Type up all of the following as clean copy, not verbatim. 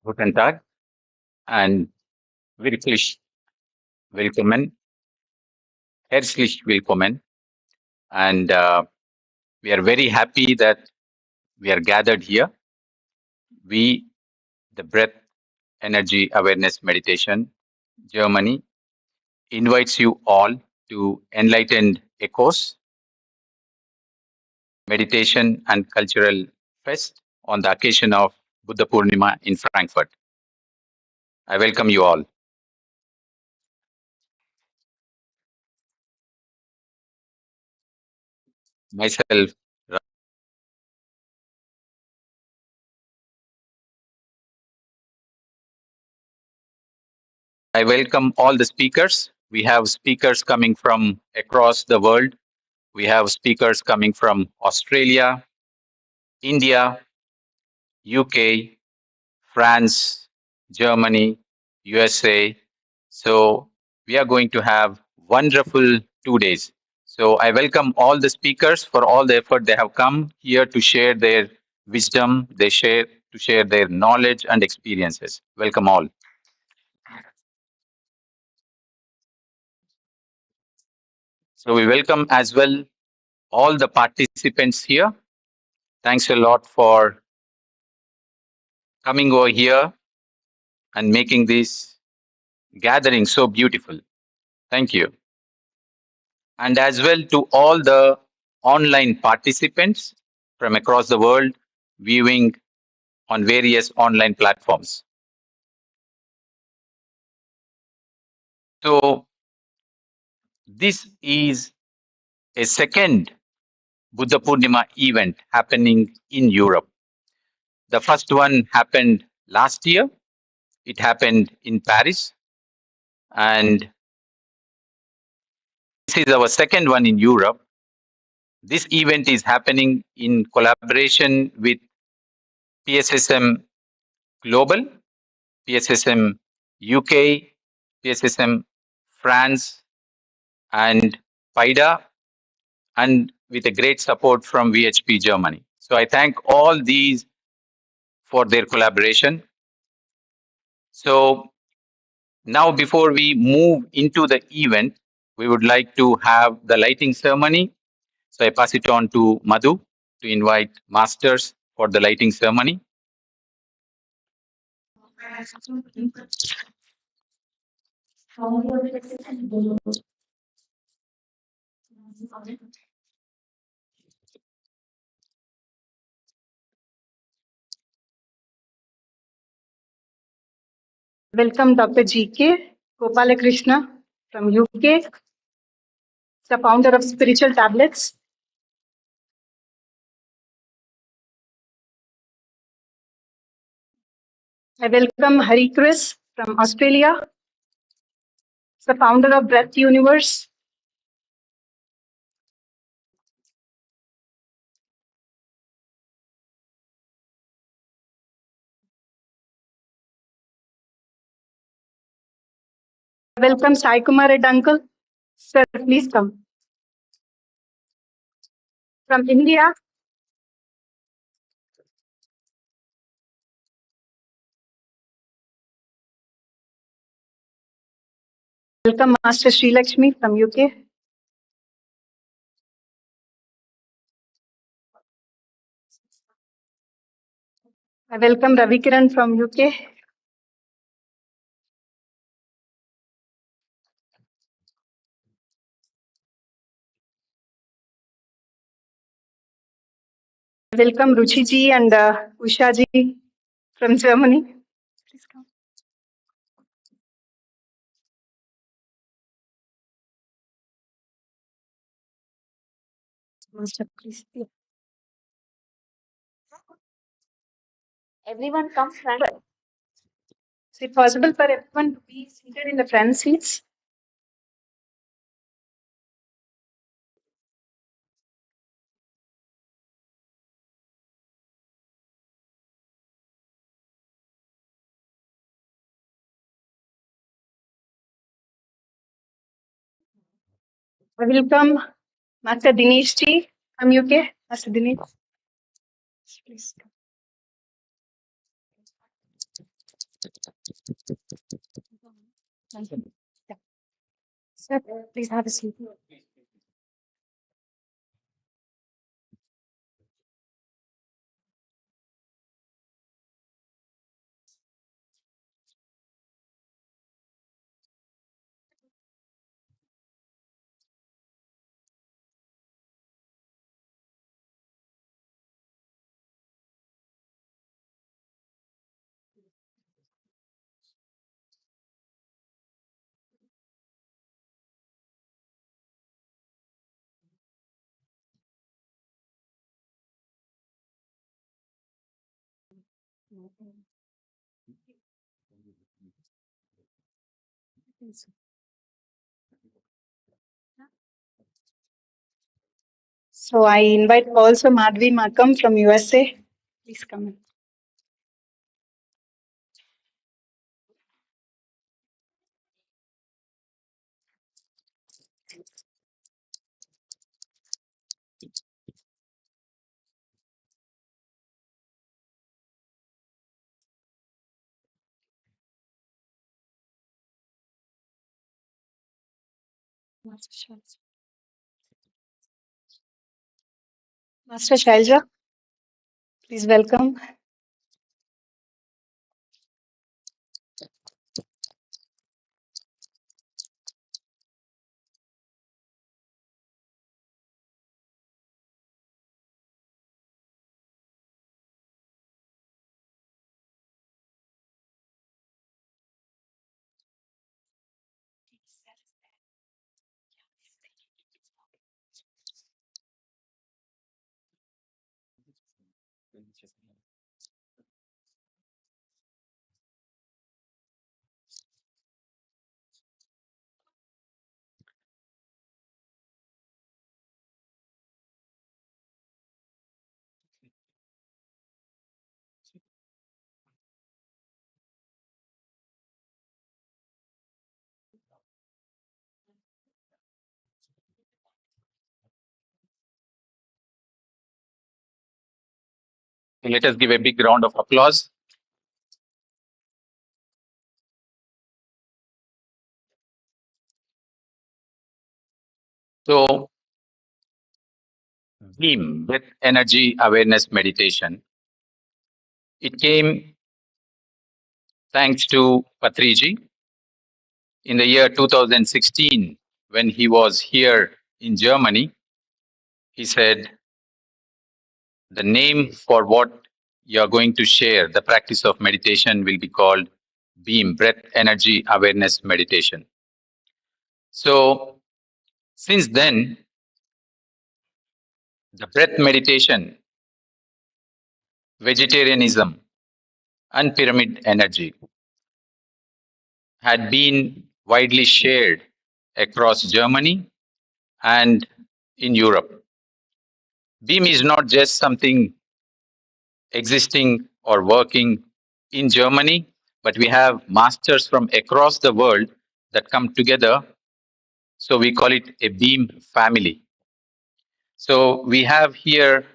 Guten Tag and wirklich willkommen, herzlich willkommen. And we are very happy that we are gathered here. We, the Breath Energy Awareness Meditation, Germany, invites you all to Enlightened Echoes, Meditation and Cultural Fest on the occasion of Buddha Purnima in Frankfurt. I welcome you all. Myself, I welcome all the speakers. We have speakers coming from across the world. We have speakers coming from Australia, India, UK, France, Germany, USA. So we are going to have wonderful 2 days. So I welcome all the speakers for all the effort they have come here to share their wisdom, to share their knowledge and experiences. Welcome all. So we welcome as well all the participants here. Thanks a lot for coming over here and making this gathering so beautiful. Thank you. And as well to all the online participants from across the world viewing on various online platforms. So this is a second Buddha Purnima event happening in Europe. The first one happened last year. It happened in Paris. And this is our second one in Europe. This event is happening in collaboration with PSSM Global, PSSM UK, PSSM France, and PIDA, and with a great support from VHP Germany. So I thank all these for their collaboration. So now before we move into the event, we would like to have the lighting ceremony. So I pass it on to Madhu to invite masters for the lighting ceremony. Welcome Dr. G.K. Gopalakrishna from UK, the founder of Spiritual Tablets. I welcome Hari Chris from Australia, the founder of Breath Universe. Welcome Sai Kumar Red Uncle. Sir, please come. From India, welcome Master Sri Lakshmi from UK. I welcome Ravi Kiran from UK. I welcome Ruchi ji and Usha ji from Germany. Please come. Master, please. Everyone come front. Is it possible for everyone to be seated in the front seats? I welcome Master Dinesh Ji from UK. Master Dinesh, please. Yeah. Sir, please have a seat. So I invite also Madhvi Makam from USA. Please come in. Master Shailja, please welcome. Let us give a big round of applause. So, BEAM, Breath Energy Awareness Meditation, it came thanks to Patriji in the year 2016 when he was here in Germany. He said, the name for what you're going to share, the practice of meditation, will be called BEAM, Breath Energy Awareness Meditation. So, since then, the breath meditation, vegetarianism, and pyramid energy had been widely shared across Germany and in Europe. BEAM is not just something existing or working in Germany, but we have masters from across the world that come together. So we call it a BEAM family. So we have here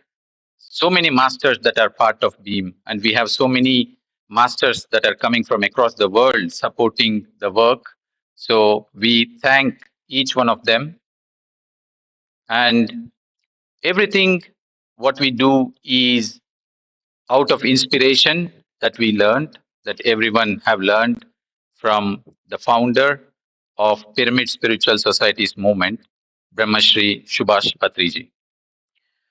so many masters that are part of BEAM, and we have so many masters that are coming from across the world supporting the work. So we thank each one of them. And everything what we do is out of inspiration that we learned, that everyone have learned from the founder of Pyramid Spiritual Societies movement, Brahmarshi Subhash Patriji.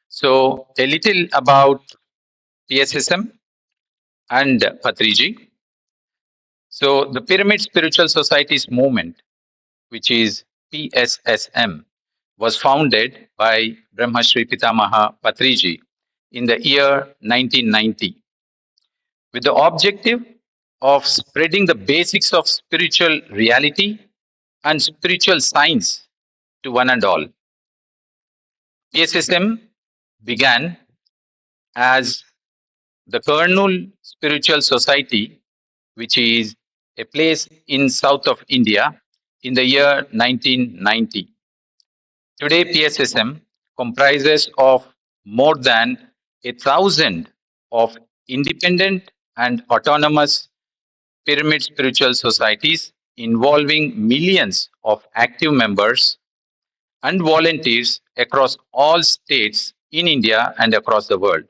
So a little about PSSM and Patriji. So the Pyramid Spiritual Societies movement, which is PSSM, was founded by Brahmarshi Pitamaha Patriji in the year 1990 with the objective of spreading the basics of spiritual reality and spiritual science to one and all. PSSM began as the Kurnool Spiritual Society, which is a place in south of India, in the year 1990. Today, PSSM comprises of more than 1,000 of independent and autonomous pyramid spiritual societies involving millions of active members and volunteers across all states in India and across the world.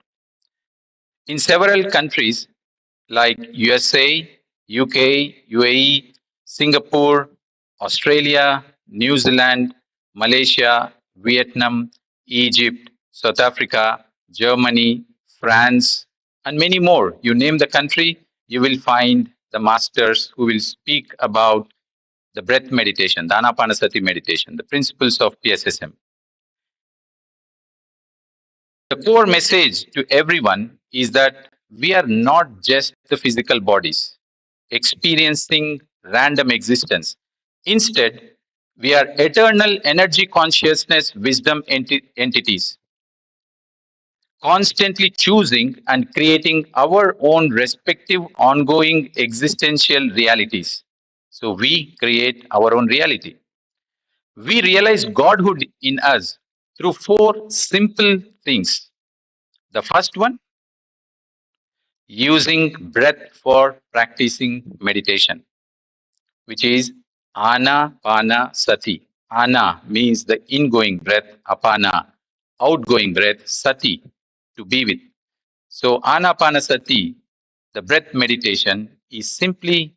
In several countries like USA, UK, UAE, Singapore, Australia, New Zealand, Malaysia, Vietnam, Egypt, South Africa, Germany, France, and many more. You name the country, you will find the masters who will speak about the breath meditation, the Ana-Pana-Sati meditation, the principles of PSSM. The core message to everyone is that we are not just the physical bodies experiencing random existence. Instead, we are eternal energy consciousness wisdom entities, constantly choosing and creating our own respective ongoing existential realities. So we create our own reality. We realize Godhood in us through four simple things. The first one, using breath for practicing meditation, which is Ana-Pana-Sati. Ana means the ingoing breath, Apana, outgoing breath, Sati, to be with. So, Ana-Pana-Sati, the breath meditation, is simply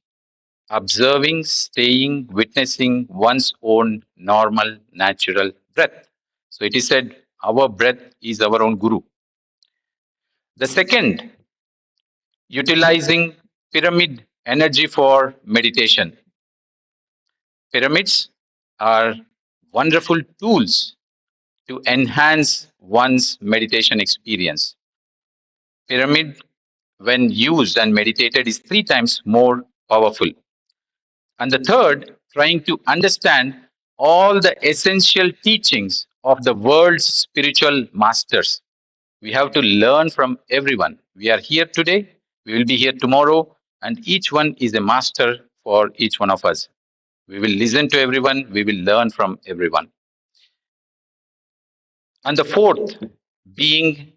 observing, staying, witnessing one's own normal, natural breath. So, it is said, our breath is our own guru. The second, utilizing pyramid energy for meditation. Pyramids are wonderful tools to enhance one's meditation experience. Pyramid, when used and meditated, is 3 times more powerful. And the third, trying to understand all the essential teachings of the world's spiritual masters. We have to learn from everyone. We are here today, we will be here tomorrow, and each one is a master for each one of us. We will listen to everyone, we will learn from everyone. And the fourth, being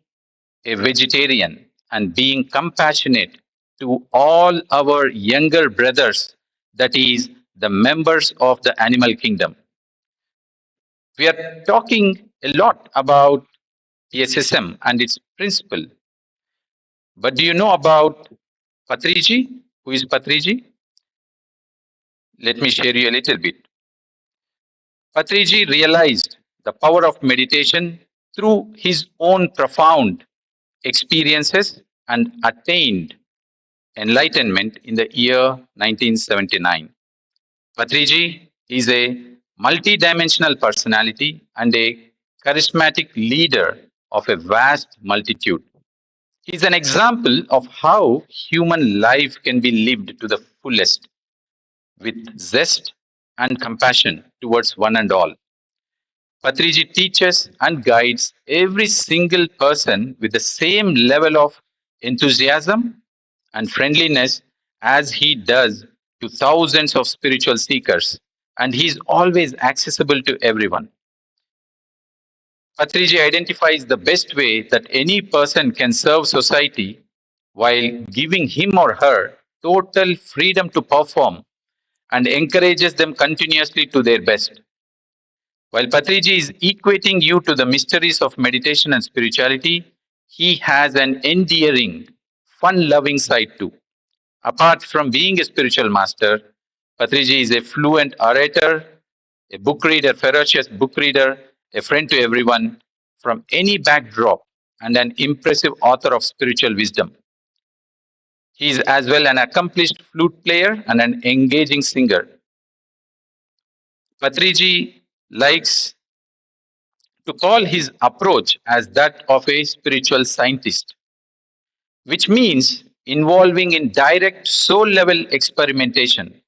a vegetarian and being compassionate to all our younger brothers, that is, the members of the animal kingdom. We are talking a lot about PSSM and its principle. But do you know about Patriji? Who is Patriji? Let me share you a little bit. Patriji realized the power of meditation through his own profound experiences and attained enlightenment in the year 1979. Patriji is a multidimensional personality and a charismatic leader of a vast multitude. He is an example of how human life can be lived to the fullest with zest and compassion towards one and all. Patriji teaches and guides every single person with the same level of enthusiasm and friendliness as he does to thousands of spiritual seekers, and he is always accessible to everyone. Patriji identifies the best way that any person can serve society while giving him or her total freedom to perform and encourages them continuously to their best. While Patriji is equating you to the mysteries of meditation and spirituality, he has an endearing, fun loving side too. Apart from being a spiritual master, Patriji is a fluent orator, a book reader, ferocious book reader, a friend to everyone from any backdrop, and an impressive author of spiritual wisdom. He is as well an accomplished flute player and an engaging singer. Patriji likes to call his approach as that of a spiritual scientist, which means involving in direct soul level experimentation.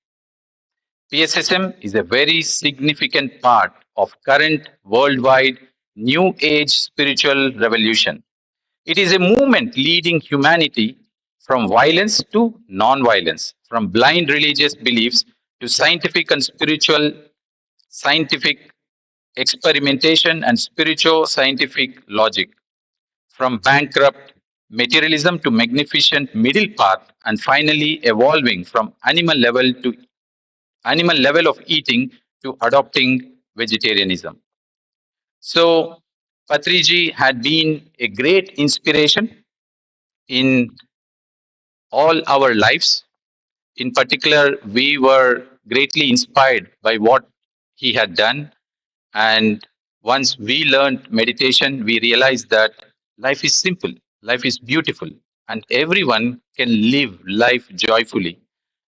PSSM is a very significant part of current worldwide New Age spiritual revolution. It is a movement leading humanity from violence to non-violence, from blind religious beliefs to scientific and spiritual scientific experimentation, and spiritual-scientific logic, from bankrupt materialism to magnificent middle path, and finally evolving from animal level of eating to adopting vegetarianism. So Patriji had been a great inspiration in all our lives. In particular, we were greatly inspired by what he had done. And once we learned meditation, we realized that life is simple, life is beautiful, and everyone can live life joyfully.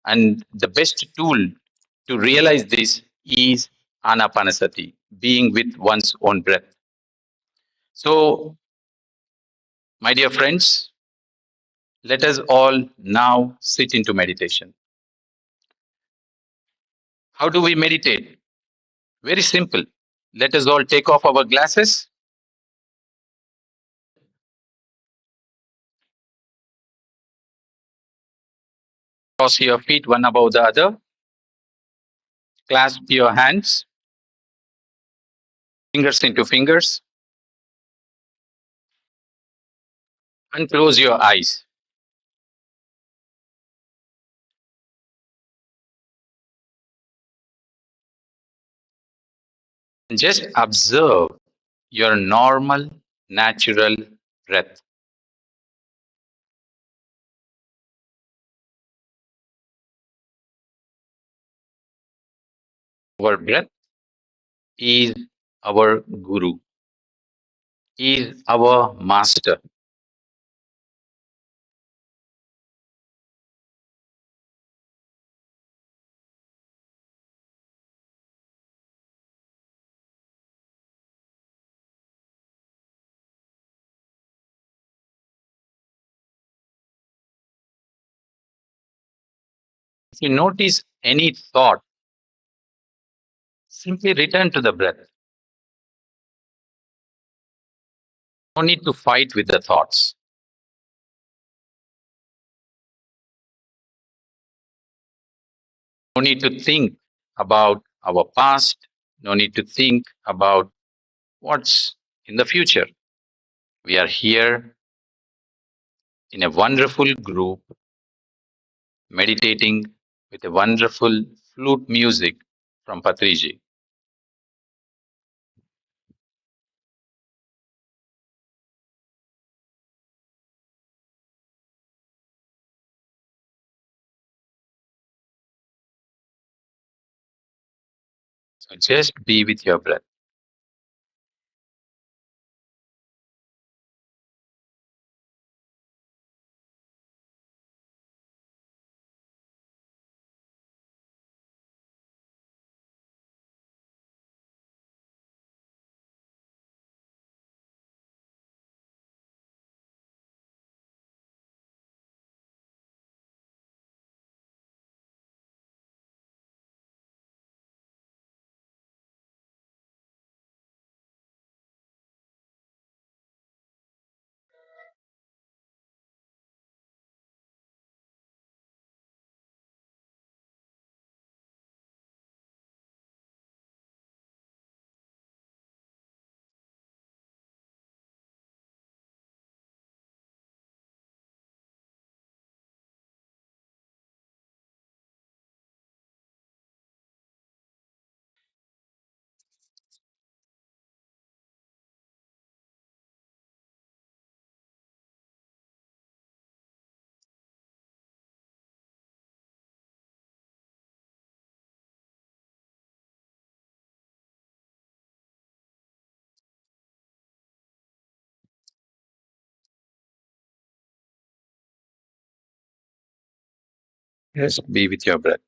And the best tool to realize this is Ana-Pana-Sati, being with one's own breath. So, my dear friends, let us all now sit into meditation. How do we meditate? Very simple. Let us all take off our glasses, cross your feet one above the other, clasp your hands, fingers into fingers, and close your eyes. And just observe your normal, natural breath. Our breath is our guru, is our master. If you notice any thought, simply return to the breath. No need to fight with the thoughts. No need to think about our past. No need to think about what's in the future. We are here in a wonderful group meditating with a wonderful flute music from Patriji. So just be with your breath. Just be with your breath.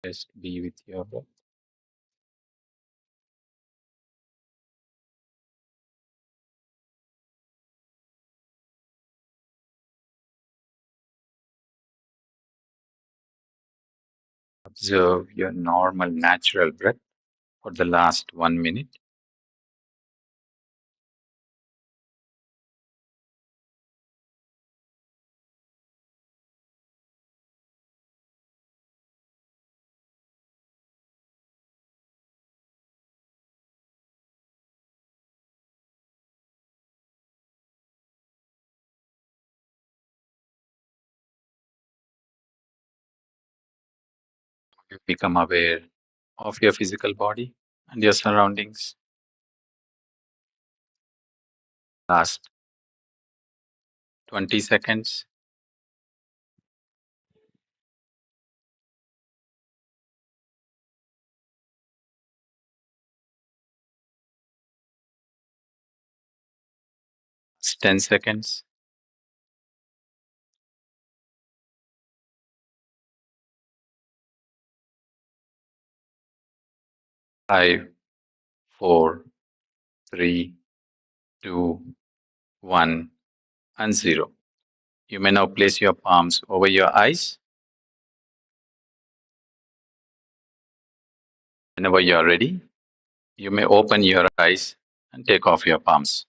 Just be with your breath. Observe your normal, natural breath for the last 1 minute. You become aware of your physical body and your surroundings. Last 20 seconds. Last 10 seconds. 5, 4, 3, 2, 1, and 0. You may now place your palms over your eyes. Whenever you are ready, you may open your eyes and take off your palms.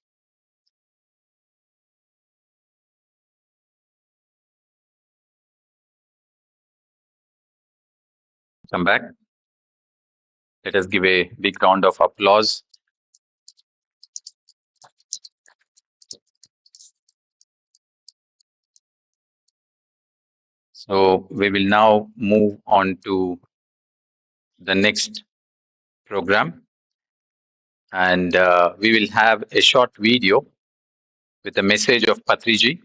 Come back. Let us give a big round of applause. So we will now move on to the next program, and we will have a short video with a message of Patriji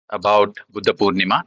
about Buddha Purnima.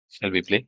Shall we play?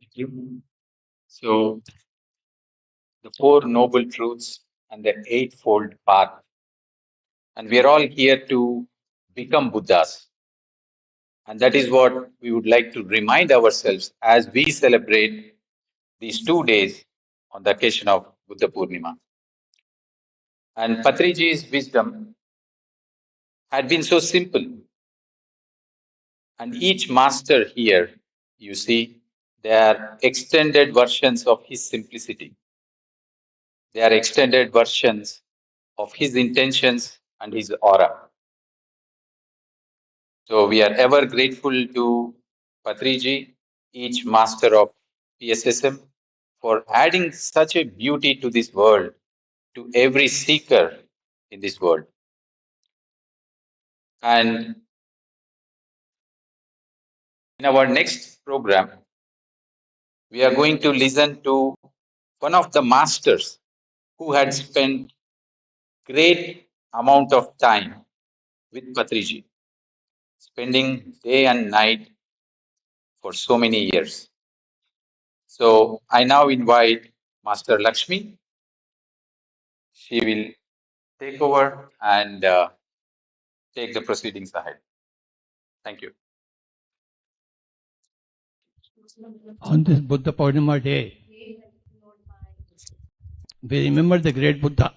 Thank you. So, the Four Noble Truths and the Eightfold Path. And we are all here to become Buddhas. And that is what we would like to remind ourselves as we celebrate these 2 days on the occasion of Buddha Purnima. And Patriji's wisdom had been so simple. And each master here, you see, they are extended versions of his simplicity. They are extended versions of his intentions and his aura. So we are ever grateful to Patriji, each master of PSSM, for adding such a beauty to this world, to every seeker in this world. And in our next program, we are going to listen to one of the masters who had spent great amount of time with Patriji, spending day and night for so many years. So I now invite Master Lakshmi. She will take over and take the proceedings ahead. Thank you. On this Buddha Purnima day, we remember the great Buddha.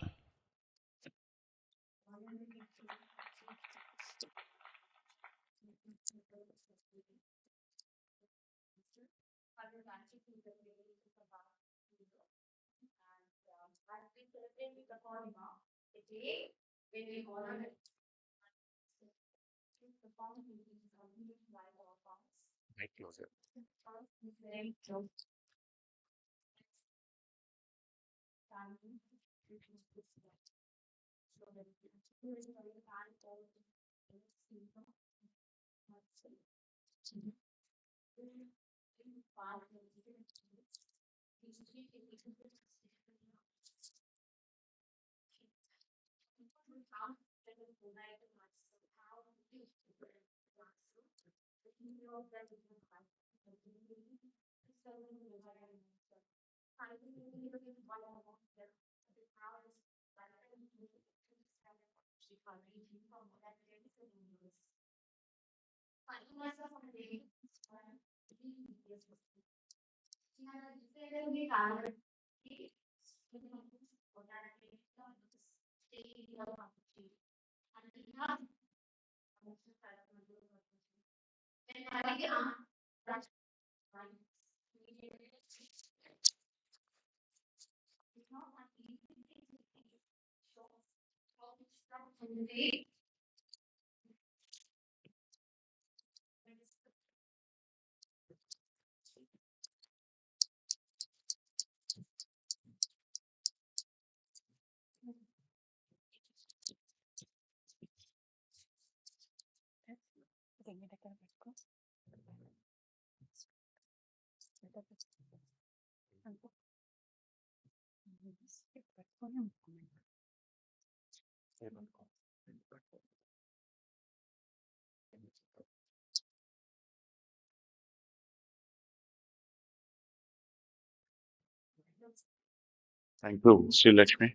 Thank you, Sri Lakshmi.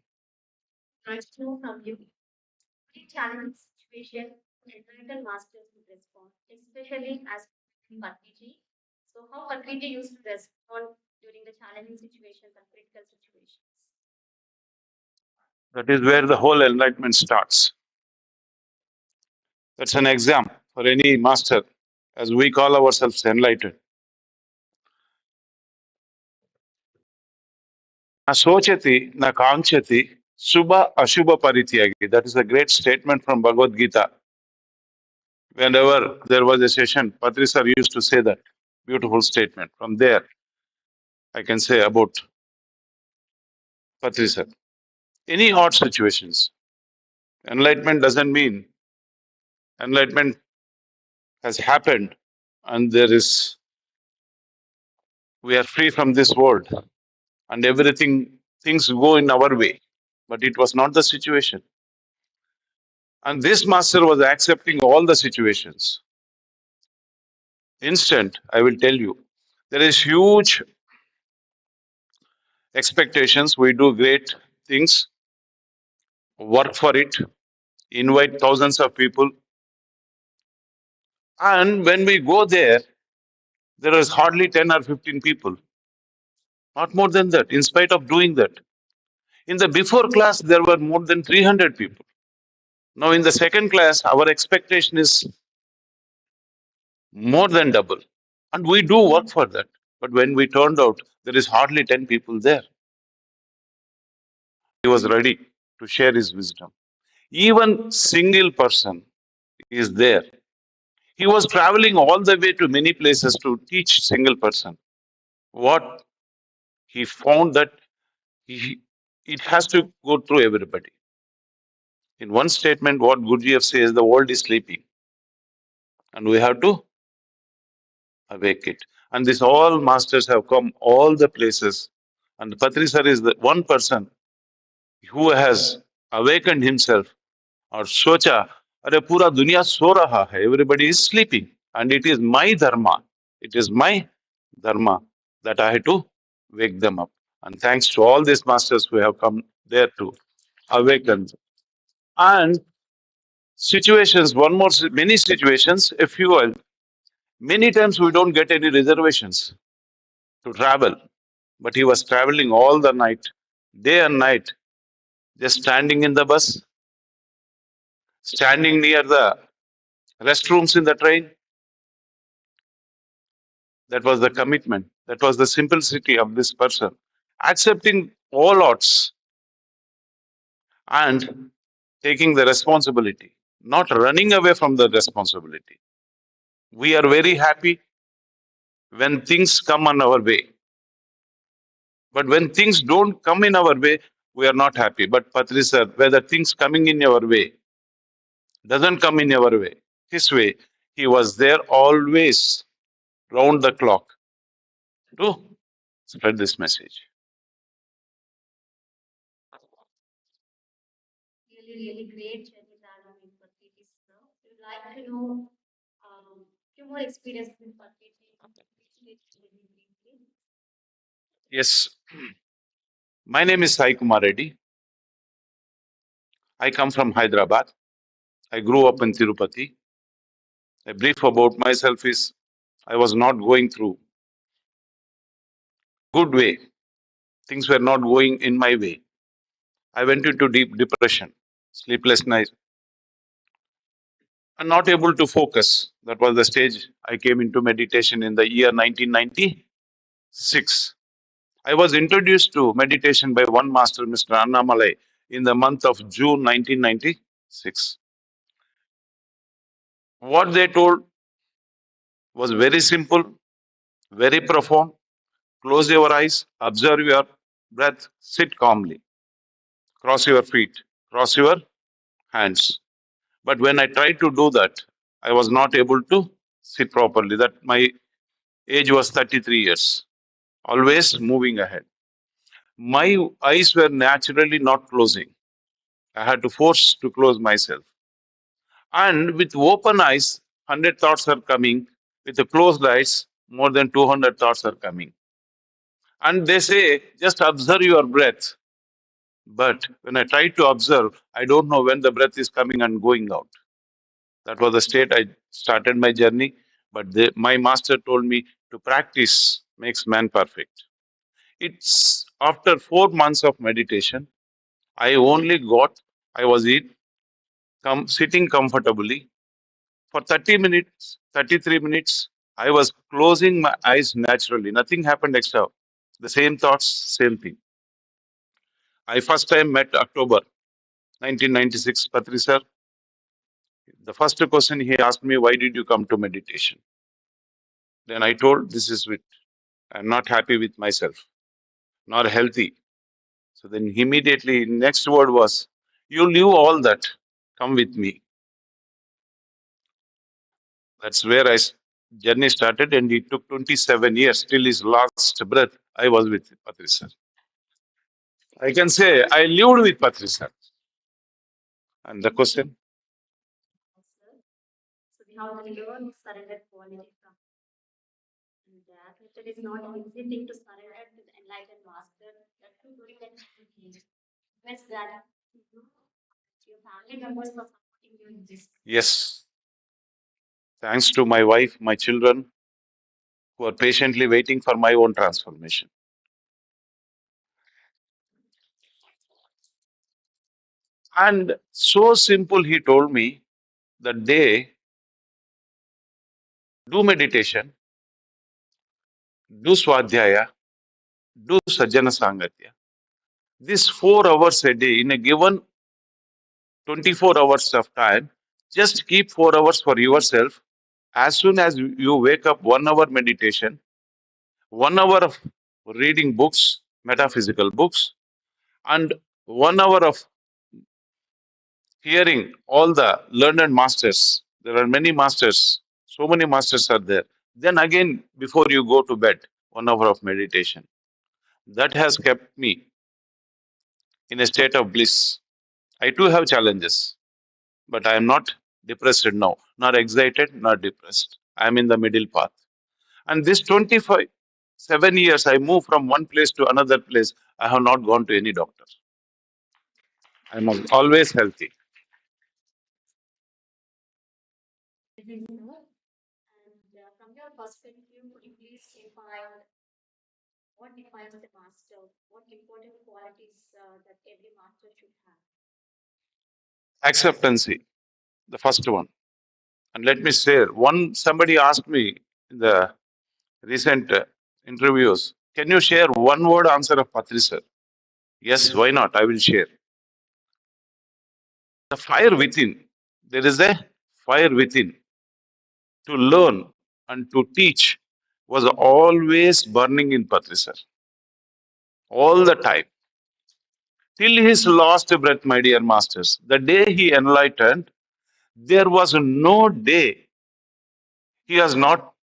That is where the whole enlightenment starts. That's an exam for any master, as we call ourselves enlightened. Na sochati, na kaanchati, subha ashubha parityagi. That is a great statement from Bhagavad Gita. Whenever there was a session, Patri sir used to say that beautiful statement. From there, I can say about Patri sir. Any odd situations, enlightenment doesn't mean enlightenment has happened and we are free from this world and things go in our way. But it was not the situation. And this master was accepting all the situations. Instant, I will tell you, there is huge expectations. We do great things, work for it, invite thousands of people. And when we go there, there is hardly 10 or 15 people, not more than that, in spite of doing that. In the before class, there were more than 300 people. Now, in the second class, our expectation is more than double. And we do work for that. But when we turned out, there is hardly 10 people there. He was ready to share his wisdom. Even single person is there. He was traveling all the way to many places to teach single person. What he found that he, it has to go through everybody. In one statement, what Gurdjieff says, the world is sleeping. And we have to awake it. And these all masters have come all the places. And Patri sir is the one person who has awakened himself or socha, अरे पूरा दुनिया सो रहा है, everybody is sleeping. And it is my dharma, it is my dharma that I have to wake them up. And thanks to all these masters who have come there to awaken. And situations, many situations, if you will, many times we don't get any reservations to travel. But he was traveling all the night, day and night, just standing in the bus, standing near the restrooms in the train. That was the commitment. That was the simplicity of this person. Accepting all odds and taking the responsibility, not running away from the responsibility. We are very happy when things come on our way. But when things don't come in our way, we are not happy. But Patri sir, whether things coming in your way doesn't come in your way, his way, he was there always, round the clock, to spread this message. Yes, my name is Sai Kumar Reddy. I come from Hyderabad. I grew up in Tirupati. A brief about myself is I was not going through good way. Things were not going in my way. I went into deep depression, sleepless nights, and not able to focus. That was the stage I came into meditation in the year 1996. I was introduced to meditation by one master, Mr. Annamalai, in the month of June 1996. What they told was very simple, very profound. Close your eyes, observe your breath, sit calmly, cross your feet, cross your hands. But when I tried to do that, I was not able to sit properly. That my age was 33 years, always moving ahead. My eyes were naturally not closing. I had to force to close myself. And with open eyes, 100 thoughts are coming. With the closed eyes, more than 200 thoughts are coming. And they say, just observe your breath. But when I try to observe, I don't know when the breath is coming and going out. That was the state I started my journey. But my master told me to practice makes man perfect. It's after 4 months of meditation, I only got, I was sitting comfortably. For 30 minutes, 33 minutes, I was closing my eyes naturally. Nothing happened extra. The same thoughts, same thing. I first time met October 1996, Patri sir. The first question he asked me, why did you come to meditation? Then I told, this is it. I'm not happy with myself, not healthy. So then immediately next word was, you leave all that, come with me. That's where journey started, and it took 27 years till his last breath. I was with Patri sir. I can say I lived with Patri sir. And the question, yes, thanks to my wife, my children, who are patiently waiting for my own transformation. And so simple, he told me that day, do meditation, do swadhyaya, do sajjana sangatya. This 4 hours a day in a given 24 hours of time, just keep 4 hours for yourself. As soon as you wake up, 1 hour meditation, 1 hour of reading books, metaphysical books, and 1 hour of hearing all the learned masters. There are many masters, so many masters are there. Then again, before you go to bed, 1 hour of meditation. That has kept me in a state of bliss. I too have challenges, but I am not depressed now, not excited, not depressed. I am in the middle path. And this 25, 7 years, I move from one place to another place. I have not gone to any doctor. I am always healthy. Acceptancy, the first one. And let me share. Somebody asked me in the recent interviews, can you share one word answer of Patri sir? Yes, why not? I will share. The fire within. There is a fire within to learn and to teach was always burning in Patri sir. All the time. Till his last breath, my dear masters. The day he enlightened, there was no day he has not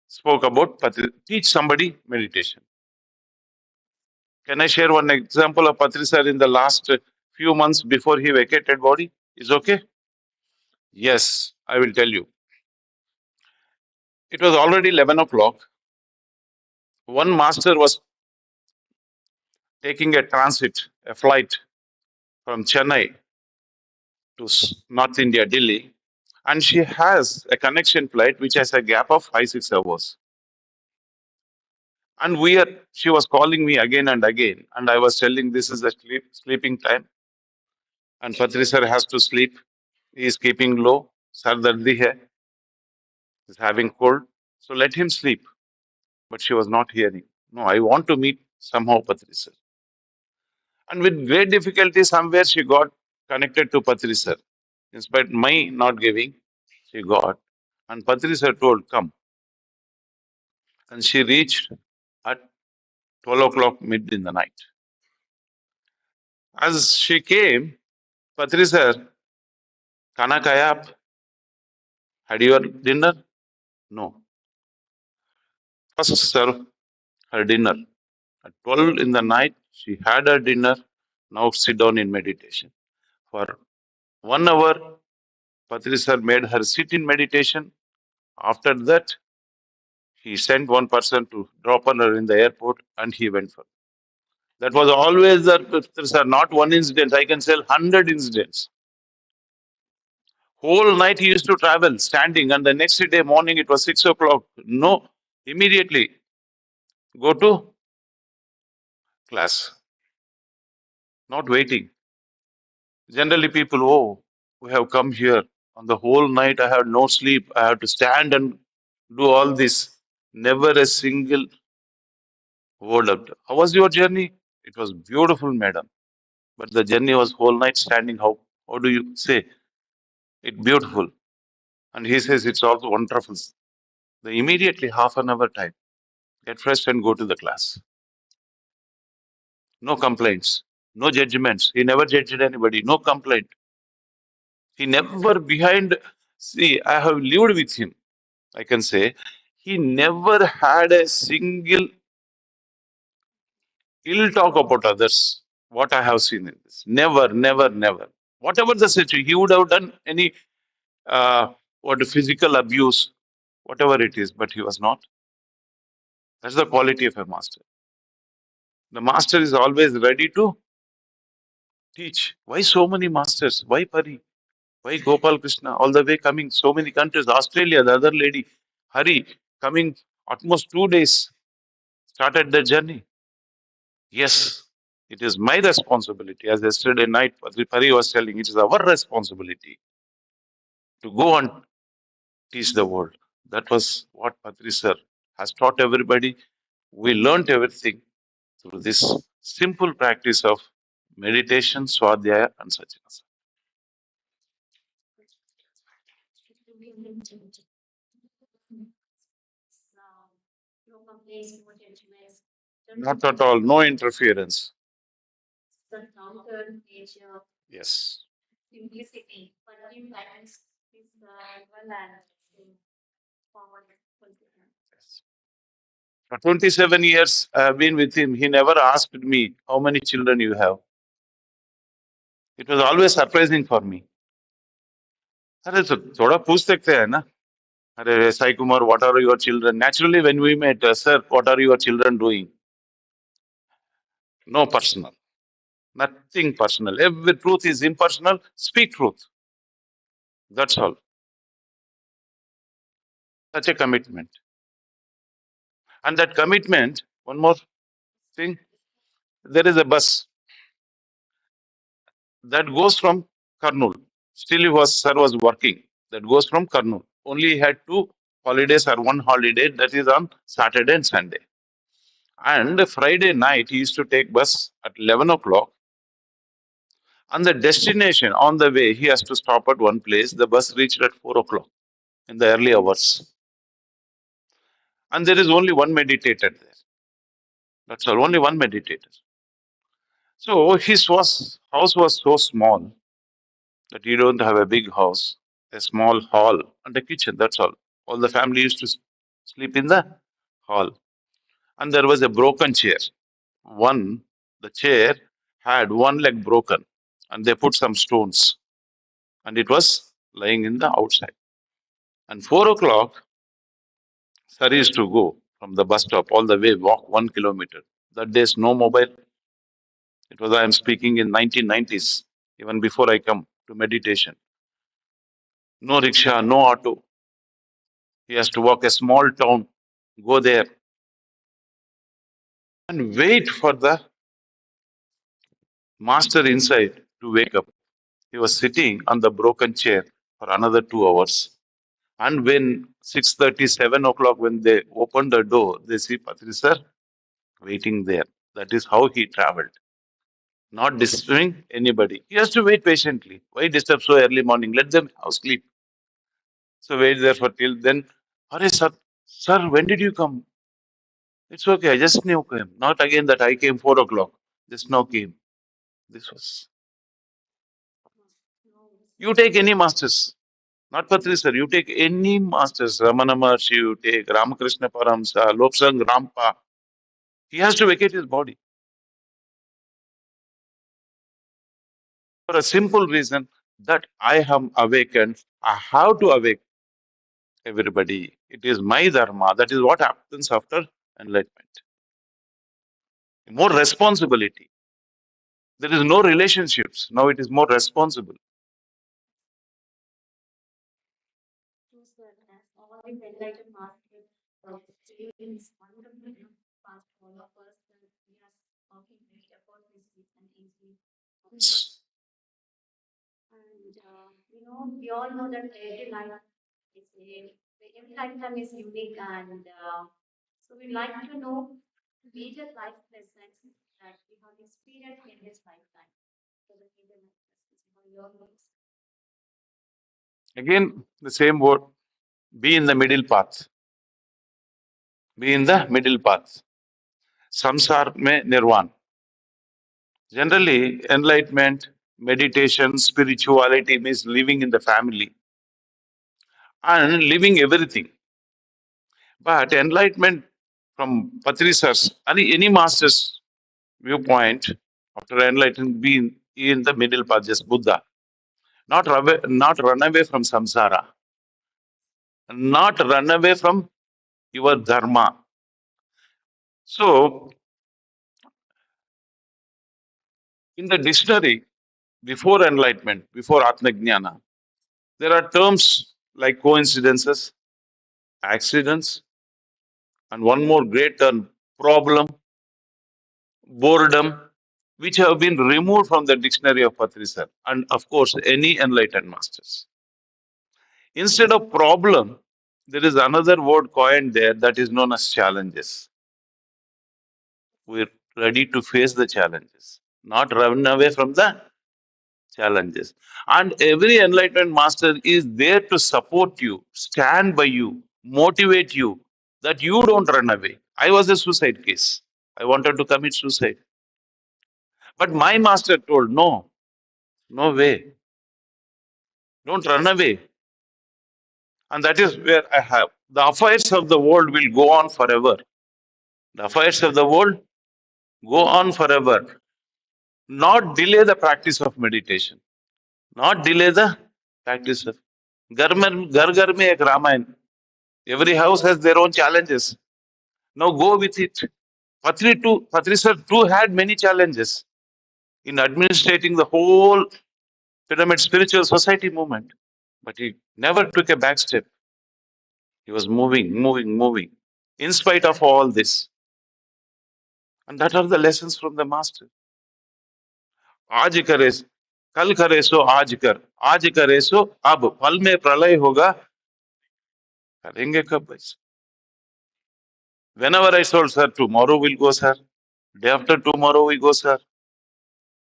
spoke about teach somebody meditation. Can I share one example of Patri sir in the last few months before he vacated body? Is okay? Yes, I will tell you. It was already 11 o'clock. One master was taking a transit, a flight from Chennai to North India, Delhi, and she has a connection flight which has a gap of 5-6 hours. And she was calling me again and again, and I was telling this is a sleeping time, and Patri sir has to sleep. He is keeping low. Sar dardi hai. He's having cold, so let him sleep. But she was not hearing. No, I want to meet somehow Patri sir. And with great difficulty, somewhere she got connected to Patri sir. In spite of my not giving, she got. And Patri sir told, come. And she reached at 12 o'clock mid in the night. As she came, Patri sir, Kana Kayap, had your dinner? No. First serve her dinner. At 12 in the night, she had her dinner. Now sit down in meditation. For 1 hour, Patri sir made her sit in meditation. After that, he sent one person to drop her in the airport and he went for. That was always the sir, not one incident. I can tell 100 incidents. Whole night he used to travel standing, and the next day morning it was 6 o'clock. No, immediately go to class, not waiting. Generally, people, oh, we have come here. On the whole night, I had no sleep. I had to stand and do all this. Never a single word of. How was your journey? It was beautiful, madam. But the journey was whole night standing. How do you say? It beautiful. And he says it's also wonderful. The immediately half an hour time. Get fresh and go to the class. No complaints. No judgments. He never judged anybody. No complaint. He never behind. See, I have lived with him. I can say he never had a single ill talk about others. What I have seen in this. Never, never, never. Whatever the situation, he would have done any what physical abuse, whatever it is, but he was not. That's the quality of a master. The master is always ready to teach. Why so many masters? Why Pari? Why Gopal Krishna? All the way coming, so many countries. Australia, the other lady, Hari, coming almost 2 days, started the journey. Yes, it is my responsibility. As yesterday night, Padri Pari was telling, it is our responsibility to go and teach the world. That was what Padri sir has taught everybody. We learnt everything through this simple practice of meditation, swadhyaya, and sajnasa. Not at all, no interference. Yes. For 27 years, I have been with him. He never asked me, how many children you have. It was always surprising for me. अरे तो थोड़ा पूछ सकते हैं ना अरे Sai Kumar, what are your children? Naturally, when we met, sir, what are your children doing? No personal. Nothing personal. Every truth is impersonal. Speak truth. That's all. Such a commitment. And that commitment, one more thing, there is a bus that goes from Karnool. Still, sir was working. That goes from Karnool. Only he had 2 holidays or 1 holiday, that is on Saturday and Sunday. And Friday night, he used to take bus at 11 o'clock. And the destination, on the way, he has to stop at one place. The bus reached at 4 o'clock in the early hours. And there is only one meditator there. That's all, only one meditator. So his house was so small that he don't have a big house, a small hall and a kitchen, that's all. All the family used to sleep in the hall. And there was a broken chair. The chair had one leg broken and they put some stones and it was lying in the outside. And 4 o'clock, sir used to go from the bus stop all the way, walk 1 kilometer. That days, no mobile. It was, I am speaking in 1990s, even before I come to meditation. No rickshaw, no auto. He has to walk a small town, go there and wait for the master inside to wake up. He was sitting on the broken chair for another 2 hours. And when 6:30, 7 o'clock, when they opened the door, they see Patri sir waiting there. That is how he traveled, not disturbing anybody. He has to wait patiently. Why disturb so early morning? Let them have sleep. So wait there for till then. Hare sir, sir, when did you come? It's okay, I just now came. Not again that I came 4 o'clock. Just now came. This was. You take any masters. Not Patri sir, you take any masters, Ramana Maharshi, you take Ramakrishna Paramsa, Lopsang Rampa. He has to vacate his body for a simple reason that I am awakened. I have to awake everybody. It is my dharma. That is what happens after enlightenment. More responsibility. There is no relationships. Now it is more responsible. Again, the same word. Be in the middle path. Be in the middle path. Samsar mein nirvan. Generally, enlightenment, meditation, spirituality means living in the family and living everything. But enlightenment from Patrisas, any master's viewpoint, after enlightenment, be in the middle path, just Buddha. Not run away from samsara, not run away from your dharma. So, in the dictionary, before enlightenment, before Atmajnana, there are terms like coincidences, accidents, and one more great term, problem, boredom, which have been removed from the dictionary of Patrisar, and of course, any enlightened masters. Instead of problem, there is another word coined there that is known as challenges. We're ready to face the challenges, not run away from the challenges. And every enlightened master is there to support you, stand by you, motivate you, that you don't run away. I was a suicide case. I wanted to commit suicide. But my master told, no, no way. Don't run away. And that is where I have. The affairs of the world will go on forever. The affairs of the world go on forever. Not delay the practice of meditation. Not delay the practice of. Gar mein ek Ramayana. Every house has their own challenges. Now go with it. Patri sir too had many challenges in administrating the whole pyramid spiritual society movement. But he never took a back step. He was moving, moving, moving, in spite of all this. And that are the lessons from the master. आज करे, कल करे सो आज करे सो अब, फल में प्रलय होगा, करेंगे कब भाई? Whenever I told sir, tomorrow we'll go, sir. Day after tomorrow we go, sir.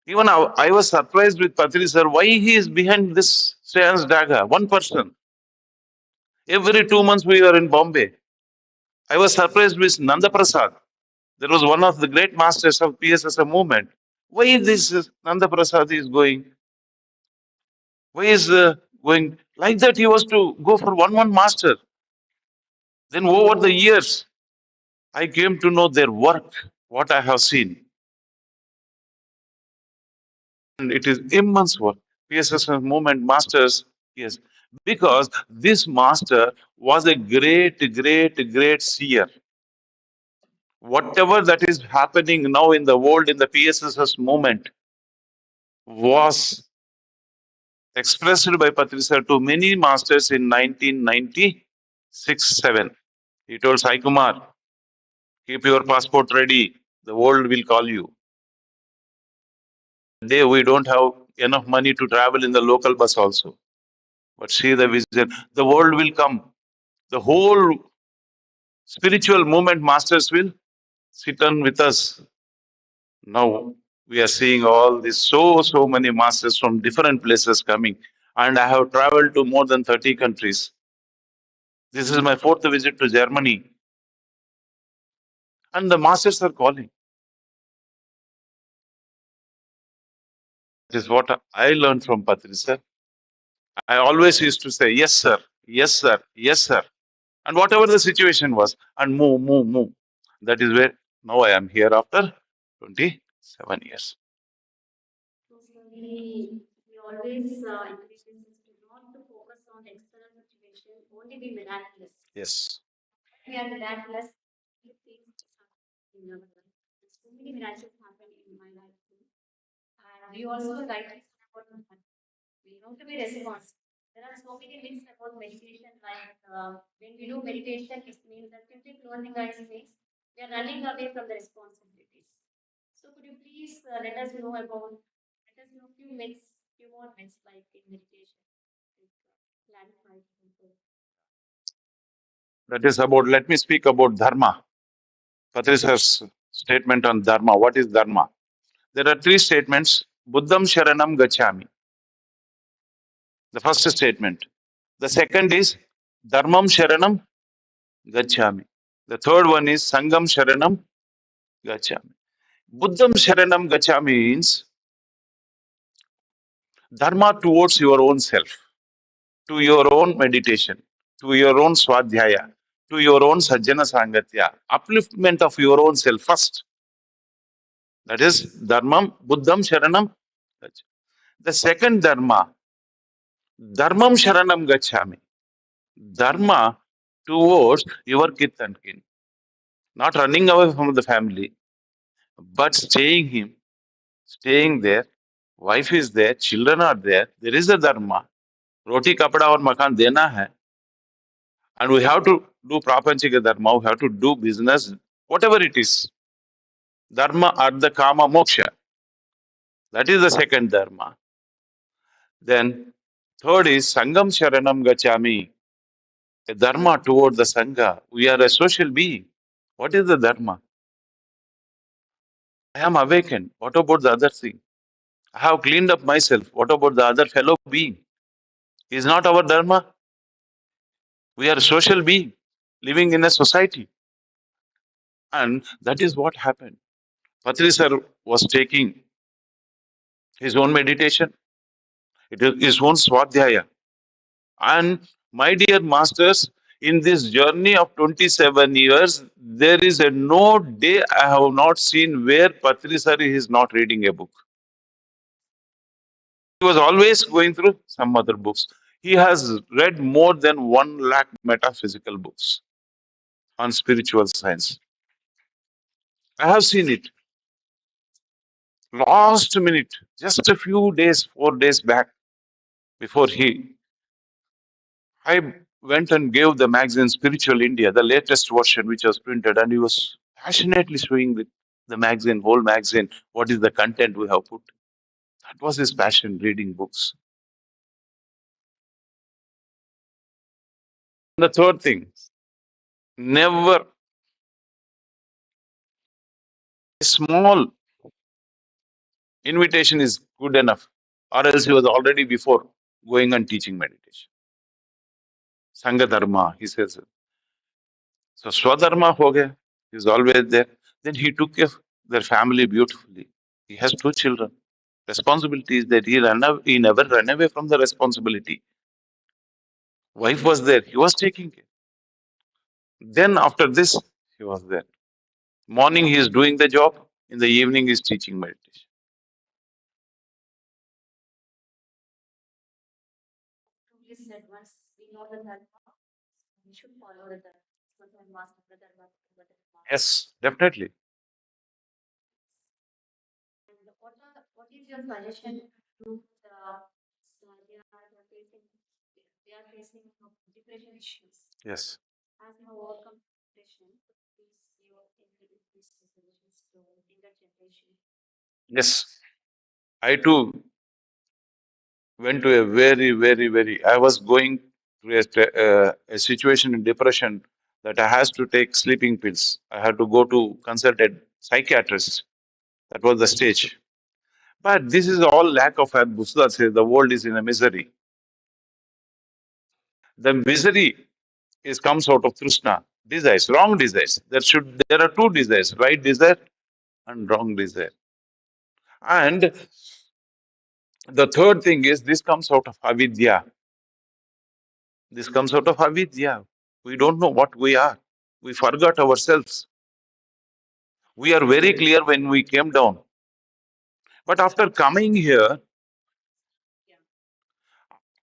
Even I was surprised with Patri sir, why he is behind this Shreyans Daga, one person. Every 2 months we are in Bombay. I was surprised with Nanda Prasad. There was one of the great masters of PSSM movement. Why this Nanda Prasad is going? Why is going? Like that he was to go for one master. Then over the years, I came to know their work, what I have seen. And it is immense work. PSSM movement masters, yes. Because this master was a great seer. Whatever that is happening now in the world in the PSSS movement was expressed by Patriji to many masters in 1996-7. He told Sai Kumar, keep your passport ready. The world will call you. Today we don't have enough money to travel in the local bus also. But see the vision. The world will come. The whole spiritual movement masters will sit on with us. Now we are seeing all these so many masters from different places coming. And I have traveled to more than 30 countries. This is my fourth visit to Germany. And the masters are calling. This is what I learned from Patriji. I always used to say, yes, sir, yes, sir, yes, sir. And whatever the situation was, and move, move, move. That is where now I am here after 27 years. So we always encourage us to not to focus on the external situation, only be miraculous. Yes. We are miraculous. Good things happen in our life. So many miracles happen in my life too. And you also rightly said about that. We have to be responsible. There are so many myths about meditation, like when we do meditation, it means that simply closing eyes means we are running away from the responsibilities. So could you please let us know about, let us know few myths, few more myths like in meditation, like, clarify. That is about, let me speak about Dharma. Patrisa's statement on Dharma. What is Dharma? There are three statements. Buddham Sharanam Gachami. The first statement. The second is Dharmam Sharanam Gachami. The third one is Sangam Sharanam Gachami. Buddham Sharanam Gachami means Dharma towards your own self, to your own meditation, to your own swadhyaya, to your own sajjana sangatya, upliftment of your own self first. That is Dharmam, Buddham Sharanam Gachami. The second Dharma, Dharmam Sharanam Gachami. Dharma towards your kith and kin. Not running away from the family, but staying there. Wife is there, children are there. There is a Dharma. Roti, kapada aur makan dena hai. And we have to do prapanchika dharma, we have to do business, whatever it is. Dharma, artha, kama, moksha. That is the second dharma. Then third is Sangam Sharanam Gachami. A dharma toward the Sangha. We are a social being. What is the dharma? I am awakened. What about the other thing? I have cleaned up myself. What about the other fellow being? Is not our dharma? We are a social being living in a society. And that is what happened. Patri sir was taking his own meditation, it is his own swadhyaya. And my dear masters, in this journey of 27 years, there is a no day I have not seen where Patri sir is not reading a book. He was always going through some other books. He has read more than 1 lakh metaphysical books on spiritual science. I have seen it. Last minute, just a few days, 4 days back, before I went and gave the magazine Spiritual India, the latest version which was printed, and he was passionately showing the magazine, whole magazine, what is the content we have put. That was his passion, reading books. The third thing, never a small invitation is good enough, or else he was already before going and teaching meditation. Sangha Dharma, he says. So Swadharma ho gaya, he's always there. Then he took care of their family beautifully. He has 2 children. Responsibility is that he never ran away from the responsibility. Wife was there, he was taking care. Then after this, he was there. Morning he is doing the job, in the evening he is teaching meditation. Truly said, once we know the dharma, we should follow the dharma. So the master, the dharma, the dharma. Yes, definitely. And what is your suggestion to the they are facing depression issues. Yes. As you have overcome depression, please your solutions to younger generation. Yes. I too went to a very, I was going through a situation in depression that I has to take sleeping pills. I had to go to consult a psychiatrist. That was the stage. But this is all lack of, as Buddha says, the world is in a misery. The misery is comes out of Trishna, desires, wrong desires. There are two desires, right desire and wrong desire. And the third thing is this comes out of avidya. This comes out of avidya. We don't know what we are. We forgot ourselves. We are very clear when we came down. But after coming here,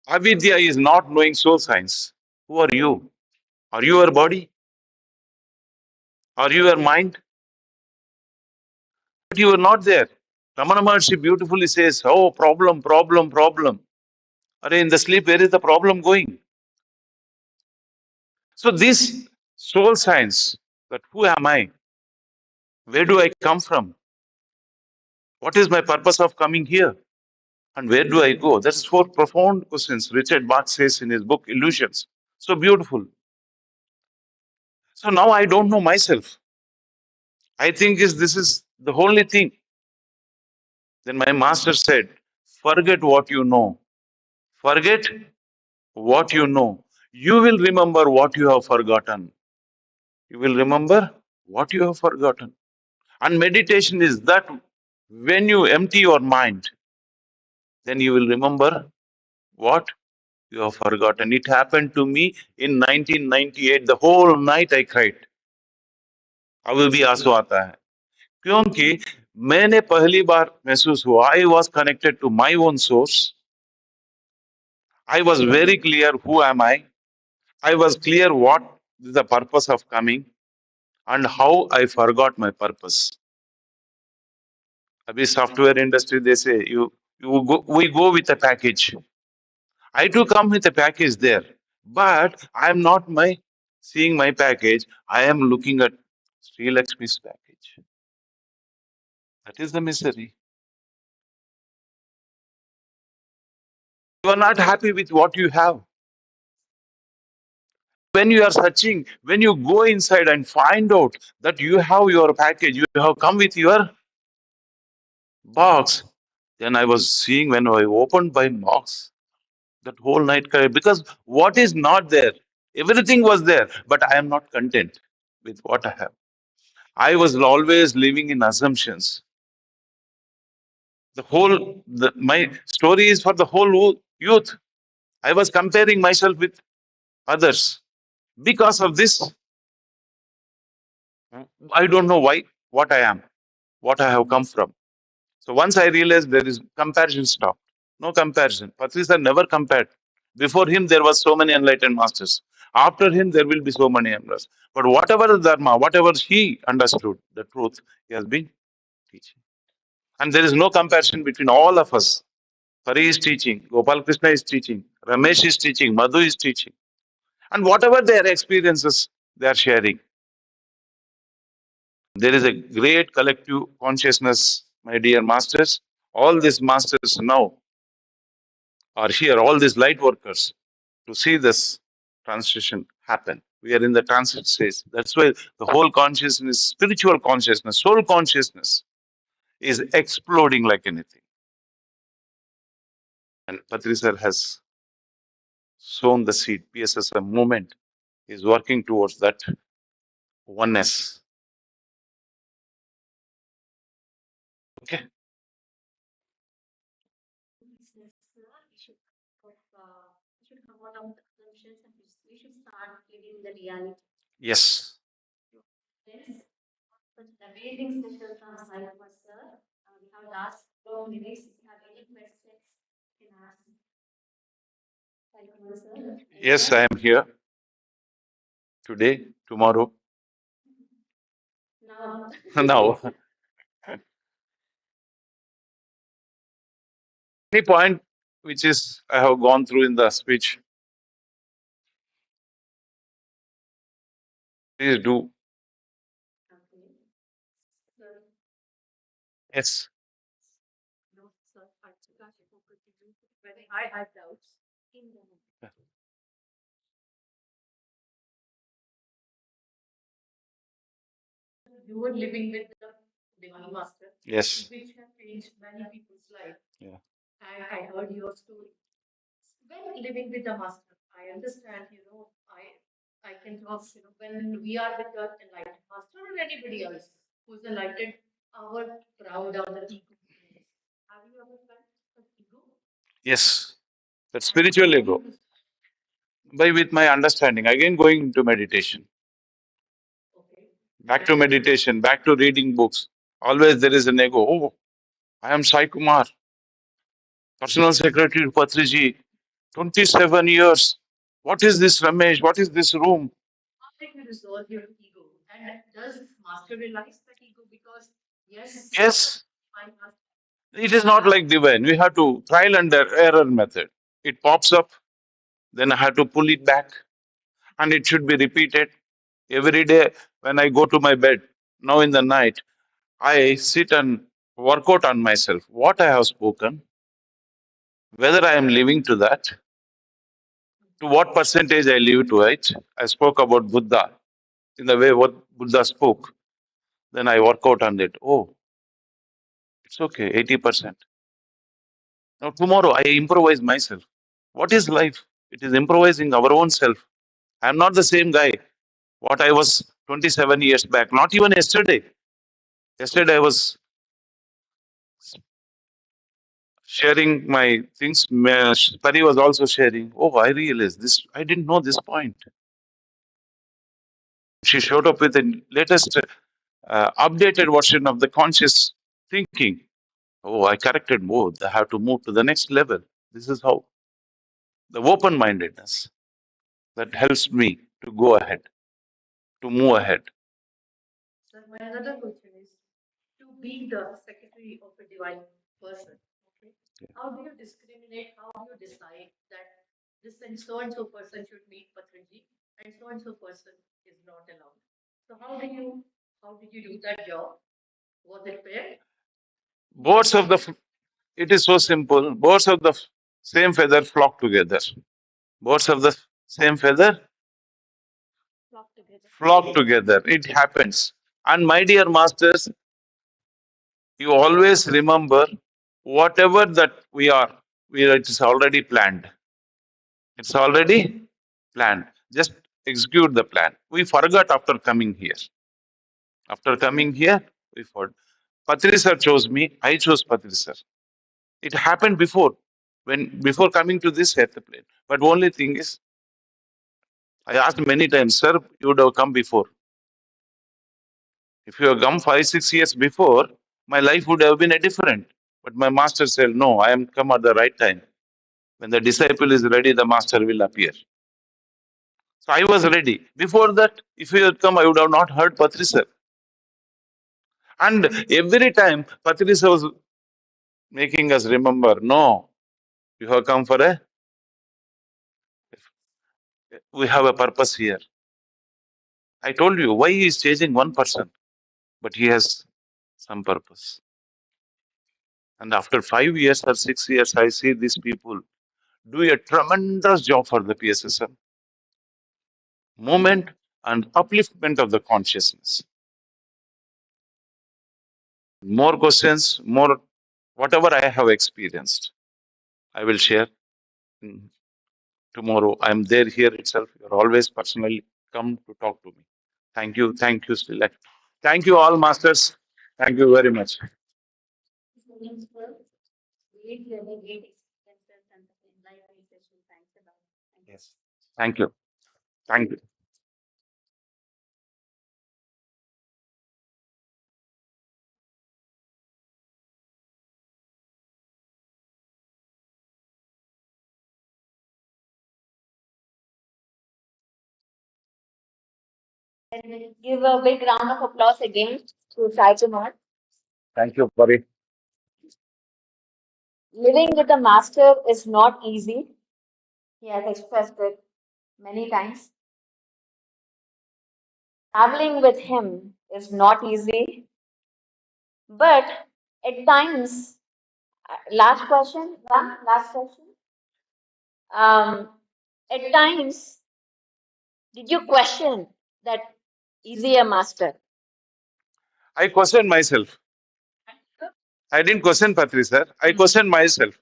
avidya is not knowing soul science. Who are you? Are you your body? Are you your mind? But you are not there. Ramana Maharshi beautifully says, oh, problem, problem, problem. Are in the sleep, where is the problem going? So this soul science, that who am I? Where do I come from? What is my purpose of coming here? And where do I go? That's four profound questions Richard Bach says in his book Illusions. So beautiful. So now I don't know myself. I think this is the only thing. Then my master said, forget what you know. Forget what you know. You will remember what you have forgotten. You will remember what you have forgotten. And meditation is that when you empty your mind, then you will remember what you have forgotten. It happened to me in 1998. The whole night I cried. अभी भी आंसू आता है क्योंकि मैंने पहली बार महसूस हुआ I was connected to my own source. I was very clear who am I was clear what is the purpose of coming and how I forgot my purpose. अभी software industry they say we go with a package. I do come with a package there, but I am not seeing my package. I am looking at Sri Lakshmi's package. That is the misery. You are not happy with what you have. When you are searching, when you go inside and find out that you have your package, you have come with your box, then I was seeing when I opened my box, that whole night, because what is not there, everything was there, but I am not content with what I have. I was always living in assumptions. My story is for the whole youth. I was comparing myself with others. Because of this, I don't know why, what I am, what I have come from. So once I realized there is comparison stopped. No comparison. Patriji never compared. Before him, there was so many enlightened masters. After him, there will be so many emperors. But whatever the dharma, whatever he understood, the truth, he has been teaching. And there is no comparison between all of us. Hari is teaching, Gopal Krishna is teaching, Ramesh is teaching, Madhu is teaching. And whatever their experiences they are sharing. There is a great collective consciousness, my dear masters. All these masters now are here, all these light workers, to see this transition happen. We are in the transit stage. That's why the whole consciousness, spiritual consciousness, soul consciousness is exploding like anything. And Patri sir has sown the seed. PSSM movement is working towards that oneness. Okay. We should come out of the assumptions and we should start living the reality. Yes. Friends, such an amazing session from Sai Kumar sir. We have last 4 minutes. If you have any questions, you can ask Sai Kumar sir. Yes, I am here today, tomorrow, Now, now. Any point which is I have gone through in the speech Please do. Okay. Sir, Yes. no, sir, Shakahara Jagath, when I had doubts in the you were living with the Divine Master, Yes. which has changed many people's life. Yeah. And I heard your story. When living with the Master, I understand, I can talk, when we are with the enlightened Master or anybody else who's enlightened, our brow down the ego. Have you ever felt the ego? Yes. That spiritual ego. By with my understanding, again going into meditation. Okay. Back to meditation, back to reading books. Always there is an ego. Oh, I am Sai Kumar, personal secretary to Patriji, 27 years. What is this Ramesh? What is this room? How did you resolve your ego? And does Master realize that ego? Because yes, Yes, I must. it is not like divine. We have to trial and error method. It pops up, then I have to pull it back, and it should be repeated every day when I go to my bed. Now in the night, I sit and work out on myself what I have spoken, whether I am living to that, to what percentage I live to it. I spoke about Buddha in the way what Buddha spoke. Then I work out on it. Oh, it's okay, 80%. Now tomorrow I improvise myself. What is life? It is improvising our own self. I am not the same guy what I was 27 years back, not even yesterday. Yesterday I was sharing my things. Pari was also sharing. Oh, I realized this. I didn't know this point. She showed up with the latest updated version of the conscious thinking. Oh, I corrected both. I have to move to the next level. This is how the open mindedness that helps me to go ahead, to move ahead. Sir, my another question is to be the secretary of a divine person. Okay, how do you discriminate? How do you decide that this and so person should meet Patriji and so person is not allowed? So how did you do that job? Was it fair? Birds of the, it is so simple. Birds of the same feather flock together. Birds of the same feather Flock together. flock together. It happens. And my dear masters, you always remember whatever that it is already planned. It's already planned. Just execute the plan. We forgot after coming here. After coming here, we forgot. Patri sir chose me. I chose Patri sir. It happened before, when before coming to this airplane. But only thing is, I asked many times, sir, you would have come before. If you have come 5, 6 years before, my life would have been a different. But my master said, no, I am come at the right time. When the disciple is ready, the master will appear. So I was ready. Before that, if you had come, I would have not heard Patri sir. And every time, Patri sir was making us remember, no, you have come for we have a purpose here. I told you why he is chasing one person, but he has some purpose. And after 5 years or 6 years, I see these people do a tremendous job for the PSSM movement and upliftment of the consciousness. More questions, more whatever I have experienced, I will share tomorrow. I am there here itself. You're always personally come to talk to me. Thank you, still. Thank you all, masters. Thank you very much. Great, really great experiences and the enlightening session. Thanks a lot. Thank you. Yes. Thank you. Thank you. And give a big round of applause again to Sai Kumar. Thank you, Pari. Living with a master is not easy. He has expressed it many times. traveling with him is not easy, but at times, last question, Ram, last question. At times, did you question that is he a master? I questioned myself. I didn't question Patri sir. I questioned myself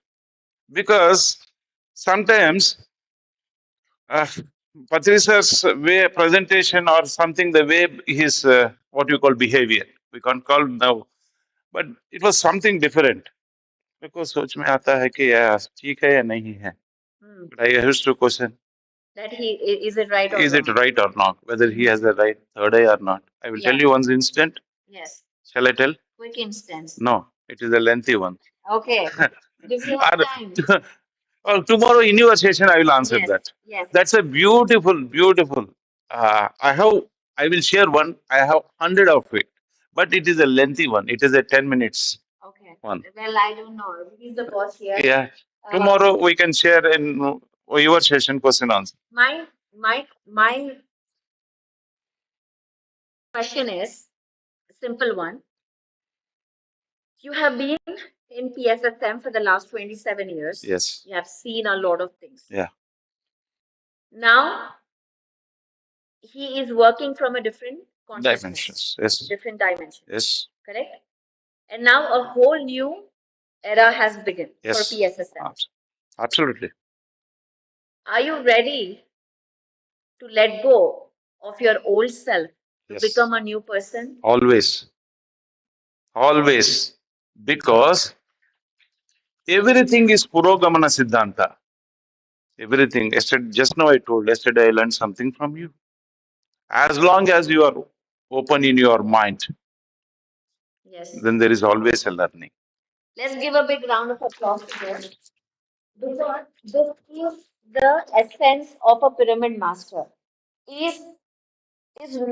because sometimes Patri sir's way presentation or something, the way his what you call behavior, we can't call now, but it was something different. Because सोच में आता है कि यार ठीक है या नहीं है. But I used to question. That is it right or Is wrong? it right or not? Whether he has the right third eye or not. I will tell you one incident. Yes. Shall I tell? Quick instance. No, it is a lengthy one. Okay. If you have time. Well, tomorrow in your session, I will answer Yes. that. Yes. That's a beautiful, beautiful. I will share one. I have 100 of it, but it is a lengthy one. It is a 10 minutes Okay. one. Well, I don't know. He's the boss here. Yeah. Tomorrow we can share in your session question answer. My question is a simple one. You have been in PSSM for the last 27 years. Yes. You have seen a lot of things. Yeah. Now, he is working from a different consciousness. Dimensions. Yes. Different dimension. Yes. Correct? And now a whole new era has begun Yes. for PSSM. Absolutely. Are you ready to let go of your old self to Yes. become a new person? Always. Always. Because everything is Purogamana Siddhanta. Everything. Yesterday, just now I told, yesterday I learned something from you. As long as you are open in your mind, Yes. then there is always a learning. Let's give a big round of applause to this. Because this is the essence of a pyramid master. Is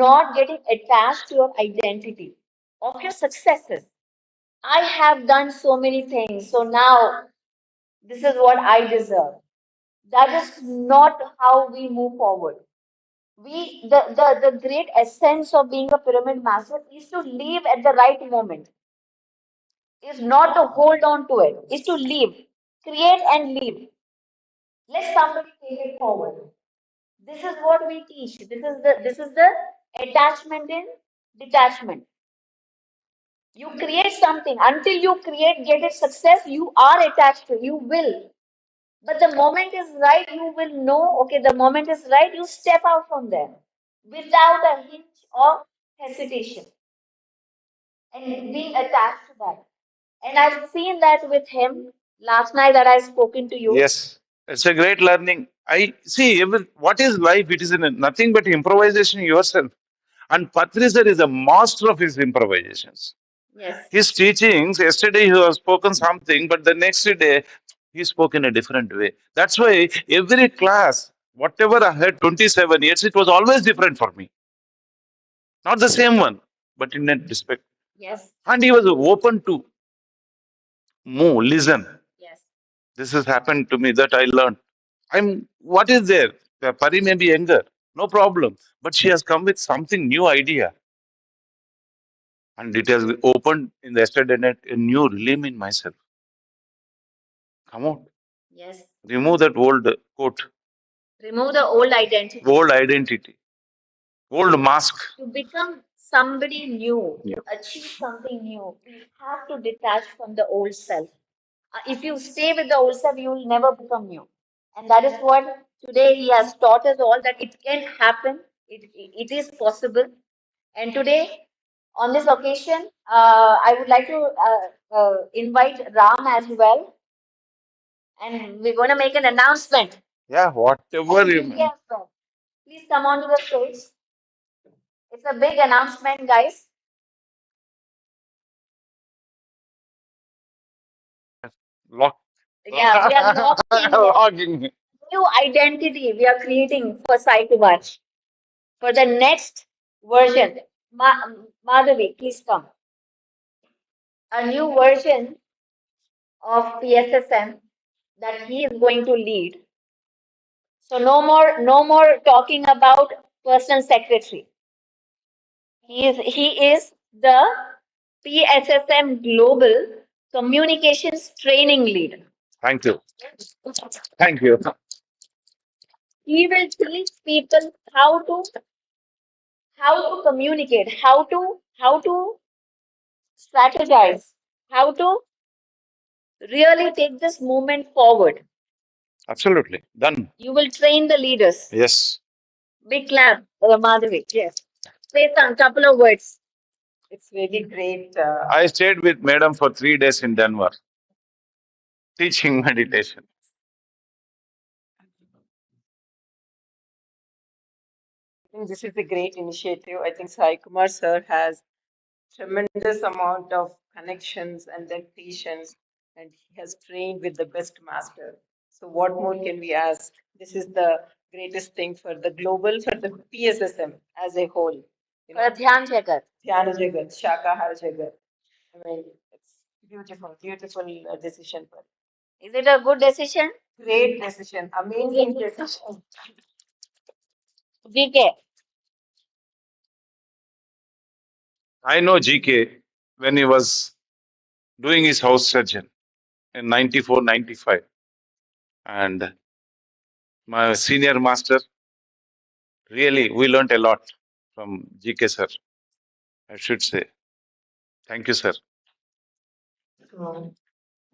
not getting attached to your identity of your successes. I have done so many things, so now this is what I deserve. That is not how we move forward. The great essence of being a pyramid master is to live at the right moment, is not to hold on to it, is to live, create and live. Let somebody take it forward. This is what we teach. This is the attachment in detachment. You create something. Until you create, get it success, you are attached to, you will. But the moment is right, you will know, okay, the moment is right, you step out from there without a hint of hesitation and being attached to that. And I've seen that with him last night that I've spoken to you. Yes, it's a great learning. I see what is life? It is nothing but improvisation yourself. And Patrisar is a master of his improvisations. Yes. His teachings, yesterday he has spoken something, but the next day he spoke in a different way. That's why every class, whatever I had 27 years, it was always different for me. Not the same one, but in a respect. Yes. And he was open to move, listen. Yes. This has happened to me that I learned. What is there? Pari may be younger, no problem. But she has come with something new idea. And it has opened in the yesterday night a new realm in myself. Come on. Yes. Remove that old coat, Remove the old identity. old identity, old mask. To become somebody new, Yeah. to achieve something new, we have to detach from the old self. If you stay with the old self, you will never become new. And that is what today he has taught us all, that it can happen, it is possible. And today, on this occasion, I would like to invite Ram as well. And we're going to make an announcement. Yeah, whatever And you India as well. Please come onto the stage. It's a big announcement, guys. lock. Yeah, we are locking Locking. new identity we are creating for Sai Kumar for the next version. Madhavi, please come. A new version of PSSM that he is going to lead. So no more talking about personal secretary. He is the PSSM Global Communications Training Lead. Thank you. Thank you. He will teach people how to communicate, how to strategize, how to really take this movement forward. Absolutely. Done. You will train the leaders. Yes. Big clap, Madhavi. Yes. Say some couple of words. It's very great. I stayed with Madam for 3 days in Denver, teaching meditation. I think this is a great initiative. I think Sai Kumar sir has tremendous amount of connections and then patience, and he has trained with the best master. So what more can we ask? This is the greatest thing for the global, for the PSSM as a whole. You know, For Dhyana Jagath. Dhyana Jagath, Shakahara Jagath. I mean, it's beautiful, beautiful decision for it. Is it a good decision? Great decision, amazing decision. GK. I know GK when he was doing his house surgeon in 94, 95. And my senior master, really, we learnt a lot from GK sir, I should say. Thank you, sir. So,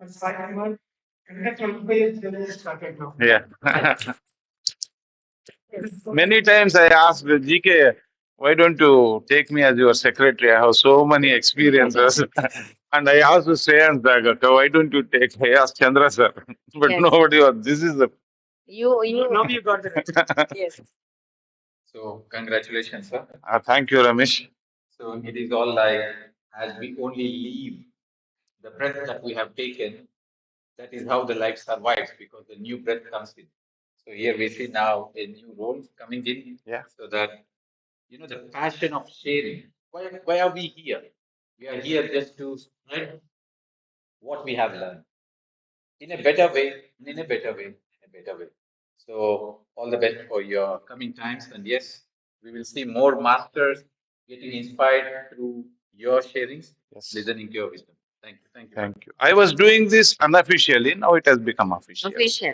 Sai Kumar, started now. Yeah. Many times I asked GK, why don't you take me as your secretary? I have so many experiences. And I asked Shreyans Daga, why don't you take? I asked Chandra sir. But Yes. nobody was. This is the. You Now you got the yes. So congratulations, sir. Thank you, Ramesh. So it is all like as we only leave the breath that we have taken, that is how the life survives because the new breath comes in. So here we see now a new role coming in. Yeah. So that the passion of sharing. Why are we here? We are here just to spread what we have learned in a better way, in a better way, in a better way. So all the best for your coming times. And yes, we will see more masters getting inspired through your sharings, Yes. listening to your wisdom. Thank you. Thank you. Thank you. I was doing this unofficially. Now it has become official. official.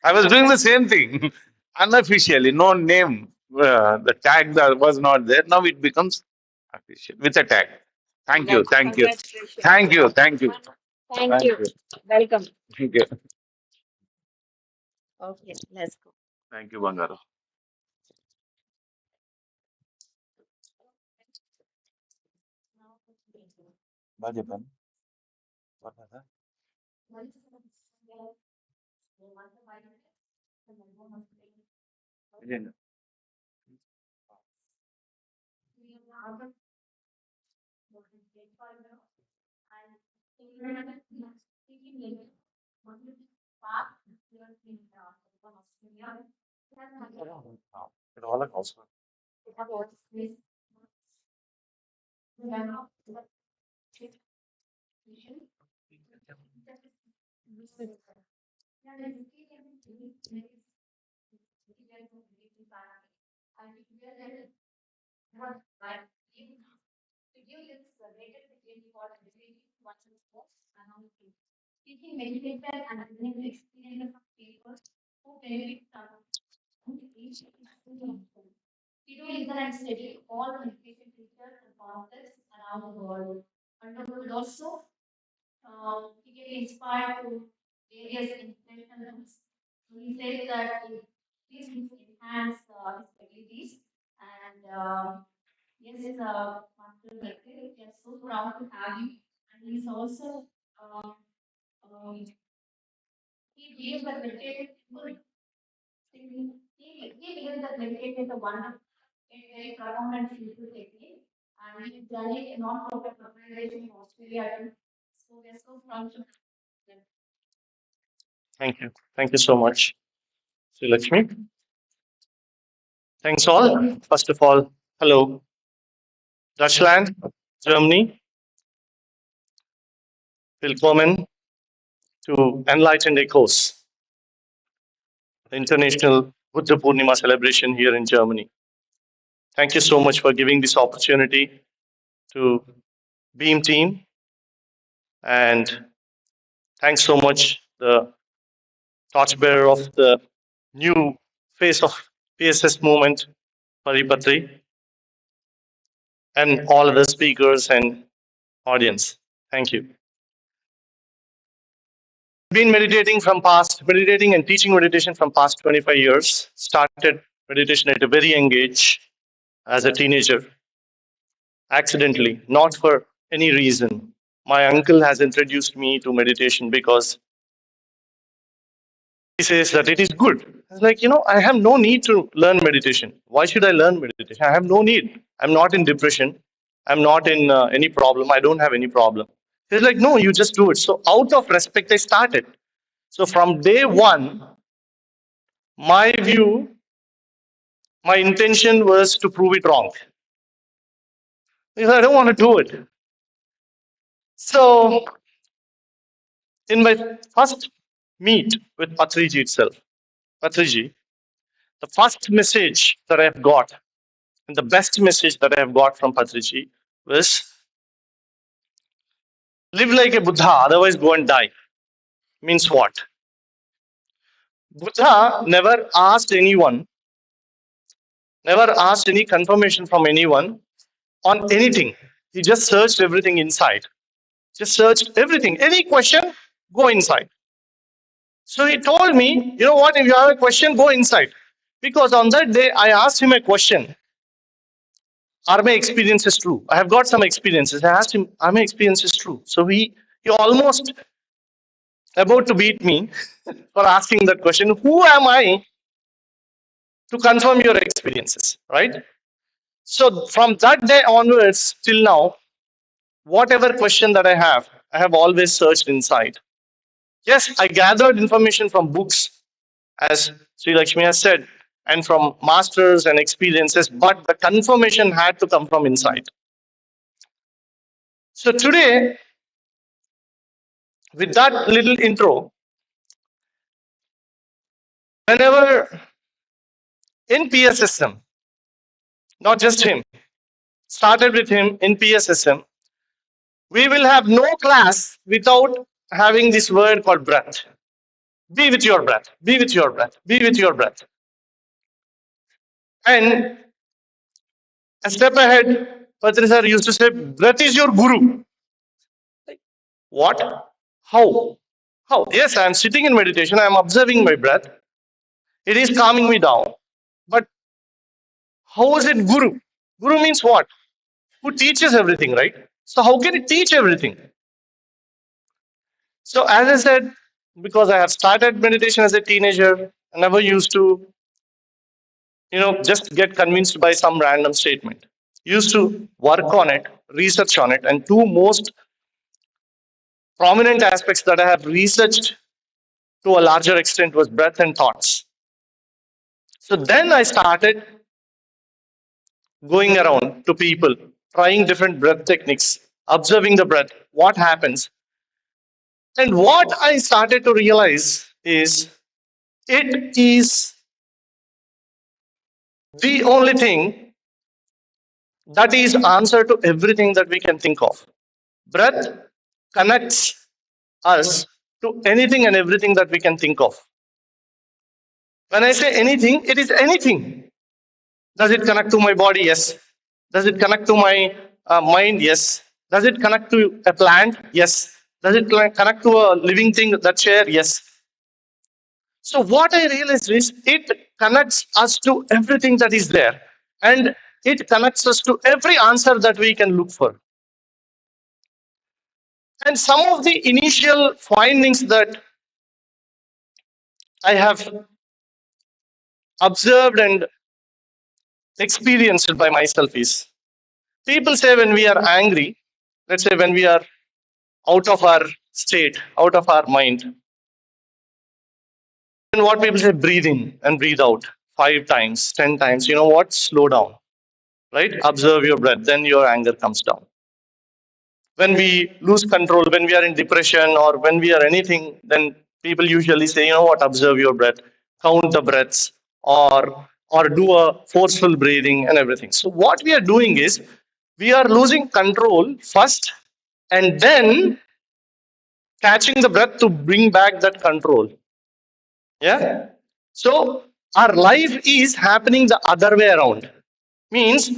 I was doing the same thing unofficially, no name. The tag that was not there. Now it becomes official with a tag. Thank you. Thank you. Congratulations. Thank you. Thank you. Thank you. Welcome. Thank you. Okay, let's go. Thank you, Bangaru. Bajapan. What was that? Again. It all like also. Thank you. Thank you so much, Sri Lakshmi. Thanks all. First of all, hello, Deutschland, Germany. Willkommen to Enlightened Echoes, the International Buddha Purnima celebration here in Germany. Thank you so much for giving this opportunity to Beam team, and thanks so much the torchbearer of the new face of PSS movement, Paripatri, and all other speakers and audience. Thank you. Been meditating and teaching meditation from past 25 years. Started meditation at a very young age as a teenager, accidentally, not for any reason. My uncle has introduced me to meditation because he says that it is good. It's like, I have no need to learn meditation. Why should I learn meditation? I have no need. I'm not in depression. I'm not in any problem. I don't have any problem. He's like, no, you just do it. So out of respect, I started. So from day one, my view, my intention was to prove it wrong. Because I don't want to do it. So in my first meet with Patriji itself, Patriji, the first message that I have got, and the best message that I have got from Patriji was, live like a Buddha, otherwise go and die. Means what? Buddha never asked anyone, never asked any confirmation from anyone on anything. He just searched everything inside. Just searched everything. Any question, go inside. So he told me, you know what, if you have a question, go inside. Because on that day, I asked him a question. Are my experiences true? I have got some experiences. I asked him, are my experiences true? So he almost about to beat me for asking that question. Who am I to confirm your experiences, right? So from that day onwards till now, whatever question that I have always searched inside. Yes, I gathered information from books, as Sri Lakshmi has said, and from masters and experiences, but the confirmation had to come from inside. So today, with that little intro, whenever in PSSM, not just him, started with him in PSSM, we will have no class without having this word called breath. Be with your breath, be with your breath, be with your breath. And a step ahead, Patri sir used to say, breath is your guru. What? How? How? Yes, I am sitting in meditation, I am observing my breath. It is calming me down. But how is it guru? Guru means what? Who teaches everything, right? So how can it teach everything? So as I said, because I have started meditation as a teenager, I never used to, just get convinced by some random statement. Used to work on it, research on it, and two most prominent aspects that I have researched to a larger extent was breath and thoughts. So then I started going around to people, trying different breath techniques, observing the breath, what happens. And what I started to realize is it is the only thing that is answer to everything that we can think of. Breath connects us to anything and everything that we can think of. When I say anything, it is anything. Does it connect to my body? Yes. Does it connect to my mind? Yes. Does it connect to a plant? Yes. Does it connect to a living thing, that chair? Yes. So what I realized is it connects us to everything that is there, and it connects us to every answer that we can look for. And some of the initial findings that I have observed and experienced by myself is, people say when we are angry, let's say when we are out of our state, out of our mind, and what people say, breathe in and breathe out 5 times, 10 times. You know what? Slow down, right? Observe your breath, then your anger comes down. When we lose control, when we are in depression or when we are anything, then people usually say, you know what? Observe your breath, count the breaths, or or do a forceful breathing and everything. So what we are doing is we are losing control first and then catching the breath to bring back that control. Yeah. So our life is happening the other way around. Means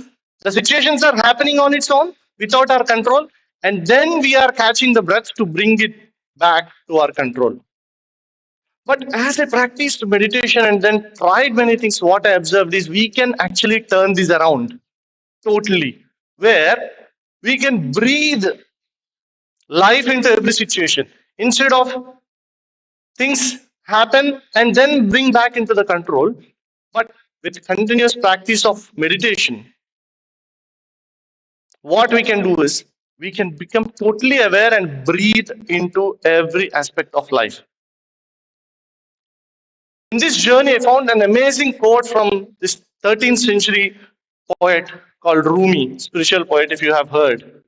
the situations are happening on its own without our control, and then we are catching the breath to bring it back to our control. But as I practiced meditation and then tried many things, what I observed is we can actually turn this around totally, where we can breathe life into every situation instead of things happen and then bring back into the control. But with continuous practice of meditation, what we can do is we can become totally aware and breathe into every aspect of life. In this journey, I found an amazing quote from this 13th century poet called Rumi, spiritual poet, if you have heard.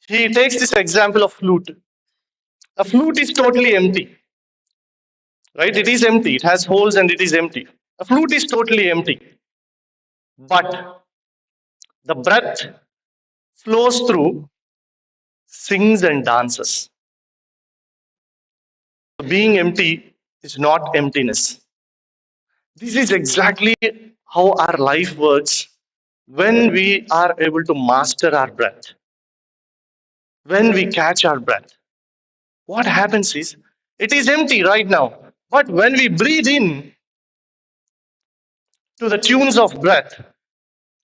He takes this example of flute. A flute is totally empty, right? It is empty. It has holes and it is empty. A flute is totally empty. But the breath flows through, sings and dances. Being empty is not emptiness. This is exactly how our life works when we are able to master our breath. When we catch our breath, what happens is it is empty right now. But when we breathe in to the tunes of breath,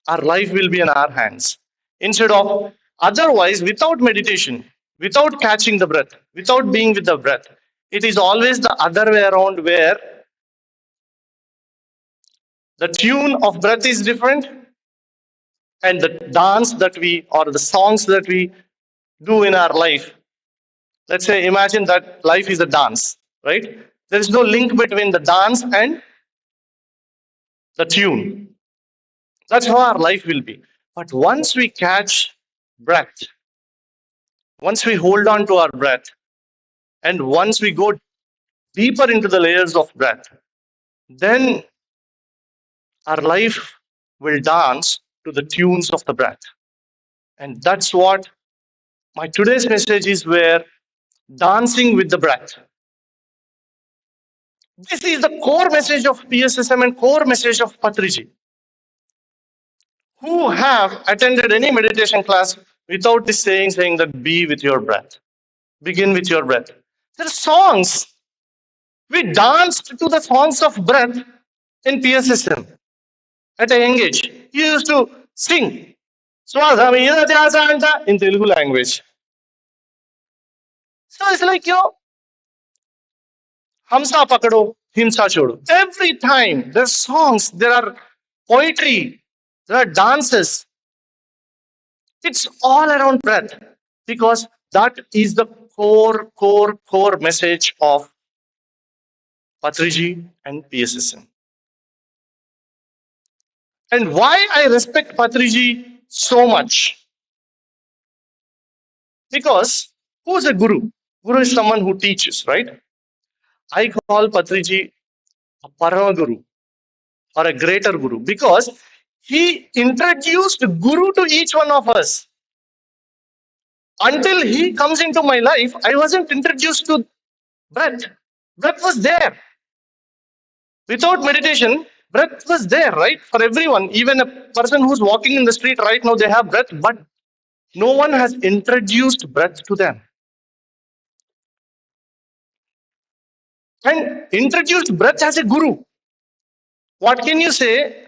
our life will be in our hands. Instead of otherwise, without meditation, without catching the breath, without being with the breath, it is always the other way around where the tune of breath is different and the dance that we or the songs that we do in our life. Let's say, imagine that life is a dance, right? There is no link between the dance and the tune. That's how our life will be. But once we catch breath, once we hold on to our breath, and once we go deeper into the layers of breath, then our life will dance to the tunes of the breath. And that's what my today's message is, where dancing with the breath. This is the core message of PSSM and core message of Patriji. Who have attended any meditation class without this saying that be with your breath, begin with your breath. There are songs. We danced to the songs of breath in PSSM at a young age. You used to sing in Telugu language. So it's like, Hamsa Pakado, Himsa Chodo. Every time there are songs, there are poetry, there are dances. It's all around breath because that is the core message of Patriji and PSSM. And why I respect Patriji so much? Because who's a guru? Guru is someone who teaches, right? I call Patriji a Parama Guru or a greater Guru because he introduced Guru to each one of us. Until he comes into my life, I wasn't introduced to breath. Breath was there. Without meditation, breath was there, right? For everyone, even a person who's walking in the street right now, they have breath, but no one has introduced breath to them. And introduced breath as a guru. What can you say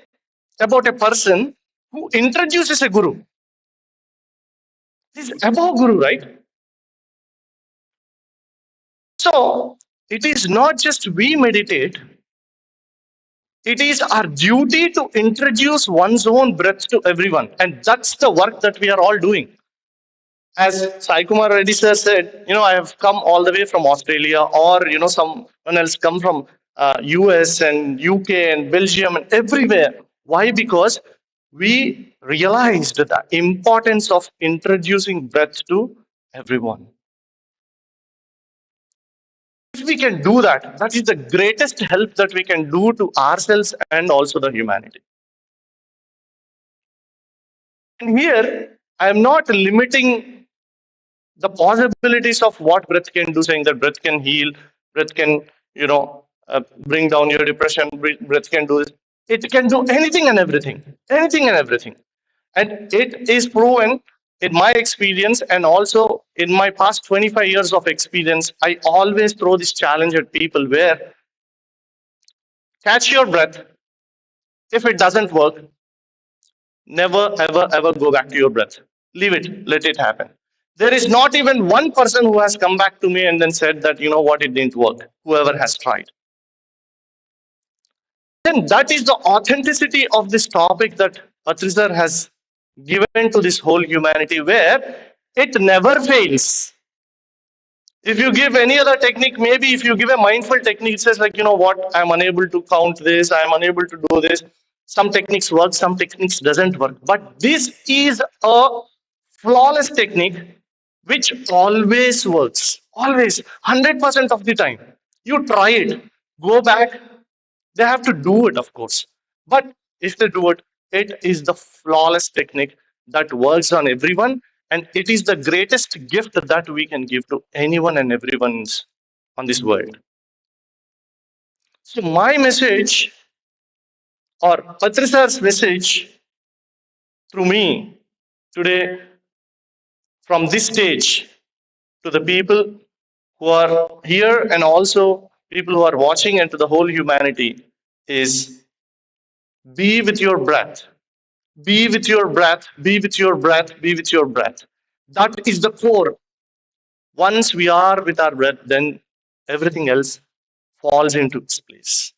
about a person who introduces a guru? He's above guru, right? So it is not just we meditate, it is our duty to introduce one's own breath to everyone. And that's the work that we are all doing. As Sai Kumar Reddy sir said, I have come all the way from Australia, or someone else come from US and UK and Belgium and everywhere. Why? Because we realized the importance of introducing breath to everyone. If we can do that, that is the greatest help that we can do to ourselves and also the humanity. And here, I am not limiting the possibilities of what breath can do, saying that breath can heal, breath can, bring down your depression, breath can do this. It can do anything and everything, anything and everything. And it is proven in my experience and also in my past 25 years of experience. I always throw this challenge at people where catch your breath. If it doesn't work, never, ever, ever go back to your breath. Leave it, let it happen. There is not even one person who has come back to me and then said that, you know what, it didn't work, whoever has tried. Then that is the authenticity of this topic that Patrizar has given to this whole humanity, where it never fails. If you give any other technique, maybe if you give a mindful technique, it says like, you know what, I'm unable to count this, I'm unable to do this. Some techniques work, some techniques doesn't work. But this is a flawless technique which always works. Always, 100% of the time. You try it, go back. They have to do it, of course. But if they do it, it is the flawless technique that works on everyone. And it is the greatest gift that we can give to anyone and everyone on this world. So, my message, or Patrisar's message through me today, from this stage, to the people who are here and also people who are watching, and to the whole humanity, is be with your breath. Be with your breath, be with your breath, be with your breath. That is the core. Once we are with our breath, then everything else falls into its place.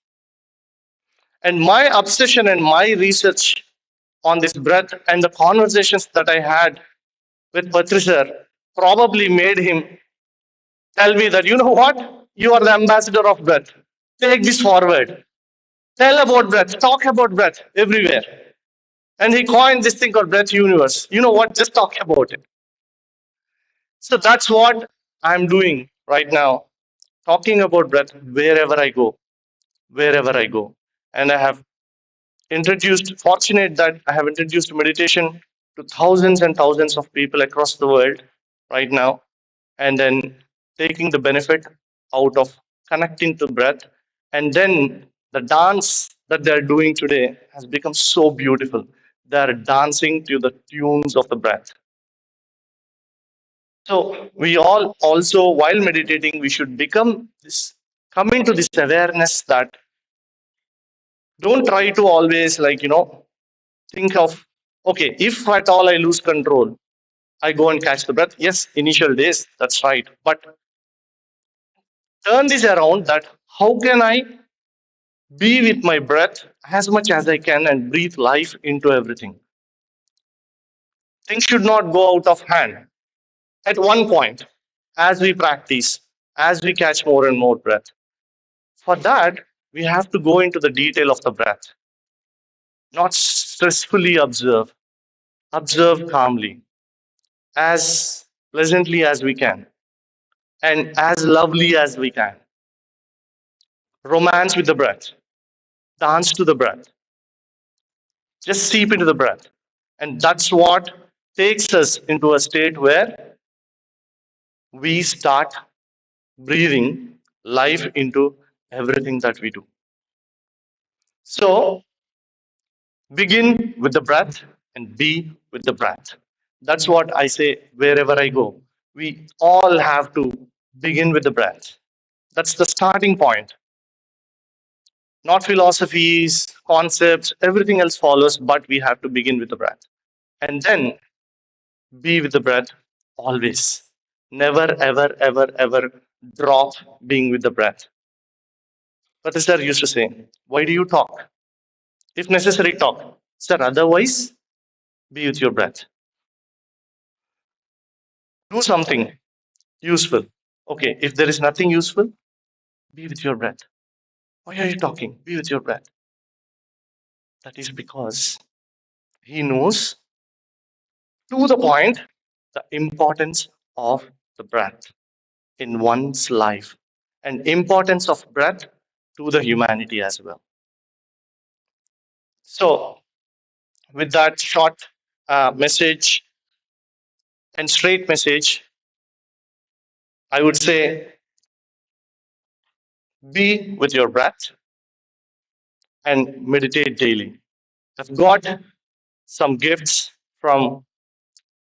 And my obsession and my research on this breath and the conversations that I had with Patrisar probably made him tell me that, you know what, you are the ambassador of breath. Take this forward. Tell about breath, talk about breath everywhere. And he coined this thing called breath universe. You know what, just talk about it. So that's what I'm doing right now, talking about breath wherever I go, wherever I go. And I have fortunate that I have introduced meditation to thousands and thousands of people across the world right now, and then taking the benefit out of connecting to breath. And then the dance that they're doing today has become so beautiful. They're dancing to the tunes of the breath. So we all also, while meditating, we should come into this awareness that don't try to always think of, okay, if at all I lose control, I go and catch the breath. Yes, initial days, that's right. But turn this around, that how can I be with my breath as much as I can and breathe life into everything. Things should not go out of hand. At one point, as we practice, as we catch more and more breath, for that, we have to go into the detail of the breath, not stressfully observe calmly, as pleasantly as we can, and as lovely as we can. Romance with the breath, dance to the breath, just seep into the breath. And that's what takes us into a state where we start breathing life into everything that we do. So, begin with the breath and be with the breath. That's what I say wherever I go. We all have to begin with the breath. That's the starting point. Not philosophies, concepts, everything else follows, but we have to begin with the breath. And then be with the breath always. Never, ever, ever, ever drop being with the breath. But Sir used to say, why do you talk? If necessary, talk. Sir, otherwise, be with your breath. Do something useful. Okay, if there is nothing useful, be with your breath. Why are you talking? Be with your breath. That is because he knows to the point the importance of the breath in one's life. and importance of breath to the humanity as well. So, with that short message and straight message, I would say be with your breath and meditate daily. I've got some gifts from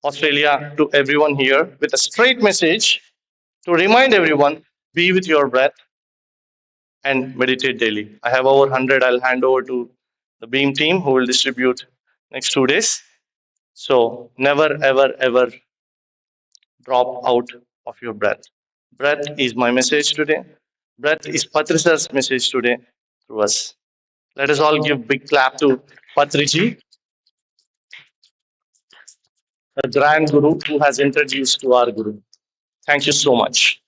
Australia to everyone here with a straight message to remind everyone be with your breath and meditate daily. I have over 100. I'll hand over to the Beam team who will distribute next 2 days. So never, ever, ever drop out of your breath. Breath is my message today. Breath is Patrisa's message today to us. Let us all give big clap to Patriji, the grand guru who has introduced to our guru. Thank you so much.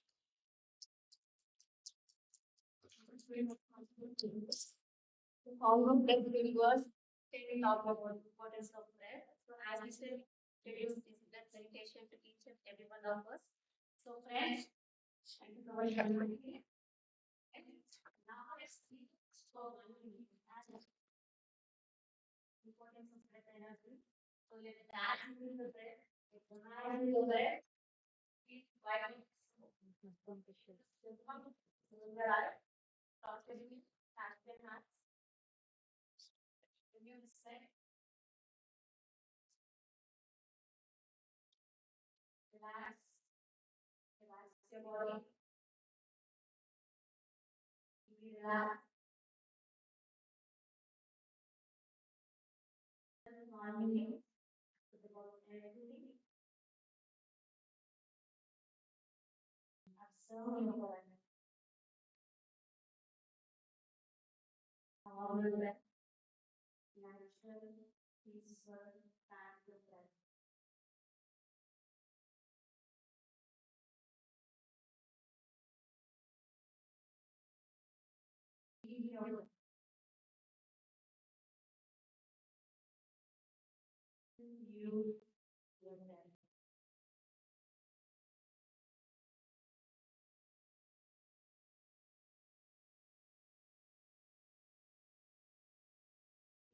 The follow breath reverse, then we talk about the importance of breath. So as we said, introduce this breath meditation to each and every one of us. So friends, thank you so much for being here. And now let's see for 1 minute as well. Importance of breath energy. So let's dance into the breath, recognize the breath, keep vibing. Close your eyes, cross your knees, touch your hands. When you say, relax, relax your body, relax. Morning, everything. Observe your body. All the breath, natural, peaceful, tranquil breath. Feel your breath. You, your breath.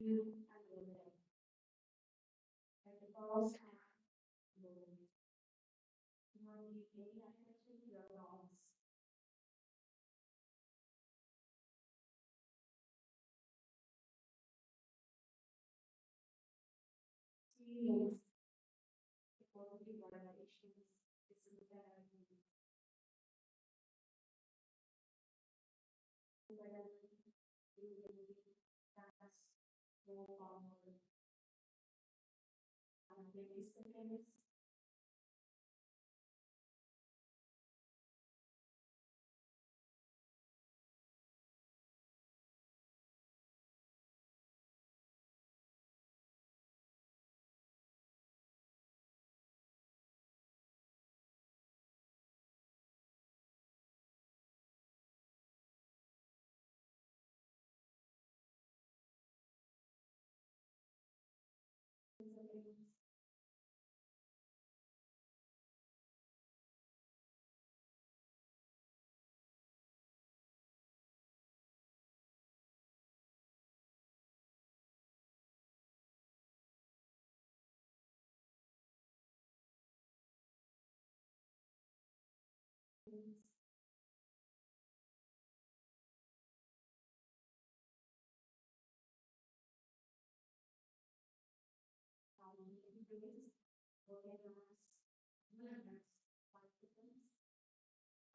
You and your breath. At the pause and move. Now you pay attention to your lungs. Experience the positive vibrations. This is the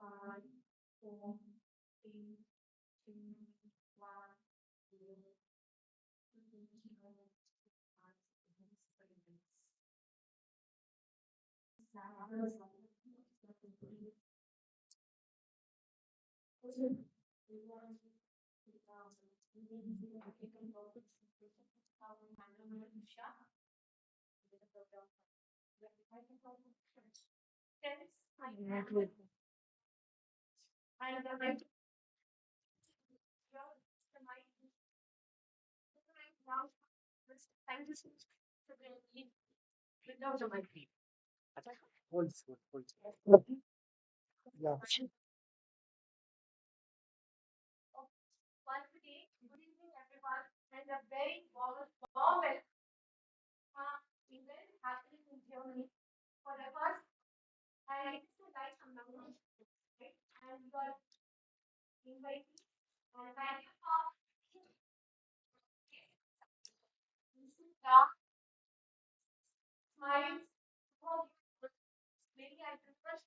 Five, four, three, two, one, zero. Thank you so much for being without the mic. everyone, and a very warm welcome event happening in Germany for the first, and it's a nice amount, right? And you are invited, and thank you for the smiles. Maybe I prefer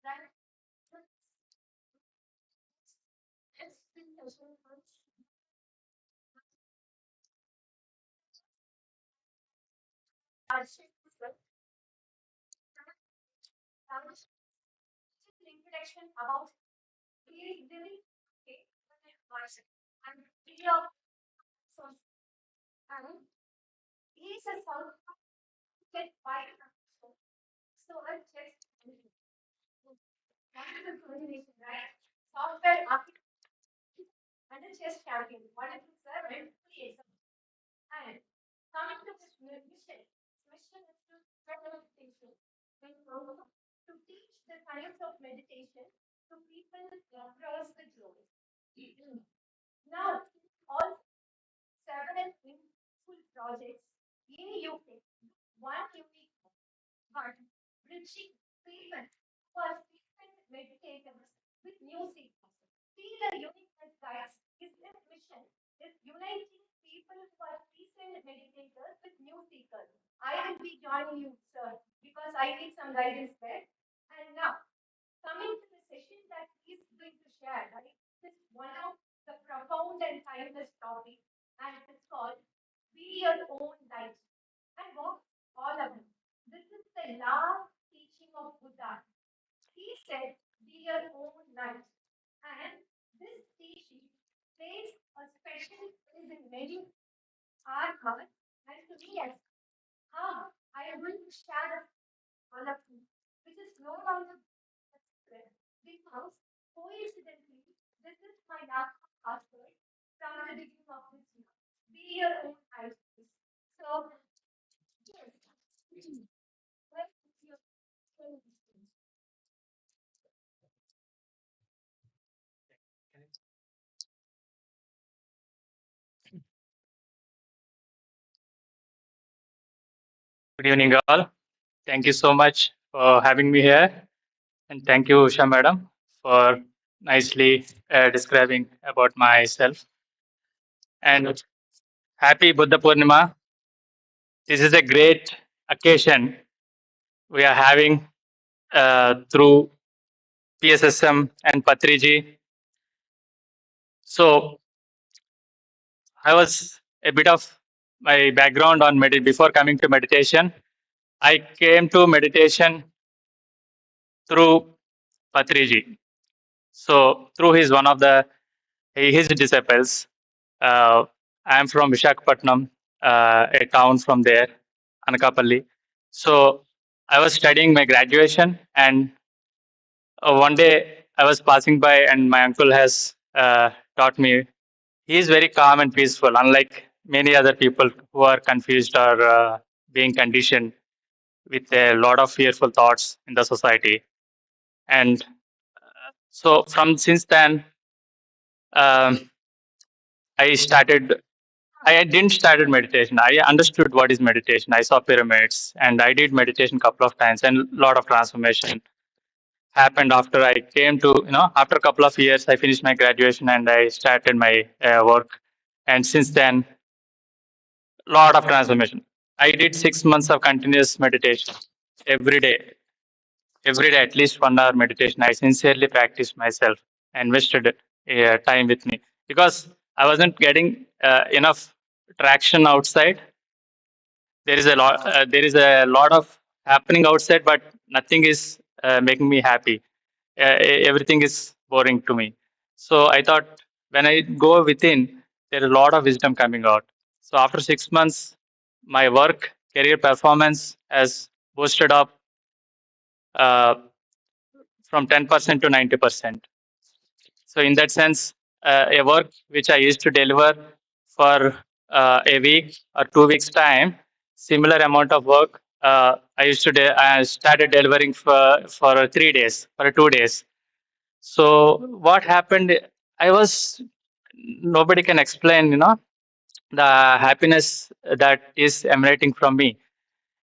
that it's been introduction about living, okay, and video, and he's a sound get by. So I just coordination, right? Software architect and a chess champion. Wonderful, sir. Please. And coming to this mission is to spread meditation to teach the science of meditation to people across the globe. Now, all several meaningful projects in UK, one unique but bridging people who are seasoned meditators with new seekers. See the uniqueness, guys. Is this mission is uniting people who are seasoned meditators with new seekers. I will be joining you, sir, because I need some guidance there. And now, coming to the session that he's going to share, right? This is one of the profound and timeless topic, and it's called Be Your Own Light. And what all of it. This is the last teaching of Buddha. He said, Be your own light. And this teaching plays a special place in many our heart and to me as how I am going to share all of you, which is no longer a secret because coincidentally, this is my last password from the beginning of this year. Be your own light. So, yes. What is your Good evening, all. Thank you so much for having me here. And thank you, Usha Madam, for nicely describing about myself. And happy Buddha Purnima. This is a great occasion we are having through PSSM and Patriji. So I was a bit of my background on before coming to meditation. I came to meditation through Patriji. So through his one of the his disciples. I am from Visakhapatnam, a town from there, Anakapalli. So I was studying my graduation, and one day I was passing by, and my uncle has taught me. He is very calm and peaceful, unlike many other people who are confused or being conditioned with a lot of fearful thoughts in the society. And so from since then, um, I started I didn't started meditation. I understood what is meditation. I saw pyramids and I did meditation couple of times and a lot of transformation happened after I came to, after a couple of years, I finished my graduation and I started my work. And since then, lot of transformation. I did 6 months of continuous meditation every day, at least 1 hour meditation. I sincerely practiced myself and invested time with me because I wasn't getting enough traction outside. There is a lot of happening outside, but nothing is making me happy. Everything is boring to me. So I thought when I go within, there is a lot of wisdom coming out. So after 6 months, my work, career performance has boosted up uh, from 10% to 90%. So in that sense, a work which I used to deliver for a week or 2 weeks time, similar amount of work I started delivering for 3 days, for 2 days. So what happened? I was nobody can explain, the happiness that is emanating from me.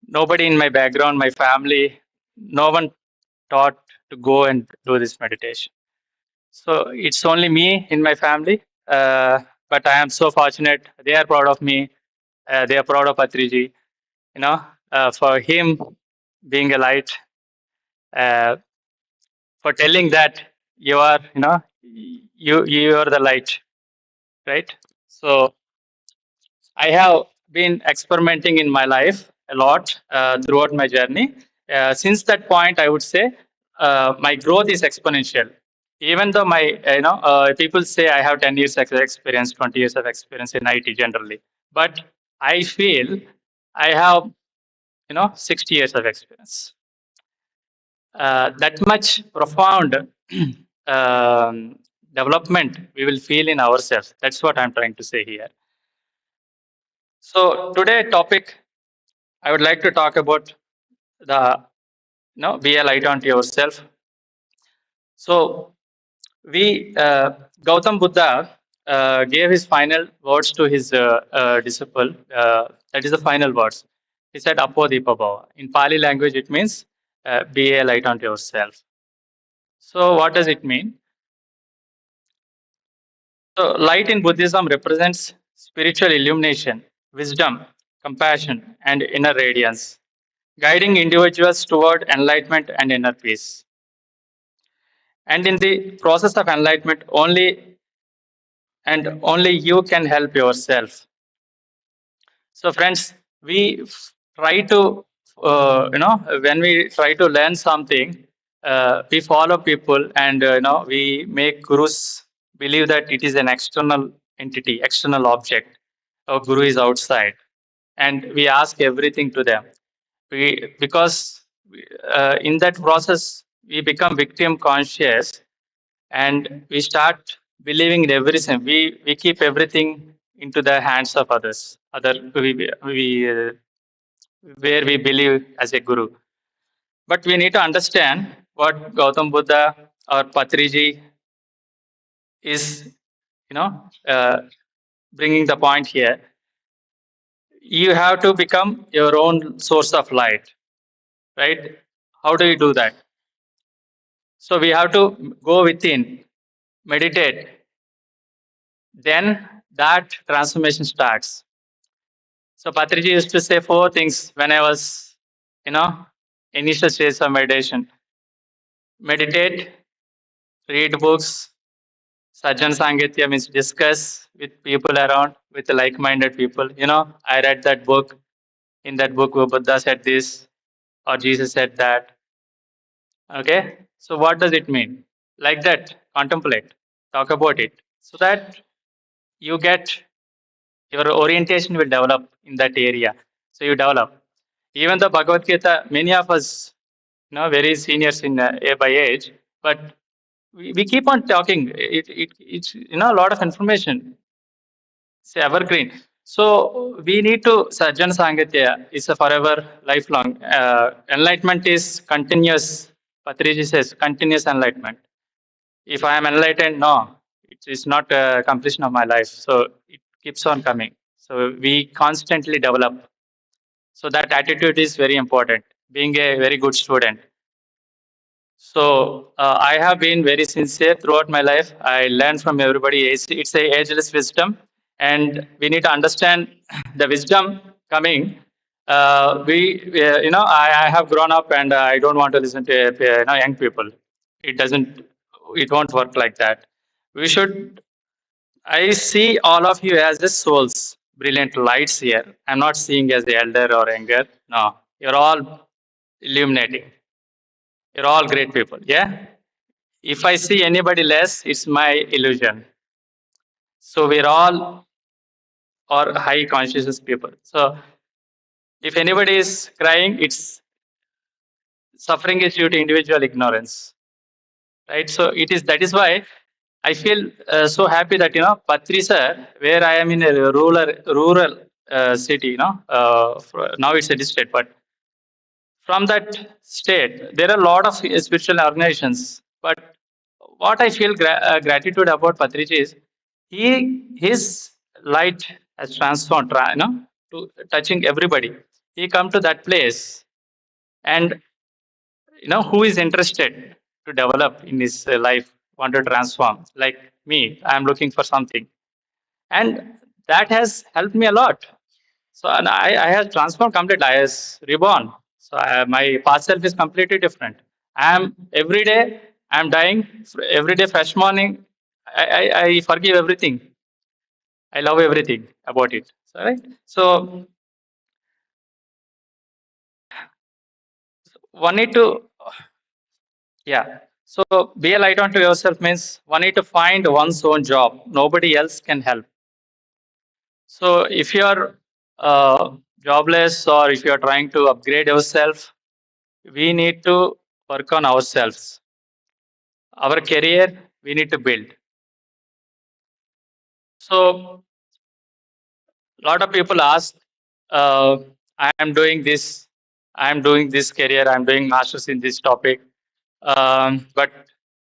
Nobody in my background, my family, no one taught to go and do this meditation. So it's only me in my family, but I am so fortunate. They are proud of me. They are proud of Patriji. For him being a light, uh, for telling that you are, you are the light, right? So I have been experimenting in my life a lot throughout my journey. Since that point, I would say my growth is exponential. Even though my, people say I have 10 years of experience, 20 years of experience in IT generally, but I feel I have, 60 years of experience. That much profound development we will feel in ourselves. That's what I'm trying to say here. So today topic I would like to talk about the, be a light unto yourself. So we Gautam Buddha gave his final words to his disciple. That is the final words. He said, "Apo Dipa Bhava." In Pali language, it means be a light unto yourself. So what does it mean? So light in Buddhism represents spiritual illumination, wisdom, compassion, and inner radiance, guiding individuals toward enlightenment and inner peace. And in the process of enlightenment, only you can help yourself. So, friends, we try to, when we try to learn something, we follow people and, we make gurus believe that it is an external entity, external object. Our guru is outside. And we ask everything to them. Because in that process, we become victim conscious and we start believing in everything. We keep everything into the hands of others. Where we believe as a guru. But we need to understand what Gautam Buddha or Patriji is, bringing the point here. You have to become your own source of light, right? How do you do that? So we have to go within, meditate, then that transformation starts. So Patriji used to say 4 things when I was, initial stage of meditation. Meditate, read books, Sajjan Sangitya means discuss with people around, with like-minded people. I read that book. In that book, Buddha said this, or Jesus said that. Okay? So what does it mean? Like that, contemplate, talk about it, so that you get your orientation will develop in that area. So you develop. Even the Bhagavad Gita, many of us, very seniors in by age, but we keep on talking. It's a lot of information. It's evergreen. So we need to Sajjana Sangatya is a forever, lifelong. Enlightenment is continuous. Patriji says continuous enlightenment. If I am enlightened, no, it is not a completion of my life. So it keeps on coming. So we constantly develop. So that attitude is very important. Being a very good student. So I have been very sincere throughout my life. I learn from everybody. It's a ageless wisdom, and we need to understand the wisdom coming. I have grown up, and I don't want to listen to young people. It doesn't. It won't work like that. We should. I see all of you as the souls, brilliant lights here. I'm not seeing as the elder or younger. No, you're all illuminating. You're all great people. Yeah. If I see anybody less, it's my illusion. So we're all or high consciousness people. So if anybody is crying, it's suffering is due to individual ignorance, right? So it is that is why I feel so happy that Patri sir, where I am in a rural city, now it's a district, but from that state, there are a lot of spiritual organizations. But what I feel gratitude about Patriji is his light has transformed, to touching everybody. He come to that place, and who is interested to develop in his life, want to transform. Like me, I am looking for something, and that has helped me a lot. So and I have transformed completely. I has reborn. So my past self is completely different. I am every day. I am dying every day. Fresh morning. I forgive everything. I love everything about it. So, right. So one need to, yeah. So be a light unto yourself means one need to find one's own job. Nobody else can help. So if you are jobless, or if you are trying to upgrade yourself, we need to work on ourselves. Our career, we need to build. So a lot of people ask, I am doing this, I am doing this career, I am doing masters in this topic, but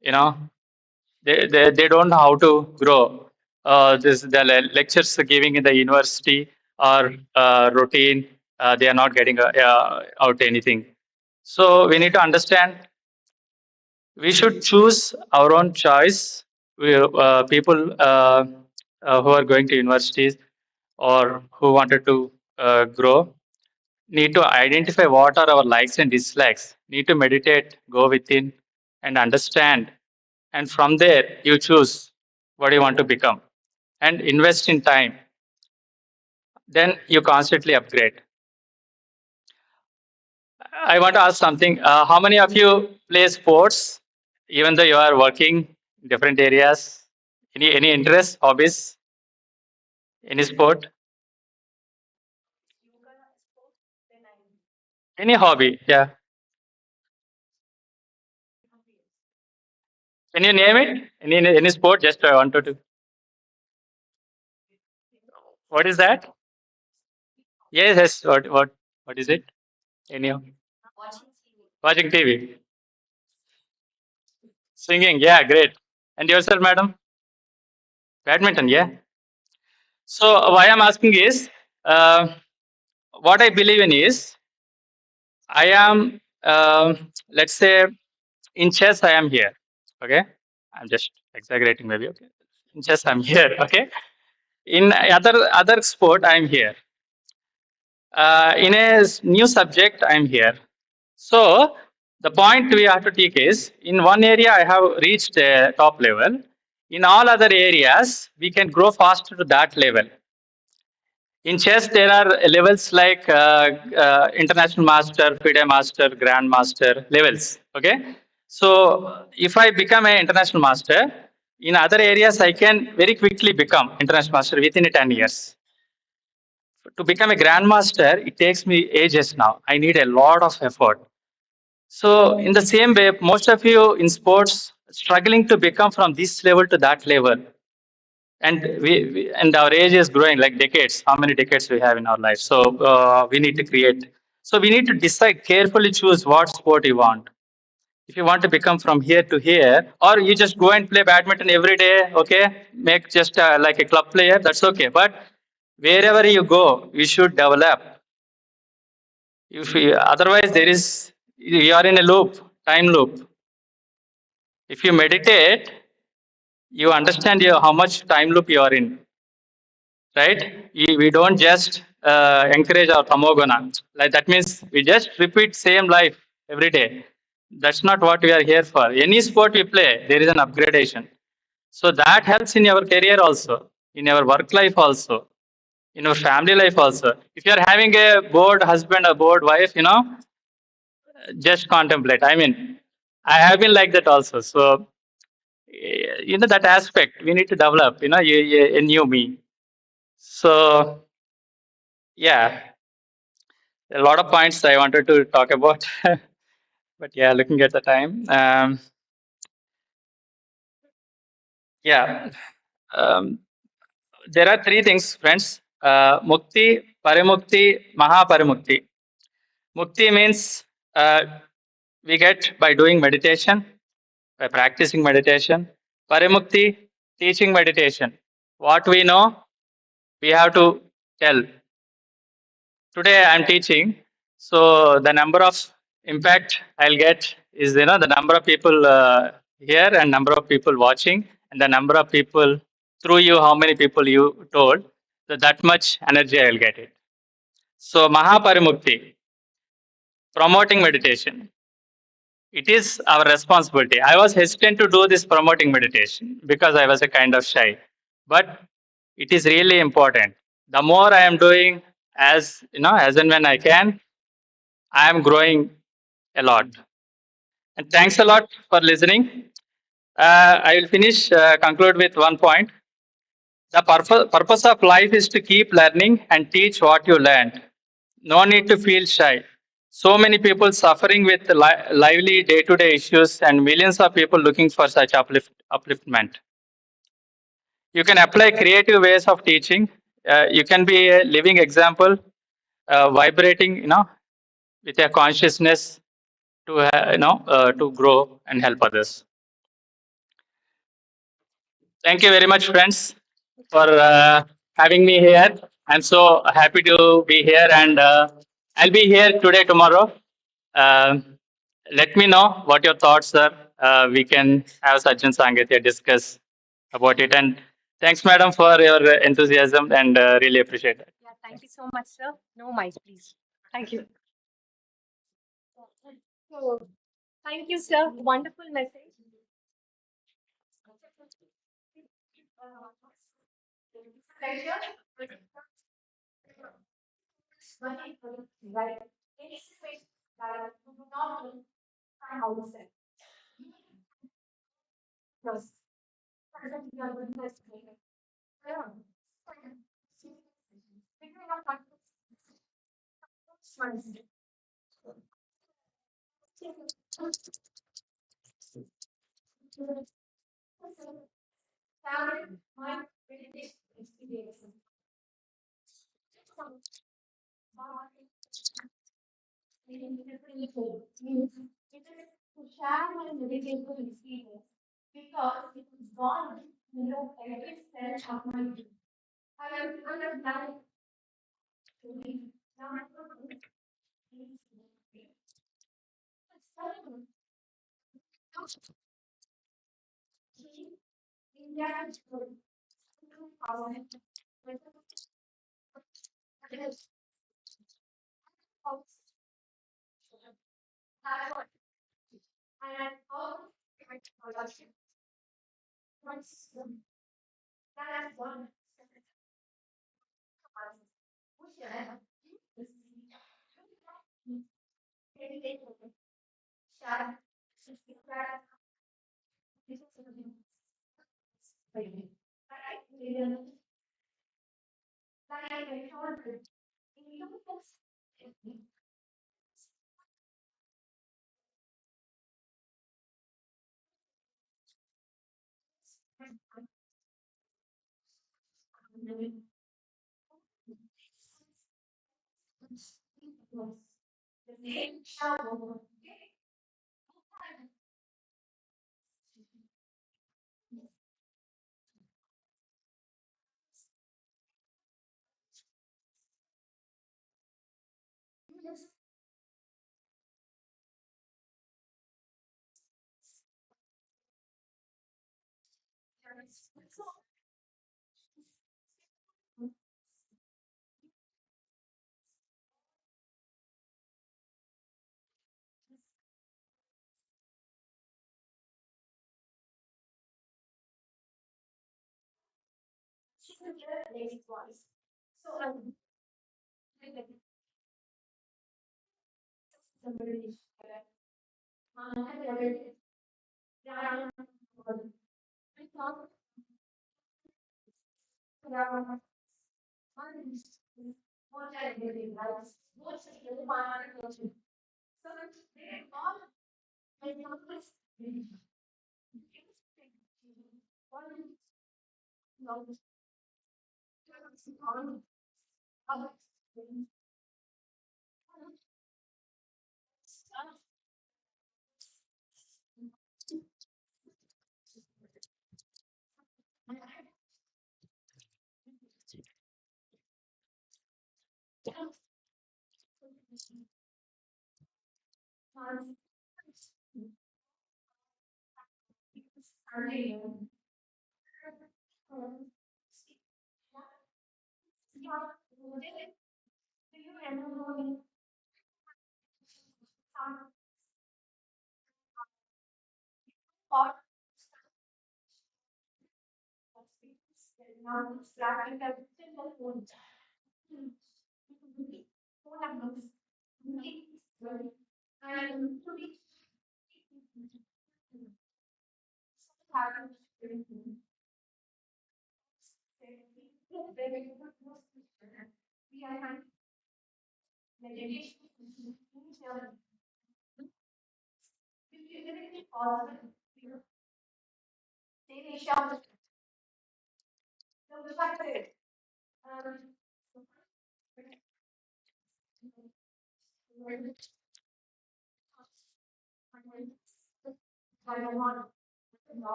you know they don't know how to grow. This the lectures giving in the university or routine, they are not getting out anything. So we need to understand, we should choose our own choice. People who are going to universities or who wanted to grow need to identify what are our likes and dislikes, need to meditate, go within and understand, and from there you choose what you want to become and invest in time, then you constantly upgrade. I want to ask something. How many of you play sports even though you are working in different areas? Any interest, hobbies, any sport, any hobby? Yeah, can you name it? Any sport? Just I wanted to. What is that? Yes, yes. What is it? Any watching TV, singing? Yeah, great. And yourself, madam? Badminton, yeah. So why I'm asking is, uh, what I believe in is, I am, let's say, in chess I am here. Okay, I'm just exaggerating maybe. Okay, in chess I'm here. Okay, in other sport I'm here. In a new subject I'm here. So the point we have to take is, in one area I have reached a top level. In all other areas, we can grow faster to that level. In chess, there are levels like international master, FIDE master, grand master levels. Okay, so if I become an international master, in other areas I can very quickly become international master within 10 years. To become a grandmaster, it takes me ages now. I need a lot of effort. So in the same way, most of you in sports struggling to become from this level to that level, and and our age is growing like decades. How many decades we have in our life? So we need to create. So we need to decide carefully, choose what sport you want. If you want to become from here to here, or you just go and play badminton every day, okay, make just like a club player, that's okay. But wherever you go, you should develop. If you, otherwise, there is, you are in a loop, time loop. If you meditate, you understand how much time loop you are in, right? We don't just encourage our tamogana. Like that means we just repeat same life every day. That's not what we are here for. Any sport we play, there is an upgradation. So that helps in your career also, in your work life also, in your family life also. If you are having a bored husband, a bored wife, just contemplate. I mean, I have been like that also. So, that aspect we need to develop, a new me. So, yeah, a lot of points I wanted to talk about. But yeah, looking at the time, yeah, um, there are three things, friends: mukti, parimukti, mahaparimukti. Mukti means we get by doing meditation, by practicing meditation. Parimukti, teaching meditation. What we know, we have to tell. Today I am teaching, so the number of impact I'll get is the number of people here and number of people watching and the number of people through you, how many people you told, so that much energy I'll get it. So Mahaparimukti, promoting meditation. It is our responsibility. I was hesitant to do this promoting meditation because I was a kind of shy, but it is really important. The more I am doing, as and when I can, I am growing a lot. And thanks a lot for listening. I will conclude with one point. The purpose of life is to keep learning and teach what you learned. No need to feel shy. So many people suffering with lively day to day issues, and millions of people looking for such upliftment. You can apply creative ways of teaching. You can be a living example, vibrating, with a consciousness to grow and help others. Thank you very much, friends, for having me here. I'm so happy to be here, and I'll be here today, tomorrow. Um Let me know what your thoughts are. We can have Sajjan Sangitya discuss about it. And thanks, madam, for your enthusiasm, and really appreciate it. Yeah, thank you so much, sir. No mic, please. Thank you. So, thank you, sir. Wonderful message. Pleasure. Right. Any situation that you do not know how to say. Yes. You are good at it. Yeah. Figuring out what Sharing my meditation experience. Means it is to share my meditation experience because it is gone into every cell of my being. I am glad to be now. India is good. And all that is one. So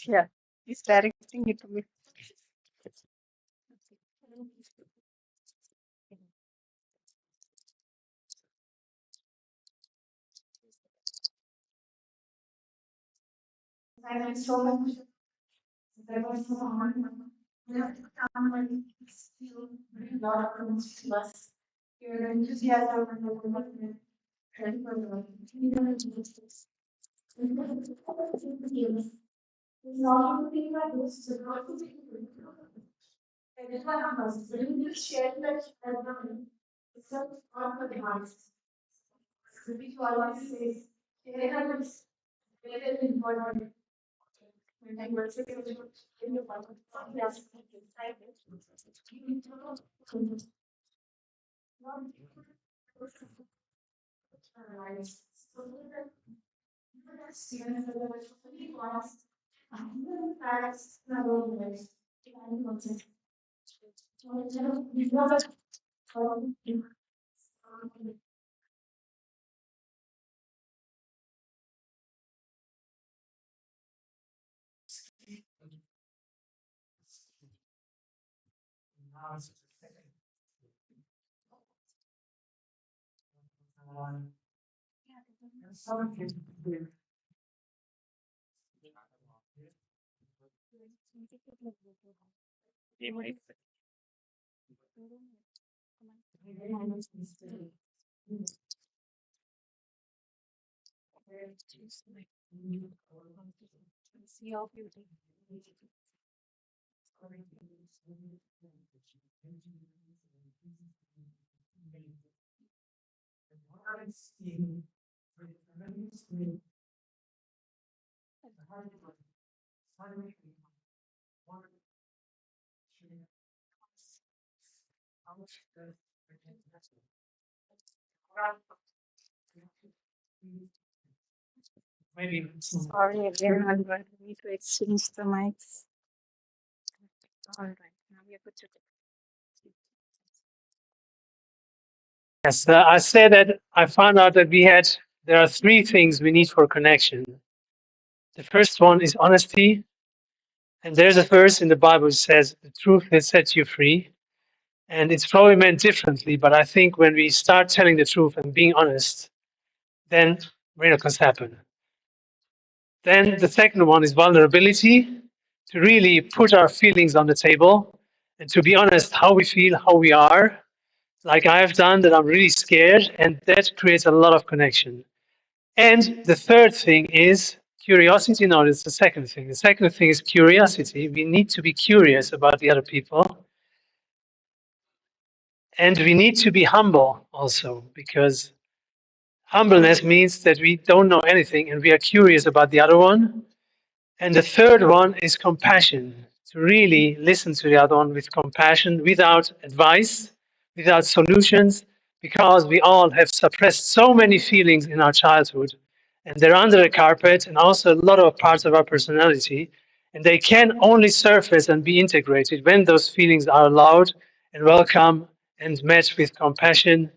Yeah, he's directing it to me. Thank you so much. We have to come and feel bring a lot of things to us. Your enthusiasm and your commitment. Ready for the it's not only thing like this, it's also everyone of us, when you share that it's not for the hearts. Which always says, share is very important. When I was in the podcast, sorry everyone, but we need to exchange the mics. All right, now we are good to go. Yes, I said that I found out that there are three things we need for connection. The first one is honesty. And there's a verse in the Bible that says, the truth will set you free. And it's probably meant differently, but I think when we start telling the truth and being honest, then miracles happen. Then the second one is vulnerability, to really put our feelings on the table and to be honest how we feel, how we are, like I have done, that I'm really scared, and that creates a lot of connection. And the third thing is curiosity. No, it's the second thing. The second thing is curiosity. We need to be curious about the other people. And we need to be humble also, because humbleness means that we don't know anything and we are curious about the other one. And the third one is compassion, to really listen to the other one with compassion, without advice, without solutions, because we all have suppressed so many feelings in our childhood, and they're under the carpet, and also a lot of parts of our personality, and they can only surface and be integrated when those feelings are allowed and welcome and met with compassion,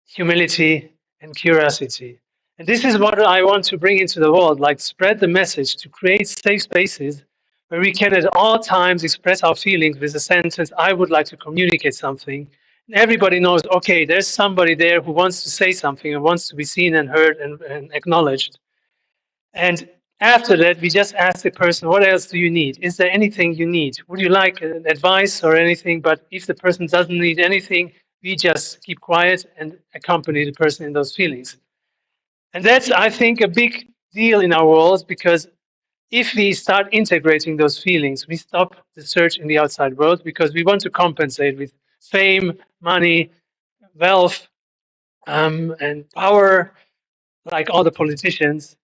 humility, and curiosity. And this is what I want to bring into the world, like spread the message, to create safe spaces where we can at all times express our feelings with a sentence, I would like to communicate something. And everybody knows, okay, there's somebody there who wants to say something and wants to be seen and heard and acknowledged. And after that, we just ask the person, what else do you need? Is there anything you need? Would you like advice or anything? But if the person doesn't need anything, we just keep quiet and accompany the person in those feelings. And that's, I think, a big deal in our world, because if we start integrating those feelings, we stop the search in the outside world, because we want to compensate with fame, money, wealth, and power, like all the politicians.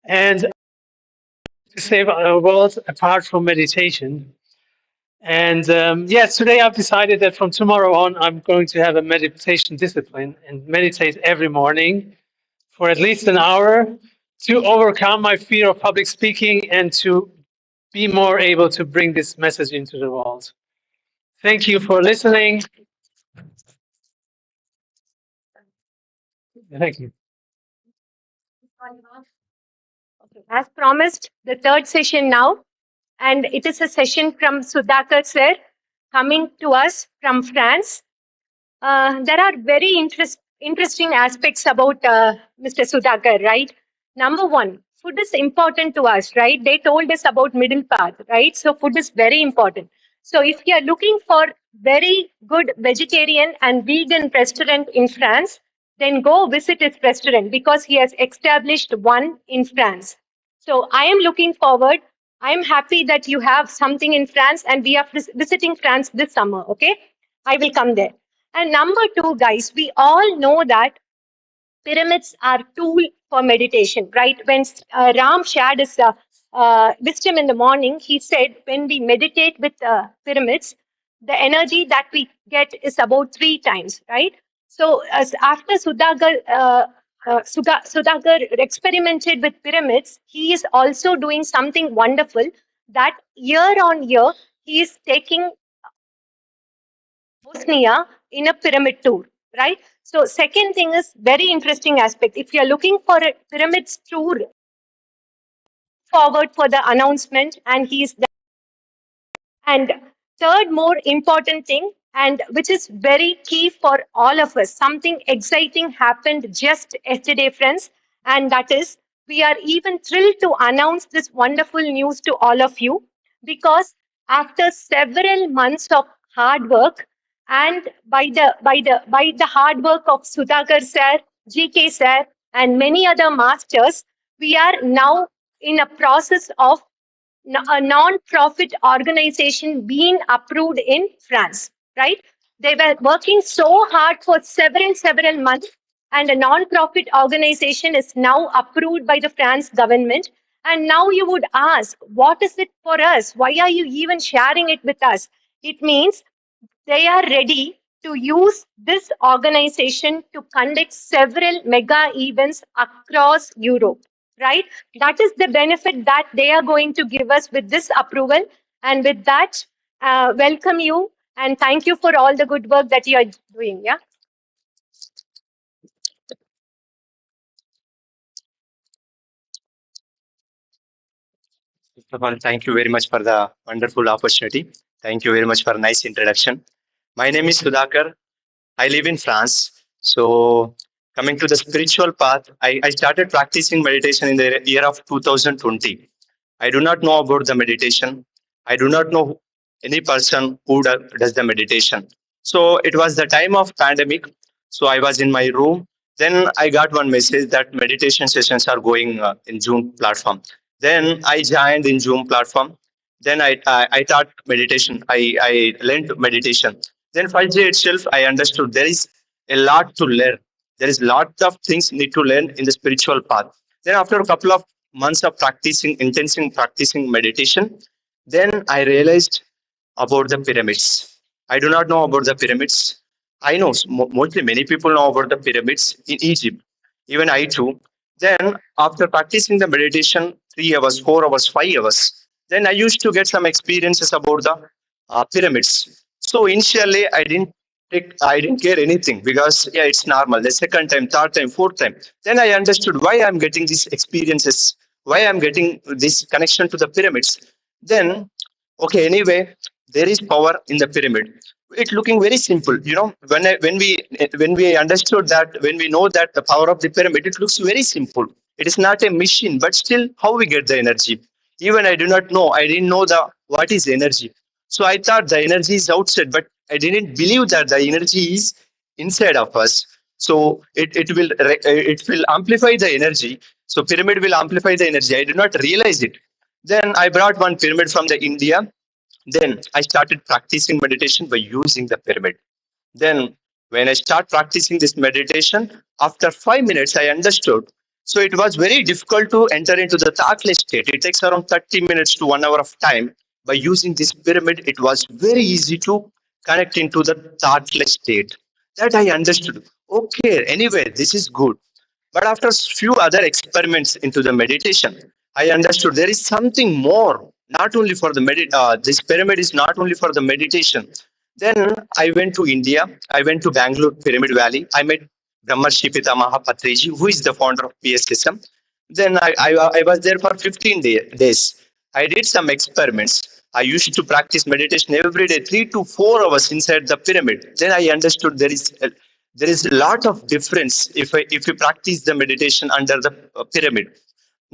And to save our world apart from meditation. And yes, today I've decided that from tomorrow on, I'm going to have a meditation discipline and meditate every morning for at least an hour to overcome my fear of public speaking and to be more able to bring this message into the world. Thank you for listening. Thank you. As promised, the third session now, and it is a session from Sudhakar sir, coming to us from France. There are very interesting aspects about Mr. Sudhakar, right? Number one, food is important to us, right? They told us about middle path, right? So food is very important. So if you are looking for very good vegetarian and vegan restaurant in France, then go visit his restaurant because he has established one in France. So I am looking forward. I'm happy that you have something in France and we are visiting France this summer. Okay. I will come there. And number two, guys, we all know that pyramids are tool for meditation, right? When Ram shared his wisdom in the morning, he said, when we meditate with pyramids, the energy that we get is about 3 times, right? So as after Sudhakar experimented with pyramids, he is also doing something wonderful that year on year, he is taking Bosnia in a pyramid tour, right? So second thing is very interesting aspect. If you're looking for a pyramids tour, forward for the announcement and he's and third, more important thing, and which is very key for all of us, something exciting happened just yesterday, friends, and that is we are even thrilled to announce this wonderful news to all of you because after several months of hard work and by the hard work of Sudhakar sir, GK sir, and many other masters, we are now in a process of a non-profit organization being approved in France, right? They were working so hard for several months, and a non-profit organization is now approved by the France government. And now you would ask, what is it for us? Why are you even sharing it with us? It means they are ready to use this organization to conduct several mega events across Europe, right? That is the benefit that they are going to give us with this approval. And with that, welcome you and thank you for all the good work that you are doing. Yeah. First of all, thank you very much for the wonderful opportunity. Thank you very much for a nice introduction. My name is Sudhakar. I live in France. So, coming to the spiritual path, I started practicing meditation in the year of 2020. I do not know about the meditation. I do not know any person who does the meditation. So, it was the time of pandemic. So, I was in my room. Then I got one message that meditation sessions are going in Zoom platform. Then I joined in Zoom platform. Then I taught meditation. I learned meditation. Then first day itself, I understood there is a lot to learn. There is lot of things need to learn in the spiritual path. Then after a couple of months of practicing, intensive practicing meditation, then I realized about the pyramids. I do not know about the pyramids. I know mostly many people know about the pyramids in Egypt. Even I too. Then after practicing the meditation 3 hours, 4 hours, 5 hours, then I used to get some experiences about the pyramids. So initially I didn't care anything because yeah, it's normal. The second time, third time, fourth time. Then I understood why I'm getting these experiences, why I'm getting this connection to the pyramids. Then okay, anyway, there is power in the pyramid. It looking very simple, you know. When we understood that, when we know that the power of the pyramid, it looks very simple. It is not a machine, but still, how we get the energy? Even I do not know. I didn't know the what is energy. So I thought the energy is outside, but I didn't believe that the energy is inside of us. So it will amplify the energy. So pyramid will amplify the energy. I did not realize it. Then I brought one pyramid from the India. Then I started practicing meditation by using the pyramid. Then when I start practicing this meditation, after 5 minutes I understood. So it was very difficult to enter into the thoughtless state. It takes around 30 minutes to 1 hour of time. By using this pyramid, it was very easy to connect into the thoughtless state. That I understood. Okay, anyway, this is good. But after few other experiments into the meditation, I understood there is something more. Not only for the this pyramid is not only for the meditation. Then I went to India. I went to Bangalore Pyramid Valley. I met Brahmarshi Pitamaha Patriji, who is the founder of PSSM. Then I was there for 15 days. I did some experiments. I used to practice meditation every day, 3 to 4 hours inside the pyramid. Then I understood there is a lot of difference if you practice the meditation under the pyramid.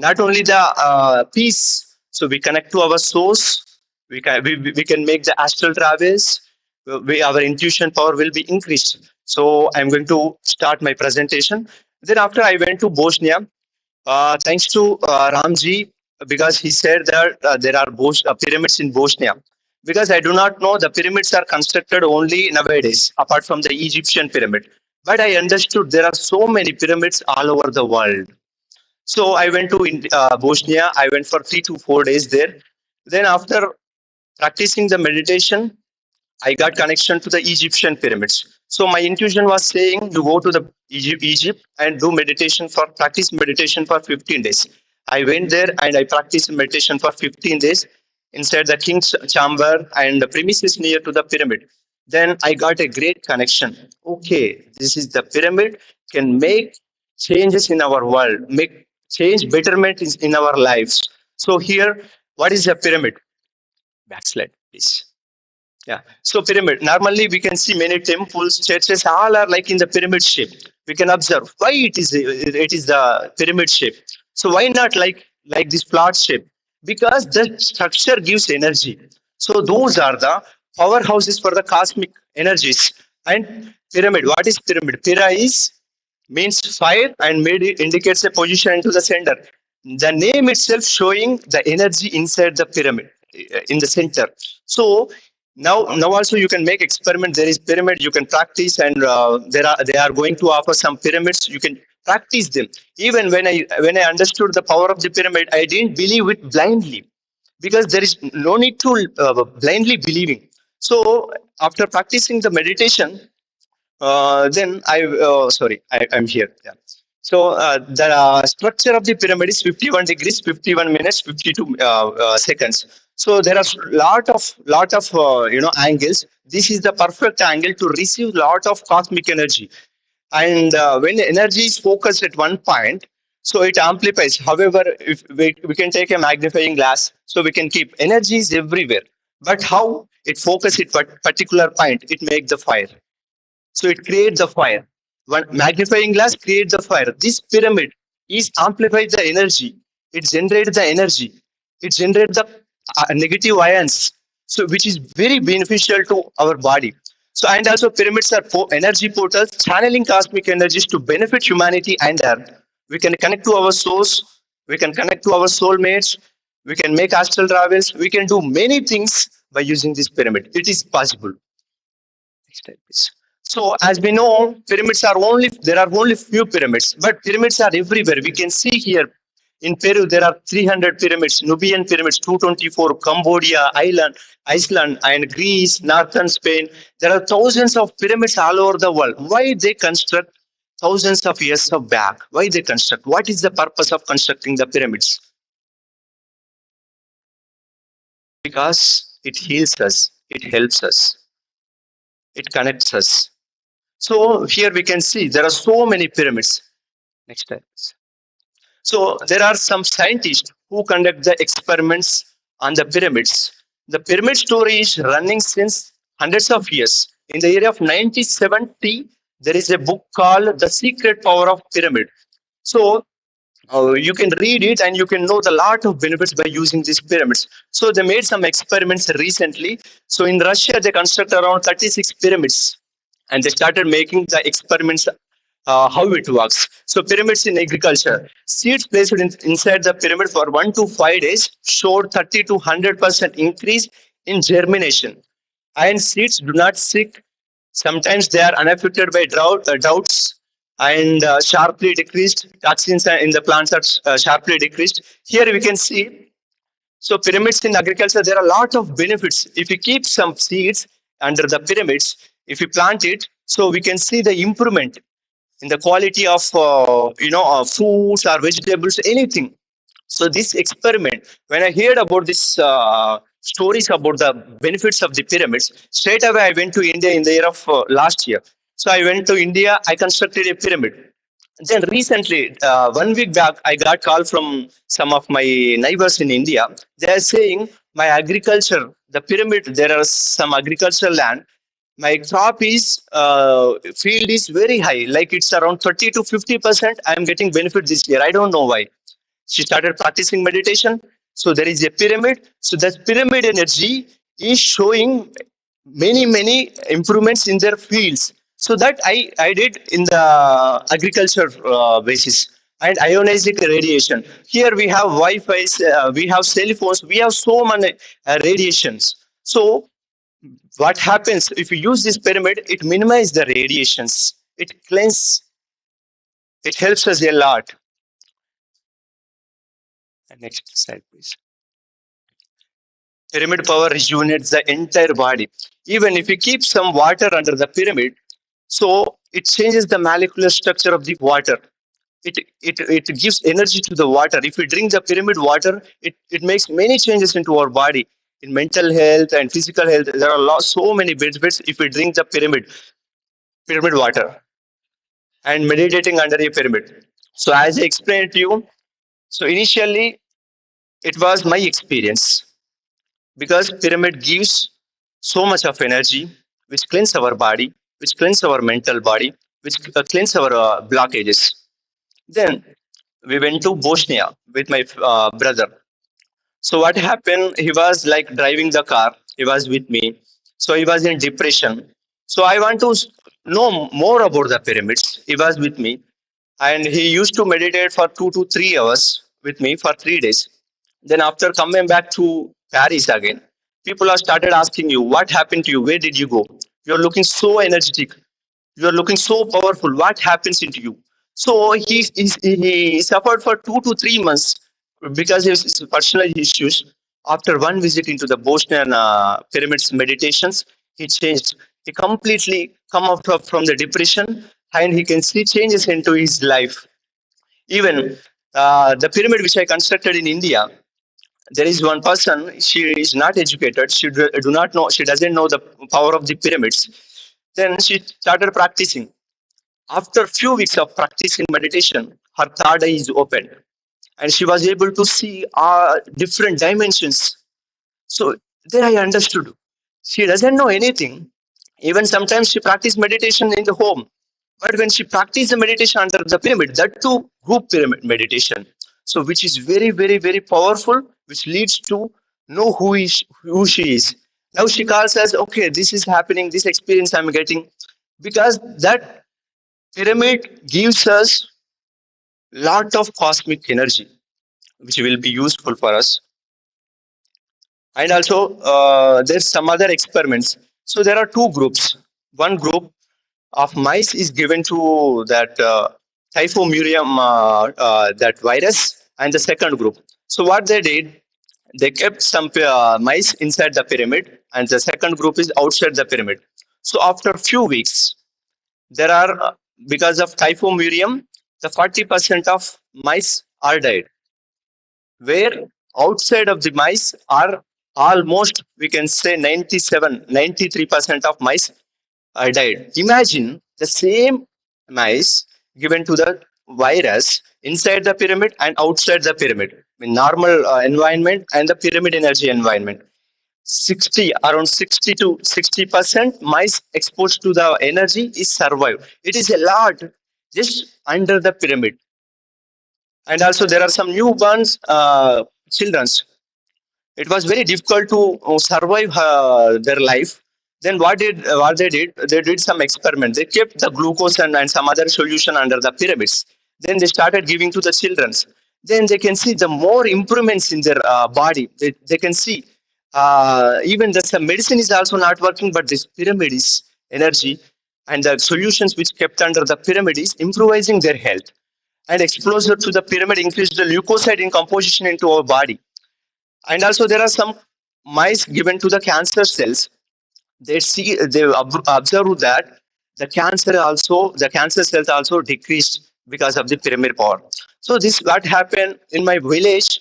Not only the peace, so we connect to our source, we can make the astral travels, our intuition power will be increased. So I'm going to start my presentation. Then after I went to Bosnia, thanks to Ramji, because he said that there are pyramids in Bosnia. Because I do not know, the pyramids are constructed only nowadays, apart from the Egyptian pyramid. But I understood there are so many pyramids all over the world. So I went to Bosnia. I went for 3 to 4 days there. Then after practicing the meditation, I got connection to the Egyptian pyramids. So my intuition was saying to go to the Egypt and do meditation for practice meditation for 15 days. I went there and I practiced meditation for 15 days inside the king's chamber and the premises near to the pyramid. Then I got a great connection. Okay, this is the pyramid can make changes in our world, make change betterment in our lives. So here, what is a pyramid? Backslide, please. Yeah. So pyramid. Normally we can see many temples, churches, all are like in the pyramid shape. We can observe why it is the pyramid shape. So why not like this flat shape? Because the structure gives energy. So those are the powerhouses for the cosmic energies. And pyramid. What is pyramid? Pira is means fire and made it indicates a position into the center. The name itself showing the energy inside the pyramid in the center. So now also you can make experiment. There is pyramid you can practice, and they are going to offer some pyramids. You can practice them. Even when I understood the power of the pyramid, I didn't believe it blindly because there is no need to blindly believing. So after practicing the meditation, then I'm here. Yeah. So the structure of the pyramid is 51 degrees, 51 minutes, 52 seconds. So there are lot of angles. This is the perfect angle to receive lot of cosmic energy. And when the energy is focused at one point, so it amplifies. However, if we can take a magnifying glass, so we can keep energies everywhere. But how it focus at particular point, it make the fire. So it creates the fire. One magnifying glass creates the fire. This pyramid is amplifies the energy. It generates the energy. It generates the negative ions. So which is very beneficial to our body. So and also pyramids are energy portals channeling cosmic energies to benefit humanity and Earth. We can connect to our source. We can connect to our soulmates. We can make astral travels. We can do many things by using this pyramid. It is possible. Next slide, please. So as we know, there are only few pyramids, but pyramids are everywhere. We can see here in Peru there are 300 pyramids, Nubian pyramids, 224, Cambodia, Iceland, and Greece, northern Spain. There are thousands of pyramids all over the world. Why they construct thousands of years of back? Why they construct? What is the purpose of constructing the pyramids? Because it heals us, it helps us, it connects us. So here we can see there are so many pyramids. Next slide. So there are some scientists who conduct the experiments on the pyramids. The pyramid story is running since hundreds of years. In the year of 1970, there is a book called The Secret Power of Pyramid. So you can read it and you can know the lot of benefits by using these pyramids. So they made some experiments recently. So in Russia, they constructed around 36 pyramids and they started making the experiments how it works. So pyramids in agriculture, seeds placed inside the pyramid for 1 to 5 days showed 30 to 100% increase in germination. And seeds do not sick. Sometimes they are unaffected by droughts and sharply decreased. Toxins in the plants are sharply decreased. Here we can see. So pyramids in agriculture, there are a lot of benefits. If you keep some seeds under the pyramids, if you plant it, so we can see the improvement in the quality of fruits or vegetables, anything. So this experiment, when I heard about this stories about the benefits of the pyramids, straight away I went to India in the year of last year. So I went to India, I constructed a pyramid. Then recently, 1 week back, I got call from some of my neighbors in India. They are saying my agriculture, the pyramid, there are some agricultural land. My crop is field is very high, like it's around 30 to 50%. I am getting benefit this year. I don't know why. She started practicing meditation. So there is a pyramid. So that pyramid energy is showing many improvements in their fields. So that I did in the agriculture basis and ionizic radiation. Here we have Wi-Fi, we have cell phones, we have so many radiations. So what happens if you use this pyramid? It minimizes the radiations. It cleanses. It helps us a lot. Next slide, please. Pyramid power rejuvenates the entire body. Even if you keep some water under the pyramid, so it changes the molecular structure of the water. It gives energy to the water. If we drink the pyramid water, it makes many changes into our body. In mental health and physical health, there are so many benefits if we drink the pyramid water and meditating under a pyramid. So as I explained to you, so initially it was my experience because pyramid gives so much of energy which cleanse our body, which cleanse our mental body, which cleanse our blockages. Then we went to Bosnia with my brother. So what happened? He was like driving the car. He was with me. So he was in depression. So I want to know more about the pyramids. He was with me, and he used to meditate for 2 to 3 hours with me for 3 days. Then after coming back to Paris again, people have started asking you, what happened to you? Where did you go? You're looking so energetic. You're looking so powerful. What happens into you? So he suffered for 2 to 3 months because of his personal issues. After one visit into the Bosnian pyramids meditations, he changed. He completely come out from the depression and he can see changes into his life. Even the pyramid which I constructed in India, there is one person, she is not educated, do not know, she doesn't know the power of the pyramids. Then she started practicing. After few weeks of practicing meditation, her third eye is opened and she was able to see different dimensions. So then I understood. She doesn't know anything. Even sometimes she practice meditation in the home. But when she practice the meditation under the pyramid, that too group pyramid meditation. So which is very powerful, which leads to know who she is. Now she calls us, okay, this is happening, this experience I'm getting. Because that pyramid gives us lot of cosmic energy, which will be useful for us. And also, there's some other experiments. So there are two groups. One group of mice is given to that typhomurium, that virus, and the second group. So what they did, they kept some mice inside the pyramid, and the second group is outside the pyramid. So after a few weeks, there are because of typhomurium, the 40% of mice are died. Where outside of the mice are almost, we can say 93% of mice are died. Imagine the same mice given to the virus inside the pyramid and outside the pyramid in normal environment and the pyramid energy environment. 60 around 60 to 60% mice exposed to the energy is survive. It is a lot just under the pyramid. And also there are some newborns children's. It was very difficult to survive their life. Then what they did some experiment. They kept the glucose and some other solution under the pyramids. Then they started giving to the children's. Then they can see the more improvements in their body. They can see even the some medicine is also not working, but this pyramid is energy and the solutions which kept under the pyramid is improvising their health. And exposure to the pyramid increased the leukocyte in composition into our body. And also there are some mice given to the cancer cells. They observe that the cancer cells also decreased because of the pyramid power. So this what happened in my village.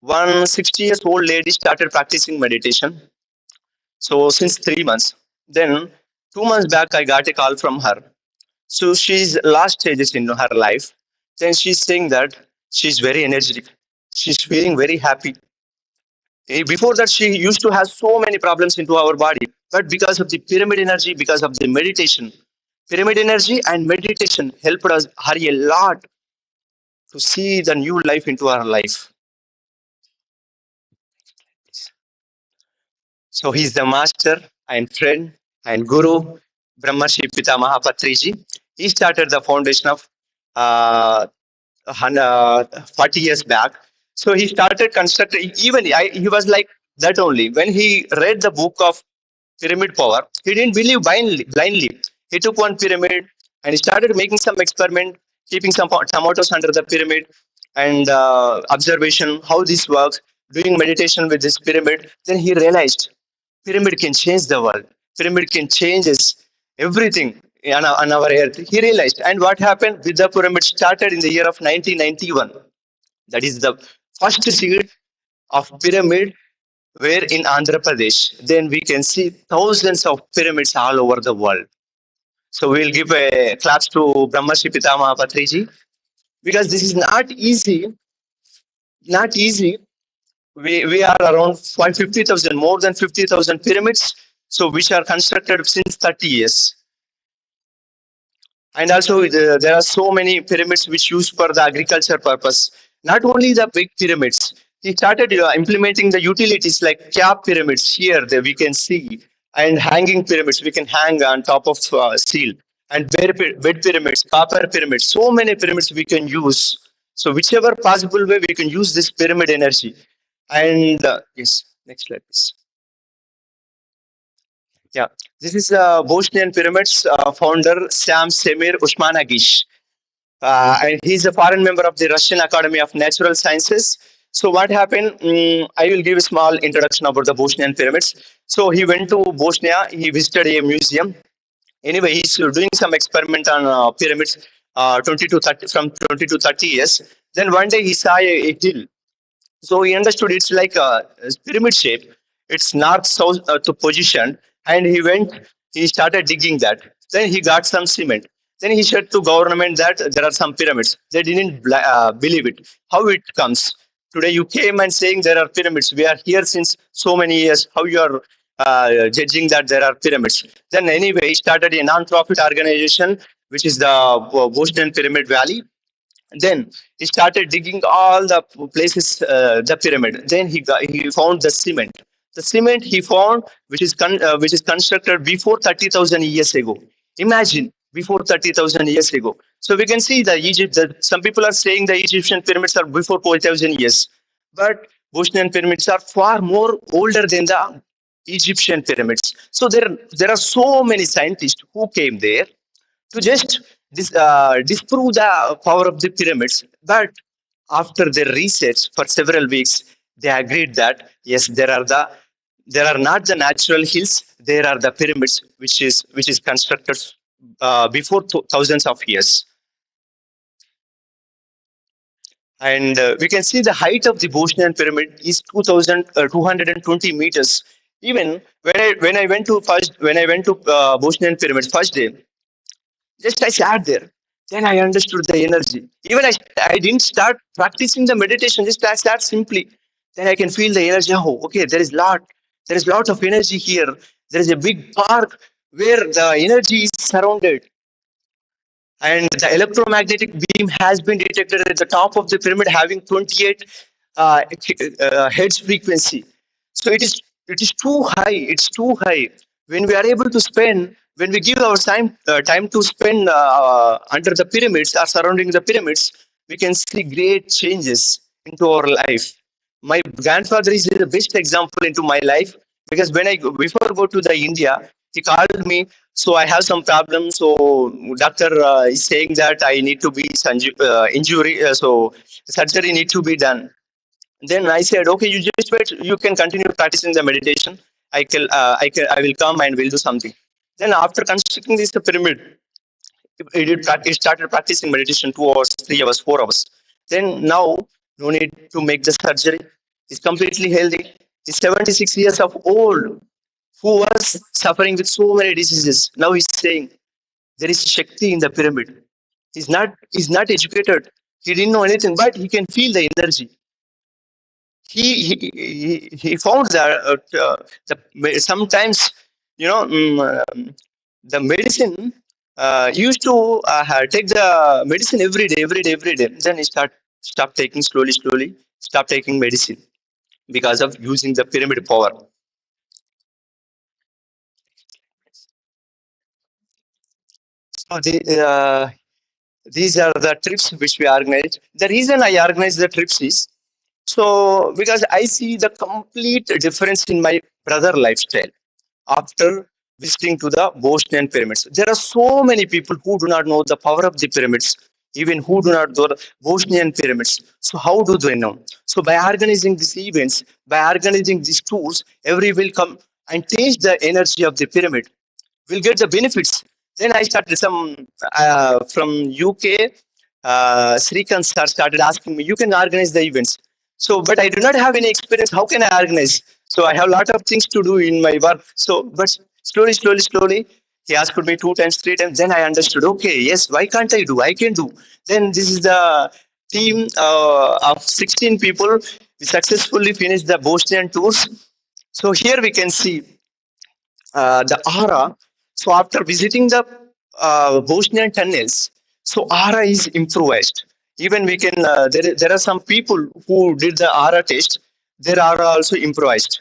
One 60 years old lady started practicing meditation. So since 3 months, then 2 months back I got a call from her. So she's last stages in her life. Then she's saying that she's very energetic. She's feeling very happy. Before that, she used to have so many problems into our body, but because of the pyramid energy, because of the meditation, pyramid energy and meditation helped us her a lot. to see the new life into our life. So he's the master and friend and guru, Brahmarshi Pitamaha Patriji. He started the foundation of uh, 40 years back. So he started constructing, he was like that only. When he read the book of pyramid power, he didn't believe blindly. He took one pyramid and he started making some experiment, keeping some tomatoes under the pyramid and observation, how this works, doing meditation with this pyramid. Then he realized pyramid can change the world. Pyramid can change everything on our earth. He realized. And what happened? Buddha Pyramid started in the year of 1991. That is the first seed of pyramid where in Andhra Pradesh. Then we can see thousands of pyramids all over the world. So we'll give a claps to Brahmarshi Pitamaha Patriji because this is not easy. Not easy. We are around 50,000, more than 50,000 pyramids, so which are constructed since 30 years. And also there are so many pyramids which used for the agriculture purpose. Not only the big pyramids, he started implementing the utilities like cap pyramids here that we can see, and hanging pyramids we can hang on top of seal, and bed pyramids, copper pyramids, so many pyramids we can use. So whichever possible way we can use this pyramid energy. And yes, next slide please. Yeah, this is Bosnian pyramids founder Sam Semir Usmanagish. And he's a foreign member of the Russian Academy of Natural Sciences. So what happened? I will give a small introduction about the Bosnian pyramids. So he went to Bosnia. He visited a museum. Anyway, he's doing some experiment on pyramids, 20 to 30 from 20 to 30 years. Then one day he saw a hill. So he understood it's like a pyramid shape. It's north south to position, and he started digging that. Then he got some cement. Then he said to government that there are some pyramids. They didn't believe it. How it comes? Today you came and saying there are pyramids. We are here since so many years. How you are judging that there are pyramids? Then anyway, he started a non-profit organization, which is the Bosnian Pyramid Valley. Then he started digging all the places, the pyramid. Then he found the cement. The cement he found, which is constructed before 30,000 years ago. Imagine before 30,000 years ago. So we can see the Egypt. Some people are saying the Egyptian pyramids are before 4,000 years, but Bosnian pyramids are far more older than the Egyptian pyramids. So there are so many scientists who came there to just disprove the power of the pyramids. But after their research for several weeks, they agreed that yes, there are not the natural hills, there are the pyramids, which is constructed before thousands of years. And we can see the height of the Bosnian pyramid is 2,220 meters. Even when I went to Bosnian pyramids first day, just I sat there. Then I understood the energy. Even I didn't start practicing the meditation. Just I sat simply. Then I can feel the energy. Oh, okay, there is lot of energy here. There is a big park where the energy is surrounded. And the electromagnetic beam has been detected at the top of the pyramid having 28 hertz frequency. So it is too high. It's too high. When we are able to spend, when we give our time to spend under the pyramids or surrounding the pyramids, we can see great changes into our life. My grandfather is the best example into my life because before I go to the India, he called me. So I have some problems. So doctor is saying that I need to be injury. So surgery need to be done. Then I said, okay, you just wait. You can continue practicing the meditation. I will come and will do something. Then after constructing this pyramid, he started practicing meditation 2 hours, 3 hours, 4 hours. Then now, no need to make the surgery. He's completely healthy. He's 76 years of old, who was suffering with so many diseases. Now he's saying there is Shakti in the pyramid. He's not educated. He didn't know anything, but he can feel the energy. He found that sometimes, you know, the medicine used to take the medicine every day, every day, every day. Then he stop taking slowly, stop taking medicine because of using the pyramid power. So these are the trips which we organized. The reason I organized the trips is so because I see the complete difference in my brother lifestyle after visiting to the Bosnian pyramids. There are so many people who do not know the power of the pyramids, even who do not know the Bosnian pyramids. So how do they know? So by organizing these events, by organizing these tours, every will come and taste the energy of the pyramid will get the benefits. Then I started some from UK. Srikant sir started asking me, "You can organize the events." So, but I do not have any experience. How can I organize? So I have a lot of things to do in my work. So, but slowly, he asked me 2 times, 3 times. Then I understood. Okay, yes. Why can't I do? I can do. Then this is the team of 16 people. We successfully finished the Bosnian tours. So here we can see the aura. So after visiting the Bosnian tunnels, so aura is improvised. Even we can there are some people who did the aura test. Their aura also improvised.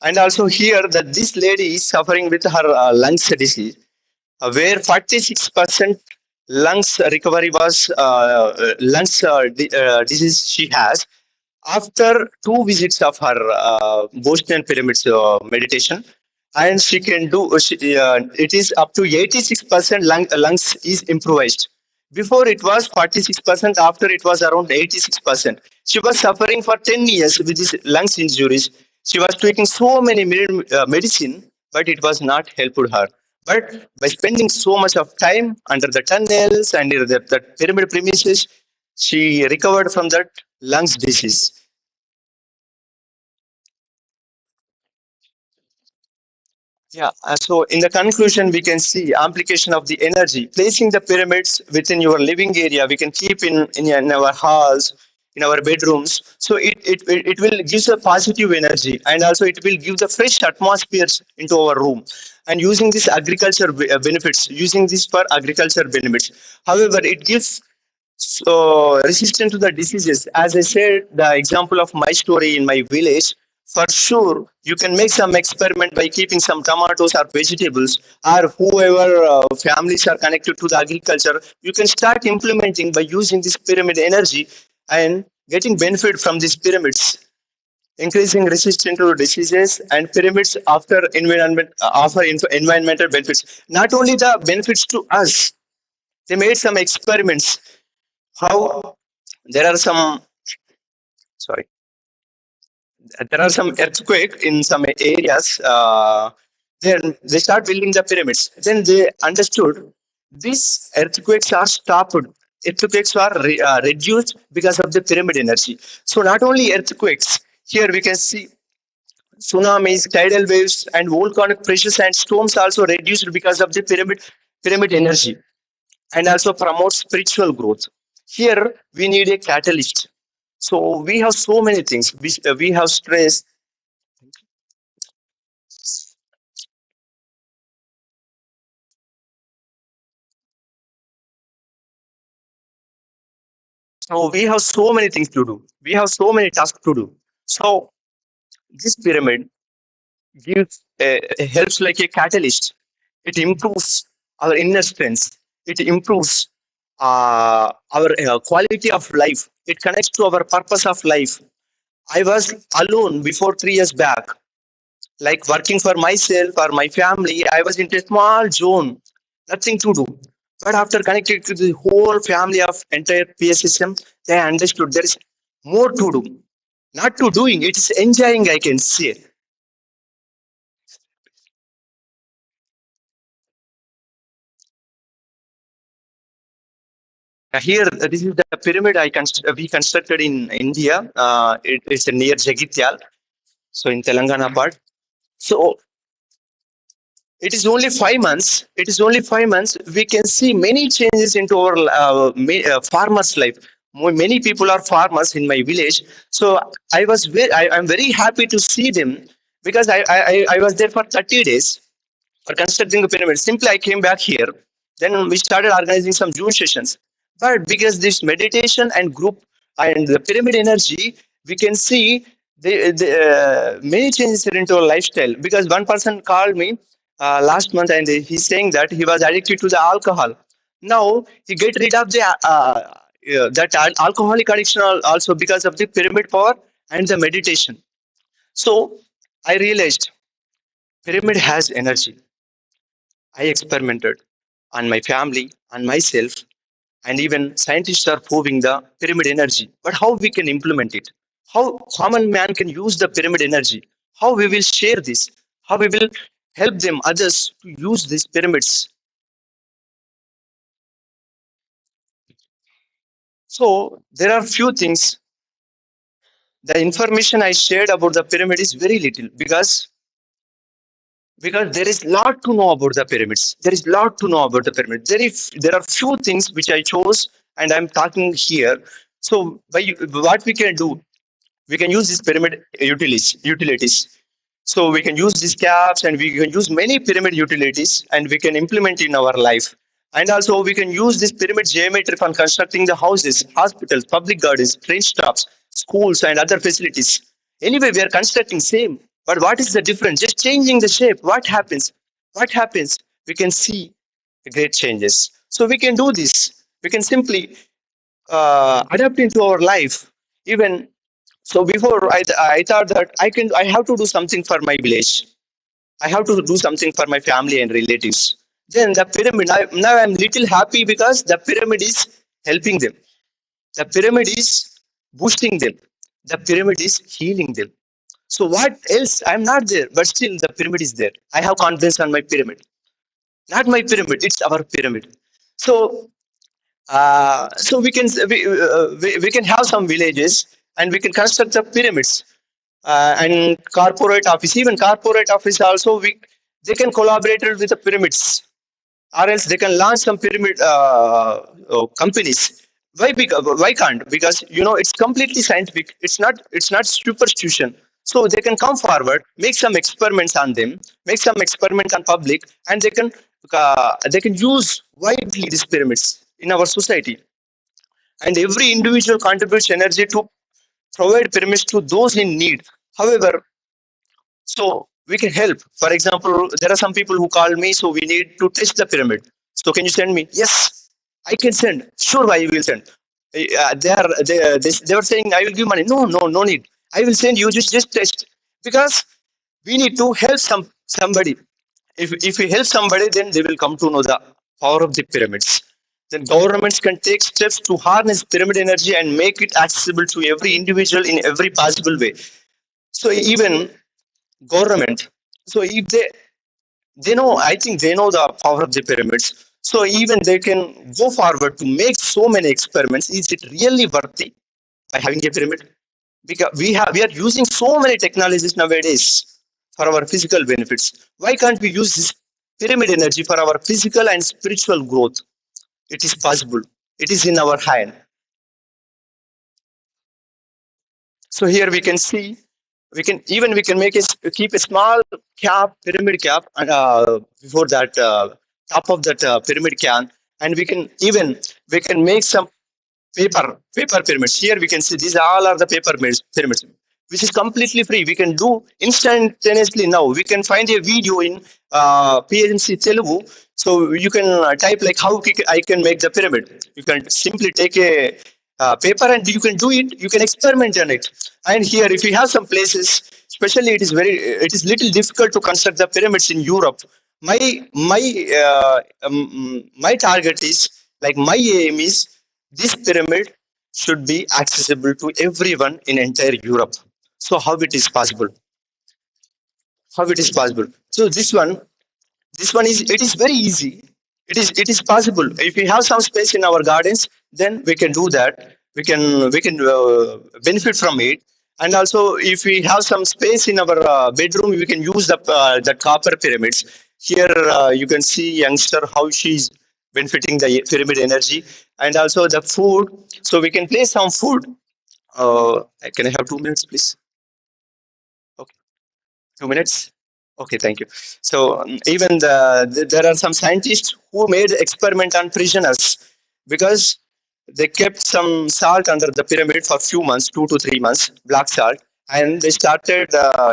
And also here that this lady is suffering with her lungs disease, where 46% lungs recovery was disease she has after 2 visits of her Bosnian pyramids meditation, and she can do it is up to 86% lungs is improvised. Before it was 46%, after it was around 86%. She was suffering for 10 years with these lungs injuries. She was taking so many medicine, but it was not helped her. But by spending so much of time under the tunnels and in the pyramid premises, she recovered from that lungs disease. Yeah, so in the conclusion, we can see application of the energy, placing the pyramids within your living area. We can keep in our halls, in our bedrooms. So it will give a positive energy, and also it will give the fresh atmospheres into our room. And using this agriculture benefits, using this for agriculture benefits. However, it gives so resistant to the diseases. As I said, the example of my story in my village, for sure, you can make some experiment by keeping some tomatoes or vegetables, or whoever families are connected to the agriculture. You can start implementing by using this pyramid energy and getting benefit from these pyramids, increasing resistance to diseases. And pyramids after environment offer environmental benefits. Not only the benefits to us, they made some experiments how there are some sorry there are some earthquake in some areas. Then they start building the pyramids. Then they understood these earthquakes are stopped. Earthquakes are reduced because of the pyramid energy. So not only earthquakes, here we can see tsunamis, tidal waves, and volcanic pressures and storms also reduced because of the pyramid energy, and also promote spiritual growth. Here we need a catalyst. So we have so many things. We have stress. So we have so many things to do. We have so many tasks to do. So this pyramid gives helps like a catalyst. It improves our inner strength. It improves our quality of life. It connects to our purpose of life. I was alone before 3 years back, like working for myself or my family. I was in a small zone, nothing to do. But after connecting to the whole family of entire PSSM, they understood there is more to do. Not to doing, it is enjoying, I can say. Here, this is the pyramid we constructed in India. It is near Jagityal, so in Telangana part. So it is only 5 months. It is only 5 months. We can see many changes into our farmers' life. Many people are farmers in my village. So I'm very happy to see them because I was there for 30 days for constructing the pyramid. Simply, I came back here. Then we started organizing some June sessions. But because this meditation and group and the pyramid energy, we can see many changes into our lifestyle. Because one person called me last month and he's saying that he was addicted to the alcohol. Now he get rid of the alcoholic addiction also because of the pyramid power and the meditation. So I realized pyramid has energy. I experimented on my family, on myself, and even scientists are proving the pyramid energy. But how we can implement it? How common man can use the pyramid energy? How we will share this? How we will help them others to use these pyramids? So there are few things. The information I shared about the pyramid is very little because there is lot to know about the pyramids. There is lot to know about the pyramid. There are few things which I chose and I'm talking here. So by what we can do, we can use this pyramid utilities. So we can use these caps and we can use many pyramid utilities and we can implement in our life. And also we can use this pyramid geometry for constructing the houses, hospitals, public gardens, train stops, schools and other facilities. Anyway, we are constructing same. But what is the difference? Just changing the shape. What happens? What happens? We can see great changes. So we can do this. We can simply adapt into our life. Even so, before I thought that I have to do something for my village. I have to do something for my family and relatives. Then the pyramid. Now I'm little happy because the pyramid is helping them. The pyramid is boosting them. The pyramid is healing them. So what else? I'm not there, but still the pyramid is there. I have confidence on my pyramid. Not my pyramid, it's our pyramid. So so we can have some villages and we can construct the pyramids and corporate office. Even corporate office also they can collaborate with the pyramids, or else they can launch some pyramid companies. Why can't? Because it's completely scientific. It's not superstition. So they can come forward, make some experiments on them, make some experiment on public, and they can use widely these pyramids in our society. And every individual contributes energy to provide pyramids to those in need. However, so we can help. For example, there are some people who call me, so we need to test the pyramid. So can you send me? Yes, I can send. Sure, why you will send? They were saying I will give money. No, no, no need. I will send you. Just test because we need to help somebody. If we help somebody, then they will come to know the power of the pyramids. Then governments can take steps to harness pyramid energy and make it accessible to every individual in every possible way. So even government, so if they know, I think they know the power of the pyramids, so even they can go forward to make so many experiments. Is it really worthy by having a pyramid? Because we are using so many technologies nowadays for our physical benefits. Why can't we use this pyramid energy for our physical and spiritual growth? It is possible. It is in our hand. So here we can see, we can keep a small cap, pyramid cap, and before that top of that pyramid can, and we can make some paper pyramids. Here we can see these all are the pyramids, which is completely free. We can do instantaneously now. We can find a video in PMC Telugu. So you can type like how I can make the pyramid. You can simply take a paper and you can do it. You can experiment on it. And here, if you have some places, especially it is little difficult to construct the pyramids in Europe. My target is, like, my aim is this pyramid should be accessible to everyone in entire Europe. So how it is possible? How it is possible? So this one is very easy. It is possible. If we have some space in our gardens, then we can do that. We can benefit from it. And also, if we have some space in our bedroom, we can use the copper pyramids. Here you can see youngster how she's benefiting the pyramid energy, and also the food. So we can place some food. Can I have 2 minutes, please? Okay, 2 minutes. Okay, thank you. So even there are some scientists who made experiment on prisoners because they kept some salt under the pyramid for few months, 2 to 3 months, black salt, and they started,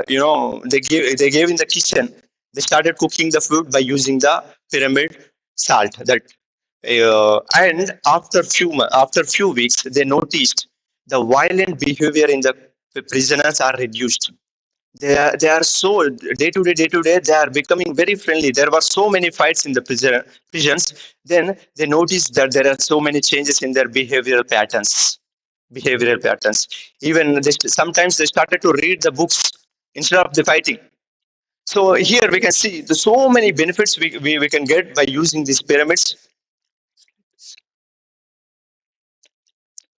they gave in the kitchen. They started cooking the food by using the pyramid salt. And after few weeks, they noticed the violent behavior in the prisoners are reduced. They are so day to day they are becoming very friendly. There were so many fights in the prisons. Then they noticed that there are so many changes in their behavioral patterns. Even sometimes they started to read the books instead of the fighting. So here we can see so many benefits we can get by using these pyramids.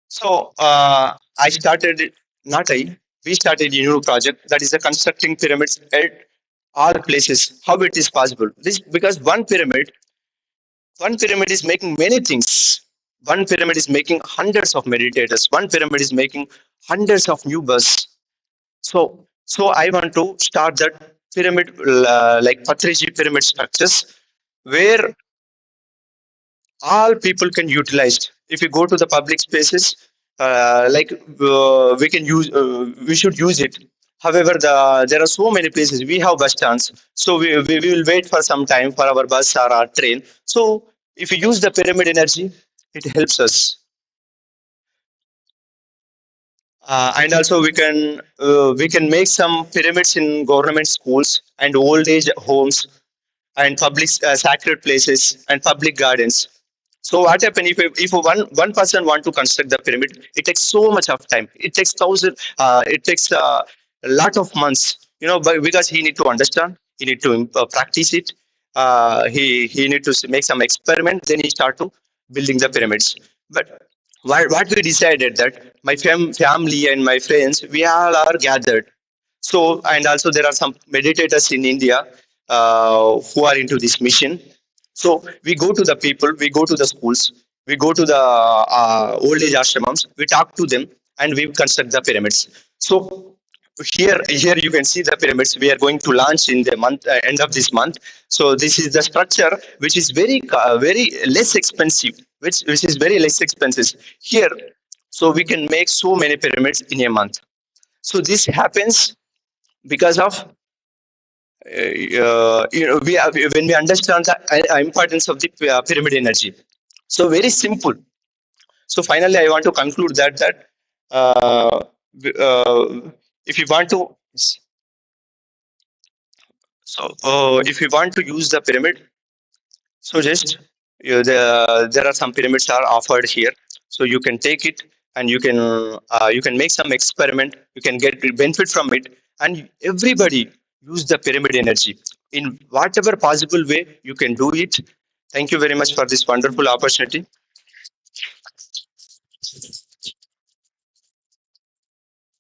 So I started, not I, we started a new project that is the constructing pyramids at all places. How it is possible? This because one pyramid is making many things. One pyramid is making hundreds of meditators. One pyramid is making hundreds of new births. So I want to start that pyramid, like Patriji pyramid structures, where all people can utilize. If you go to the public spaces, we can use, we should use it. However, there are so many places. We have bus stands, so we will wait for some time for our bus or our train. So if you use the pyramid energy, it helps us. And also we can make some pyramids in government schools and old age homes and public sacred places and public gardens. So what happen if one person want to construct the pyramid? It takes so much of time. It takes thousand. It takes a lot of months. But because he need to understand, he need to practice it. He need to make some experiment. Then he start to building the pyramids. But what we decided that my family and my friends, we all are gathered. So, and also there are some meditators in India who are into this mission. So we go to the people, we go to the schools, we go to the old age ashrams, we talk to them, and we construct the pyramids. So here you can see the pyramids. We are going to launch in the end of this month. So this is the structure which is very less expensive, which is very less expensive here. So we can make so many pyramids in a month. So this happens because of when we understand the importance of the pyramid energy. So very simple. So finally I want to conclude that uh, if you want to if you want to use the pyramid, so just there are some pyramids are offered here. So you can take it and you can make some experiment. You can get benefit from it, and everybody use the pyramid energy in whatever possible way you can do it. Thank you very much for this wonderful opportunity.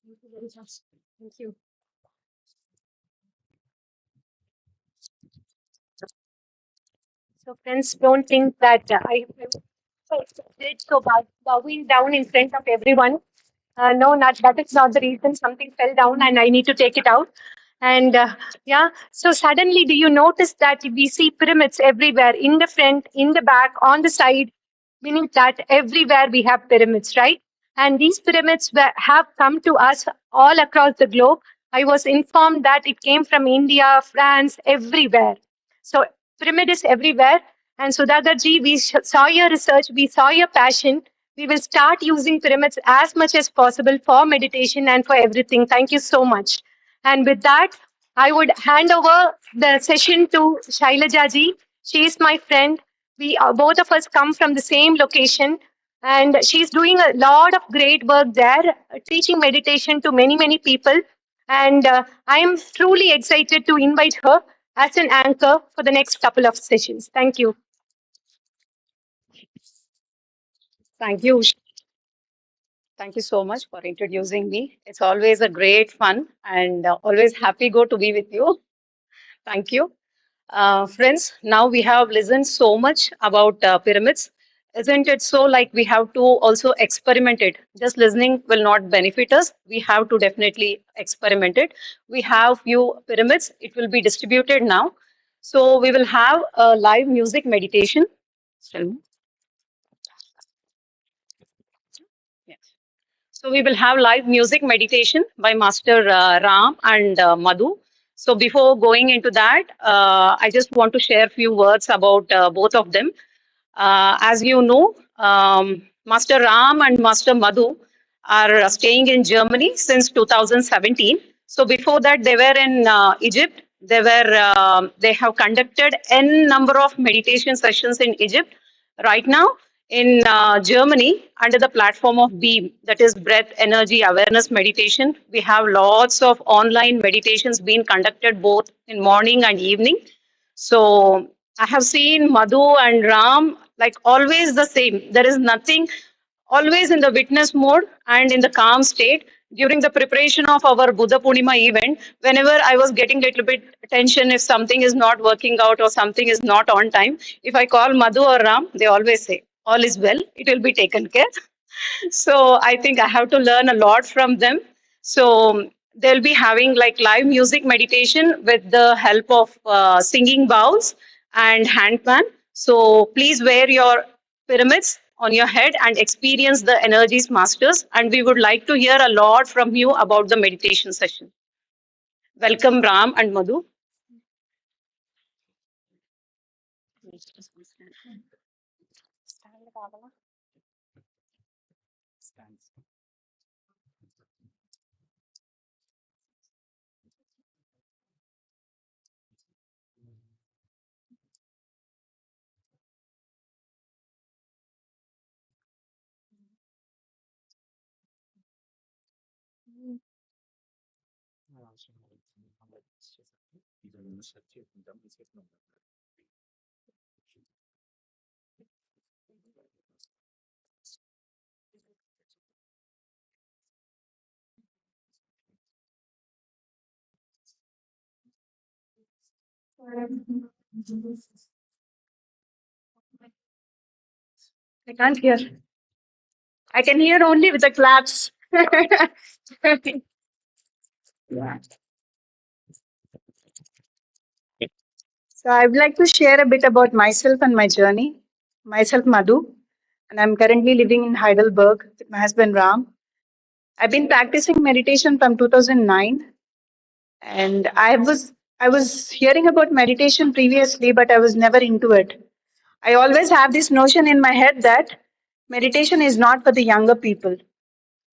Thank you very much. Thank you. So friends, don't think that I did so bowing down in front of everyone. No, not that is not the reason. Something fell down and I need to take it out. And yeah, so suddenly, do you notice that we see pyramids everywhere, in the front, in the back, on the side? Meaning that everywhere we have pyramids, right? And these pyramids have come to us all across the globe. I was informed that it came from India, France, everywhere. So pyramid is everywhere. And Sudhagarji, we saw your research, we saw your passion. We will start using pyramids as much as possible for meditation and for everything. Thank you so much. And with that, I would hand over the session to Shailaja ji. She is my friend. We both of us come from the same location, and she's doing a lot of great work there, teaching meditation to many people. And I am truly excited to invite her as an anchor for the next couple of sessions. Thank you. Thank you. Thank you so much for introducing me. It's always a great fun and always happy go to be with you. Thank you. Friends, now we have listened so much about pyramids. isn't it so? Like we have to also experiment it. Just listening will not benefit us. We have to definitely experiment it. We have few pyramids. It will be distributed now. So we will have a live music meditation. Yes. So we will have live music meditation by Master Ram and Madhu. So before going into that, I just want to share a few words about both of them. As you know, Master Ram and Master Madhu are staying in Germany since 2017. So before that, they were in Egypt. They have conducted n number of meditation sessions in Egypt. Right now, in Germany, under the platform of BEAM, that is Breath Energy Awareness Meditation, we have lots of online meditations being conducted both in morning and evening. So I have seen Madhu and Ram like always the same. There is nothing, always in the witness mode and in the calm state. During the preparation of our Buddha Purnima event, whenever I was getting a little bit tension if something is not working out or something is not on time, if I call Madhu or Ram, they always say, all is well, it will be taken care. So I think I have to learn a lot from them. So they'll be having like live music meditation with the help of singing bowls and handpan. So please wear your pyramids on your head and experience the energies masters. And we would like to hear a lot from you about the meditation session. Welcome, Ram and Madhu. I can't hear. I can hear only with the claps. So I would like to share a bit about myself and my journey. Myself, Madhu, and I'm currently living in Heidelberg with my husband Ram. I've been practicing meditation from 2009, and I was hearing about meditation previously, but I was never into it. I always have this notion in my head that meditation is not for the younger people.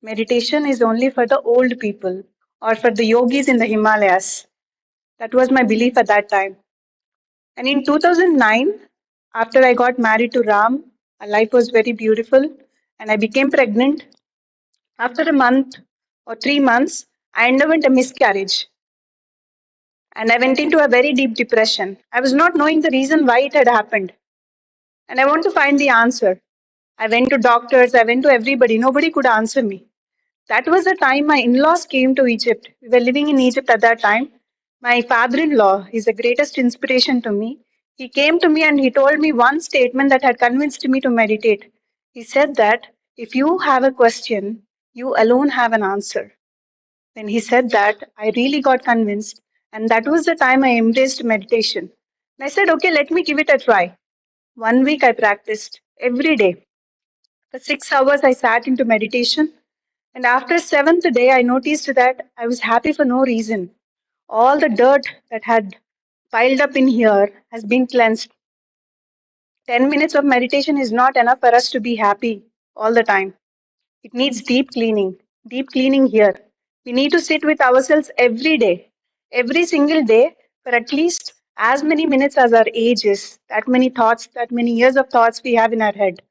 Meditation is only for the old people or for the yogis in the Himalayas. That was my belief at that time. And in 2009, after I got married to Ram, our life was very beautiful and I became pregnant. After a month or 3 months, I underwent a miscarriage and I went into a very deep depression. I was not knowing the reason why it had happened and I want to find the answer. I went to doctors, I went to everybody, nobody could answer me. That was the time my in laws came to Egypt. We were living in Egypt at that time. My father in law is the greatest inspiration to me. He came to me and he told me one statement that had convinced me to meditate. He said that if you have a question, you alone have an answer. When he said that, I really got convinced. And that was the time I embraced meditation. And I said, okay, let me give it a try. 1 week I practiced every day. For 6 hours, I sat into meditation. And after seventh day, I noticed that I was happy for no reason. All the dirt that had piled up in here has been cleansed. 10 minutes of meditation is not enough for us to be happy all the time. It needs deep cleaning here. We need to sit with ourselves every single day for at least as many minutes as our age is, that many thoughts, that many years of thoughts we have in our head.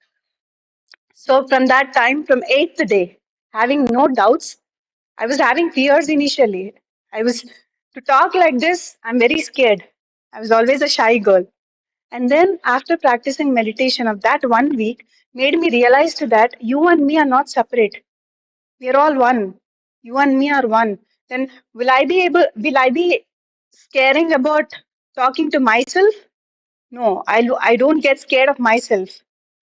So from that time, from eighth day, having no doubts, I was having fears initially. I was to talk like this, I'm very scared. I was always a shy girl. And then after practicing meditation of that 1 week, made me realize that you and me are not separate. We are all one. You and me are one. Then will I be scaring about talking to myself? No, I don't get scared of myself,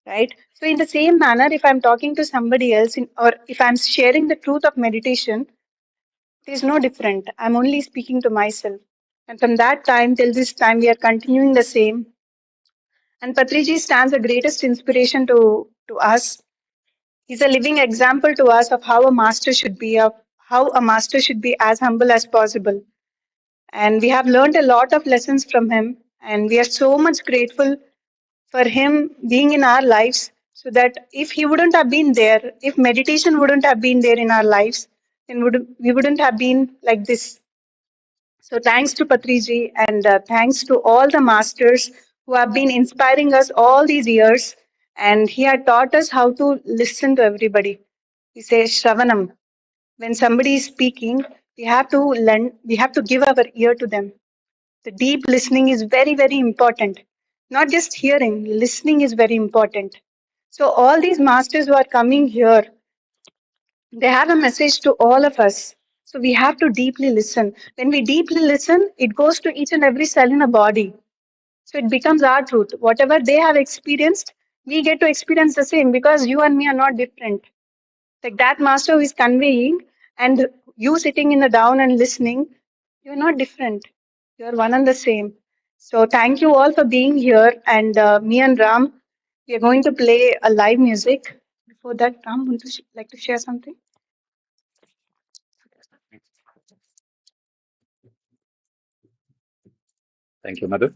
right? So in the same manner, if I'm talking to somebody else or if I'm sharing the truth of meditation, it is no different. I'm only speaking to myself. And from that time till this time, we are continuing the same. And Patriji stands the greatest inspiration to us. He's a living example to us of how a master should be, of how a master should be as humble as possible. And we have learned a lot of lessons from him. And we are so much grateful for him being in our lives, so that if he wouldn't have been there, if meditation wouldn't have been there in our lives, then we wouldn't have been like this. So thanks to Patriji and thanks to all the masters who have been inspiring us all these years. And he had taught us how to listen to everybody. He says Shravanam. When somebody is speaking, we have to learn, we have to give our ear to them. The deep listening is very, very important. Not just hearing, listening is very important. So all these masters who are coming here, they have a message to all of us. So we have to deeply listen. When we deeply listen, it goes to each and every cell in the body. So it becomes our truth. Whatever they have experienced, we get to experience the same because you and me are not different. Like that master who is conveying and you sitting in the down and listening, you're not different. You're one and the same. So thank you all for being here. And me and Ram, we are going to play a live music. Before that, Ram, would you like to share something? Thank you, Madhu.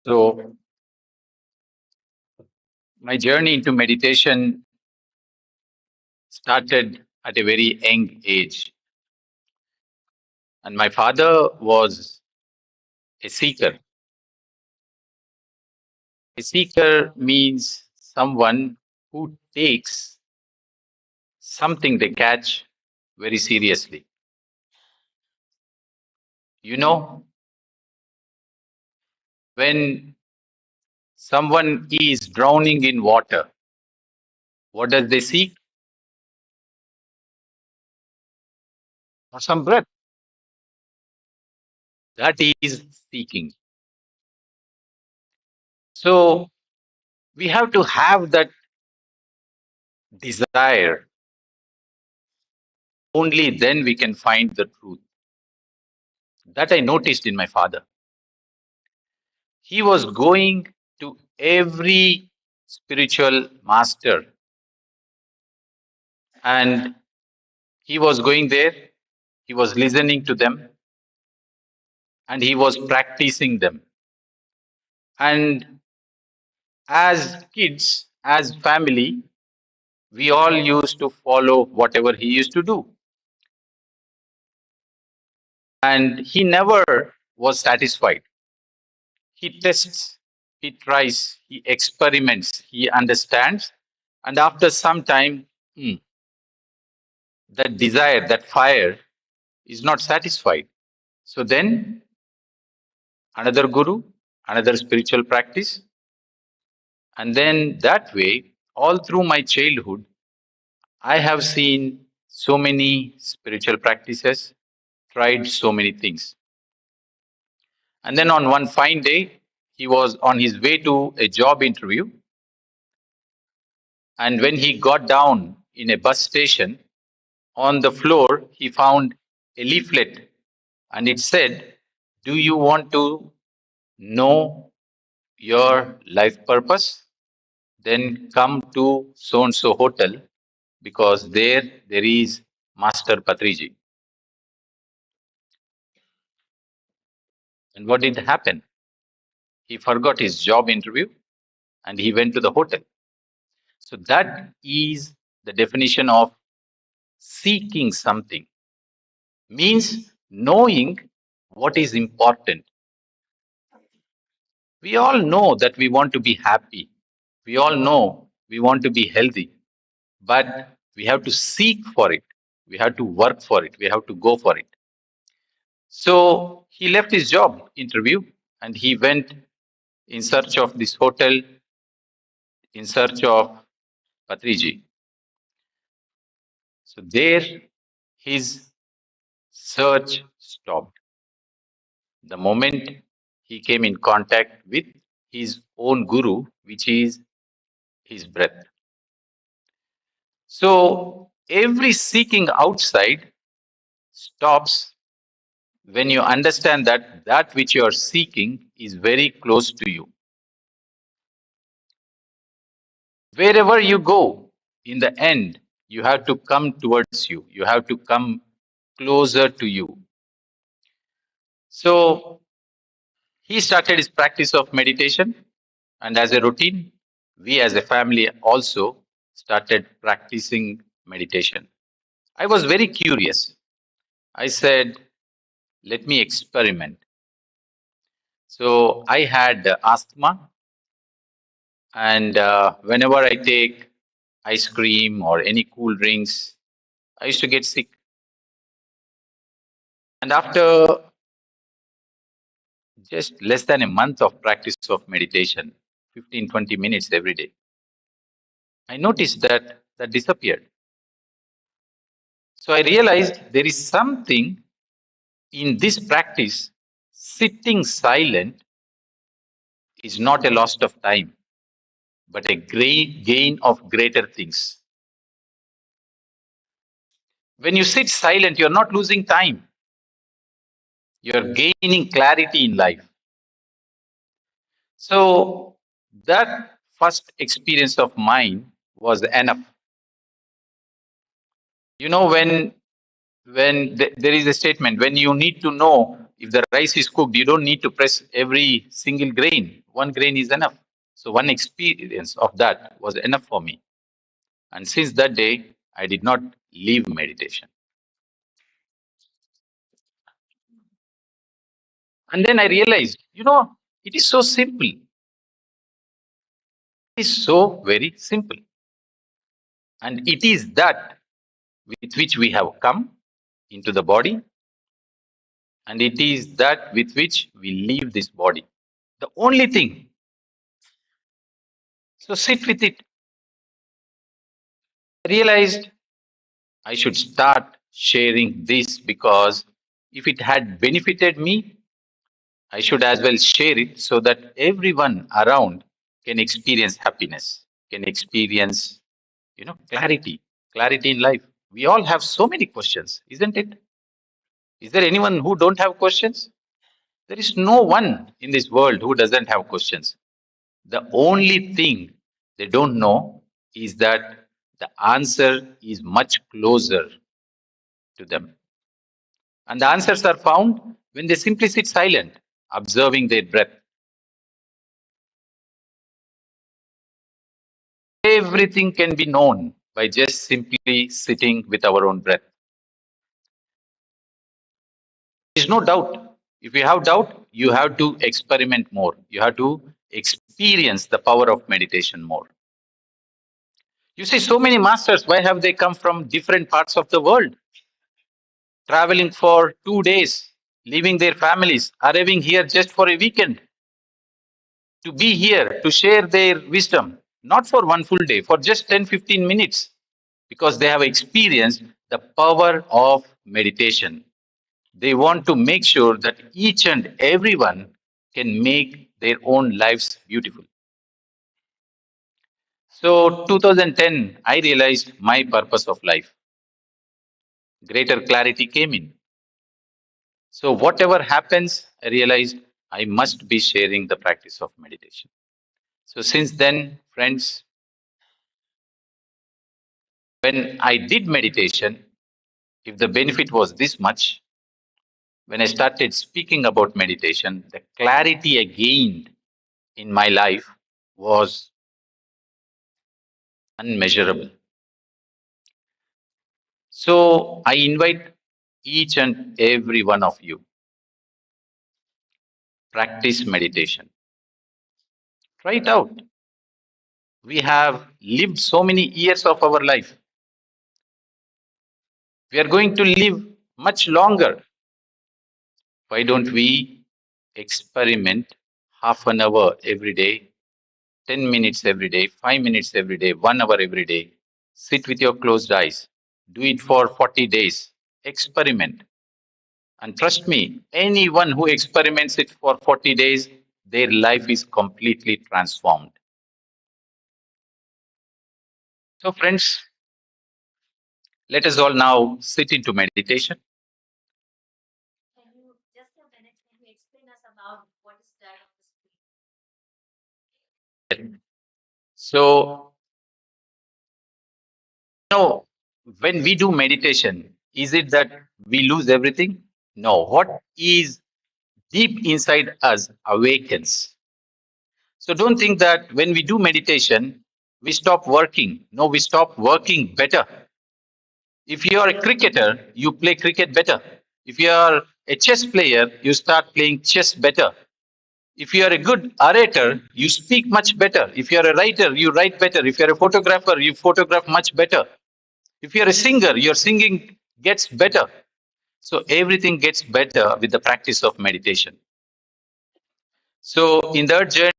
So, my journey into meditation started at a very young age. And my father was a seeker. A seeker means someone who takes something they catch very seriously. You know, when someone is drowning in water, what does they seek? For some breath. That is seeking. So we have to have that desire. Only then we can find the truth. That I noticed in my father. He was going to every spiritual master and he was going there, he was listening to them and he was practicing them. And as kids, as family, we all used to follow whatever he used to do. And he never was satisfied. He tests, he tries, he experiments, he understands. And after some time, that desire, that fire is not satisfied. So then, another guru, another spiritual practice. And then that way, all through my childhood, I have seen so many spiritual practices, tried so many things. And then on one fine day, he was on his way to a job interview. And when he got down in a bus station, on the floor, he found a leaflet and it said, "Do you want to know your life purpose? Then come to so and so hotel because there is Master Patriji." And what did happen? He forgot his job interview and he went to the hotel. So that is the definition of seeking something. Means knowing what is important. We all know that we want to be happy. We all know we want to be healthy. But we have to seek for it. We have to work for it. We have to go for it. So he left his job interview and he went in search of this hotel, in search of Patriji. So there his search stopped. The moment he came in contact with his own guru, which is his breath. So every seeking outside stops when you understand that that which you are seeking is very close to you. Wherever you go, in the end, you have to come towards you. You have to come closer to you. So he started his practice of meditation, and as a routine, we as a family also started practicing meditation. I was very curious. I said, let me experiment. So I had asthma, and whenever I take ice cream or any cool drinks, I used to get sick. And after just less than a month of practice of meditation, 15-20 minutes every day, I noticed that that disappeared. So I realized there is something in this practice. Sitting silent is not a loss of time, but a great gain of greater things. When you sit silent, you're not losing time. You're gaining clarity in life. So that first experience of mine was enough. You know, when there is a statement, when you need to know if the rice is cooked, you don't need to press every single grain. One grain is enough. So one experience of that was enough for me. And since that day, I did not leave meditation. And then I realized, it is so simple. It is so very simple. And it is that with which we have come into the body, and it is that with which we leave this body. The only thing. So sit with it. I realized I should start sharing this because if it had benefited me, I should as well share it so that everyone around can experience happiness, can experience, clarity in life. We all have so many questions, isn't it? Is there anyone who don't have questions? There is no one in this world who doesn't have questions. The only thing they don't know is that the answer is much closer to them. And the answers are found when they simply sit silent, observing their breath. Everything can be known by just simply sitting with our own breath. There is no doubt. If you have doubt, you have to experiment more. You have to experience the power of meditation more. You see, so many masters, why have they come from different parts of the world? Traveling for 2 days, leaving their families, arriving here just for a weekend, to be here, to share their wisdom, not for one full day, for just 10-15 minutes, because they have experienced the power of meditation. They want to make sure that each and everyone can make their own lives beautiful. So 2010, I realized my purpose of life. Greater clarity came in. So whatever happens, I realized I must be sharing the practice of meditation. So since then, friends, when I did meditation, if the benefit was this much, when I started speaking about meditation, the clarity I gained in my life was unmeasurable. So I invite each and every one of you, practice meditation. Try it out. We have lived so many years of our life. We are going to live much longer. Why don't we experiment half an hour every day, 10 minutes every day, 5 minutes every day, 1 hour every day? Sit with your closed eyes. Do it for 40 days. Experiment. And trust me, anyone who experiments it for 40 days their life is completely transformed. So, friends, let us all now sit into meditation. Can you just a minute? Can you explain us about what is that of the spirit? So, when we do meditation, is it that we lose everything? No. What is deep inside us awakens. So don't think that when we do meditation, we stop working. No, we stop working better. If you are a cricketer, you play cricket better. If you are a chess player, you start playing chess better. If you are a good orator, you speak much better. If you are a writer, you write better. If you are a photographer, you photograph much better. If you are a singer, your singing gets better. So everything gets better with the practice of meditation. So in that journey,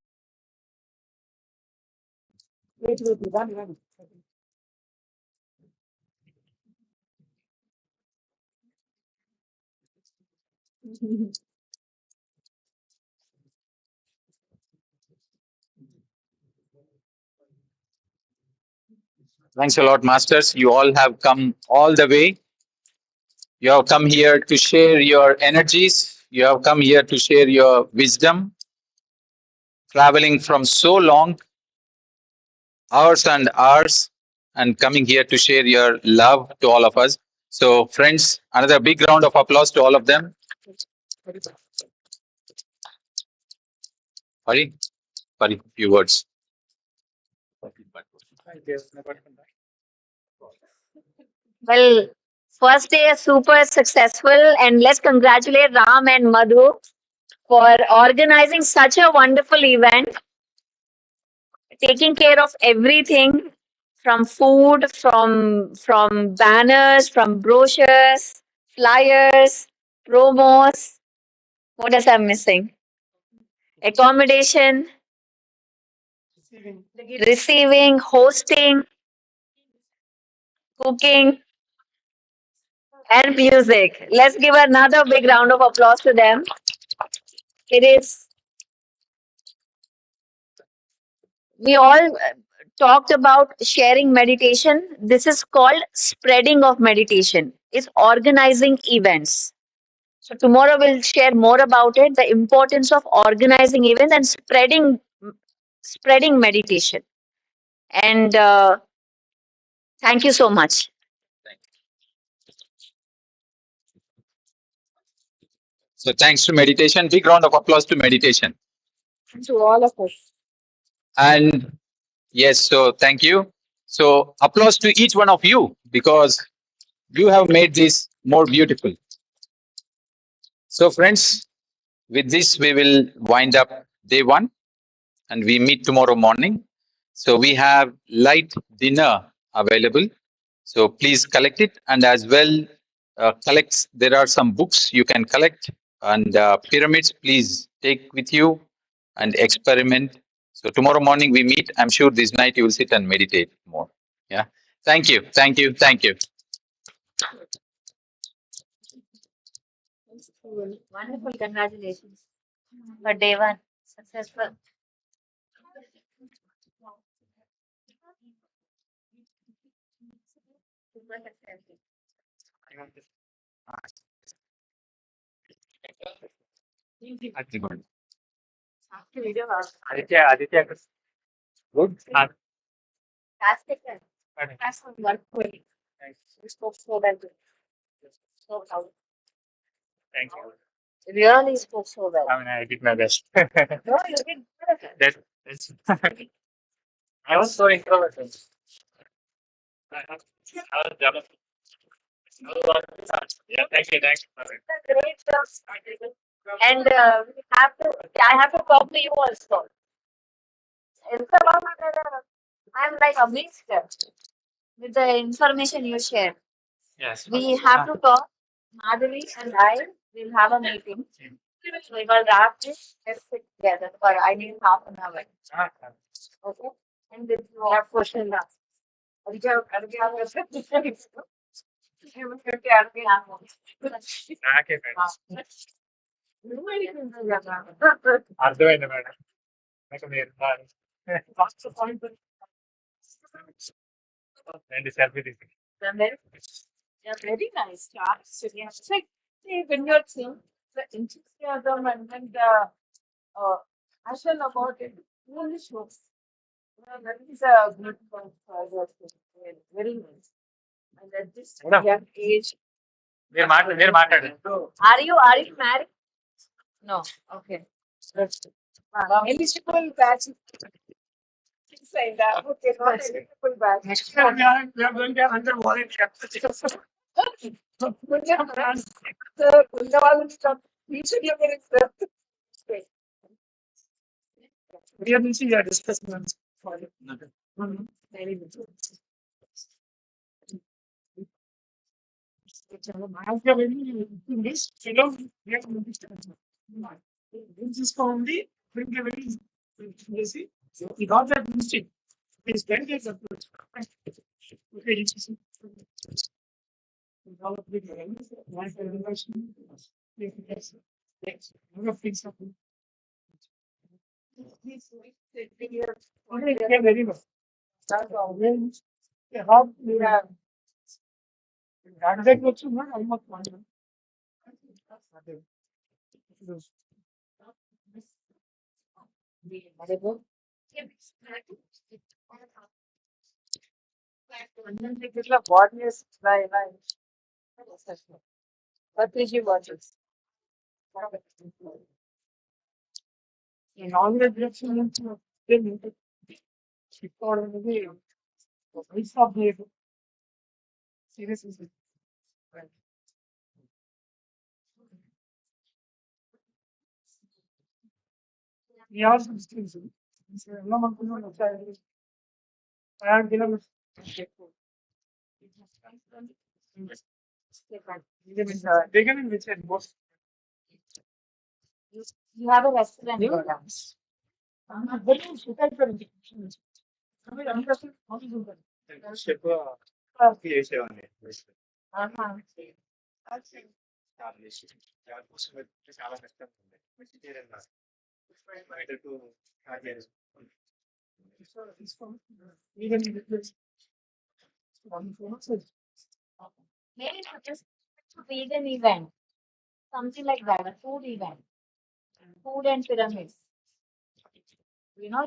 thanks a lot, masters. You all have come all the way. You have come here to share your energies. You have come here to share your wisdom, traveling from so long, hours and hours, and coming here to share your love to all of us. So, friends, another big round of applause to all of them. Hari, Hari, few words. Well, first day is super successful, and let's congratulate Ram and Madhu for organizing such a wonderful event, taking care of everything from food, from banners, from brochures, flyers, promos. What else I'm missing? Accommodation, receiving, hosting, cooking, and music. Let's give another big round of applause to them. It is, we all talked about sharing meditation. This is called spreading of meditation. It's organizing events. So tomorrow we'll share more about it, the importance of organizing events and spreading meditation. And thank you so much. So, thanks to meditation. Big round of applause to meditation. To all of us. And yes, so thank you. So, applause to each one of you because you have made this more beautiful. So, friends, with this, we will wind up day one and we meet tomorrow morning. So, we have light dinner available. So, please collect it and as well collect. There are some books you can collect and pyramids, please take with you and experiment. So, tomorrow morning we meet. I'm sure this night you will sit and meditate more. Yeah. Thank you. Thank you. Thank you. Wonderful. Congratulations for day one. Successful. Aditya, Aditya, good. Fantastic. That's wonderful. You spoke so well. So proud. Thank you. Really spoke so well. I mean, I did my best. No, you did perfect. That's I was so introverted. I was jealous. Yeah, thank you, thank you. Great job. And I have to talk to you also. I'm like amazed with the information you share. Yes. We have to talk. Madhavi and I will have a meeting. We will wrap this. Let's sit together. But I need half an hour. Okay? And this is our question now. Okay, friends. అర్థమైంది madam నాకు మీరు first point రండి selfie తీసుకు Yeah, very nice. Actually, it's like see, when you're seeing the enthusiasm and then the passion about it, really shows. That is a good point for your very nice. And at this Madam. young age, మీరు మాట్లాడండి are you married? No. Okay. That's good. Eligible batch. Inside that. Okay, not eligible batch. Next time we are going to have 100 volunteers. Sir, Kundawalan stuff. We should look at it, sir. We are busy, we are discussing on for it. Very good. I have very English, you know, we have this is from the bring a very easy. We got that mistake. It's very good approach. Okay, it's one celebration. Yes. Okay, very good. How we have that also not almost one. What is Patriji watches. In all the directions, it's of the seriously. We are some skills. No one could not try. I am given beginning which had most. You have a restaurant. చేసేవాడిని చాలా కష్టం ఉంది vegetarian బయట to Maybe just a vegan event, something like that, a food event, food and pyramids.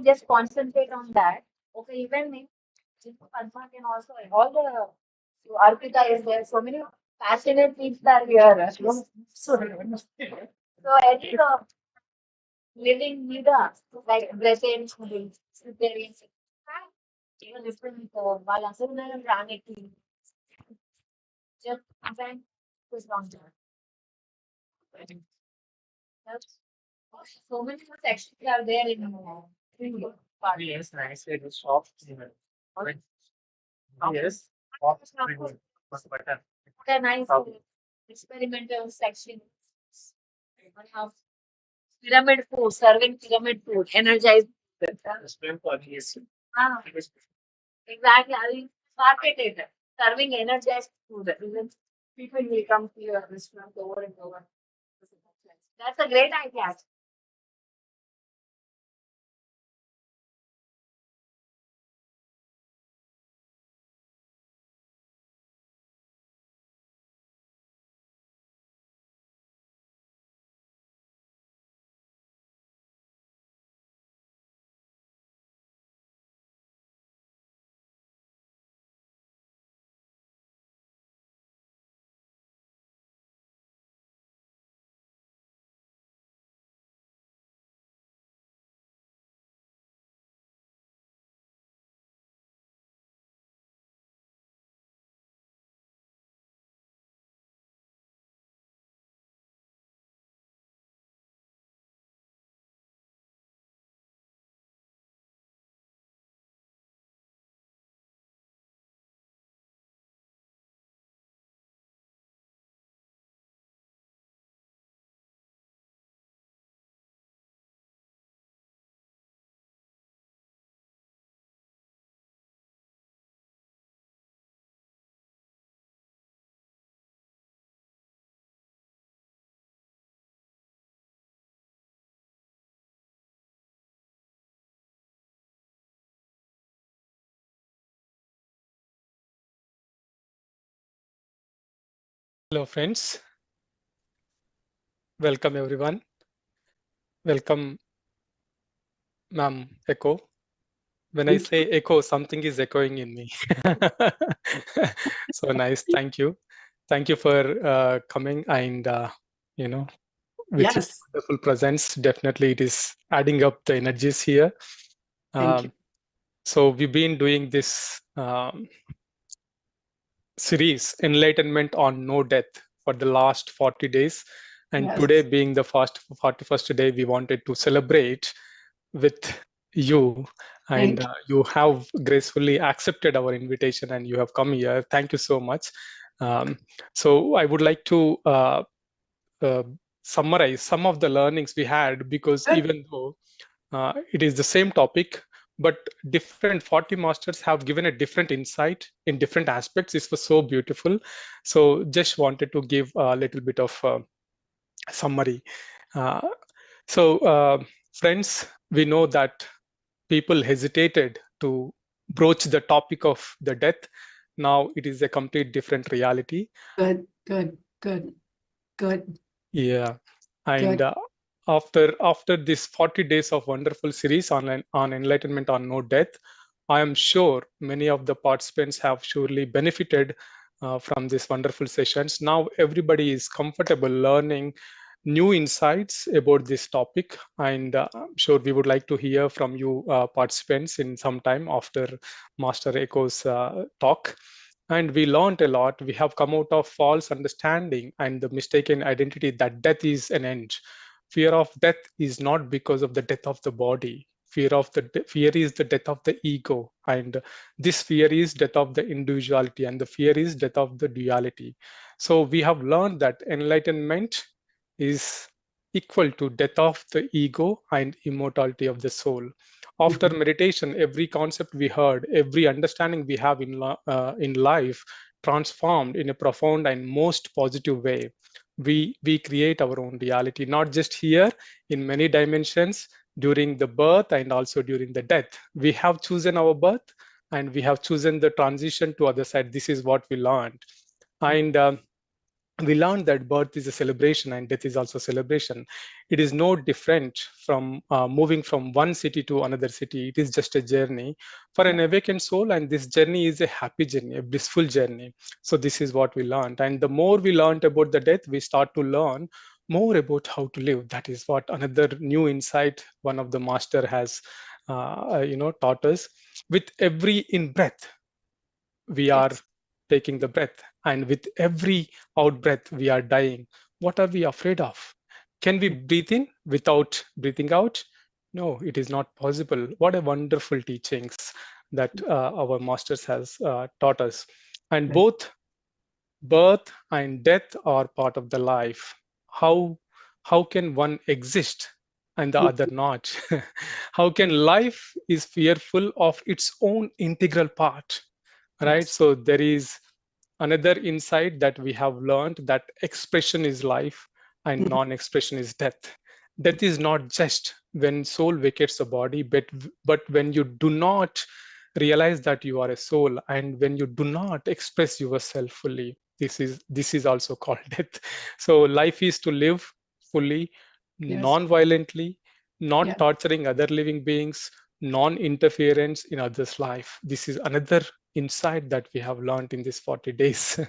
Just concentrate on that. Okay, even me, Padma can also, all the Arpita is there, so many passionate people are here. So any living leader, like Brazilian, vegetarian, even different, వాళ్ళందరూ రానికి just event is on that. So many sections are there in party. yes nice it is soft yes button Okay, nice experimental section. We have pyramid food, serving pyramid food, energized. Ah, exactly. I will market it. Serving energized food. Even people will come to your restaurant over and over. That's a great idea. Hello, friends. Welcome, everyone. Welcome, Ma'am Echo. When I Thank say echo, something is echoing in me. So nice. Thank you. Thank you for coming and, with your Yes, wonderful presence. Definitely, it is adding up the energies here. thank you. So we've been doing this series, Enlightenment on No Death, for the last 40 days. And Yes, today being the 41st day, we wanted to celebrate with you. And thank you. you have gracefully accepted our invitation and you have come here. Thank you so much. So I would like to uh, summarize some of the learnings we had, because Good. even though it is the same topic, but different 40 masters have given a different insight in different aspects. This was so beautiful. So just wanted to give a little bit of summary. Uh, Friends, we know that people hesitated to broach the topic of the death. Now it is a complete different reality. Good, good, good, good, Yeah. And good. after this 40 days of wonderful series on enlightenment on no death, I am sure many of the participants have surely benefited from these wonderful sessions. Now everybody is comfortable learning new insights about this topic, and I'm sure we would like to hear from you participants in some time after Master Echo's talk. And we learned a lot. We have come out of false understanding and the mistaken identity that death is an end. Fear of death is not because of the death of the body. Fear is the death of the ego, and this fear is death of the individuality, and the fear is death of the duality. So we have learned that enlightenment is equal to death of the ego and immortality of the soul. After Mhm. meditation, every concept we heard, every understanding we have in life transformed in a profound and most positive way. We create our own reality, not just here, in many dimensions, during the birth and also during the death. We have chosen our birth and we have chosen the transition to other side. This is what we learned. And we learned that birth is a celebration and death is also a celebration. It is no different from moving from one city to another city. It is just a journey for an awakened soul, and this journey is a happy journey, a blissful journey. So this is what we learned. And the more we learned about the death, we start to learn more about how to live. That is what another new insight one of the master has taught us. With every in breath, we are Yes, taking the breath, and with every out breath we are dying. What are we afraid of? Can we breathe in without breathing out? No, it is not possible. What a wonderful teachings that our masters has taught us. And good. both birth and death are part of the life. How can one exist and the other not? How can life is fearful of its own integral part, right? Yes, So there is another insight that we have learned, that expression is life and Mhm. non-expression is death. Death is not just when soul vacates the body, but when you do not realize that you are a soul and when you do not express yourself fully. This is also called death. So life is to live fully, yes, non-violently, not yes. torturing other living beings, non-interference in others' life. This is another insight that we have learned in these 40 days.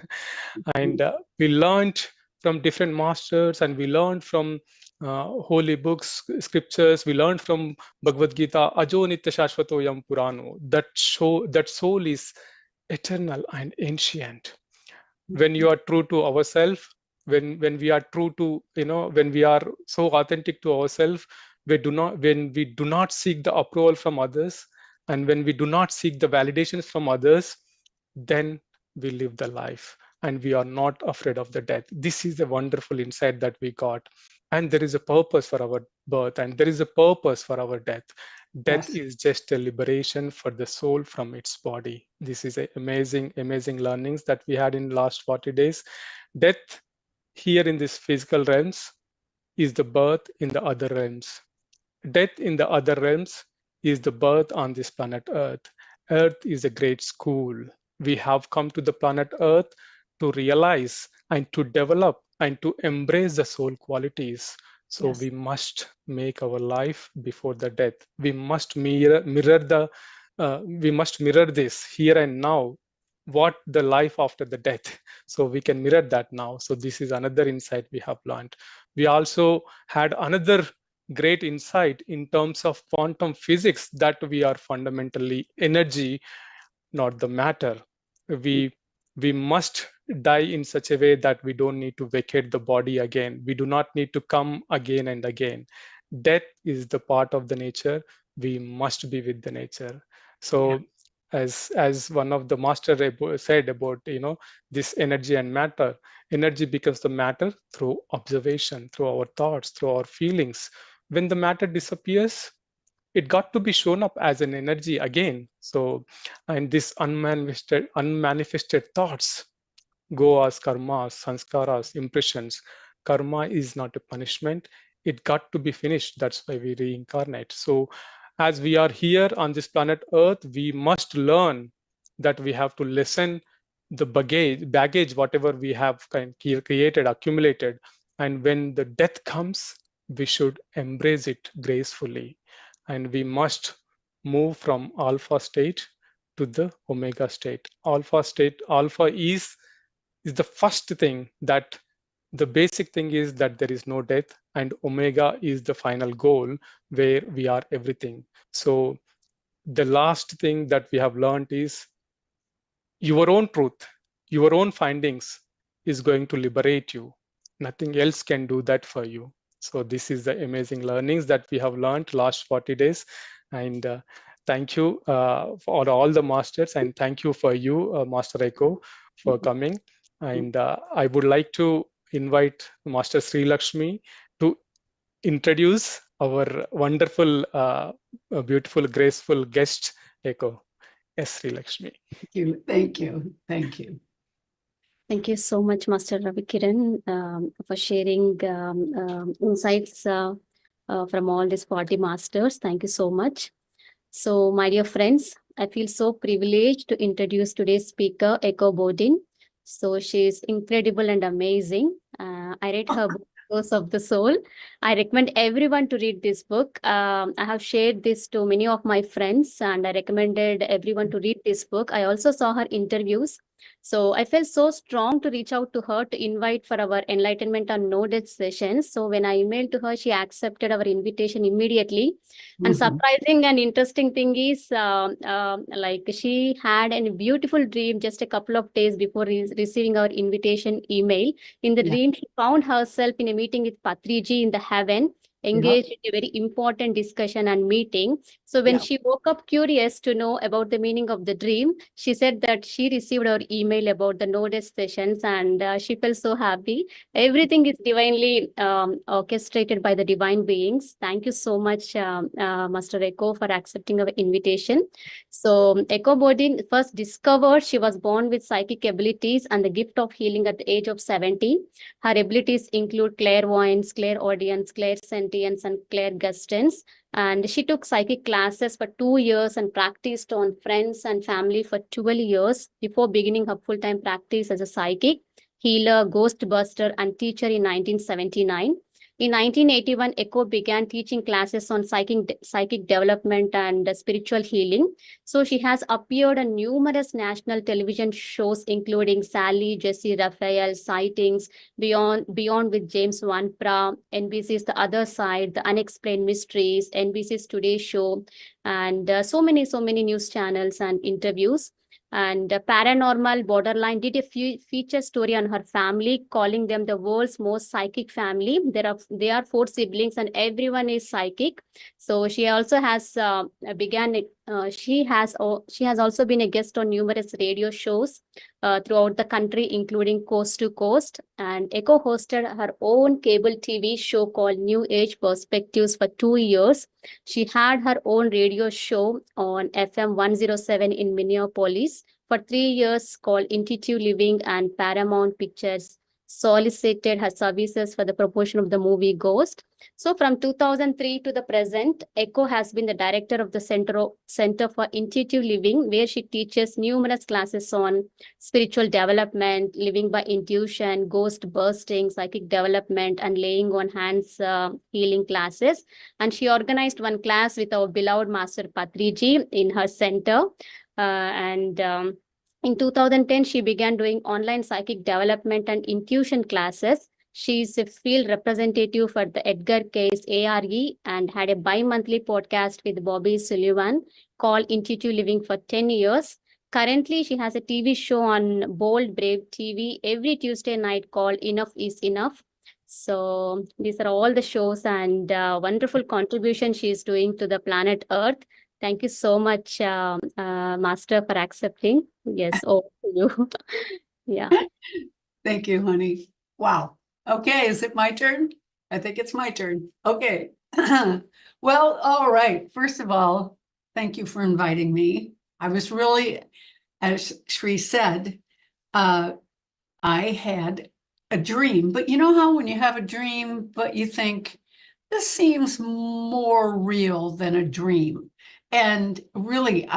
And we learned from different masters, and we learned from holy books, scriptures. We learned from Bhagavad Gita, Ajo Nitya Shashvato Yam Purano, that soul is eternal and ancient. When you are true to ourselves, when we are true to, when we are so authentic to ourselves, when we do not seek the approval from others, and when we do not seek the validations from others, then we live the life and we are not afraid of the death. This is a wonderful insight that we got. And there is a purpose for our birth and there is a purpose for our death. Death Yes, is just a liberation for the soul from its body. This is a amazing learnings that we had in the last 40 days. Death here in this physical realms is the birth in the other realms. Death in the other realms is the birth on this planet Earth. Earth is a great school. We have come to the planet Earth to realize and to develop and to embrace the soul qualities. So Yes. we must make our life before the death. We must mirror this here and now, what the life after the death. So we can mirror that now. So this is another insight we have learned. We also had another great insight in terms of quantum physics, that we are fundamentally energy, not the matter. We must die in such a way that we don't need to vacate the body again. We do not need to come again and again. Death is the part of the nature. We must be with the nature. So as one of the master said about, this energy and matter, energy becomes the matter through observation, through our thoughts, through our feelings. When the matter disappears, it got to be shown up as an energy again. So, and this unmanifested thoughts go as karmas, sanskaras, impressions. Karma is not a punishment. It got to be finished. That's why we reincarnate. So as we are here on this planet Earth, we must learn that we have to lessen the baggage, whatever we have created, accumulated. And when the death comes, we should embrace it gracefully. And we must move from alpha state to the omega state. Alpha is the first thing, that the basic thing is that there is no death, and omega is the final goal where we are everything. So the last thing that we have learned is your own truth, your own findings is going to liberate you. Nothing else can do that for you. So this is the amazing learnings that we have learned last 40 days. And thank you for all the masters, and thank you for you, Master Echo, for coming. And I would like to invite Master Sri Lakshmi to introduce our wonderful, beautiful, graceful guest, Echo. Yes, Sri Lakshmi. Thank you. Thank you. Thank you so much, Master Ravi Kiran, for sharing insights from all these 40 masters. Thank you so much. So, my dear friends, I feel so privileged to introduce today's speaker, Echo Bodin. So, she is incredible and amazing. I read her book, Echoes of the Soul. I recommend everyone to read this book. I have shared this to many of my friends, and I recommended everyone to read this book. I also saw her interviews. So I felt so strong to reach out to her to invite for our enlightenment on no death sessions. So when I emailed to her, she accepted our invitation immediately. And surprising and interesting thing is, like she had a beautiful dream just a couple of days before receiving our invitation email. In the dream, she found herself in a meeting with Patriji in the heaven, engaged in a very important discussion and meeting. So when she woke up curious to know about the meaning of the dream, she said that she received our email about the no death sessions, and she felt so happy. Everything is divinely orchestrated by the divine beings. Thank you so much, Master Echo, for accepting our invitation. So Echo Bodin first discovered she was born with psychic abilities and the gift of healing at the age of 17. Her abilities include clairvoyance, clairaudience, clairsentience, and clairgustance. And she took psychic classes for 2 years and practiced on friends and family for 12 years before beginning her full-time practice as a psychic, healer, ghostbuster, and teacher in 1979. In 1981, Echo began teaching classes on psychic development and spiritual healing. So she has appeared on numerous national television shows, including Sally, Jesse Raphael, Sightings, Beyond with James Van Pra, NBC's The Other Side, The Unexplained Mysteries, NBC's Today Show, and so many news channels and interviews. And Paranormal Borderline did a feature story on her family, calling them the world's most psychic family. They are 4 siblings, and everyone is psychic. So she also has she has also been a guest on numerous radio shows throughout the country, including Coast to Coast. And Echo hosted her own cable TV show called New Age Perspectives for 2 years. She had her own radio show on FM 107 in Minneapolis for 3 years called Intuitive Living and Paramount Pictures solicited her services for the promotion of the movie Ghost. So from 2003 to the present, Echo has been the director of the Center for Intuitive Living, where she teaches numerous classes on spiritual development, living by intuition, ghost busting, psychic development, and laying on hands healing classes. And she organized one class with our beloved Master Patriji in her center. In 2010, she began doing online psychic development and intuition classes. She is a field representative for the Edgar Cayce ARE and had a bi-monthly podcast with Bobby Sullivan called Intuitive Living for 10 years. Currently, she has a TV show on Bold Brave TV every Tuesday night called Enough is Enough. So these are all the shows and wonderful contribution she is doing to the planet Earth. Thank you so much, Master, for accepting. Yes, over to you. Yeah. Thank you, honey. Wow. Okay, is it my turn? I think it's my turn. Okay. Well, all right. First of all, thank you for inviting me. I was really, as Shri said, I had a dream, but you know how when you have a dream, but you think, this seems more real than a dream. And really,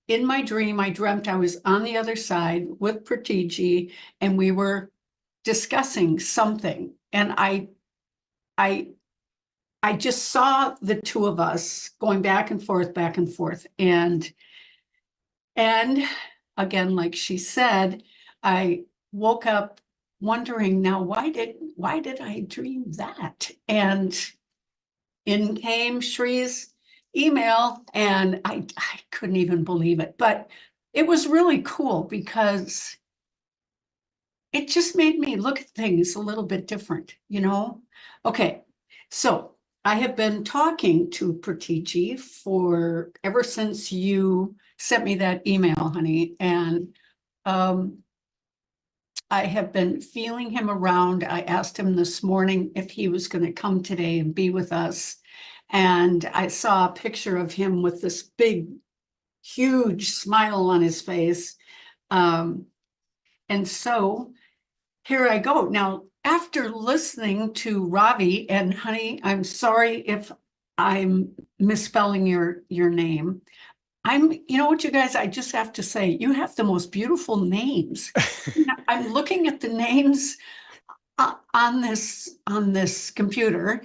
in my dream, I dreamt I was on the other side with Pratiji, and we were discussing something. And I just saw the two of us going back and forth. And again, like she said, I woke up wondering, now, why did I dream that? And in came Shri's email, and I couldn't even believe it. But it was really cool because it just made me look at things a little bit different, you know? Okay, so I have been talking to Pratiji for ever since you sent me that email, honey. And I have been feeling him around. I asked him this morning if he was going to come today and be with us. And I saw a picture of him with this big, huge smile on his face. And so here I go. Now, after listening to Ravi, and honey, I'm sorry if I'm misspelling your name. You know what, you guys, I just have to say, you have the most beautiful names. I'm looking at the names on this computer.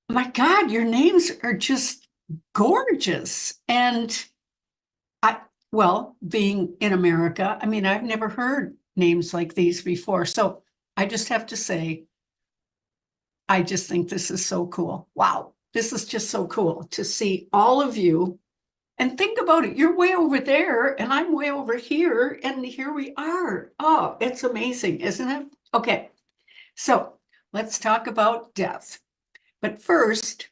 My God, your names are just gorgeous. And being in America, I mean, I've never heard names like these before. So I just have to say, I just think this is so cool. Wow, this is just so cool to see all of you. And think about it, you're way over there and I'm way over here, and here we are. Oh, it's amazing, isn't it? Okay, so let's talk about death. But first,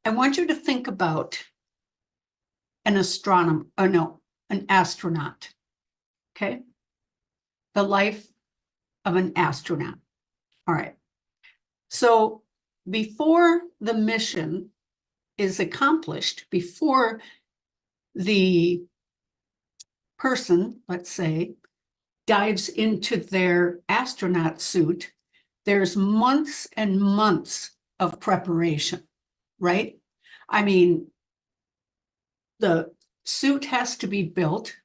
I want you to think about an astronaut, okay? The life of an astronaut. All right. So before the mission is accomplished, before the person, let's say, dives into their astronaut suit, there's months and months of preparation, right? I mean, the suit has to be built.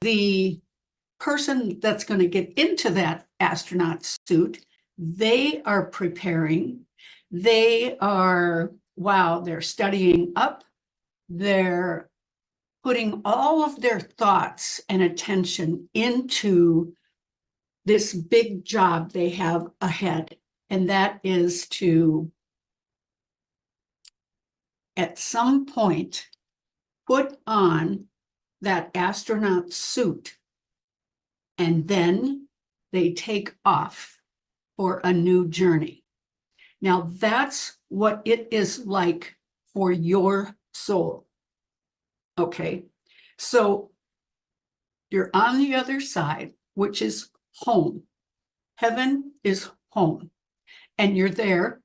The person that's going to get into that astronaut suit, they are preparing. They're studying up. They're putting all of their thoughts and attention into this big job they have ahead. And that is to, at some point, put on that astronaut suit, and then they take off for a new journey. Now, that's what it is like for your soul. Okay, so you're on the other side, which is home. Heaven is home. And you're there,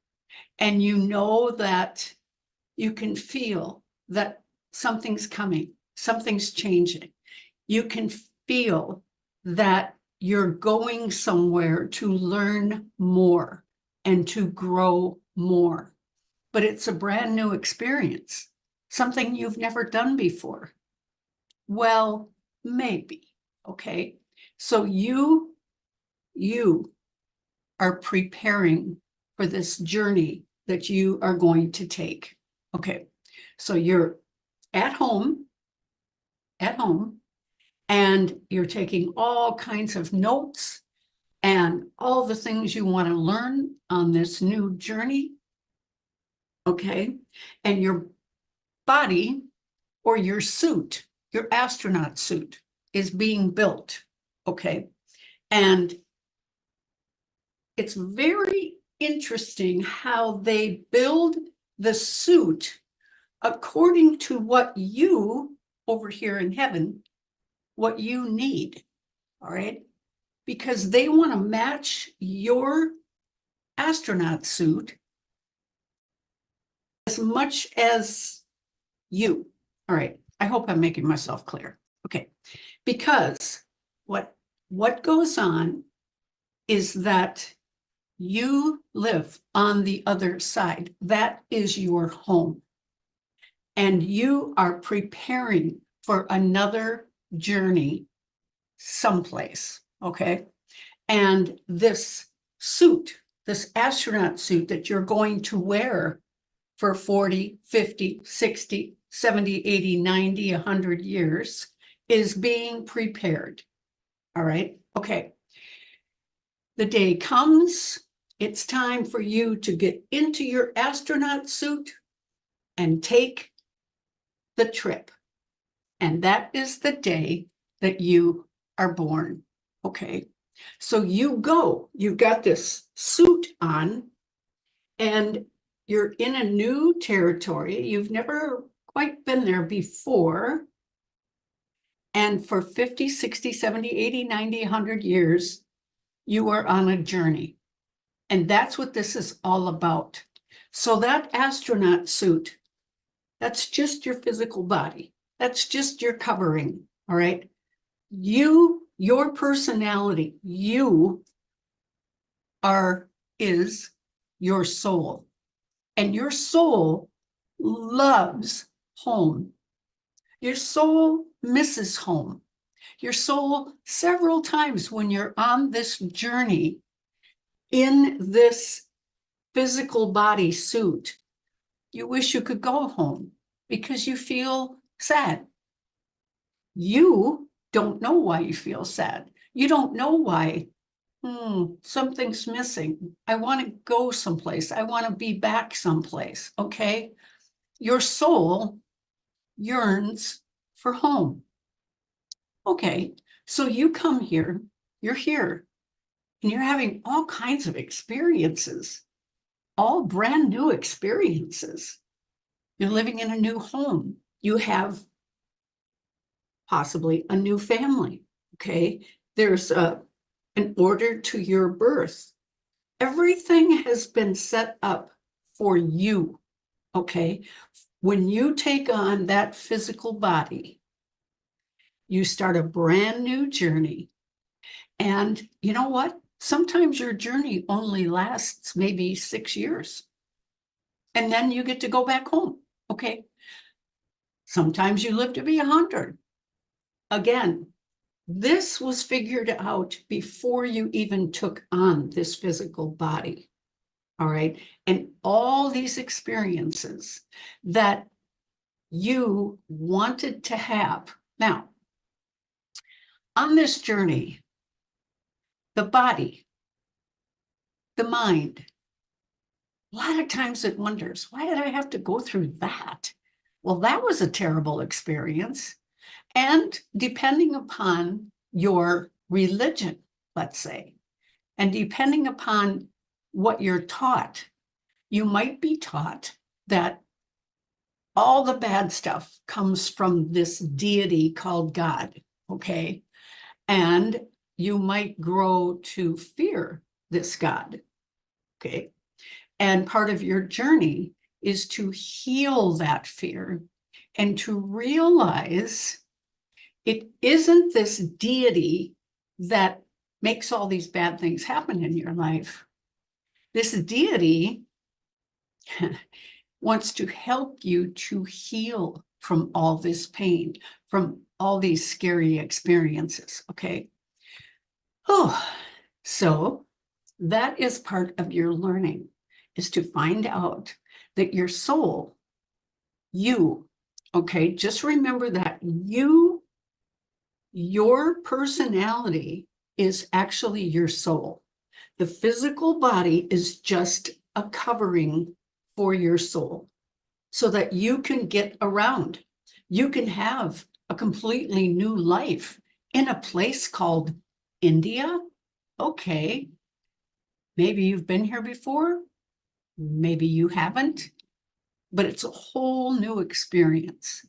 and you know that you can feel that something's coming, something's changing. You can feel that you're going somewhere to learn more and to grow more. But it's a brand new experience, something you've never done before. Well, maybe, okay? So you are preparing for this journey that you are going to take. Okay, so you're at home, and you're taking all kinds of notes and all the things you want to learn on this new journey. Okay, and your body or your suit, your astronaut suit, is being built. Okay, and it's very interesting how they build the suit according to what you over here in heaven, what you need. All right, because they want to match your astronaut suit as much as you. All right, I hope I'm making myself clear. Okay, because what goes on is that you live on the other side. That is your home. And you are preparing for another journey someplace, okay? And this suit, this astronaut suit that you're going to wear for 40, 50, 60, 70, 80, 90, 100 years is being prepared. All right, okay. The day comes, it's time for you to get into your astronaut suit and take the trip. And that is the day that you are born. Okay, so you go, you've got this suit on, and you're in a new territory. You've never quite been there before. And for 50, 60, 70, 80, 90, 100 years, you are on a journey. And that's what this is all about. So that astronaut suit, that's just your physical body. That's just your covering, all right? Your personality, is your soul. And your soul loves home. Your soul misses home. Your soul, several times when you're on this journey in this physical body suit, you wish you could go home because you feel sad. You don't know why you feel sad. You don't know why something's missing. I want to go someplace. I want to be back someplace, okay? Your soul yearns for home. Okay, so you come here, you're here, and you're having all kinds of experiences, all brand new experiences. You're living in a new home. You have possibly a new family, okay? There's an order to your birth. Everything has been set up for you, okay? When you take on that physical body, you start a brand new journey. And you know what? Sometimes your journey only lasts maybe 6 years. And then you get to go back home, okay? Sometimes you live to be 100. Again, this was figured out before you even took on this physical body, all right? And all these experiences that you wanted to have. Now, on this journey, the body, the mind, a lot of times it wonders, why did I have to go through that? Well, that was a terrible experience. And depending upon your religion, let's say, and depending upon what you're taught, you might be taught that all the bad stuff comes from this deity called God, okay? And you might grow to fear this God, okay? And part of your journey is to heal that fear and to realize It isn't this deity that makes all these bad things happen in your life. This deity wants to help you to heal from all this pain, from all these scary experiences, okay? Oh, so that is part of your learning, is to find out that your soul, you, okay, just remember that your personality is actually your soul. The physical body is just a covering for your soul so that you can get around. You can have a completely new life in a place called India. Okay, maybe you've been here before, maybe you haven't, but it's a whole new experience.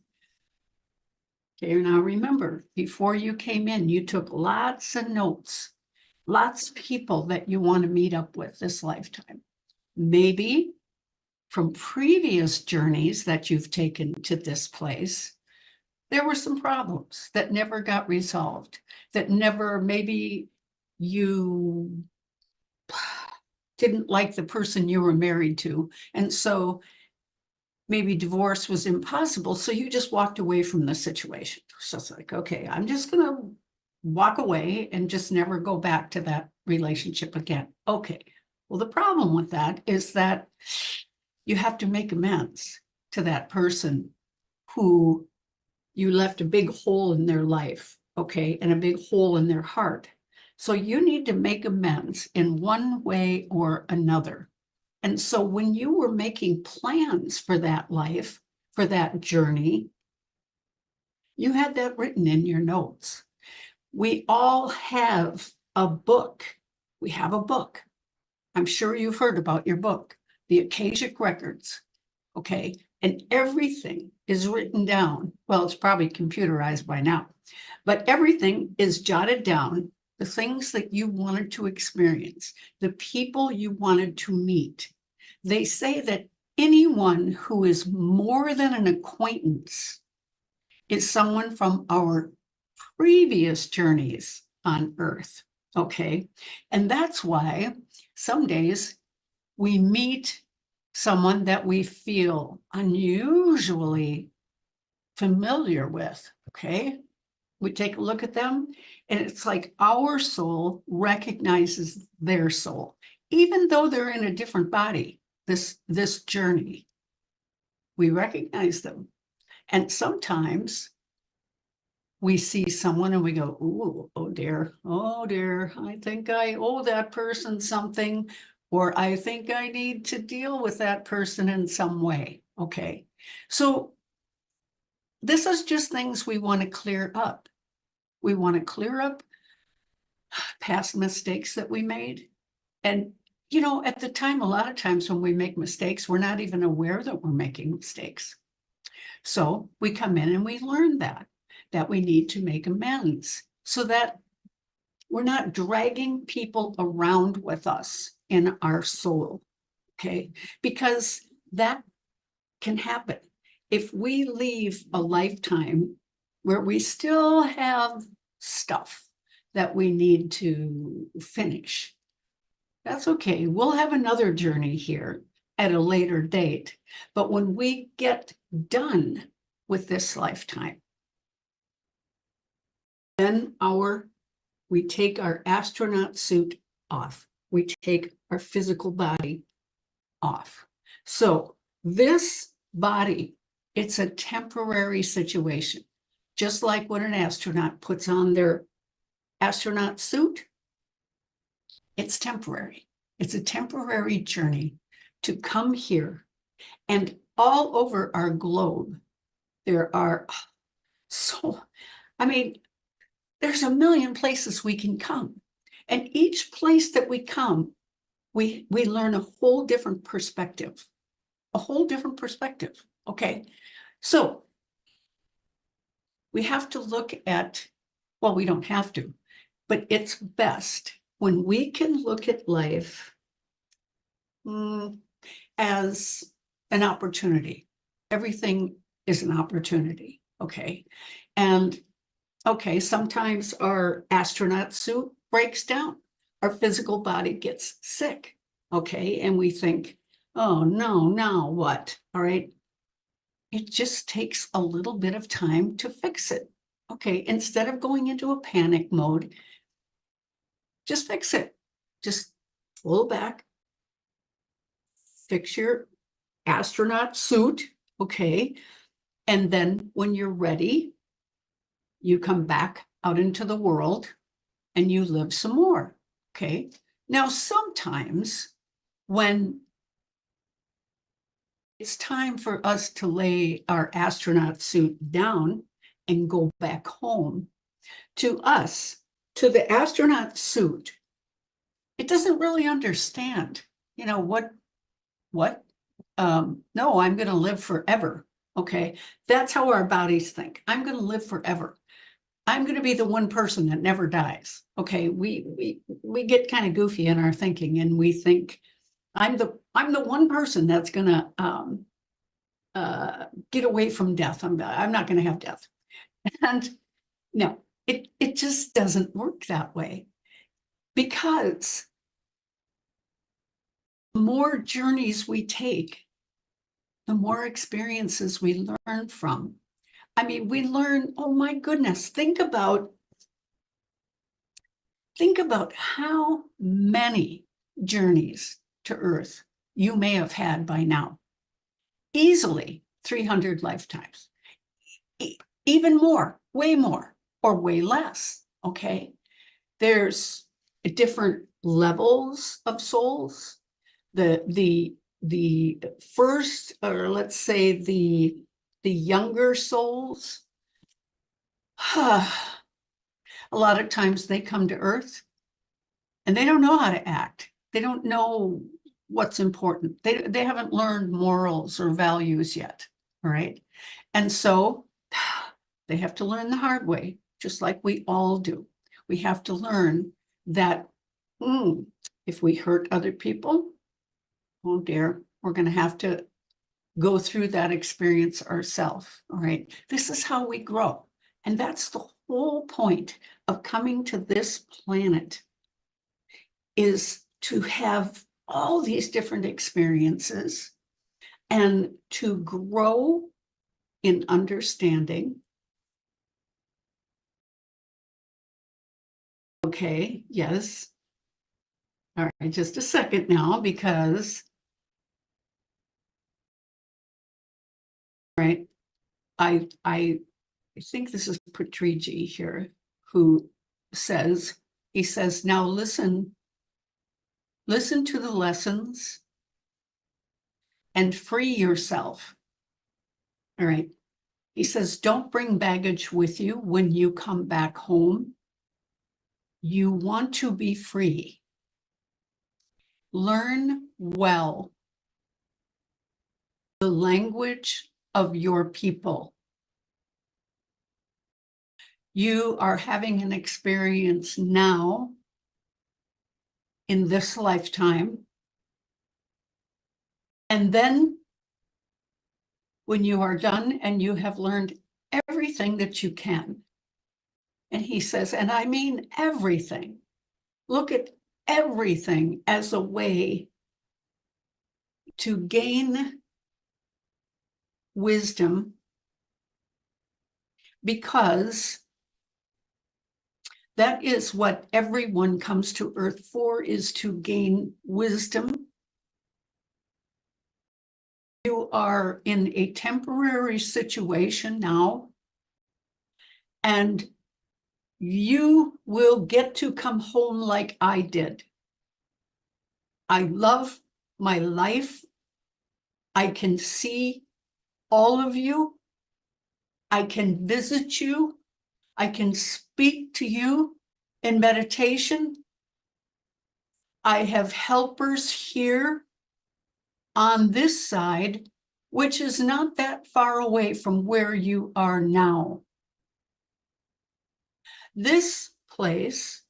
Okay, now remember, before you came in, you took lots of notes, lots of people that you want to meet up with this lifetime. Maybe from previous journeys that you've taken to this place, there were some problems that never got resolved, that never, maybe you didn't like the person you were married to. And so maybe divorce was impossible. So you just walked away from the situation. So it's like, okay, I'm just going to walk away and just never go back to that relationship again. Okay. Well, the problem with that is that you have to make amends to that person who you left a big hole in their life, okay, and a big hole in their heart. So you need to make amends in one way or another. And so when you were making plans for that life, for that journey, you had that written in your notes. We all have a book. We have a book. I'm sure you've heard about your book, the Akashic Records, okay? And everything is written down. Well, it's probably computerized by now, but everything is jotted down, the things that you wanted to experience, the people you wanted to meet. They say that anyone who is more than an acquaintance is someone from our previous journeys on Earth, okay? And that's why some days we meet someone that we feel unusually familiar with, okay? We take a look at them, and it's like our soul recognizes their soul, even though they're in a different body. This journey, we recognize them. And sometimes we see someone and we go, ooh, oh dear, I think I owe that person something, or I think I need to deal with that person in some way. Okay, so this is just things we want to clear up. We want to clear up past mistakes that we made. And you know, at the time, a lot of times when we make mistakes, we're not even aware that we're making mistakes. So we come in and we learn that we need to make amends so that we're not dragging people around with us in our soul, okay? Because that can happen. If we leave a lifetime where we still have stuff that we need to finish, that's okay. We'll have another journey here at a later date. But when we get done with this lifetime, then we take our astronaut suit off. We take our physical body off. So this body, it's a temporary situation. Just like when an astronaut puts on their astronaut suit, it's temporary. It's a temporary journey to come here. And all over our globe, there are there's a million places we can come. And each place that we come, we learn a whole different perspective, okay? So we have to look at, well, we don't have to, but it's best when we can look at life as an opportunity. Everything is an opportunity, okay? And Okay, sometimes our astronaut suit breaks down. Our physical body gets sick. Okay, and we think, oh no, now what? All right. It just takes a little bit of time to fix it. Okay, instead of going into a panic mode, just fix it. Just pull back, fix your astronaut suit. Okay, and then when you're ready, you come back out into the world and you live some more. Okay. Now, sometimes when it's time for us to lay our astronaut suit down and go back home, to us, to the astronaut suit, it doesn't really understand, you know, what, no, I'm going to live forever. Okay. That's how our bodies think. I'm going to live forever. I'm going to be the one person that never dies. Okay, we get kind of goofy in our thinking, and we think I'm the one person that's going to get away from death. I'm not going to have death, and no, it just doesn't work that way, because the more journeys we take, the more experiences we learn from. I mean, we learn. Oh my goodness! Think about how many journeys to Earth you may have had by now. Easily 300 lifetimes, even more, way more, or way less, okay? There's different levels of souls. The first, or let's say the younger souls, a lot of times they come to Earth and they don't know how to act. They don't know what's important. They haven't learned morals or values yet, all right? And so they have to learn the hard way, just like we all do. We have to learn that if we hurt other people, oh dear, we're going to have to go through that experience ourselves, all right? This is how we grow. And that's the whole point of coming to this planet, is to have all these different experiences and to grow in understanding. Okay, yes. All right, just a second now, because, right, I think this is Patriji here who says, he says, now listen to the lessons and free yourself. All right. He says, don't bring baggage with you when you come back home. You want to be free. Learn well the language of your people. You are having an experience now in this lifetime. And then when you are done and you have learned everything that you can, and he says, and I mean everything, look at everything as a way to gain wisdom, because that is what everyone comes to Earth for, is to gain wisdom. You are in a temporary situation now, and you will get to come home like I did. I love my life. I can see all of you. I can visit you. I can speak to you in meditation. I have helpers here on this side, which is not that far away from where you are now. This place,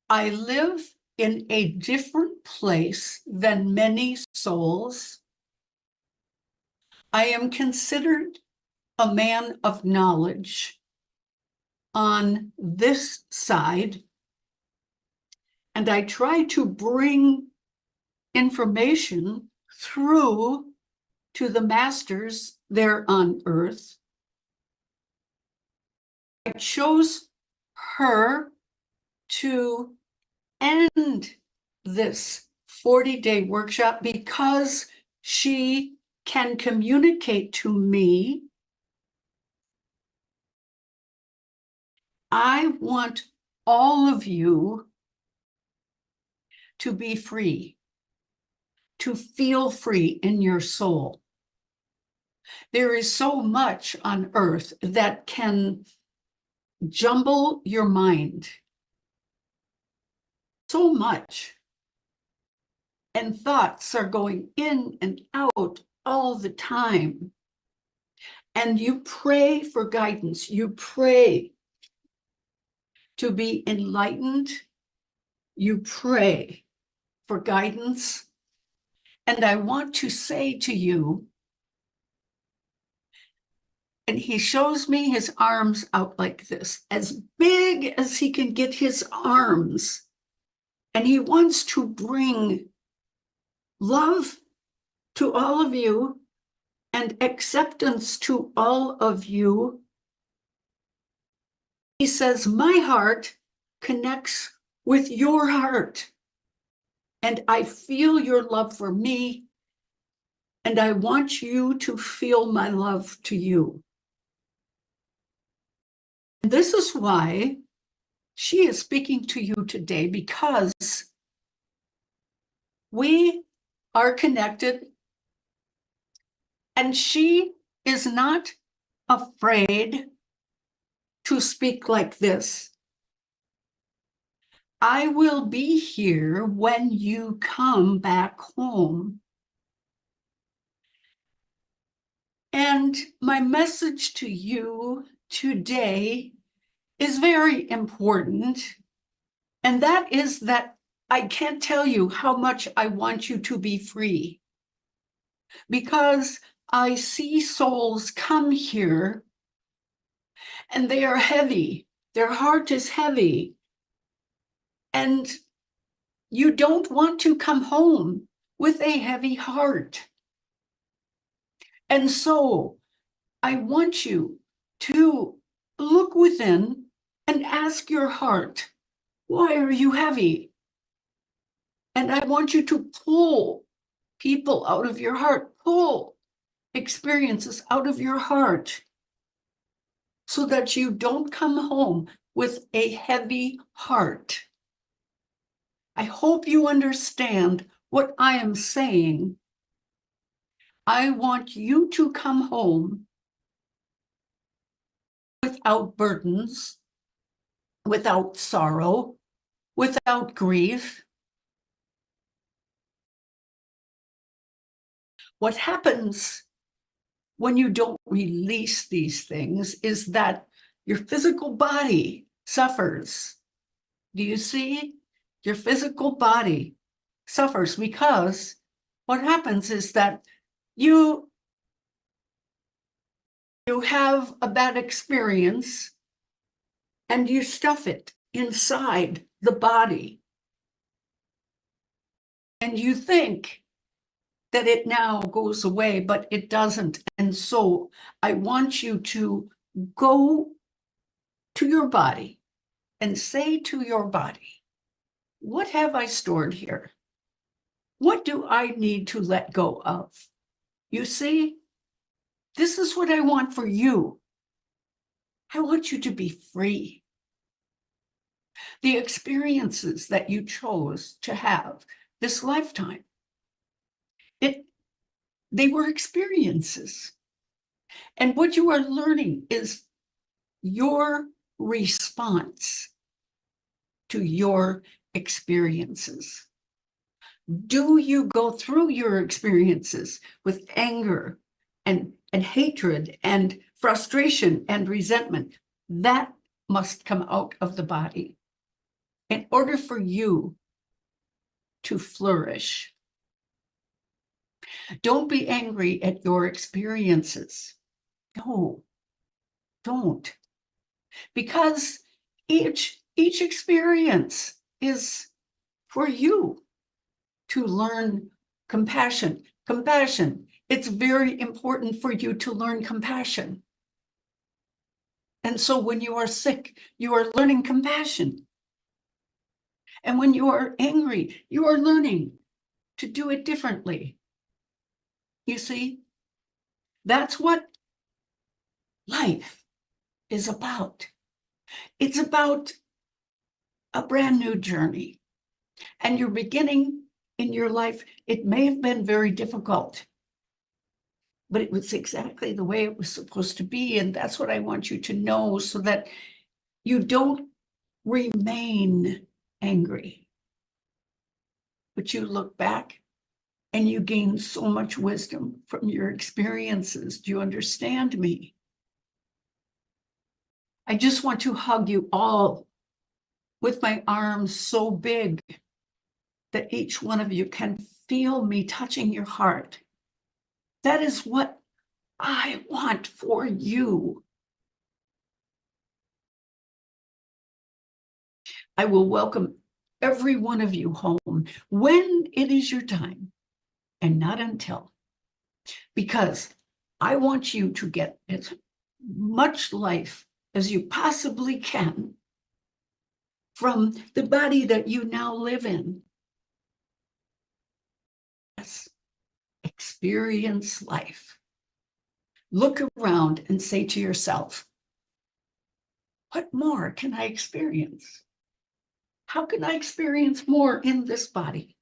I live in a different place than many souls. I am considered a man of knowledge on this side, and I try to bring information through to the masters there on earth. I chose her to end this 40-day workshop because she can communicate to me. I want all of you to be free, to feel free in your soul. There is so much on earth that can jumble your mind. So much. And thoughts are going in and out all the time. And you pray for guidance. You pray to be enlightened. You pray for guidance. And I want to say to you, and he shows me his arms out like this, as big as he can get his arms. And he wants to bring love to all of you and acceptance to all of you. He says, my heart connects with your heart. And I feel your love for me. And I want you to feel my love to you. And this is why she is speaking to you today, because we are connected. And she is not afraid to speak like this. I will be here when you come back home. And my message to you today is very important. And that is that I can't tell you how much I want you to be free. Because I see souls come here and they are heavy. Their heart is heavy. And you don't want to come home with a heavy heart. And so I want you to look within and ask your heart, why are you heavy? And I want you to pull people out of your heart, pull experiences out of your heart so that you don't come home with a heavy heart. I hope you understand what I am saying. I want you to come home without burdens, without sorrow, without grief. What happens when you don't release these things is that your physical body suffers. Do you see? Your physical body suffers because what happens is that you have a bad experience and you stuff it inside the body. And you think that it now goes away, but it doesn't. And so I want you to go to your body and say to your body, what have I stored here? What do I need to let go of? You see, this is what I want for you. I want you to be free. The experiences that you chose to have this lifetime, they were experiences. And what you are learning is your response to your experiences. Do you go through your experiences with anger and hatred and frustration and resentment? That must come out of the body in order for you to flourish. Don't be angry at your experiences. No, Don't. Because each experience is for you to learn compassion. Compassion. It's very important for you to learn compassion. And so when you are sick, you are learning compassion. And when you are angry, you are learning to do it differently. You see, that's what life is about. It's about a brand new journey. And you're beginning in your life. It may have been very difficult, but it was exactly the way it was supposed to be. And that's what I want you to know, so that you don't remain angry, but you look back and you gain so much wisdom from your experiences. Do you understand me? I just want to hug you all with my arms so big that each one of you can feel me touching your heart. That is what I want for you. I will welcome every one of you home when it is your time, and not until, because I want you to get as much life as you possibly can from the body that you now live in. Yes. Experience life. Look around and say to yourself, what more can I experience? How can I experience more in this body?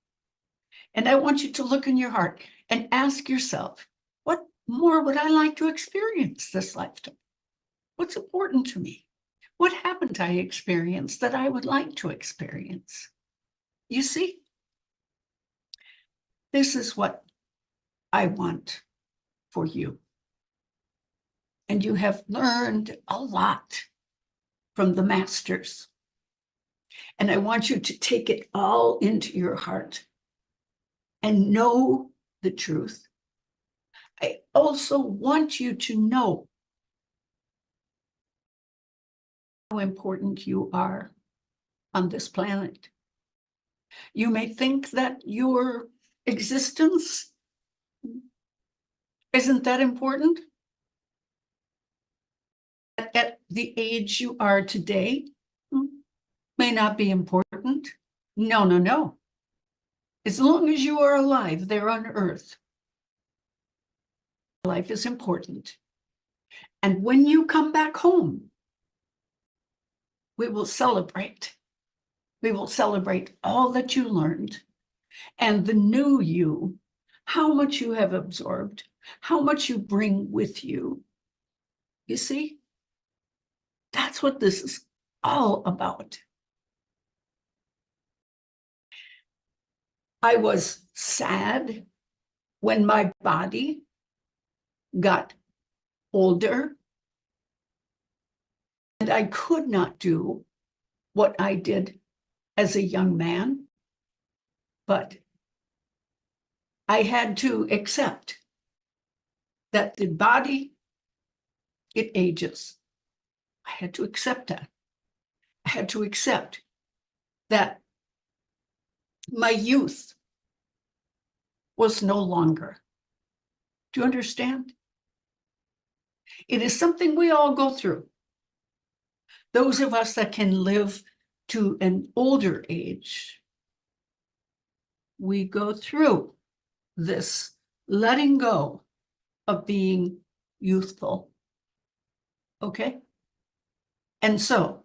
And I want you to look in your heart and ask yourself, what more would I like to experience this lifetime? What's important to me? What haven't I experienced that I would like to experience? You see, this is what I want for you. And you have learned a lot from the masters. And I want you to take it all into your heart and know the truth. I also want you to know how important you are on this planet. You may think that your existence isn't that important. At the age you are today, may not be important. No, no, no. As long as you are alive there on earth, life is important. And when you come back home, we will celebrate. We will celebrate all that you learned and the new you, how much you have absorbed, how much you bring with you. You see, that's what this is all about. I was sad when my body got older and I could not do what I did as a young man, but I had to accept that the body, it ages. I had to accept that. I had to accept that my youth was no longer. Do you understand? It is something we all go through. Those of us that can live to an older age, we go through this letting go of being youthful. Okay? And so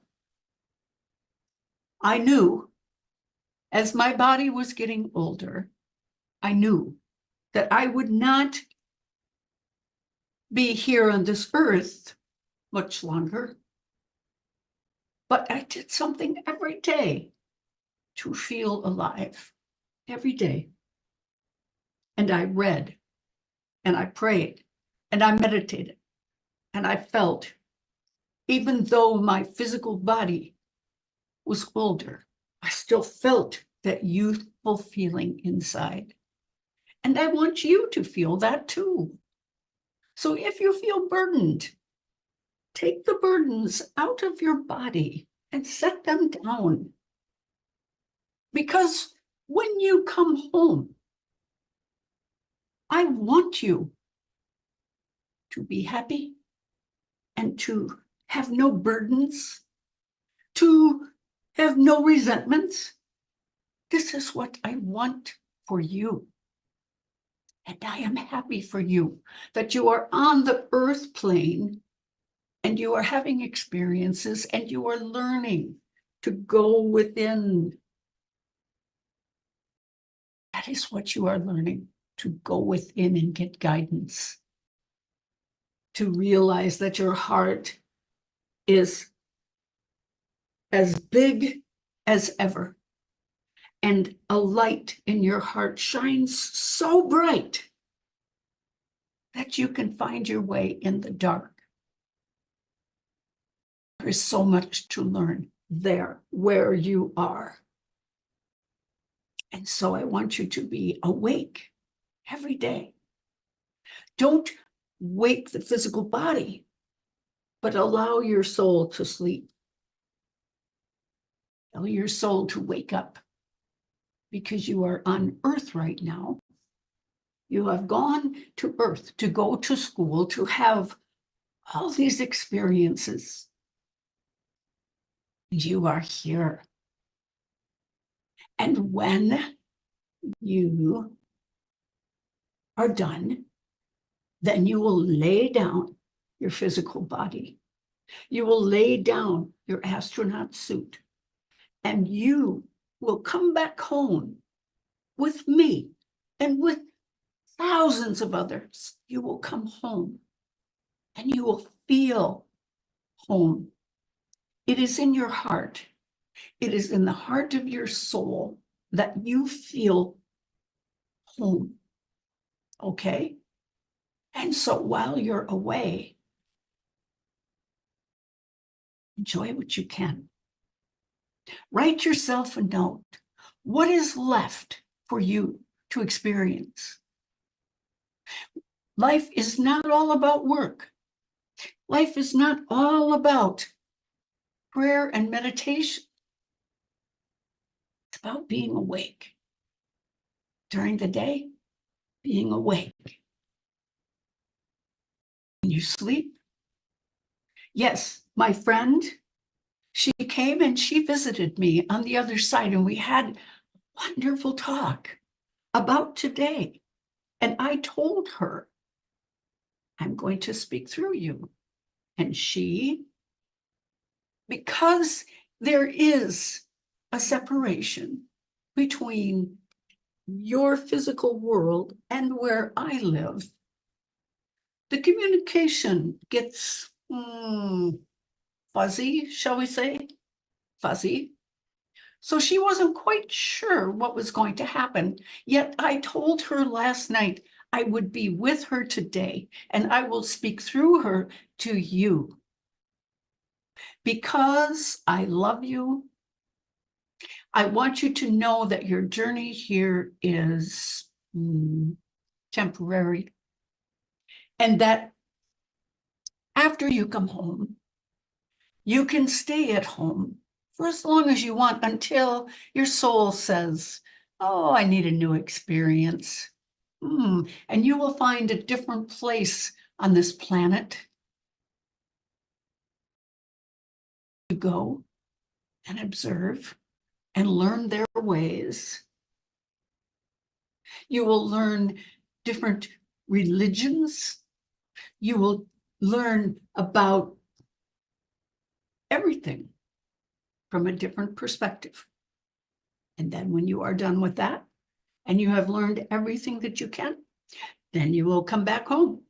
I knew as my body was getting older, I knew that I would not be here on this earth much longer. But I did something every day to feel alive, every day. And I read, and I prayed, and I meditated, and I felt, even though my physical body was older, I still felt that youthful feeling inside. And I want you to feel that too. So if you feel burdened, take the burdens out of your body and set them down. Because when you come home, I want you to be happy and to have no burdens, to have no resentments. This is what I want for you. And I am happy for you that you are on the earth plane and you are having experiences and you are learning to go within. That is what you are learning, to go within and get guidance, to realize that your heart is as big as ever. And a light in your heart shines so bright that you can find your way in the dark. There is so much to learn there where you are. And so I want you to be awake every day. Don't wake the physical body, but allow your soul to sleep. Allow your soul to wake up, because you are on earth right now. You have gone to earth to go to school, to have all these experiences. You are here. And when you are done, then you will lay down your physical body. You will lay down your astronaut suit, and you will come back home with me and with thousands of others. You will come home and you will feel home. It is in your heart. It is in the heart of your soul that you feel home. Okay? And so while you're away, enjoy what you can. Write yourself a note. What is left for you to experience? Life is not all about work. Life is not all about prayer and meditation. It's about being awake. During the day, being awake. When you sleep. Yes, my friend, she came and she visited me on the other side, and we had a wonderful talk about today. And I told her, I'm going to speak through you. And she, because there is a separation between your physical world and where I live, the communication gets fuzzy, shall we say? Fuzzy. So she wasn't quite sure what was going to happen. Yet I told her last night I would be with her today, and I will speak through her to you. Because I love you, I want you to know that your journey here is temporary, and that after you come home, you can stay at home for as long as you want until your soul says, oh, I need a new experience. And you will find a different place on this planet to go and observe and learn their ways. You will learn different religions. You will learn about everything from a different perspective. And then when you are done with that, and you have learned everything that you can, then you will come back home.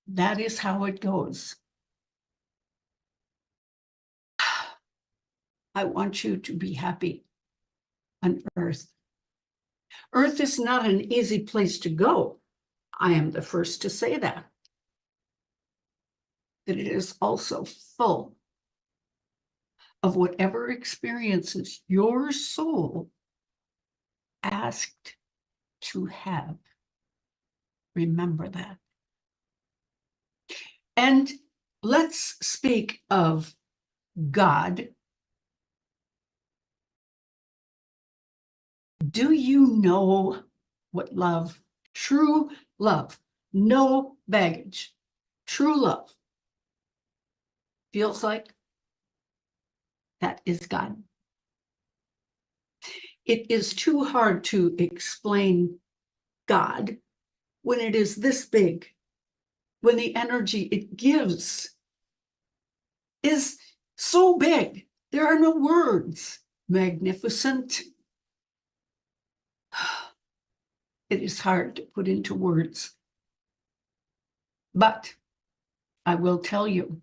That is how it goes. I want you to be happy on earth. Earth is not an easy place to go. I am the first to say that. But it is also full of whatever experiences your soul asked to have. Remember that. And let's speak of God. Do you know what love, true love, no baggage, true love feels like? That is God. It is too hard to explain God when it is this big, when the energy it gives is so big. There are no words. Magnificent. It is hard to put into words. But I will tell you,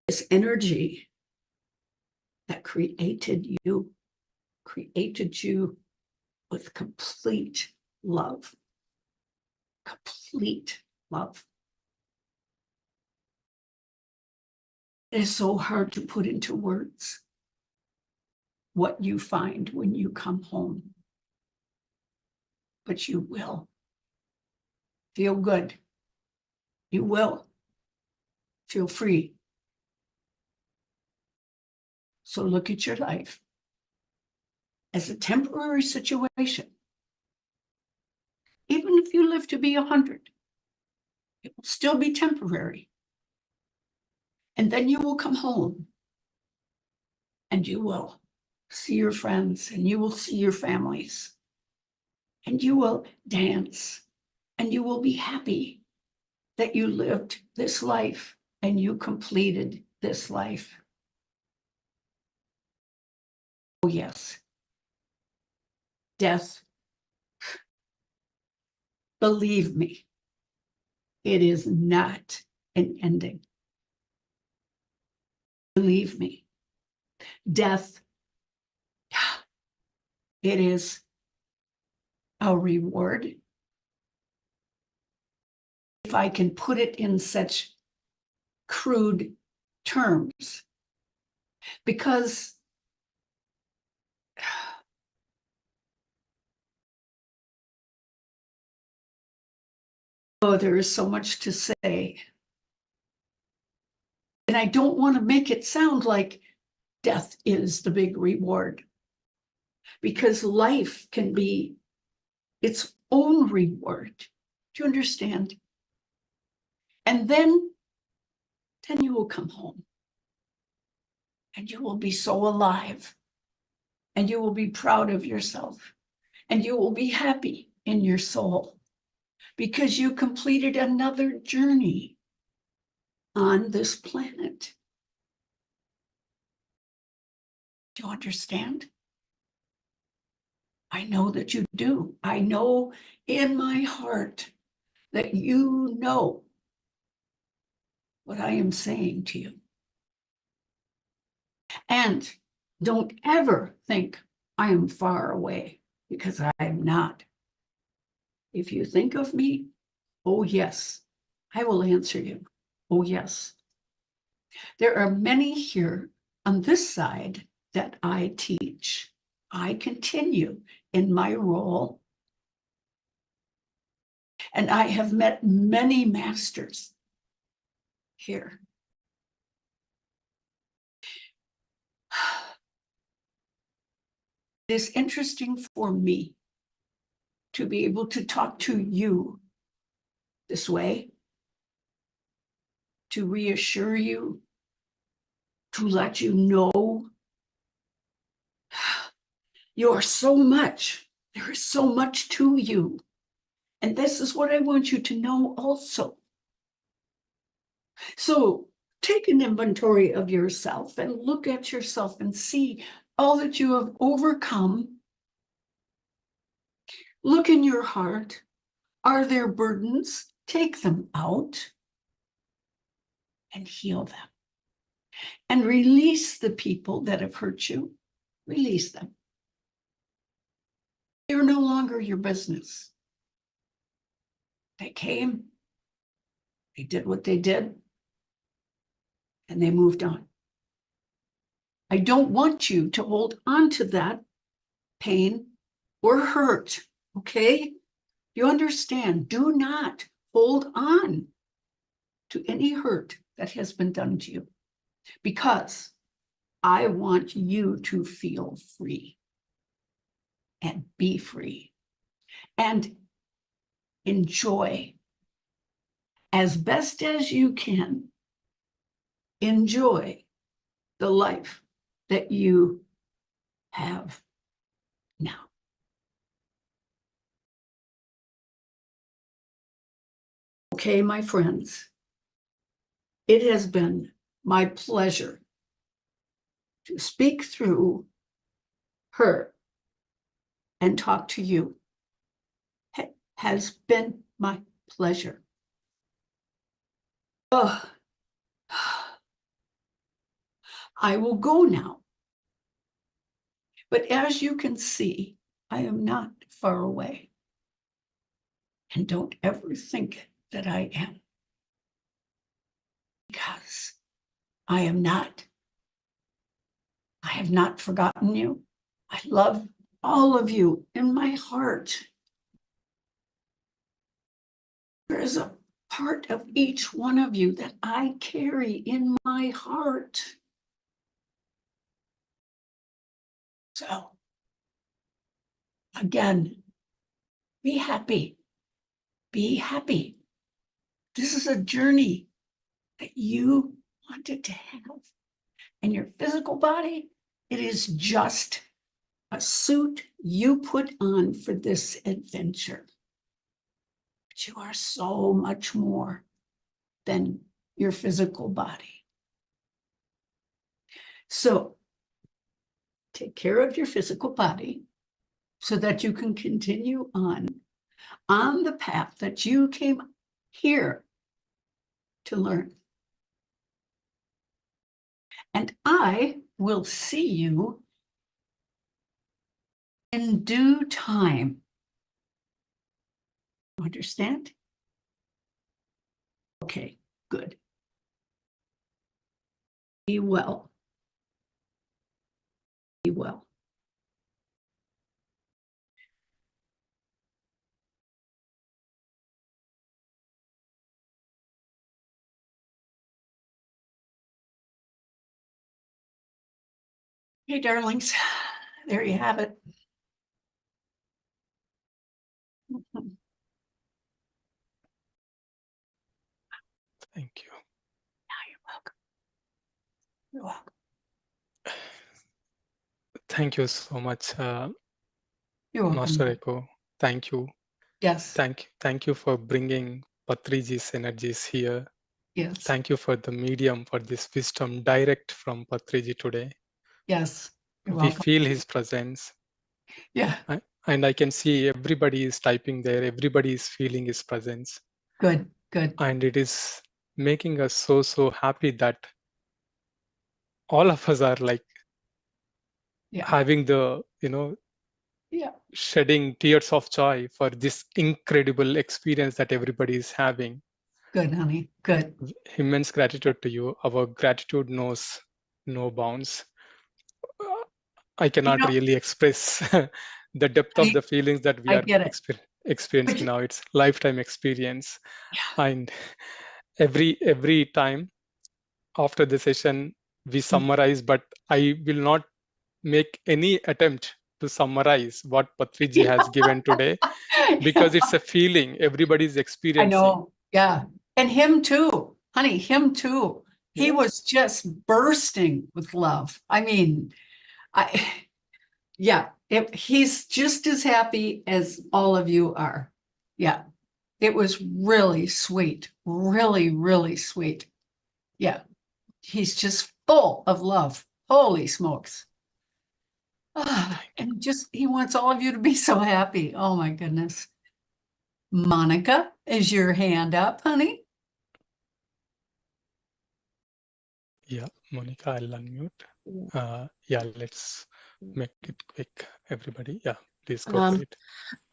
this energy that created you with complete love. Complete love. It is so hard to put into words what you find when you come home. But you will feel good. You will feel free. So look at your life as a temporary situation. Even if you live to be 100, it will still be temporary. And then you will come home and you will see your friends and you will see your families and you will dance and you will be happy that you lived this life and you completed this life. Oh, yes. Death, believe me, it is not an ending. Believe me, death, it is a reward. If I can put it in such crude terms, because oh, there is so much to say. And I don't want to make it sound like death is the big reward, because life can be its own reward. Do you understand? And then you will come home and you will be so alive and you will be proud of yourself and you will be happy in your soul because you completed another journey on this planet. Do you understand? I know that you do. I know in my heart that you know what I am saying to you. And don't ever think I am far away, because I am not. If you think of me, oh yes, I will answer you. Oh yes. There are many here on this side that I teach. I continue in my role. And I have met many masters here. It is interesting for me to be able to talk to you this way, to reassure you, to let you know you're so much. There is so much to you. And this is what I want you to know also. So take an inventory of yourself and look at yourself and see all that you have overcome. Look in your heart. Are there burdens? Take them out and heal them. And release the people that have hurt you. Release them. They're no longer your business. They came, they did what they did, and they moved on. I don't want you to hold on to that pain or hurt, okay? You understand, do not hold on to any hurt that has been done to you, because I want you to feel free and be free and enjoy as best as you can. Enjoy the life that you have now. Okay, my friends, it has been my pleasure to speak through her and talk to you. It has been my pleasure. Oh, I will go now. But as you can see, I am not far away. And don't ever think that I am, because I am not. I have not forgotten you. I love all of you in my heart. There is a part of each one of you that I carry in my heart. So, again, be happy. Be happy. This is a journey that you wanted to have. And your physical body, it is just a suit you put on for this adventure. But you are so much more than your physical body. So take care of your physical body so that you can continue on the path that you came here to learn. And I will see you in due time. Understand? Okay, good. Be well. Be well. Hey, darlings, there you have it. Thank you. You're welcome. You're welcome. Thank you so much, You're welcome. Master Echo. Thank you. Yes. Thank you for bringing Patriji's energies here. Yes. Thank you for the medium for this wisdom direct from Patriji today. Yes. You're We welcome. feel his presence. Yeah. And I can see everybody is typing there. Everybody is feeling his presence. Good. Good. And it is making us so happy that all of us are like having the, shedding tears of joy for this incredible experience that everybody is having. Good, honey. Good. Immense gratitude to you. Our gratitude knows no bounds. I cannot really express the depth of the feelings that we are experiencing now. It's lifetime experience. Yeah. And every time after the session, we summarize, but I will not make any attempt to summarize what Patriji has given today, because it's a feeling everybody's experiencing. I know. Yeah. And him too, honey, him too. He was just bursting with love. I mean, he's just as happy as all of you are. Yeah. It was really sweet. Really, really sweet. Yeah. He's just full of love. Holy smokes. And he wants all of you to be so happy. Oh my goodness. Monica, is your hand up, honey? Yeah, Monica, I'll unmute. Let's make it quick, everybody. Yeah, please go for it.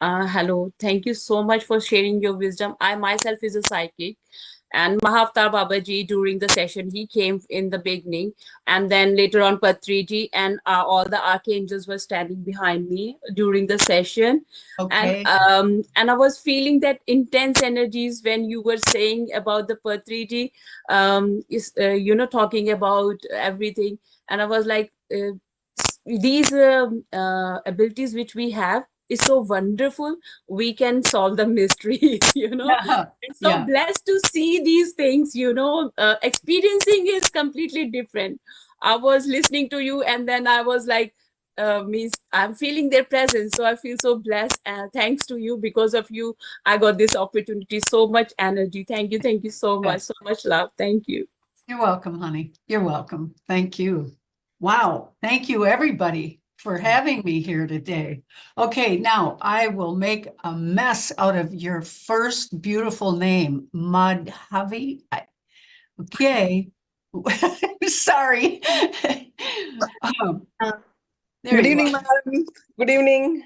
Hello, thank you so much for sharing your wisdom. I myself is a psychic, And Mahavatar Babaji, during the session, he came in the beginning, and then later on Patriji, and all the archangels were standing behind me during the session. Okay. And I was feeling that intense energies when you were saying about the Patriji, talking about everything, and I was like, these abilities which we have is so wonderful. We can solve the mysteries, Yeah. I'm so blessed to see these things, experiencing is completely different. I was listening to you, and then I was like, means I'm feeling their presence, so I feel so blessed, and thanks to you. Because of you, I got this opportunity. So much energy. Thank you so much. So much love. Thank you. You're welcome, honey. You're welcome. Thank you. Wow. Thank you, everybody, for having me here today. Okay, now I will make a mess out of your first beautiful name, Madhavi. Okay. Sorry. There Good you evening, are. madam. Good evening.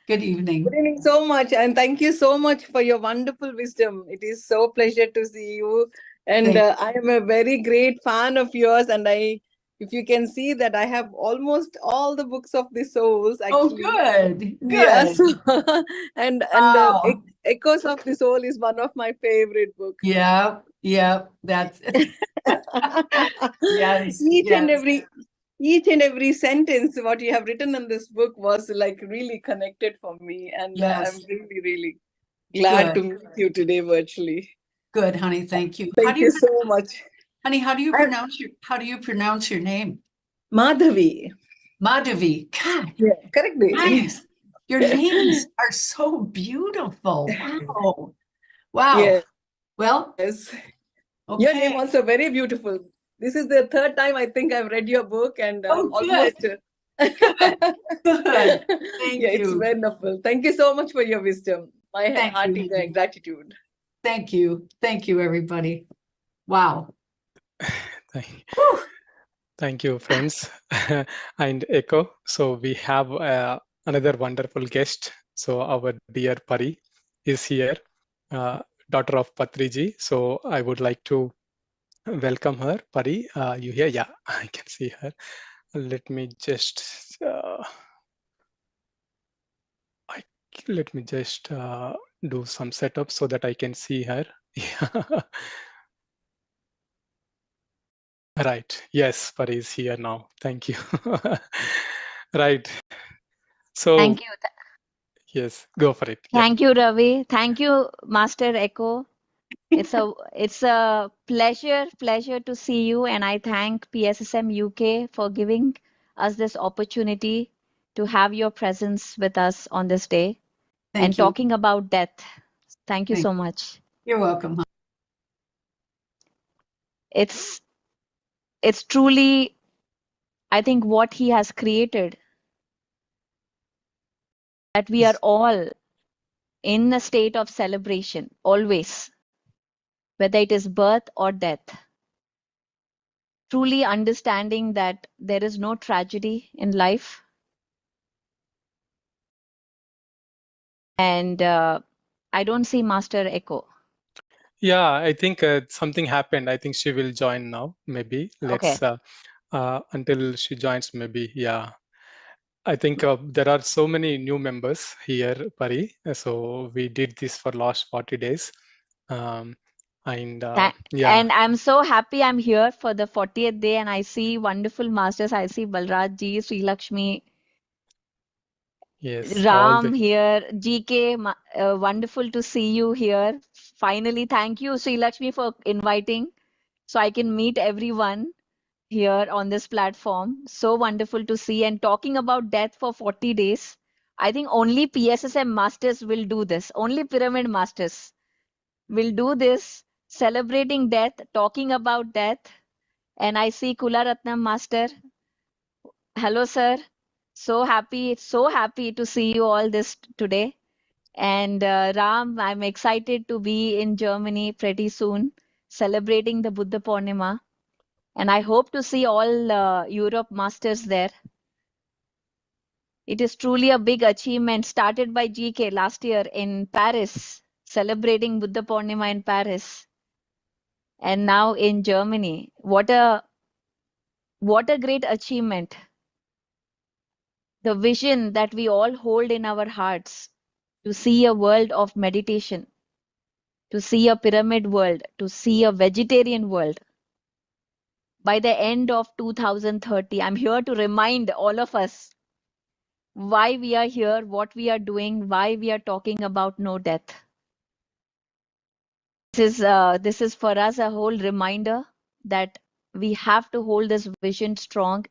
Good evening. Good evening so much. And thank you so much for your wonderful wisdom. It is so pleasure to see you. And I am a very great fan of yours. And if you can see that I have almost all the books of the souls, actually. Oh, good. Yes. Good. and Wow. Echoes of the Soul is one of my favorite books. Yeah, that's yes, Each and every sentence what you have written in this book was like really connected for me, and I'm really glad to meet you today virtually. Good, honey. Thank you. Thank you so much, honey. How do you pronounce your name? Madhavi. Madhavi. God, yeah, correctly. Nice. Your names are so beautiful. Wow. Wow. Yes. Well, yes. Okay. Your name also very beautiful. This is the third time I think I've read your book, and almost. Good. Good. Thank yeah, you. it's wonderful. Thank you so much for your wisdom. My hearty gratitude. Thank you. Thank you, everybody. Wow. Thank you, friends. And Echo. So we have another wonderful guest. So our dear Pari is here, daughter of Patriji. So I would like to welcome her. Pari, you here? Yeah, I can see her. Let me just do some setup so that I can see her. Right. Yes, Pari is here now. Thank you. Right. So thank you. Yes, go for it. Thank you, Ravi. Thank you, Master Echo. It's a pleasure to see you, and I thank PSSM UK for giving us this opportunity to have your presence with us on this day and talking about death. Thank you so much. You're welcome. It's truly, I think, what he has created, that we are all in a state of celebration always, whether it is birth or death. Truly understanding that there is no tragedy in life. And I don't see Master Echo. Yeah, I think something happened. I think she will join now. Maybe let's until she joins. Maybe yeah. I think there are so many new members here, Pari. So we did this for last 40 days. And I'm so happy I'm here for the 40th day, and I see wonderful masters. I see Balraj ji, Sri Lakshmi, yes, Ram here, GK. Wonderful to see you here. Finally, thank you, Sri Lakshmi, for inviting, so I can meet everyone here on this platform. So wonderful to see, and talking about death for 40 days. I think only PSSM masters will do this. Only pyramid masters will do this, celebrating death, talking about death. And I see Kula Ratnam master. Hello, sir. So happy to see you all this today. And Ram, I'm excited to be in Germany pretty soon, celebrating the Buddha Purnima. And I hope to see all Europe masters there. It is truly a big achievement started by GK last year in Paris, celebrating Buddha Purnima in Paris. and now in Germany. What a great achievement. The vision that we all hold in our hearts to see a world of meditation, to see a pyramid world, to see a vegetarian world. By the end of 2030, I'm here to remind all of us why we are here, what we are doing, why we are talking about no death. This is for us a whole reminder that we have to hold this vision strong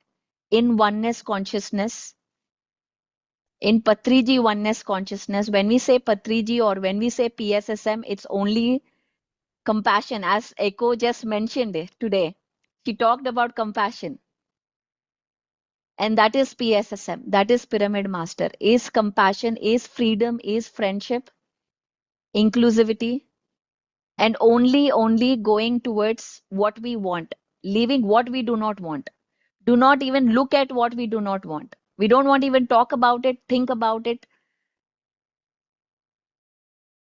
in oneness consciousness, in Patriji oneness consciousness. When we say Patriji or when we say PSSM, it's only compassion, as Echo just mentioned it today. She talked about compassion. And that is PSSM, that is Pyramid Master, is compassion, is freedom, is friendship, inclusivity, and only going towards what we want, leaving what we do not want. Do not even look at what we do not want. We don't want to even talk about it, think about it,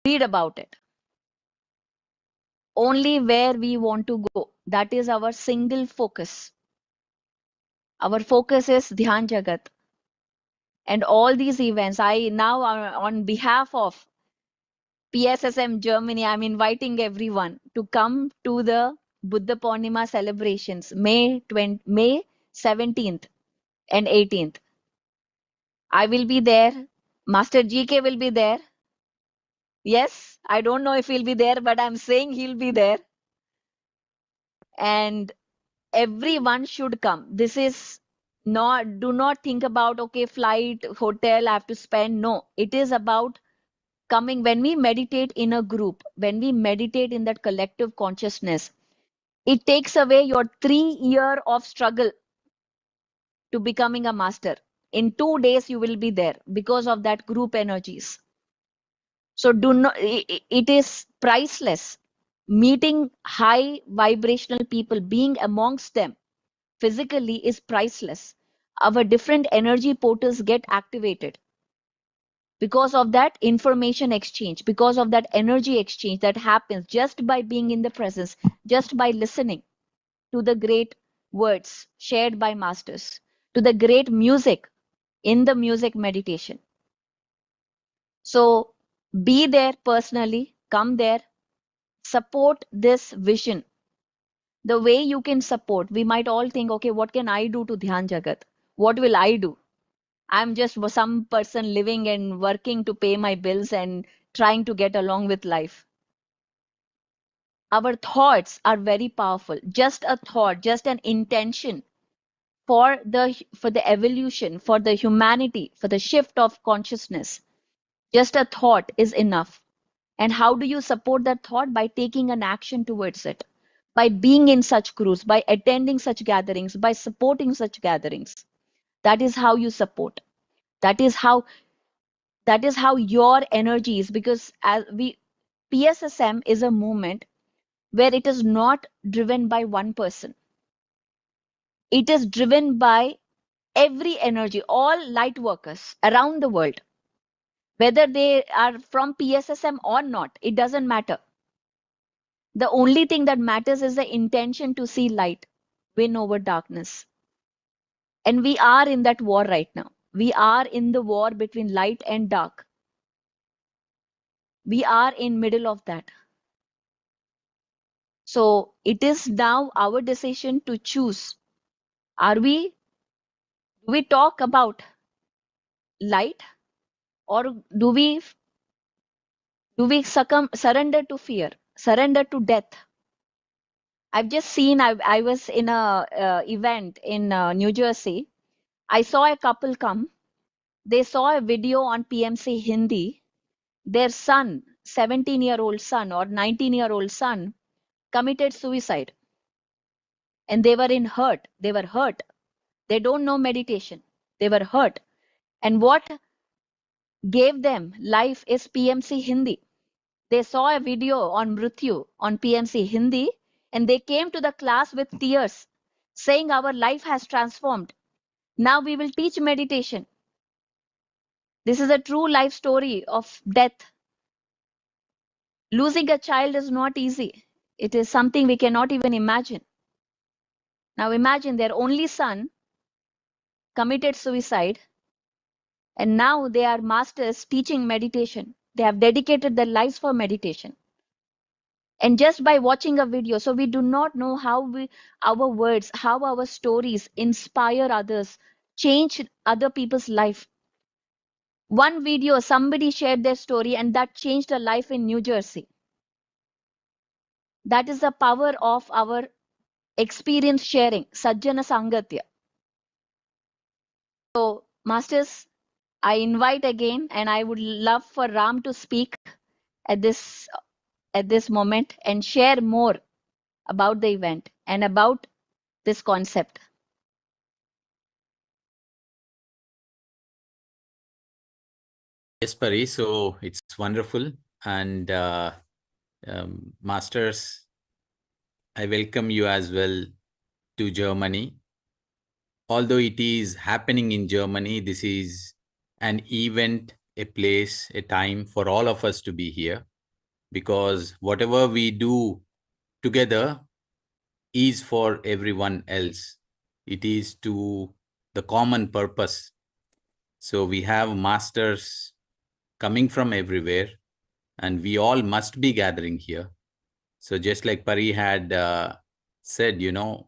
read about it. Only where we want to go. That is our single focus. Our focus is Dhyana Jagath. And all these events, I now on behalf of PSSM Germany, I'm inviting everyone to come to the Buddha Purnima celebrations, May 17th and 18th. I will be there. Master GK will be there. Yes, I don't know if he'll be there, but I'm saying he'll be there. And everyone should come. This is not, do not think about, okay, flight, hotel, I have to spend. No, it is about coming. When we meditate in a group, when we meditate in that collective consciousness, it takes away your 3 year of struggle to becoming a master. In 2 days, you will be there because of that group energies. So do not, it is priceless. Meeting high vibrational people, being amongst them physically is priceless. Our different energy portals get activated because of that information exchange, because of that energy exchange that happens just by being in the presence, just by listening to the great words shared by masters, to the great music in the music meditation. So be there personally, come there, support this vision. The way you can support, we might all think, okay, what can I do to Dhyana Jagat? What will I do? I'm just some person living and working to pay my bills and trying to get along with life. Our thoughts are very powerful. Just a thought, just an intention for the evolution, for the humanity, for the shift of consciousness. Just a thought is enough. And how do you support that thought? By taking an action towards it, by being in such groups, by attending such gatherings, by supporting such gatherings. That is how you support. That is how your energy is, because as we PSSM is a movement where it is not driven by one person. It is driven by every energy, all light workers around the world, whether they are from PSSM or not, it doesn't matter. The only thing that matters is the intention to see light win over darkness. And we are in that war right now. We are in the war between light and dark. We are in middle of that. So it is now our decision to choose. Do we talk about light, or do we surrender to fear, surrender to death? I've just seen, I was in a event in New Jersey. I saw a couple come. They saw a video on PMC Hindi. Their son, 17-year-old son or 19-year-old son, committed suicide. And they were in hurt. They were hurt. They don't know meditation. They were hurt. And what gave them life is PMC Hindi. They saw a video on Mrityu on PMC Hindi, and they came to the class with tears, saying our life has transformed. Now we will teach meditation. This is a true life story of death. Losing a child is not easy. It is something we cannot even imagine. Now imagine their only son committed suicide, and now they are masters teaching meditation. They have dedicated their lives for meditation. And just by watching a video, so we do not know how our words, how our stories inspire others, change other people's life. One video, somebody shared their story and that changed a life in New Jersey. That is the power of our experience sharing, Sajjana Sangatya. So, Masters, I invite again, and I would love for Ram to speak at this moment and share more about the event and about this concept. Yes, Pari. So it's wonderful. And Masters, I welcome you as well to Germany. Although it is happening in Germany, this is an event, a place, a time for all of us to be here, because whatever we do together is for everyone else. It is to the common purpose. So we have masters coming from everywhere, and we all must be gathering here. So just like Pari had said,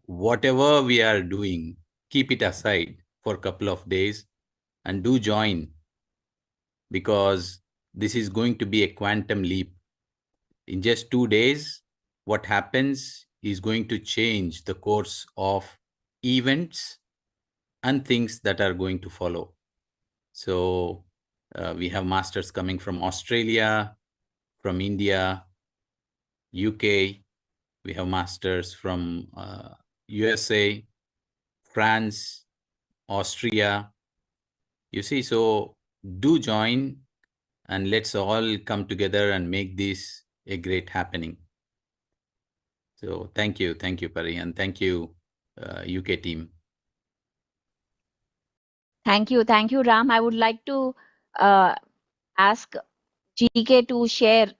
whatever we are doing, keep it aside for a couple of days and do join, because this is going to be a quantum leap. In just 2 days, what happens is going to change the course of events and things that are going to follow. So we have masters coming from Australia, from India, UK. We have masters from USA, France, Austria. You see, so do join and let's all come together and make this a great happening. So thank you, Pari, and thank you, UK team. Thank you, Ram. I would like to ask GK to share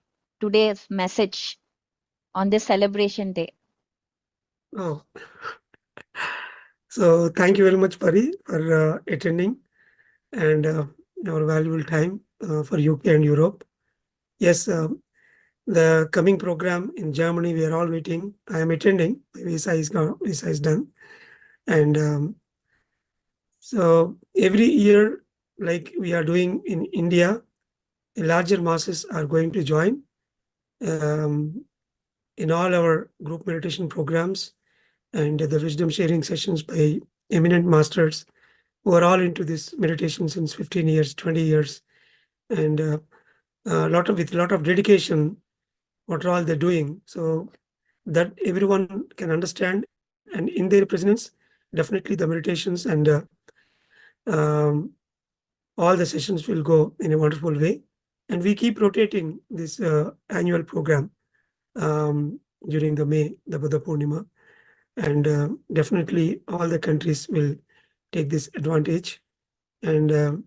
today's message on this celebration day. Oh, so thank you very much, Pari, for attending and your valuable time for UK and Europe. Yes, the coming program in Germany, we are all waiting. I am attending. My visa is done, and so every year, like we are doing in India, larger masses are going to join in all our group meditation programs and the wisdom sharing sessions by eminent masters who are all into this meditation since 15 years, 20 years, and with a lot of dedication, what all they're doing, so that everyone can understand. And in their presence, definitely the meditations and all the sessions will go in a wonderful way. And we keep rotating this annual program during the May, the Buddha Purnima. And definitely all the countries will take this advantage. And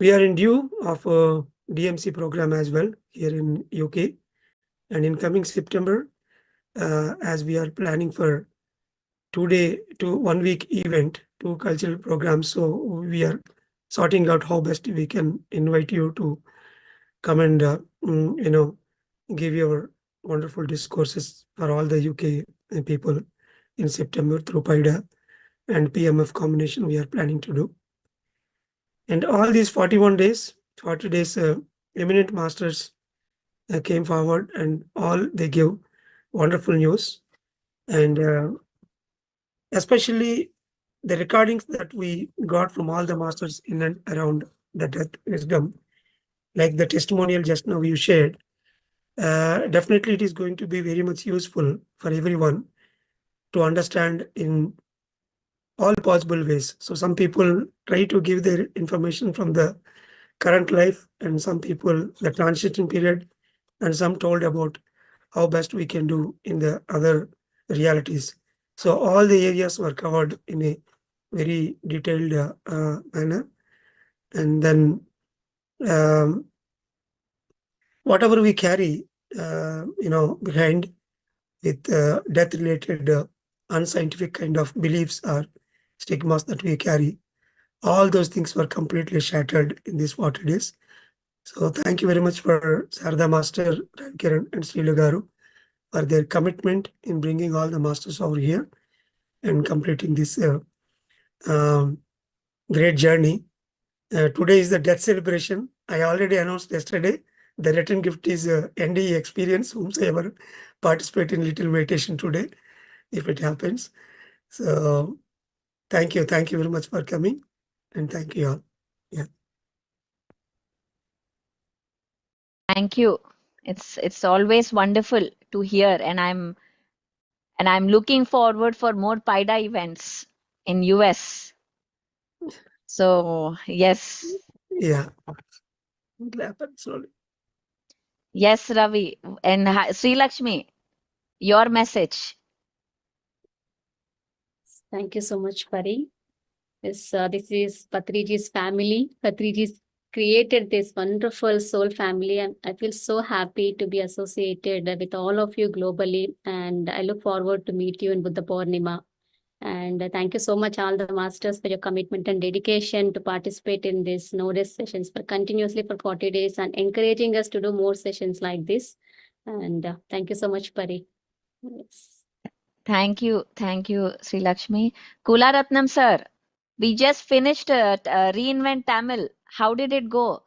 we are in due of a DMC program as well here in UK. And in coming September, as we are planning for 1 week event, 2 cultural programs. So we are sorting out how best we can invite you to come and, give your wonderful discourses for all the UK people in September through PIDA and PMF combination we are planning to do. And all these 40 days, eminent masters came forward and all they give wonderful news. And especially the recordings that we got from all the masters in and around the death wisdom, like the testimonial just now you shared, definitely it is going to be very much useful for everyone to understand in all possible ways. So some people try to give their information from the current life, and some people the transition period, and some told about how best we can do in the other realities. So all the areas were covered in a very detailed manner. And then whatever we carry behind with death-related unscientific kind of beliefs or stigmas that we carry. All those things were completely shattered in these 40 days. So thank you very much for Sarada Master, Kiran and Srila Garu for their commitment in bringing all the masters over here and completing this great journey. Today is the death celebration. I already announced yesterday. The return gift is NDE experience, whomsoever participate in little meditation today, if it happens. So thank you very much for coming, and thank you all. Yeah. Thank you. It's always wonderful to hear, and I'm looking forward for more PIDA events in US. So yes. Yeah. It will happen slowly. Yes, Ravi. And Sri Lakshmi, your message. Thank you so much, Pari. This is Patriji's family. Patriji's created this wonderful soul family, and I feel so happy to be associated with all of you globally. And I look forward to meet you in Buddha Purnima. And thank you so much, all the masters, for your commitment and dedication to participate in these no-rest sessions for continuously for 40 days and encouraging us to do more sessions like this. And thank you so much, Pari. Yes. Thank you, Sri Lakshmi. Kula Ratnam sir, we just finished Reinvent Tamil. How did it go?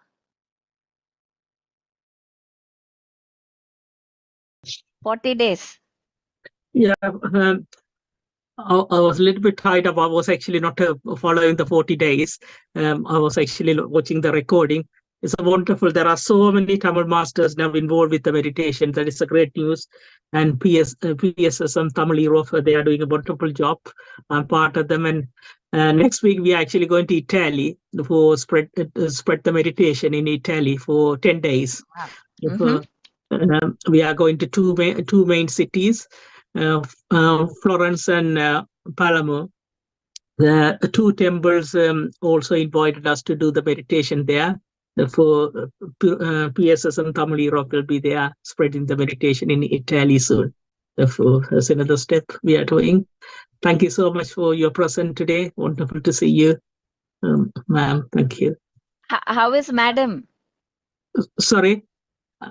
"40 days." Yeah, I was a little bit tired up. I was actually not following the 40 days. I was actually watching the recording. It's wonderful. There are so many Tamil masters now involved with the meditation. That is a great news. And PSSM Tamil Europe, they are doing a wonderful job. I'm part of them. And next week, we are actually going to Italy for spread the meditation in Italy for 10 days. Mhm. We are going to two main cities, Florence and Palermo. The two temples also invited us to do the meditation there. For PSSM Tamil Europe will be there spreading the meditation in Italy soon. Therefore, that's another step we are doing. Thank you so much for your presence today. Wonderful to see you, ma'am. Thank you. How is Madam? Sorry?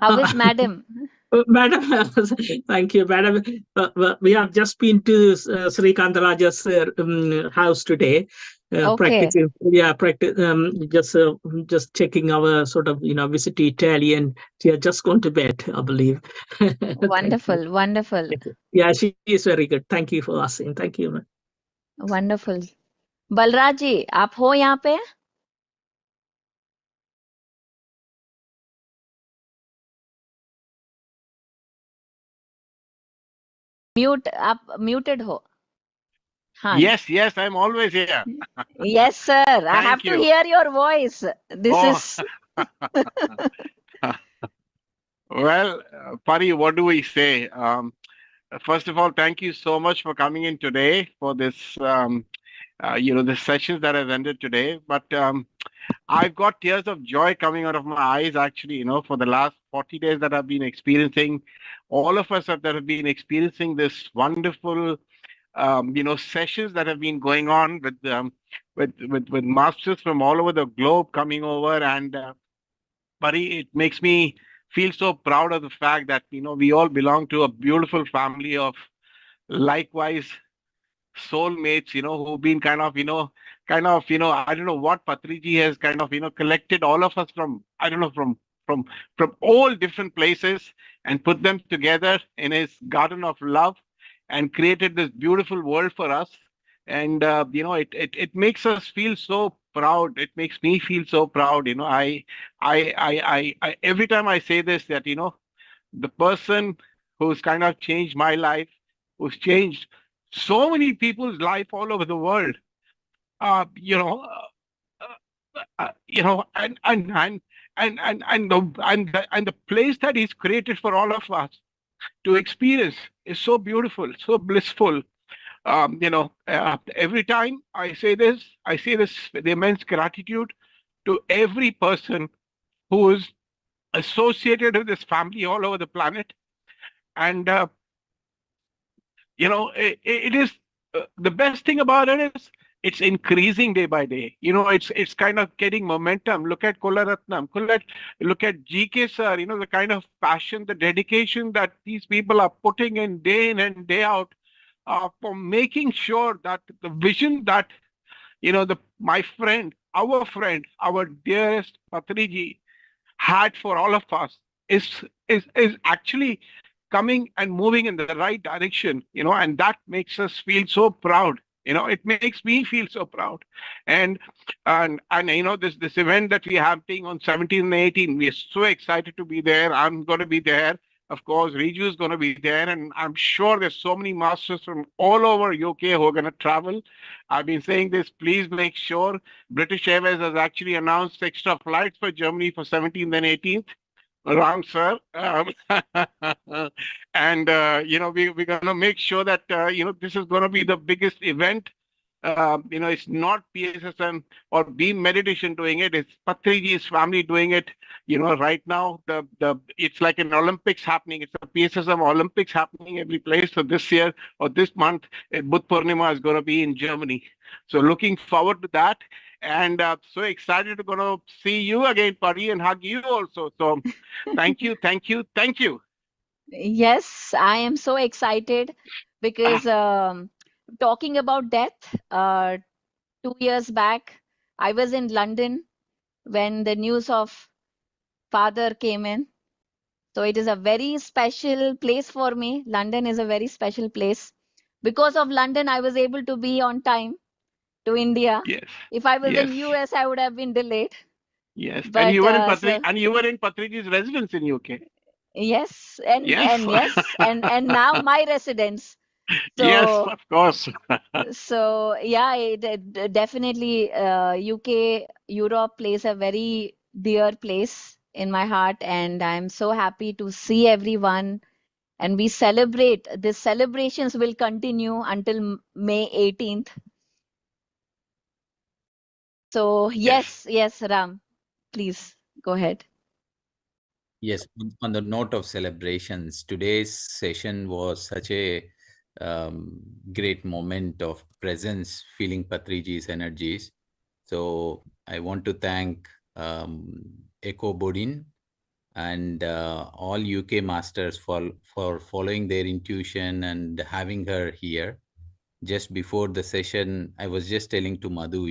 How is Madam? Madam, thank you, Madam. We have just been to Sri Kandaraja's house today, Okay. practicing. Yeah, just checking our sort of visit to Italy, and she has just gone to bed, I believe. Wonderful, wonderful. Yeah, she is very good. Thank you for asking. Thank you, ma'am. Wonderful. Balraj जी, आप हो यहाँ पे? Mute, आप muted हो. हाँ. Yes, I'm always here. Yes, sir. I have to hear your voice. This is. Well, Pari, what do we say? First of all, thank you so much for coming in today for this, the sessions that have ended today. But I've got tears of joy coming out of my eyes, actually, for the last 40 days that I've been experiencing. All of us that have been experiencing this wonderful, sessions that have been going on with masters from all over the globe coming over. And Pari, it makes me feel so proud of the fact that we all belong to a beautiful family of likewise soulmates, who've been kind of, I don't know what Patriji has kind of, collected all of us from, I don't know, from all different places and put them together in his garden of love and created this beautiful world for us. And it makes us feel so proud. It makes me feel so proud. I every time I say this, that the person who's kind of changed my life, who's changed so many people's life all over the world, and the place that he's created for all of us to experience is so beautiful, so blissful. Every time I say this with immense gratitude to every person who is associated with this family all over the planet. And it is the best thing about it is it's increasing day by day. It's kind of getting momentum. Look at Kolaratnam. Look at GK sir. The kind of passion, the dedication that these people are putting in and day out for making sure that the vision that my friend, our dearest Patriji had for all of us is actually coming and moving in the right direction, and that makes us feel so proud. It makes me feel so proud. And this event that we are having on 17 and 18, we are so excited to be there. I'm going to be there. Of course, Riju is going to be there, and I'm sure there's so many masters from all over UK who are going to travel. I've been saying this, please make sure British Airways has actually announced extra flights for Germany for 17th and 18th. Ram, sir. And, we're going to make sure that, this is going to be the biggest event. It's not PSSM or Beam Meditation doing it. It's Patriji's family doing it. Right now, it's like an Olympics happening. It's a PSSM Olympics happening every place. So this year or this month, Buddha Purnima is going to be in Germany. So looking forward to that. And so excited to going to see you again, Pari, and hug you also. So thank you. Yes, I am so excited because talking about death, 2 years back, I was in London when the news of father came in. So it is a very special place for me. London is a very special place. Because of London, I was able to be on time to India. Yes. If I was Yes. in US, I would have been delayed. Yes. But, and you were in Patriji's residence in UK. Yes, and Yes. and now my residence. So Yes, of course. so yeah, definitely UK, Europe plays a very dear place in my heart, and I'm so happy to see everyone. And we celebrate. These celebrations will continue until May 18th. So yes, Ram, please go ahead. Yes, on the note of celebrations, today's session was such a great moment of presence, feeling Patriji's energies. So I want to thank Echo Bodin and all UK masters for following their intuition and having her here. Just before the session, I was just telling to Madhu,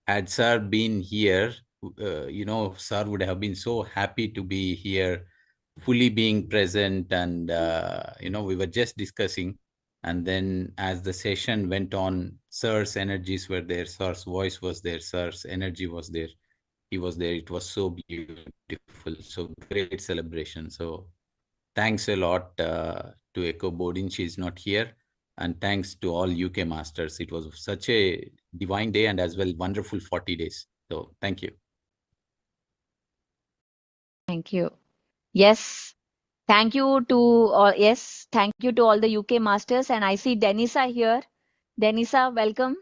had Sir been here, Sir would have been so happy to be here, fully being present. And, we were just discussing. And then as the session went on, Sir's energies were there, Sir's voice was there, Sir's energy was there. He was there. It was so beautiful. So great celebration. So thanks a lot to Echo Bodin. She's not here. And thanks to all UK masters. It was such a divine day and as well wonderful 40 days. So thank you. Thank you. Yes. Thank you to all. Yes. Thank you to all the UK masters. And I see Denisa here. Denisa, welcome.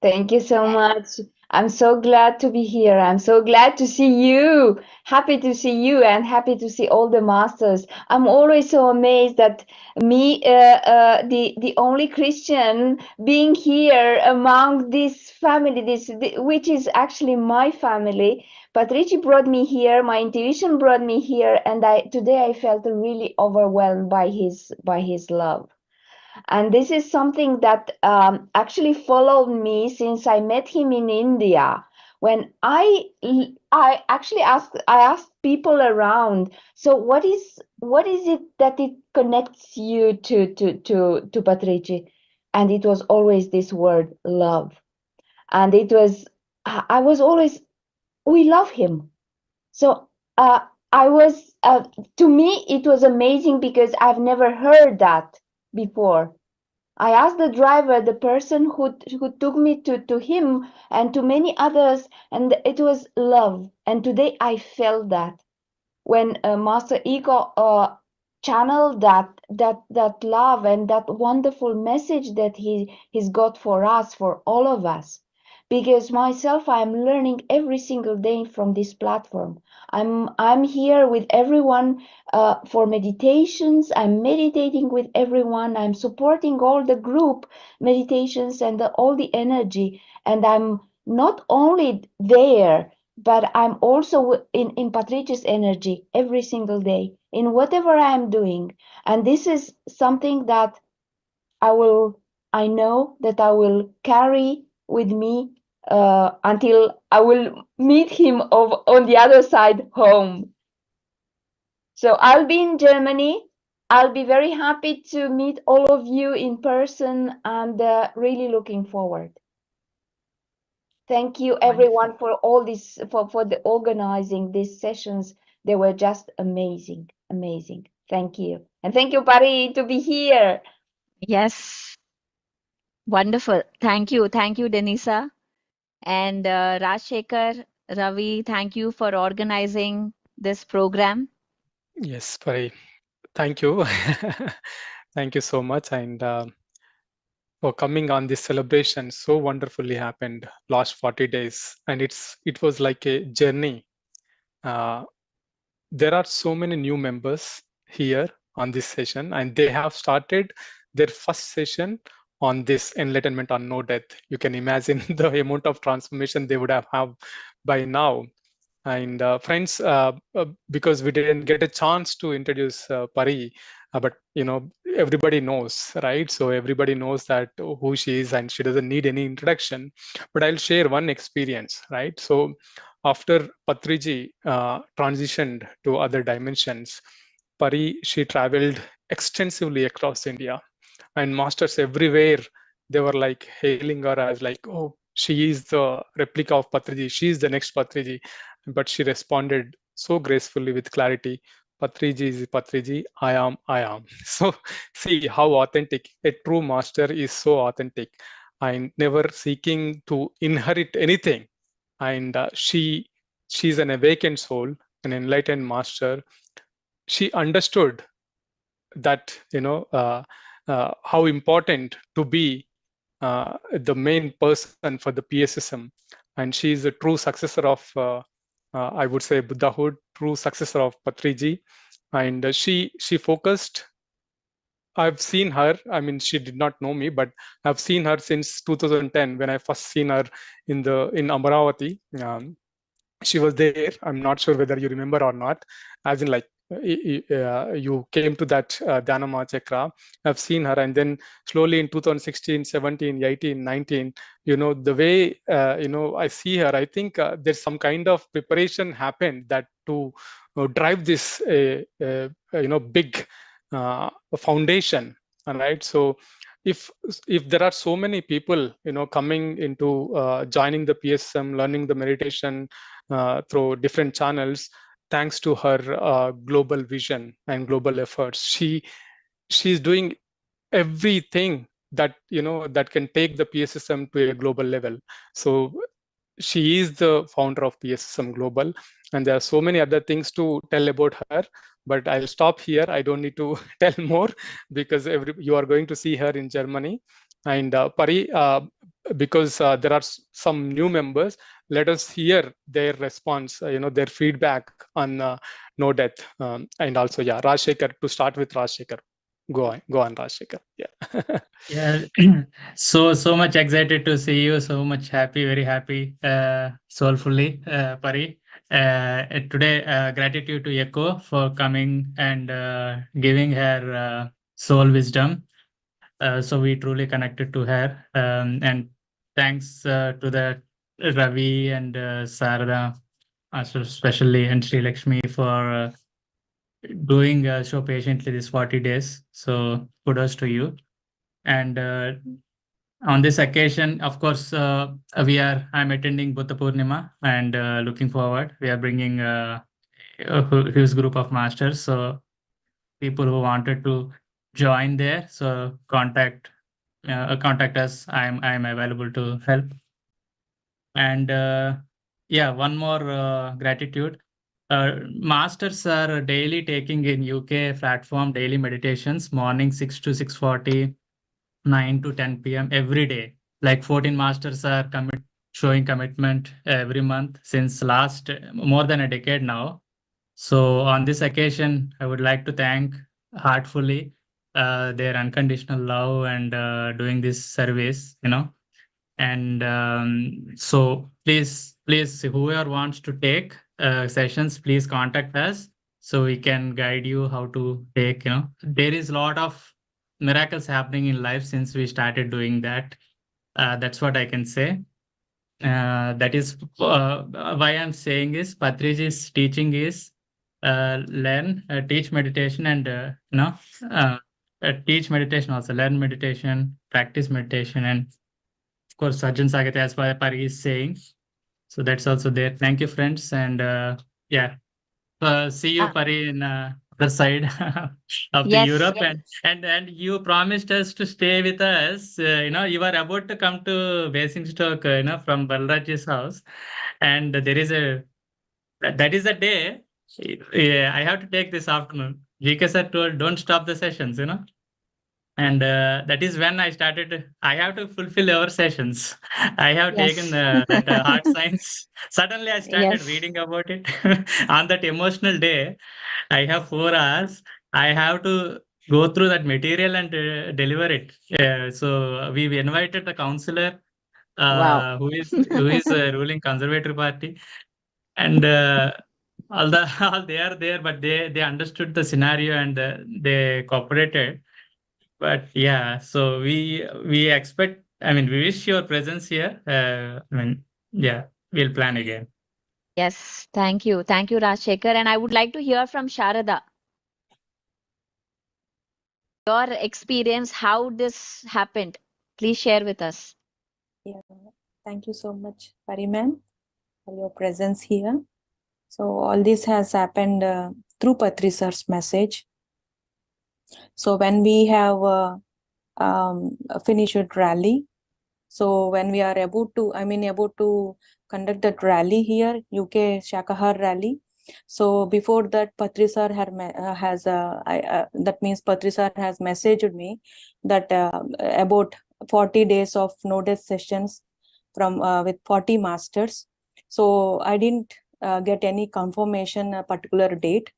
Thank you so much. I'm so glad to be here. I'm so glad to see you. Happy to see you and happy to see all the masters. I'm always so amazed that me, the only Christian, being here among this family, which is actually my family. Patriji brought me here. My intuition brought me here, and today I felt really overwhelmed by his love. And this is something that actually followed me since I met him in India. When I actually asked people around, so what is it that it connects you to Patriji? And it was always this word, love. And I was always, we love him. So to me, it was amazing because I've never heard that before. I asked the driver, the person who took me to him and to many others, and it was love. And today I felt that when Master Ego channeled that love and that wonderful message that he's got for us, for all of us. because myself, I'm learning every single day from this platform. I'm here with everyone for meditations. I'm meditating with everyone. I'm supporting all the group meditations and all the energy. And I'm not only there, but I'm also in Patrice's energy every single day in whatever I'm doing. And this is something that I know that I will carry with me until I will meet him on the other side home. So I'll be in Germany. I'll be very happy to meet all of you in person and really looking forward. Thank you everyone for all this, for the organizing these sessions. They were just amazing, amazing. Thank you. And thank you, Pari, to be here. Yes, wonderful. Thank you. Thank you, Denisa. And Rajshekhar, Ravi, thank you for organizing this program. Yes, Pari. Thank you. Thank you so much. And for coming on this celebration so wonderfully happened last 40 days. And it was like a journey. There are so many new members here on this session, and they have started their first session on this enlightenment on no death. You can imagine the amount of transformation they would have by now. And friends, because we didn't get a chance to introduce Pari, but everybody knows, right? So everybody knows that who she is, and she doesn't need any introduction. But I'll share one experience, right? So after Patriji transitioned to other dimensions, Pari, she traveled extensively across India, and masters everywhere, they were like hailing her as like, oh, she is the replica of Patriji, she is the next Patriji. But she responded so gracefully with clarity, Patriji is Patriji, I am. So see how authentic a true master is, so authentic and never seeking to inherit anything. And she's an awakened soul, an enlightened master. She understood that how important to be the main person for the PSSM, and she is a true successor of I would say Buddhahood, true successor of Patriji. And she focused. I've seen her. I mean, she did not know me, but I've seen her since 2010 when I first seen her in Amaravati. She was there. I'm not sure whether you remember or not. As in, like you came to that Dhyana Chakra. I've seen her, and then slowly in 2016, 17, 18, 19, the way I see her, I think there's some kind of preparation happened that to drive this big foundation. All right, so if there are so many people coming into joining the PSM, learning the meditation through different channels, thanks to her global vision and global efforts, she's doing everything that that can take the PSSM to a global level. So she is the founder of PSSM Global, and there are so many other things to tell about her, but I'll stop here. I don't need to tell more because you are going to see her in Germany. And Pari, because there are some new members, let us hear their response, their feedback on no death. And also, yeah, Rajshekhar, to start with Rajshekhar. Go on, Rajshekhar. Yeah. Yeah, so much excited to see you. So much happy, very happy, soulfully, Pari. Today, gratitude to Echo for coming and giving her soul wisdom. So we truly connected to her. And thanks to the Ravi and Sarada, especially, and Sri Lakshmi for doing so patiently this 40 days. So kudos to you. And on this occasion, of course, I'm attending Buddha Purnima and looking forward. We are bringing a huge group of masters. So people who wanted to join there, so contact us. I'm available to help. And yeah, one more gratitude. Masters are daily taking in UK platform daily meditations, morning 6 to 6:40, 9 to 10 p.m. every day. Like 14 masters are showing commitment every month since last more than a decade now. So on this occasion, I would like to thank heartfully their unconditional love and doing this service, And so please, whoever wants to take sessions, please contact us so we can guide you how to take, There is a lot of miracles happening in life since we started doing that. That's what I can say. That is why I'm saying is Patriji's teaching is teach meditation and teach meditation also, learn meditation, practice meditation, and of course Sajjan Sagat as Pari is saying. So that's also there. Thank you, friends, and yeah, see you, Pari, in other side of the Yes. Europe, and you promised us to stay with us. You are about to come to Basingstoke, from Balraj's house, and there is that is a day. Yeah, I have to take this afternoon. GK sir told don't stop the sessions, And that is when I started. I have to fulfill our sessions. I have taken Yes. that hard science. Suddenly, I started Yes. reading about it on that emotional day. I have 4 hours. I have to go through that material and deliver it. So we invited the counselor Wow. who is ruling Conservative Party, and all the all they are there, but they understood the scenario and they cooperated. But yeah, so we expect. I mean, we wish your presence here. Yeah, we'll plan again. Yes. Thank you. Thank you, Rajshekhar. And I would like to hear from Sharada. Your experience, how this happened. Please share with us. Yeah, thank you so much, Pari ma'am, for your presence here. So all this has happened through Patri sir's message. So when we have finished rally, so when we are about to conduct that rally here, UK Shakahara rally. So before that, Patri sir that means Patri sir has messaged me that about 40 days of no-death sessions from with 40 masters. So I didn't get any confirmation a particular date.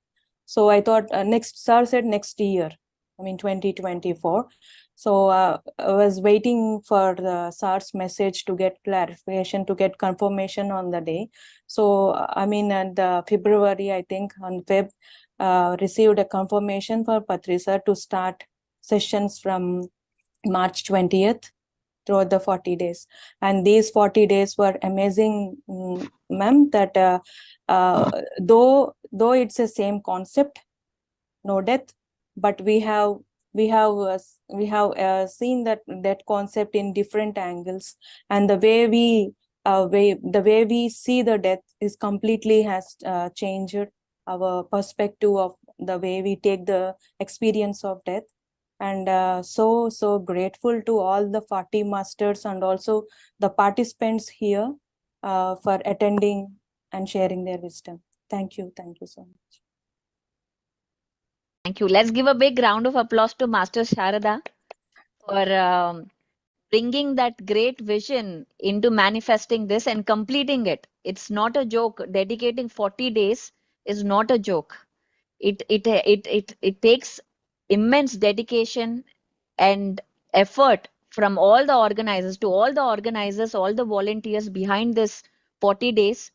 So I thought sir said next year, 2024. So I was waiting for the SARS message to get clarification, to get confirmation on the day. So at February, I think on Feb, received a confirmation for Patri sir to start sessions from March 20th throughout the 40 days. And these 40 days were amazing, ma'am, that though it's the same concept, no death, but we have seen that concept in different angles, and the way we see the death is completely has changed our perspective of the way we take the experience of death. And so grateful to all the 40 masters and also the participants here for attending and sharing their wisdom. Thank you so much. Thank you. Let's give a big round of applause to Master Sharada for bringing that great vision into manifesting this and completing it. It's not a joke. Dedicating 40 days is not a joke. It takes immense dedication and effort from all the organizers, to all the organizers, all the volunteers behind this 40 days.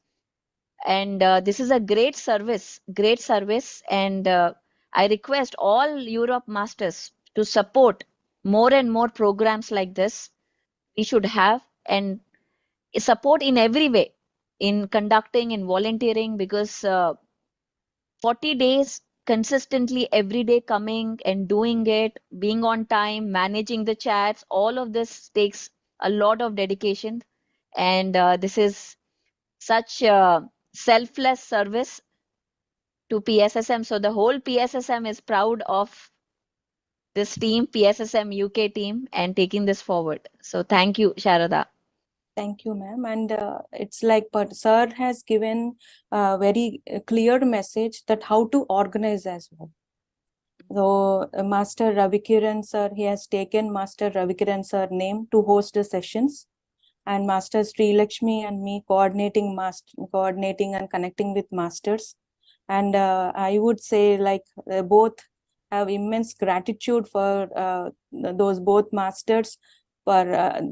And this is a great service. And I request all Europe masters to support more and more programs like this. We should have, and support in every way, in conducting, in volunteering, because 40 days consistently every day coming and doing it, being on time, managing the chats, all of this takes a lot of dedication. And this is such selfless service to PSSM. So the whole PSSM is proud of this team, PSSM UK team, and taking this forward. So thank you, Sharada. Thank you, ma'am. And it's like, but sir has given a very clear message that how to organize as well. So Master Ravikiran sir, he has taken Master Ravikiran sir name to host the sessions. and Master Sri Lakshmi and me coordinating and connecting with masters. And I would say, like, both have immense gratitude for those both masters. For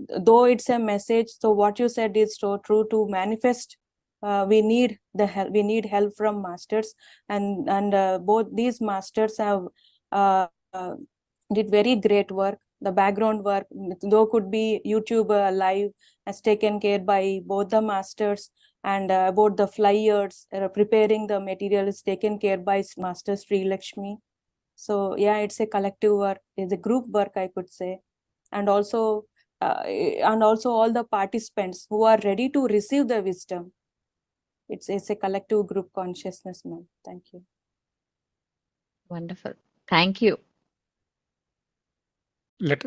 though it's a message, so what you said is so true. To manifest, we need the help. We need help from masters, and both these masters have did very great work. The background work, though could be YouTube live, has taken care by both the masters, and about the flyers, preparing the material is taken care by Master Sri Lakshmi. So yeah, it's a collective work, it's a group work, I could say. And also all the participants who are ready to receive the wisdom. It's a collective group consciousness, ma'am. Thank you. Wonderful. Thank you. Let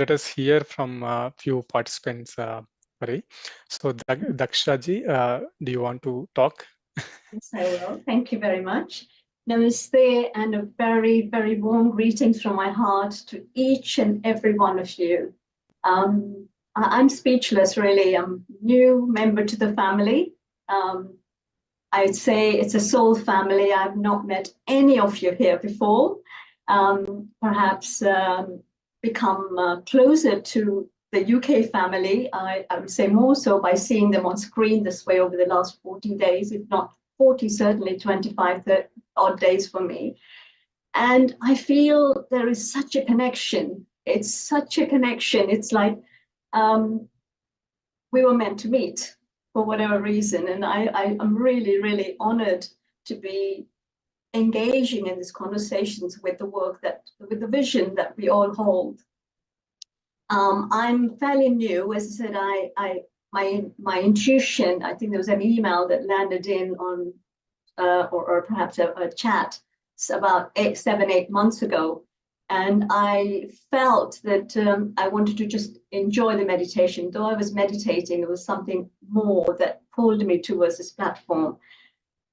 us hear from a few participants, Hari. So Dakshaji, do you want to talk? Yes, I will. Thank you very much. Namaste, and a very, very warm greetings from my heart to each and every one of you. I'm speechless, really. I'm a new member to the family. I'd say it's a soul family. I've not met any of you here before. Perhaps become closer to the UK family. I would say more so by seeing them on screen this way over the last 40 days, if not 40, certainly 25 odd days for me. And I feel there is such a connection. It's such a connection. It's like we were meant to meet for whatever reason. And I'm really, really honored to be engaging in these conversations with the work with the vision that we all hold. I'm fairly new. As I said, my intuition, I think there was an email that landed in on, or perhaps a chat about 7-8 months ago. And I felt that I wanted to just enjoy the meditation. Though I was meditating, there was something more that pulled me towards this platform.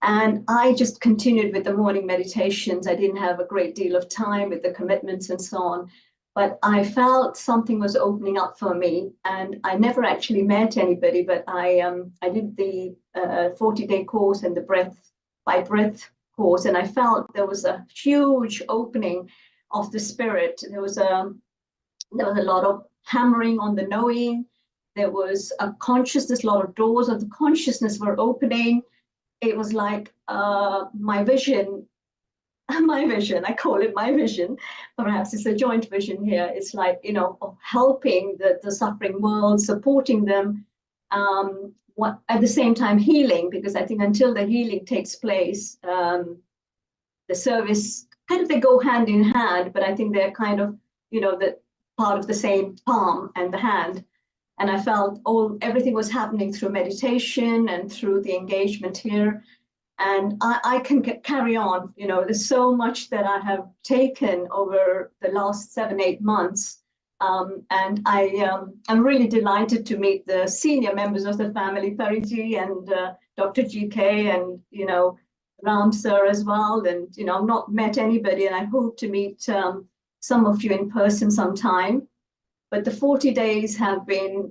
And I just continued with the morning meditations. I didn't have a great deal of time with the commitments and so on. But I felt something was opening up for me, and I never actually met anybody, but I did the 40-day course and the breath by breath course, and I felt there was a huge opening of the spirit. There was a lot of hammering on the knowing. There was a consciousness, a lot of doors of the consciousness were opening. It was like my vision, I call it my vision, perhaps it's a joint vision here. It's like, of helping the suffering world, supporting them, at the same time healing, because I think until the healing takes place, the service, kind of they go hand in hand, but I think they're kind of, the part of the same palm and the hand. And I felt everything was happening through meditation and through the engagement here. And I can carry on, there's so much that I have taken over the last 7-8 months. And I'm really delighted to meet the senior members of the family, Pariji and Dr. GK and, Ram sir as well. And, I've not met anybody, and I hope to meet some of you in person sometime. But the 40 days have been,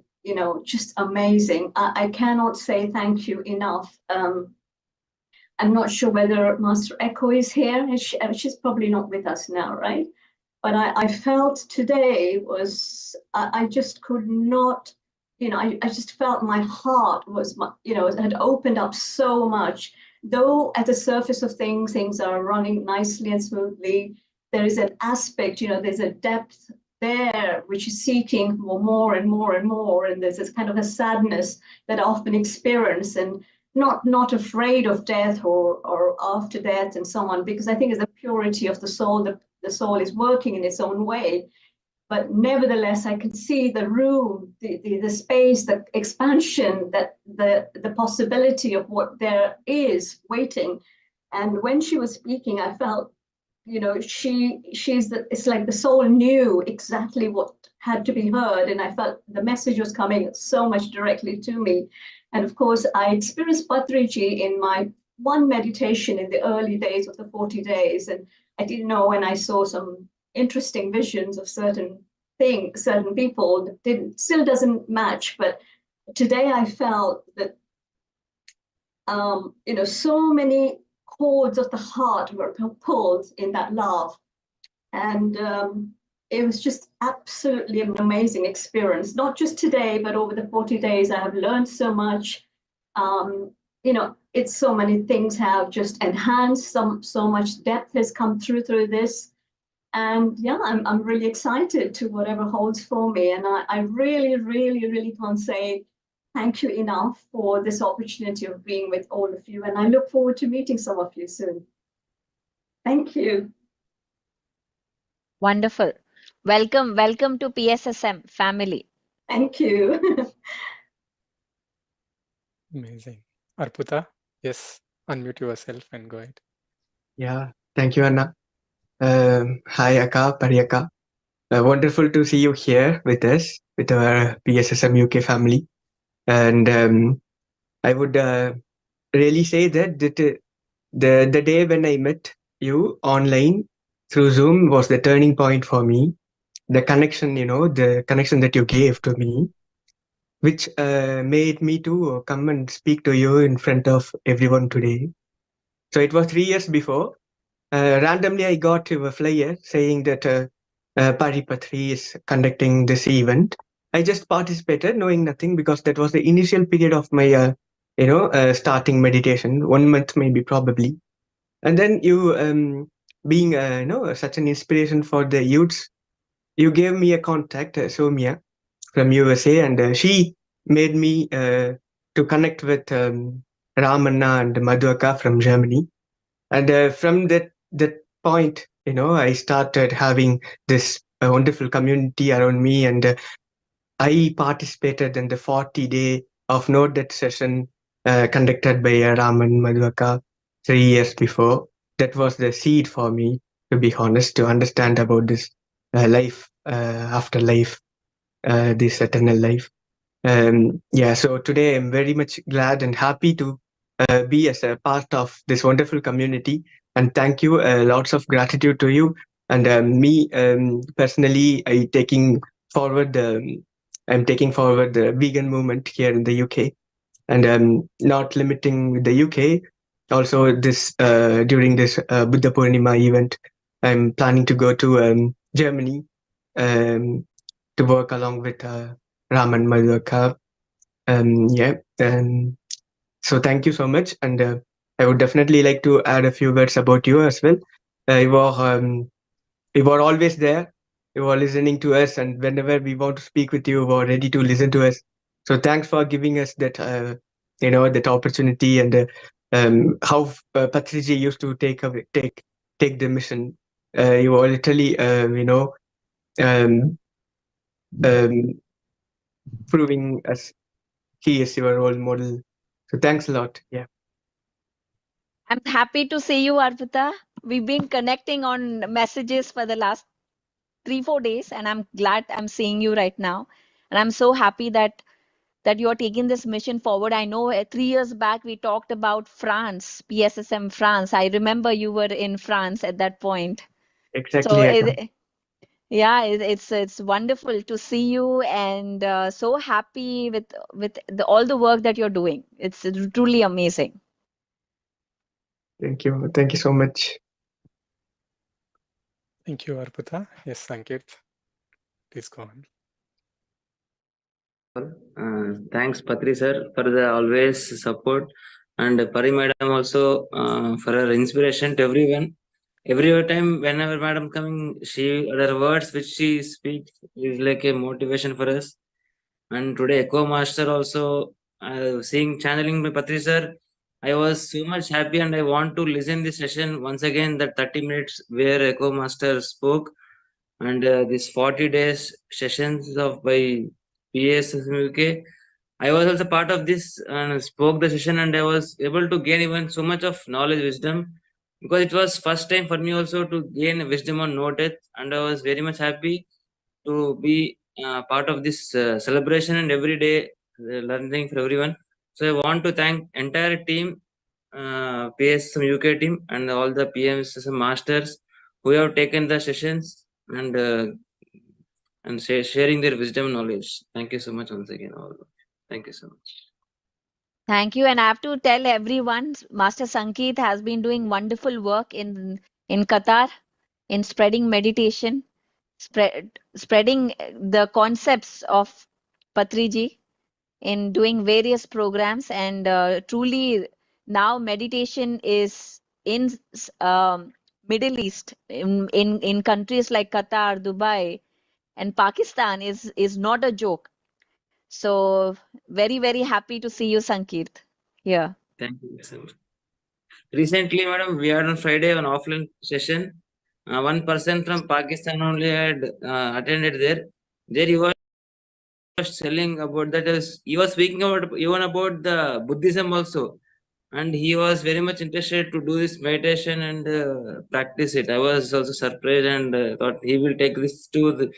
just amazing. I cannot say thank you enough. I'm not sure whether Master Echo is here. She's probably not with us now, right? But I felt today was, I just could not, I just felt my heart was, had opened up so much. Though at the surface of things are running nicely and smoothly, there is an aspect, there's a depth there which is seeking for more and more and more. And there's this kind of a sadness that I often experience, and not afraid of death or after death and so on, because I think it's the purity of the soul. The soul is working in its own way. But nevertheless, I can see the room, the space, the expansion, that the possibility of what there is waiting. And when she was speaking, I felt, it's like the soul knew exactly what had to be heard. And I felt the message was coming so much directly to me. And of course, I experienced Patriji in my one meditation in the early days of the 40 days. And I didn't know, when I saw some interesting visions of certain people, still doesn't match. But today I felt that, so many chords of the heart were pulled in that love. And it was just absolutely an amazing experience, not just today, but over the 40 days. I have learned so much. It's so many things have just enhanced, so much depth has come through this. And yeah, I'm really excited to whatever holds for me. And I really, really, really can't say thank you enough for this opportunity of being with all of you. And I look forward to meeting some of you soon. Thank you. Wonderful. Welcome to PSSM family. Thank you. Amazing. Arpita, yes, unmute yourself and go ahead. Yeah, thank you, Anna. Hi, Akka, Pariyaka. Wonderful to see you here with us, with our PSSM UK family. And I would really say that the day when I met you online through Zoom was the turning point for me. The connection, the connection that you gave to me, which made me to come and speak to you in front of everyone today. So it was 3 years before. Randomly, I got a flyer saying that Paripatri is conducting this event. I just participated, knowing nothing, because that was the initial period of my, starting meditation, 1 month maybe, probably. And then you, being, such an inspiration for the youths, you gave me a contact, Somia from USA, and she made me to connect with Ramanna and Madhuaka from Germany. And from that point, I started having this wonderful community around me, and I participated in the 40-day of no death session conducted by Raman Madhuaka 3 years before. That was the seed for me, to be honest, to understand about this life after life, this eternal life. So today I'm very much glad and happy to be as a part of this wonderful community. And thank you, lots of gratitude to you. And me personally, I'm taking forward the vegan movement here in the UK, and not limiting with the UK. Also, this during this Buddha Purnima event, I'm planning to go to Germany um, to work along with Raman Madhuaka. So thank you so much, and I would definitely like to add a few words about you as well. You were always there. You were listening to us, and whenever we want to speak with you, you were ready to listen to us. So thanks for giving us that, that opportunity, and how Patriji used to take the mission. You were literally, um, um, proving us he is your role model. So thanks a lot. Yeah. I'm happy to see you, Arpita. We've been connecting on messages for the last 3-4 days, and I'm glad I'm seeing you right now. And I'm so happy that you're taking this mission forward. I know 3 years back we talked about France, PSSM France. I remember you were in France at that point. So Exactly. it's wonderful to see you, and so happy with all the work that you're doing. It's truly amazing. Thank you. Thank you so much. Thank you, Arpita. Yes, Sanket, please go on. Thanks, Patri sir, for the always support, and Pari madam also for her inspiration to everyone. Every time, whenever madam coming, her words which she speaks is like a motivation for us. And today, Echo Master also seeing channeling by Patri sir, I was so much happy, and I want to listen this session once again. That 30 minutes where Echo Master spoke, and this 40 days sessions of by PSSM UK. I was also part of this and spoke the session, and I was able to gain even so much of knowledge, wisdom, because it was first time for me also to gain wisdom on no death, and I was very much happy to be part of this celebration and every day learning for everyone. So I want to thank entire team, PSSM UK team, and all the PMSSM masters who have taken the sessions and sharing their wisdom and knowledge. Thank you so much once again, all. Thank you so much. Thank you. And I have to tell everyone, Master Sankeet has been doing wonderful work in Qatar in spreading meditation, spreading the concepts of Patriji in doing various programs, and truly now meditation is in Middle East, in countries like Qatar, Dubai, and Pakistan is not a joke. So very happy to see you, Sankeet, here. Thank you so much. Recently, madam, we had on Friday an offline session. One person from Pakistan only had attended there. There he was telling about that. He was speaking about even about the Buddhism also, and he was very much interested to do this meditation and practice it. I was also surprised and thought he will take this to the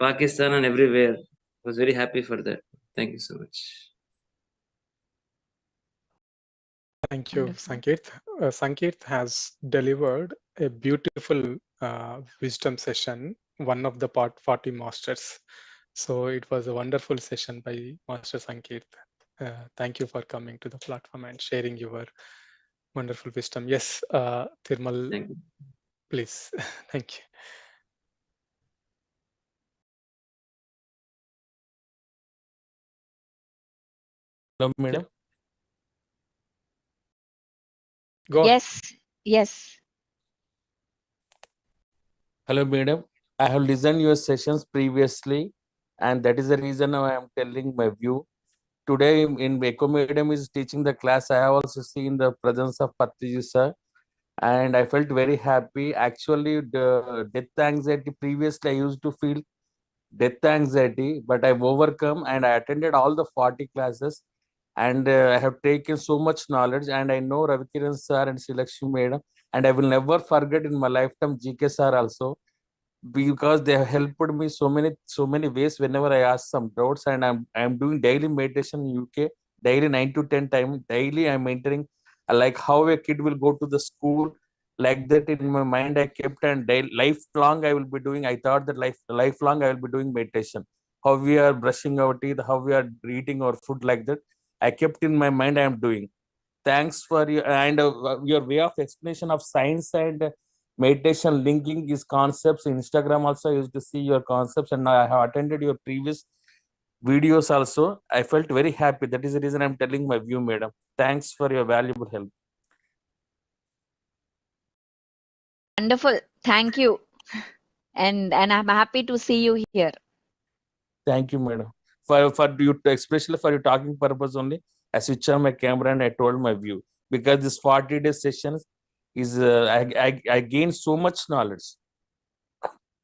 Pakistan and everywhere. I was very happy for that. Thank you so much. Thank you, Sankeet. Sankeet has delivered a beautiful wisdom session, one of the 40 masters. So it was a wonderful session by Master Sankeet. Thank you for coming to the platform and sharing your wonderful wisdom. Yes, Thirmal, please. Thank you. Hello, madam. Go on. Yes. Hello, madam. I have listened your sessions previously, and that is the reason I am telling my view. Today in Echo Medium is teaching the class. I have also seen the presence of Patriji sir, and I felt very happy. Actually, the death anxiety previously I used to feel death anxiety, but I've overcome and I attended all the 40 classes, and I have taken so much knowledge, and I know Ravikiran sir and Srilakshmi madam, and I will never forget in my lifetime GK sir also, because they have helped me so many ways whenever I ask some doubts. And I'm doing daily meditation in UK, daily 9 to 10 times daily. I'm entering like how a kid will go to the school, like that in my mind I kept, and lifelong I will be doing. I thought that lifelong I will be doing meditation, how we are brushing our teeth, how we are eating our food, like that I kept in my mind. I am doing. Thanks for your way of explanation of science and meditation, linking these concepts. Instagram also I used to see your concepts, and now I have attended your previous videos also. I felt very happy. That is the reason I'm telling my view, madam. Thanks for your valuable help. Wonderful. Thank you. And I'm happy to see you here. Thank you, madam. For you, especially for your talking purpose only, I switch on my camera and I told my view, because this 40-day sessions is I gained so much knowledge.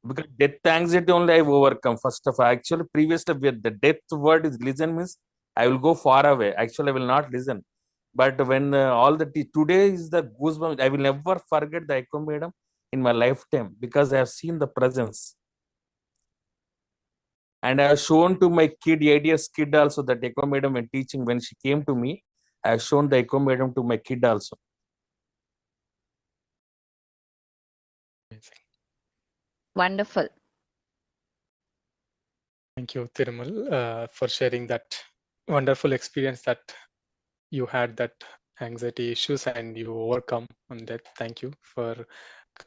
Because death anxiety only I've overcome. First of all, actually previously the death word is listen means I will go far away. Actually, I will not listen. But when all the today is the goosebumps, I will never forget the Echo Madam in my lifetime, because I have seen the presence. And I have shown to my kid, 8 years kid also, that Echo Madam when teaching, when she came to me, I have shown the Echo Madam to my kid also. Wonderful. Thank you, Thirumal, for sharing that wonderful experience that you had, that anxiety issues, and you overcome on that. Thank you for.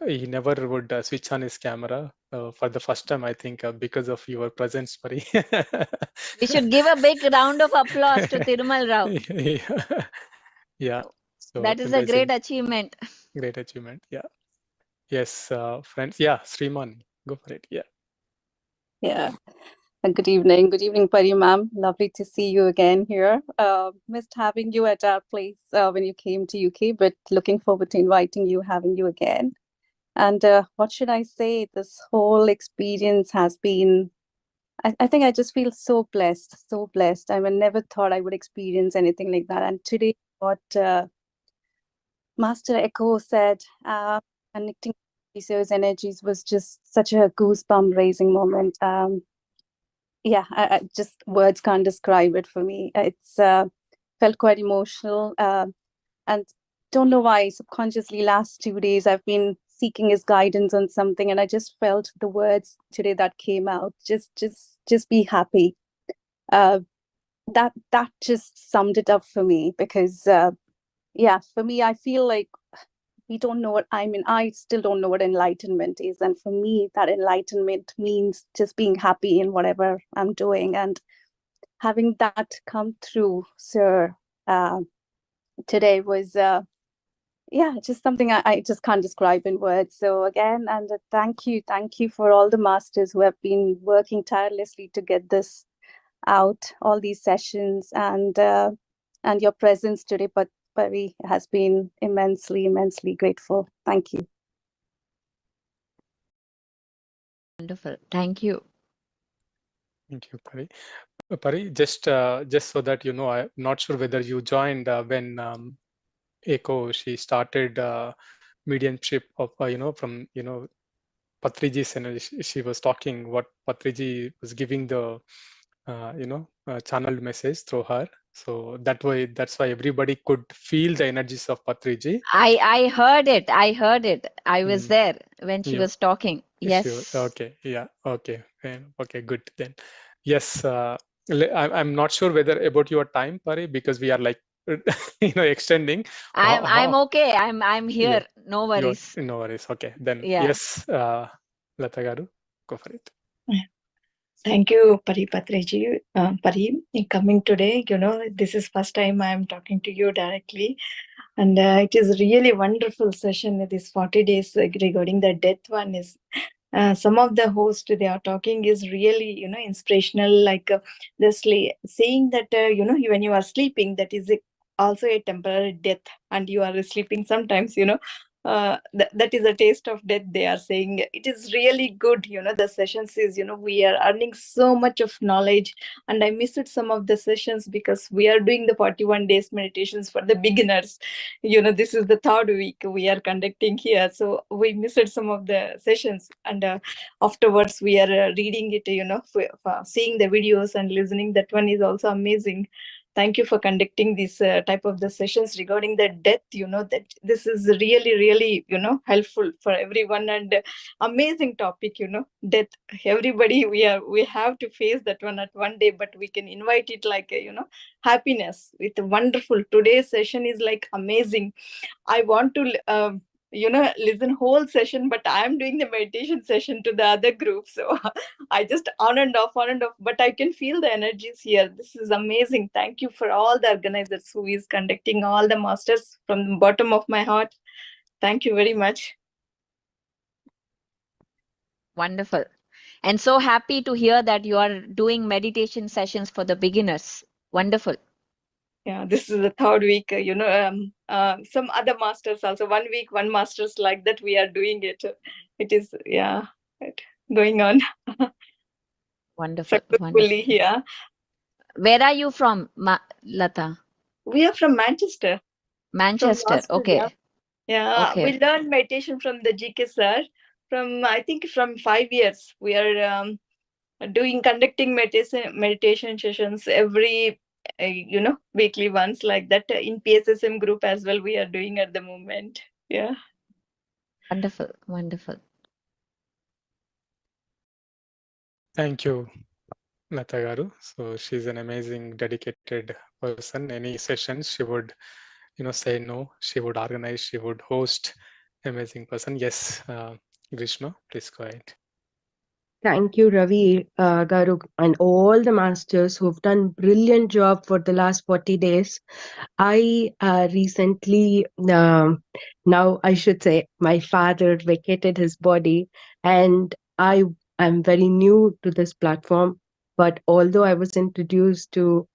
He never would switch on his camera for the first time, I think, because of your presence, Pari. We should give a big round of applause to Thirumal Rao. Yeah. So that is amazing. A great achievement. Great achievement. Yeah. Yes, friends. Yeah, Sriman, go for it. Yeah. Yeah. Good evening. Good evening, Pari ma'am. Lovely to see you again here. Missed having you at our place when you came to UK, but looking forward to having you again. And what should I say? This whole experience has been, I think I just feel so blessed, so blessed. I never thought I would experience anything like that. And today, what Master Echo said, connecting those energies was just such a goosebump raising moment. Yeah, I just words can't describe it for me. It's felt quite emotional, and don't know why subconsciously last 2 days I've been seeking his guidance on something, and I just felt the words today that came out. Just be happy. that just summed it up for me, because yeah, for me, I feel like we don't know what, I mean, I still don't know what enlightenment is. And for me, that enlightenment means just being happy in whatever I'm doing, and having that come through, sir, today was, yeah, just something I just can't describe in words. So again, and thank you for all the masters who have been working tirelessly to get this out, all these sessions, and your presence today, but Pari, has been immensely grateful. Thank you. Wonderful. Thank you. Thank you, Pari. Pari, just so that you know, I'm not sure whether you joined when Echo, she started mediumship of from Patriji's energy. She was talking what Patriji was giving the channeled message through her. So that's why everybody could feel the energies of Patriji. I heard it. I was there when she was talking. Yes. Okay. Yeah. Okay. Okay. Good then. Yes. I'm not sure whether about your time, Pari, because we are like extending. I'm okay. I'm here. Yeah, No worries. no worries. Okay. Then Yeah. yes, Lata Garu, go for it. Thank you, Pari Patriji. Pari, in coming today, this is first time I am talking to you directly. And it is really wonderful session. This 40 days regarding the death one is some of the hosts they are talking is really inspirational, like saying that when you are sleeping, that is also a temporary death, and you are sleeping sometimes, that is a taste of death. They are saying it is really good. The sessions is we are earning so much of knowledge, and I missed some of the sessions because we are doing the 41 days meditations for the beginners. This is the third week we are conducting here, so we missed some of the sessions, and afterwards we are reading it, seeing the videos and listening. That one is also amazing. Thank you for conducting this type of the sessions regarding the death. That this is really helpful for everyone, and amazing topic. Death. Everybody, we have to face that one at one day, but we can invite it like happiness with wonderful. Today's session is like amazing. I want to listen whole session, but I am doing the meditation session to the other group, so I just on and off, but I can feel the energies here. This is amazing. Thank you for all the organizers who is conducting, all the masters, from the bottom of my heart. Thank you very much. Wonderful. And so happy to hear that you are doing meditation sessions for the beginners. Wonderful. Yeah, this is the third week. Some other masters also. 1 week, one masters, like that we are doing it. It is going on. Wonderful. Successfully here. Where are you from, Lata? We are from Manchester. Manchester. Okay. Yeah, Okay. we learned meditation from the GK sir. I think from 5 years, we are conducting meditation sessions every weekly once, like that, in PSSM group as well. We are doing at the moment. Yeah. Wonderful. Thank you, Lata Garu. So she's an amazing, dedicated person. Any sessions she would say no, she would organize, she would host. Amazing person. Yes, Grishma, please go ahead. Thank you, Ravi, Garu, and all the masters who've done brilliant job for the last 40 days. I recently, now I should say, my father vacated his body, and I am very new to this platform. But although I was introduced to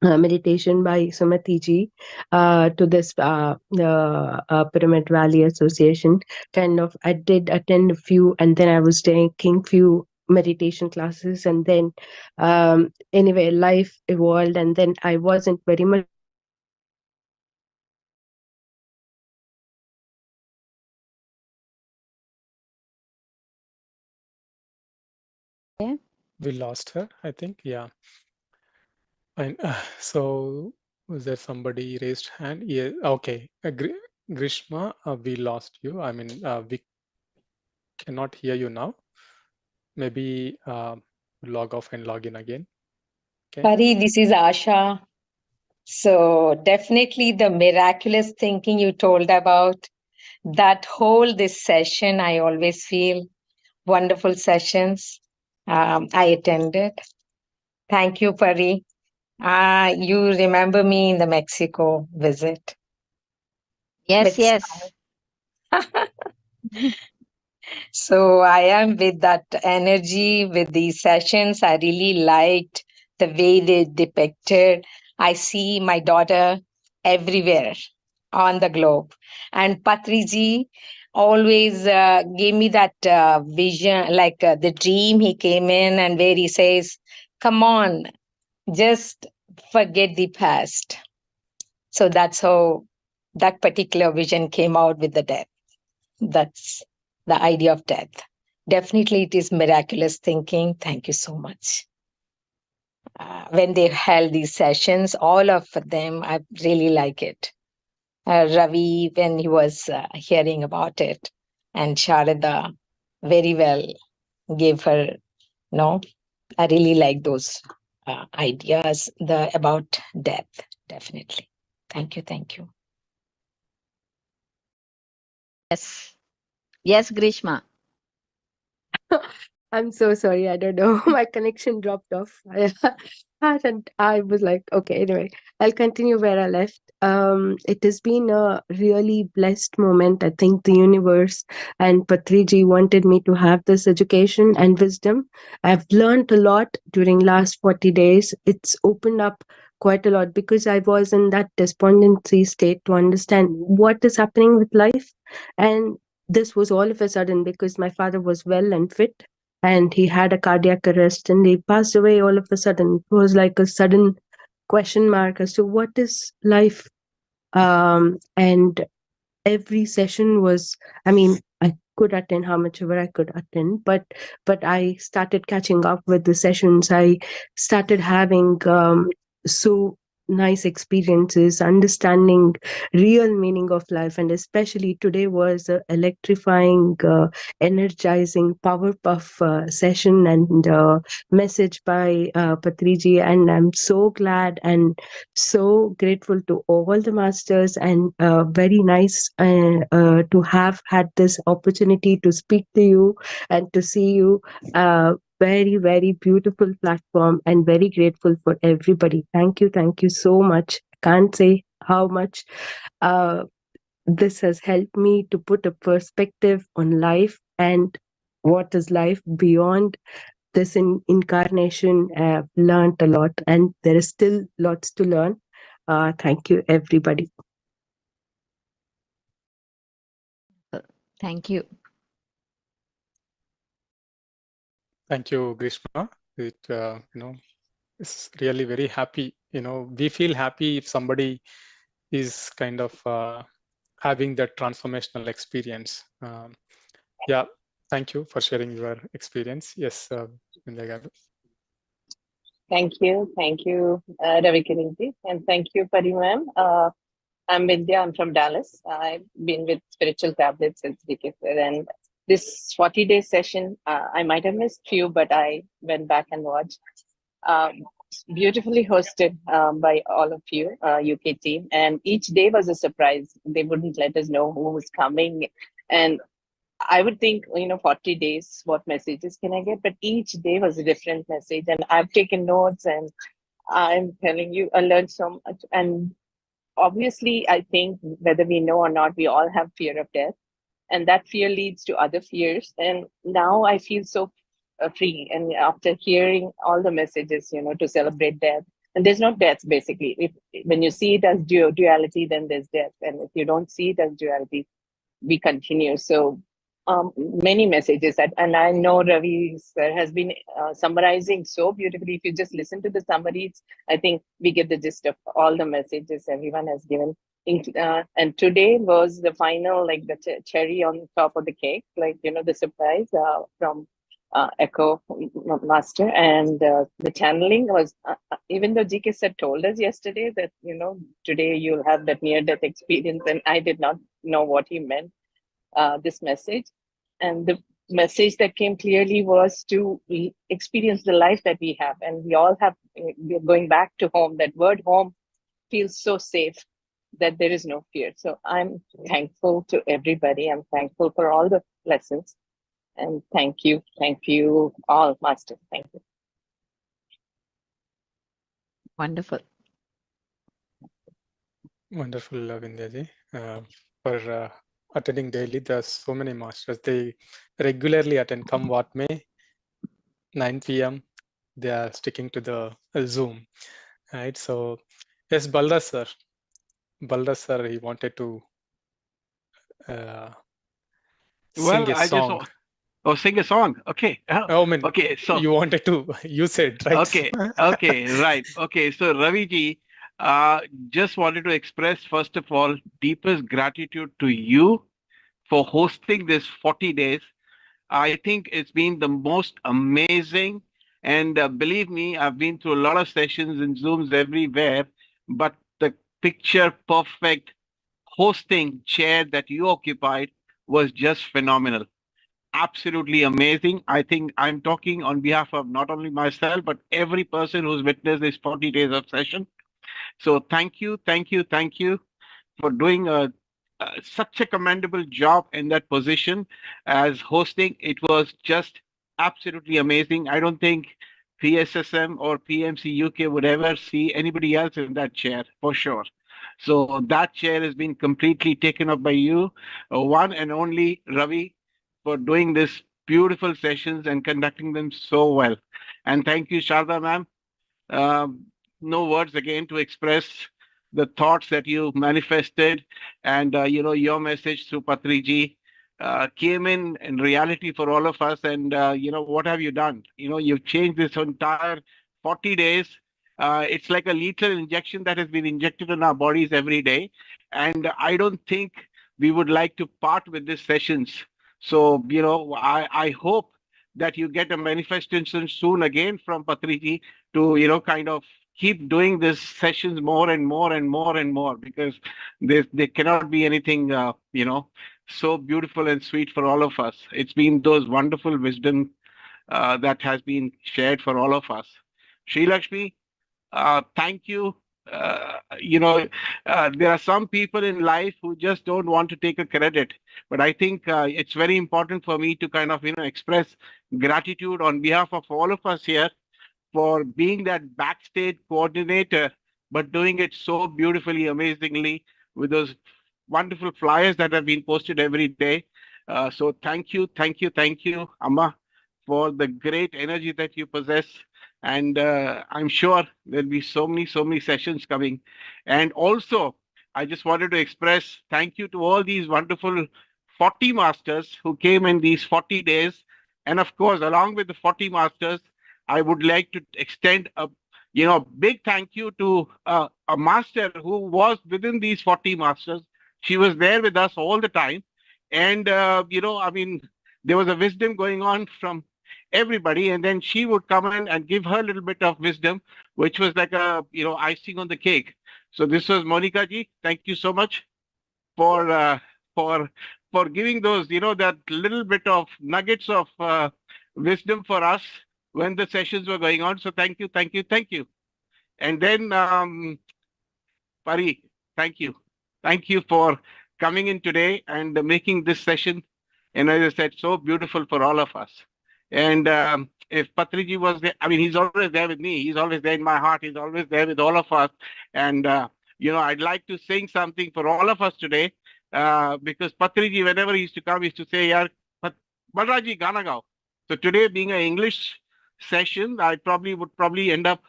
meditation by Sumatiji to this Pyramid Valley Association, I did attend a few, and then I was taking few meditation classes, and then anyway, life evolved, and then I wasn't very much We lost her, I think. Yeah. And so was there somebody raised hand? Yeah. Okay. Grishma, we lost you. I mean, we cannot hear you now. Maybe log off and log in again. Okay. Pari, this is Asha. So definitely the miraculous thinking you told about, that whole this session, I always feel wonderful sessions. I attended. Thank you, Pari. You remember me in the Mexico visit. Yes, With yes. So I am with that energy with these sessions. I really liked the way they depicted. I see my daughter everywhere on the globe. And Patriji always gave me that vision, like the dream he came in and where he says, come on, just forget the past. So that's how that particular vision came out with the death. That's the idea of death. Definitely, it is miraculous thinking. Thank you so much. When they held these sessions, all of them, I really like it. Ravi, when he was hearing about it, and Sharada very well gave her, no, I really like those ideas about death, definitely. Thank you, thank you. Yes. Yes, Grishma. I'm so sorry. I don't know. My connection dropped off. And I was like, okay, anyway, I'll continue where I left. It has been a really blessed moment. I think the universe and Patriji wanted me to have this education and wisdom. I've learned a lot during last 40 days. It's opened up quite a lot because I was in that despondency state to understand what is happening with life. And this was all of a sudden because my father was well and fit, and he had a cardiac arrest and he passed away all of a sudden. It was like a sudden question mark as to what is life. And every session was, I mean, I could attend how much ever I could attend, but I started catching up with the sessions. I started having so nice experiences, understanding real meaning of life, and especially today was a electrifying, energizing power puff session and message by Patriji, and I'm so glad and so grateful to all the masters, and very nice to have had this opportunity to speak to you and to see you. Very, very beautiful platform, and very grateful for everybody. Thank you so much. Can't say how much this has helped me to put a perspective on life and what is life beyond this incarnation. I've learned a lot, and there is still lots to learn. Thank you, everybody. Thank you. Thank you, Grishma. It is really very happy. We feel happy if somebody is kind of having that transformational experience. Yeah, thank you for sharing your experience. Yes, Vindhya Garu. Thank you, Ravi Kirinji, and thank you, Pari ma'am. I'm Vindhya. I'm from Dallas. I've been with Spiritual Tablets since decades, and this 40-day session, I might have missed few, but I went back and watched. Beautifully hosted by all of you, UK team, and each day was a surprise. They wouldn't let us know who was coming, and I would think, 40 days, what messages can I get? But each day was a different message, and I've taken notes, and I'm telling you, I learned so much. And obviously, I think whether we know or not, we all have fear of death, and that fear leads to other fears. And now I feel so free. And after hearing all the messages, to celebrate death, and there's no death basically. When you see it as duality, then there's death, and if you don't see it as duality, we continue. So many messages, and I know Ravi sir has been summarizing so beautifully. If you just listen to the summaries, I think we get the gist of all the messages everyone has given. And today was the final, like the cherry on top of the cake, like the surprise from Echo Master, and the channeling was even though GK sir told us yesterday that today you'll have that near-death experience, and I did not know what he meant. This message, and message that came clearly was to experience the life that we have, and we all have. We're going back to home. That word "home" feels so safe that there is no fear. So I'm thankful to everybody. I'm thankful for all the lessons, and thank you all, masters. Thank you. Wonderful. Wonderful, Vindhyaji. For attending daily, there's so many masters. They regularly attend, come what may. 9 p.m. They are sticking to the Zoom, right? So, yes, Baldas sir. Baldas sir, he wanted to sing Well, a I just song. sing a song. Okay. Oh, I mean, okay. So you wanted to, you said, right? okay. Okay. Right. Okay. So Ravi ji, just wanted to express first of all deepest gratitude to you for hosting this 40 days. I think it's been the most amazing. And believe me, I've been through a lot of sessions and Zooms everywhere, but the picture perfect hosting chair that you occupied was just phenomenal. Absolutely amazing. I think I'm talking on behalf of not only myself, but every person who's witnessed this 40 days of session. So thank you, thank you, thank you for doing such a commendable job in that position as hosting. It was just absolutely amazing. I don't think PSSM or PMC UK would ever see anybody else in that chair for sure. So that chair has been completely taken up by you, one and only Ravi, for doing this beautiful sessions and conducting them so well. And thank you, Sharda ma'am. Um, no words again to express the thoughts that you manifested, and your message through Patriji came in reality for all of us. And what have you done? You've changed this entire 40 days. It's like a lethal injection that has been injected in our bodies every day, and I don't think we would like to part with these sessions. So I hope that you get a manifestation soon again from Patriji to kind of keep doing these sessions more and more and more and more, because there cannot be anything so beautiful and sweet for all of us. It's been those wonderful wisdom that has been shared for all of us. Sri Lakshmi, thank you. There are some people in life who just don't want to take a credit, but I think it's very important for me to kind of express gratitude on behalf of all of us here for being that backstage coordinator, but doing it so beautifully, amazingly, with those wonderful flyers that have been posted every day. So thank you, thank you, thank you, Amma, for the great energy that you possess. And I'm sure there'll be so many sessions coming. And also, I just wanted to express thank you to all these wonderful 40 masters who came in these 40 days. And of course, along with the 40 masters, I would like to extend a big thank you to a master who was within these 40 masters. She was there with us all the time. And, I mean, there was a wisdom going on from everybody. And then she would come in and give her little bit of wisdom, which was like a, icing on the cake. So this was Monica ji. Thank you so much for for giving those, that little bit of nuggets of wisdom for us when the sessions were going on. So thank you, thank you, thank you. And then Pari, thank you. Thank you for coming in today and making this session, and as I said, so beautiful for all of us. And if Patriji was there, I mean, he's always there with me. He's always there in my heart. He's always there with all of us. And, I'd like to sing something for all of us today, because Patriji, whenever he used to come, he used to say, Yaar, Balraji, Gana Gao. So today, being an English session, I would probably end up,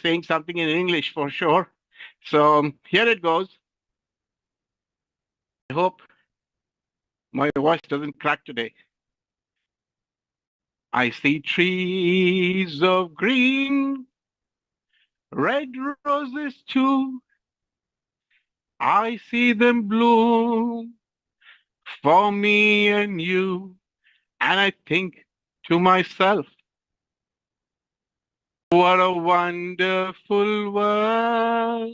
saying something in English for sure. So here it goes. I hope my voice doesn't crack today. I see trees of green, red roses too. I see them bloom for me and you. And I think to myself, what a wonderful world.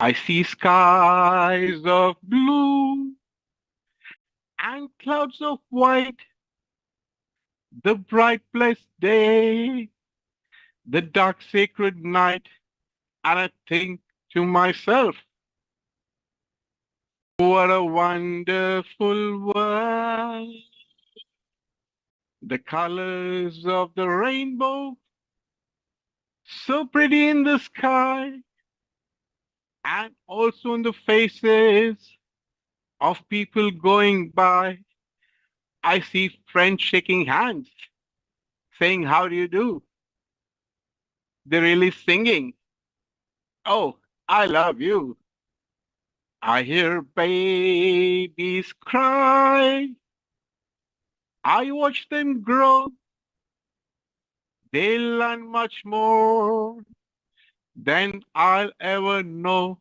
I see skies of blue, and clouds of white, the bright blessed day, the dark sacred night, and I think to myself, what a wonderful world. The colors of the rainbow, so pretty in the sky, and also in the faces of people going by. I see friends shaking hands, saying, how do you do? They're really singing. Oh, I love you. I hear babies cry. I watch them grow. They learn much more than I'll ever know.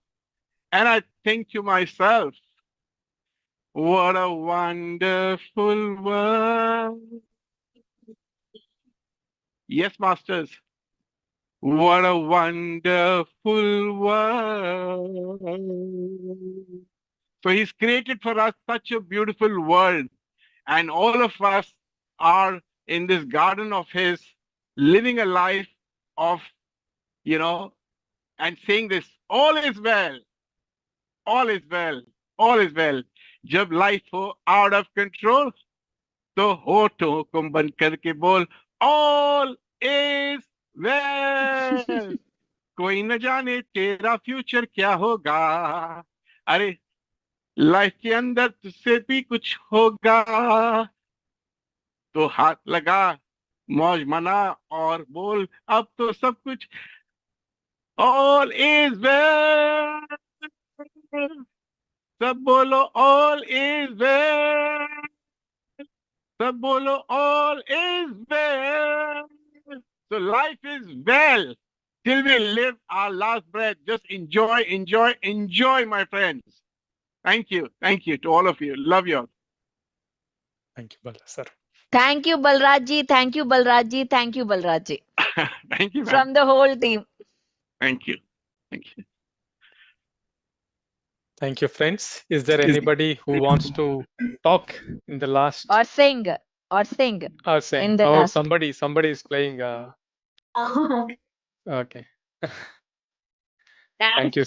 And I think to myself, what a wonderful world. Yes, masters. What a wonderful world. So he's created for us such a beautiful world. And all of us are in this garden of his, living a life of, and saying this, all is well, all is well, all is well. जब life हो out of control, तो होठों को बंद करके बोल, all is well. कोई न जाने तेरा फ्यूचर क्या होगा. अरे लाइफ के अंदर तुझसे भी कुछ होगा, तो हाथ लगा, मौज मना और बोल, अब तो सब कुछ all is well. सब बोलो all is well. सब बोलो all is well. So life is well till we live our last breath. Just enjoy, enjoy, enjoy, my friends. Thank you. Thank you to all of you. Love you all. Thank you, Bala sir. Thank you, Balraji. Thank you, Balraji. Thank you, Balraji. Thank you, ma'am. From the whole team. Thank you. Thank you. Thank you, friends. Is there anybody who wants to talk in the last? Or sing. Or sing. Sing. In the Oh, last. somebody is playing. Okay. Thank you.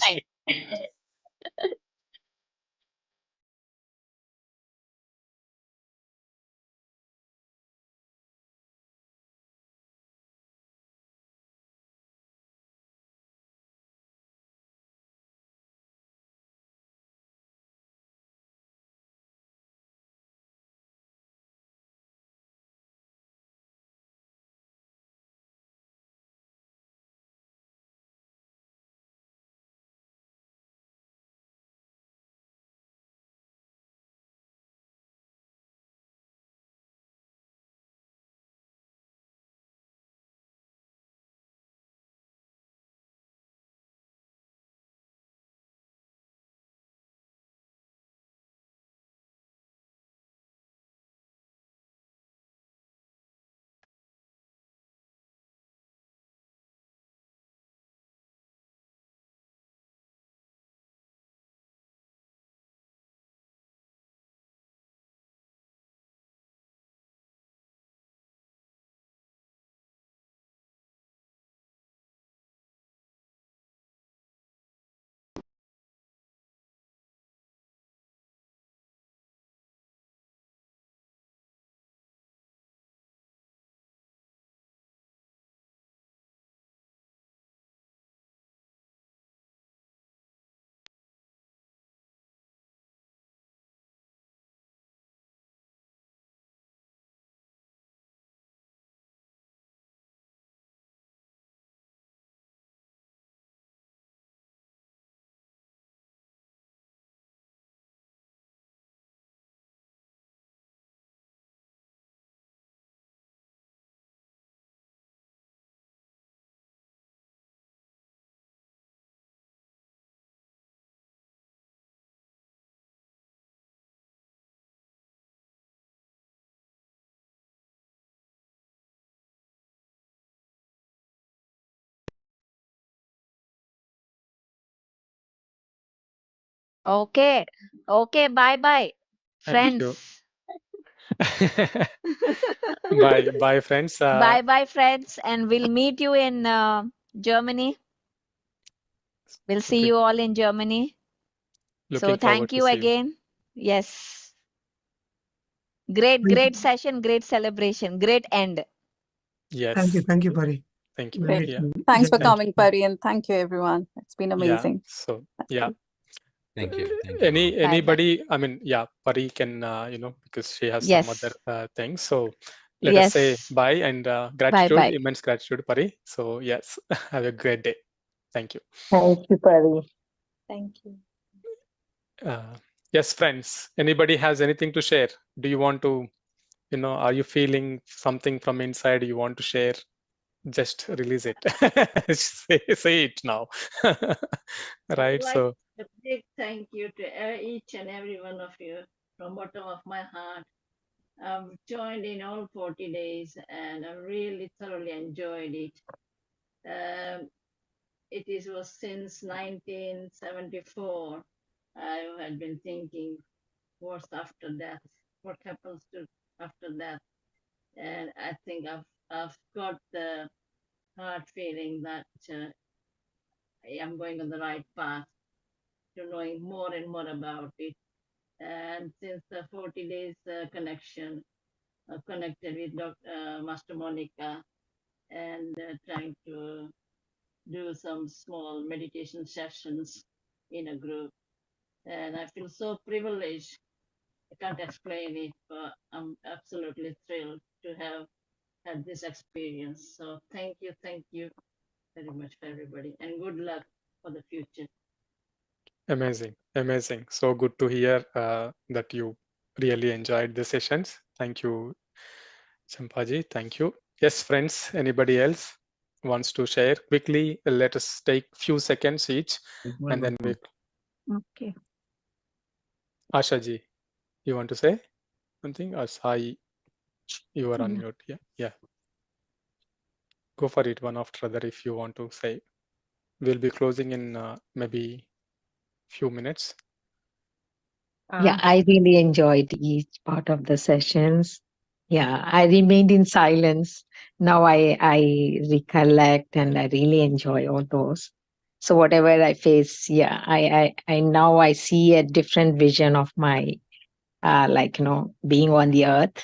Okay. Okay. Bye bye. Thank you. Friends. Bye, friends. Bye, friends, and we'll meet you in Germany. We'll see you all in Germany. So Looking forward thank to you see you. again. Yes. Great session, great celebration, great end. Yes. Thank you, Pari. Thank you. Great. Yeah. Thanks for Thank you. coming, Pari, and thank you, everyone. It's been amazing. Yeah. So yeah. Thank you. Thank you. Anybody? I mean, yeah, Pari can because she has some other Yes. things. So let us say Yes. bye and gratitude, Bye. immense gratitude, Pari. So yes, have a great day. Thank you. Thank you, Pari. Thank you. Yes, friends. Anybody has anything to share? Do you want to, are you feeling something from inside you want to share? Just release it. say it now. Right. I'd like So a big thank you to each and every one of you from bottom of my heart. I've joined in all 40 days and I really thoroughly enjoyed it. Was since 1974 I had been thinking what's after death, what happens to after death, and I think I've got the heart feeling that I am going on the right path to knowing more and more about it. And since the 40 days connection, I've connected with Master Monica and trying to do some small meditation sessions in a group. And I feel so privileged. I can't explain it, but I'm absolutely thrilled to have had this experience. So thank you very much for everybody, and good luck for the future. amazing. So good to hear that you really enjoyed the sessions. Thank you, Champaji. Thank you. Yes, friends. Anybody else wants to share quickly? Let us take few seconds each, and then we. Okay. Asha ji, you want to say something? Or Sai, you are on mute. Yeah. Go for it one after other if you want to say. We'll be closing in maybe few minutes. Yeah, I really enjoyed each part of the sessions. Yeah, I remained in silence. Now I recollect and I really enjoy all those. So whatever I face, yeah, I now I see a different vision of my being on the earth,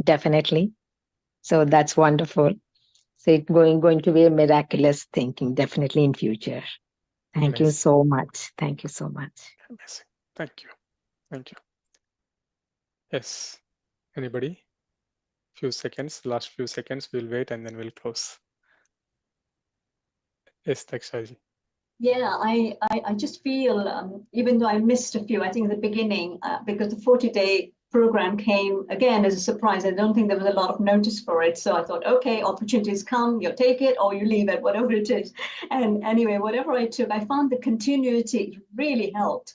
definitely. So that's wonderful. So it's going to be a miraculous thinking, definitely in future. Thank you Amazing. so much. Thank you so much. Amazing. Thank you. Yes. Anybody? Last few seconds, we'll wait and then we'll close. Yes, Dakshaji. Yeah, I just feel, even though I missed a few, I think at the beginning, because the 40-day program came again as a surprise. I don't think there was a lot of notice for it. So I thought, okay, opportunities come, you take it or you leave it, whatever it is. And anyway, whatever I took, I found the continuity really helped.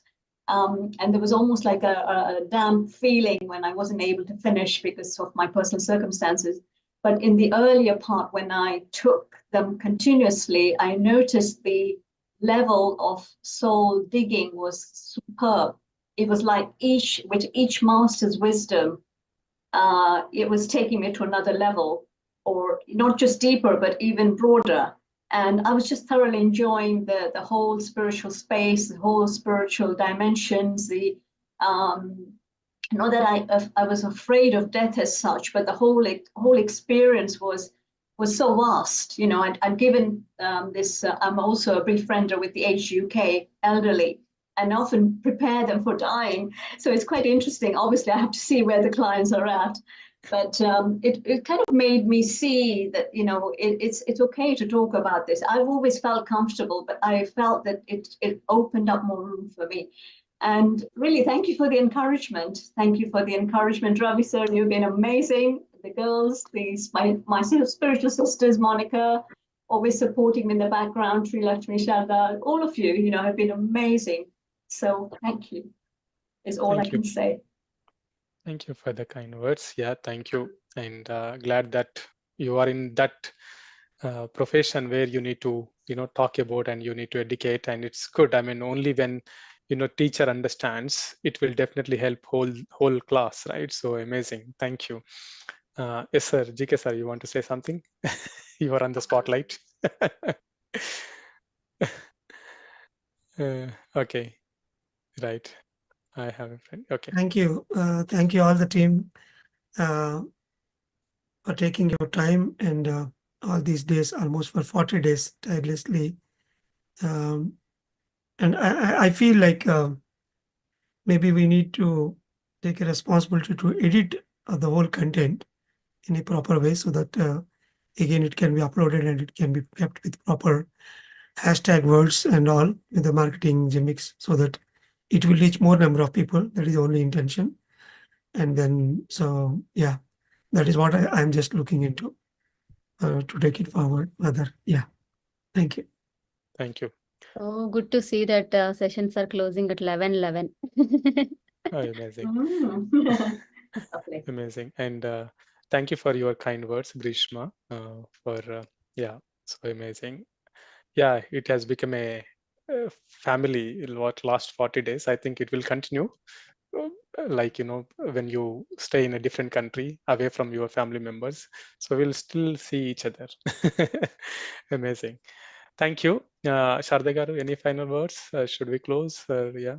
And there was almost like a damp feeling when I wasn't able to finish because of my personal circumstances. But in the earlier part, when I took them continuously, I noticed the level of soul digging was superb. It was like with each master's wisdom, it was taking me to another level, or not just deeper, but even broader. And I was just thoroughly enjoying the whole spiritual space, the whole spiritual dimensions, not that I was afraid of death as such, but the whole experience was so vast. I'd given this. I'm also a befriender with the aged UK elderly, and often prepare them for dying. So it's quite interesting. Obviously, I have to see where the clients are at, but it kind of made me see that it's okay to talk about this. I've always felt comfortable, but I felt that it opened up more room for me. And really, thank you for the encouragement. Thank you for the encouragement, Ravi sir. You've been amazing. The girls, my spiritual sisters, Monica, always supporting me in the background, Sri Lakshmi Sharda, all of you, have been amazing. So thank you, is all I can say. Thank you for the kind words. Yeah, thank you. And glad that you are in that profession where you need to, talk about and you need to educate. And it's good. I mean, only when teacher understands, it will definitely help whole class, right? So amazing. Thank you. Yes, sir. GK sir, you want to say something? You are on the spotlight. Okay, right. I have a friend. Okay. Thank you. Thank you all the team for taking your time and all these days, almost for 40 days, tirelessly. And I feel like maybe we need to take a responsibility to edit the whole content in a proper way so that again it can be uploaded and it can be kept with proper hashtag words and all with the marketing gimmicks so that it will reach more number of people. That is the only intention. And then, so yeah, that is what I'm just looking into to take it forward further. Yeah. Thank you. Thank you. So good to see that sessions are closing at 11:11. Oh, amazing. Amazing. And thank you for your kind words, Grishma, yeah, so amazing. Yeah, it has become a family in what last 40 days. I think it will continue. Like, when you stay in a different country away from your family members. So we'll still see each other. Amazing. Thank you. Sharda Garu, any final words? Should we close? Yeah.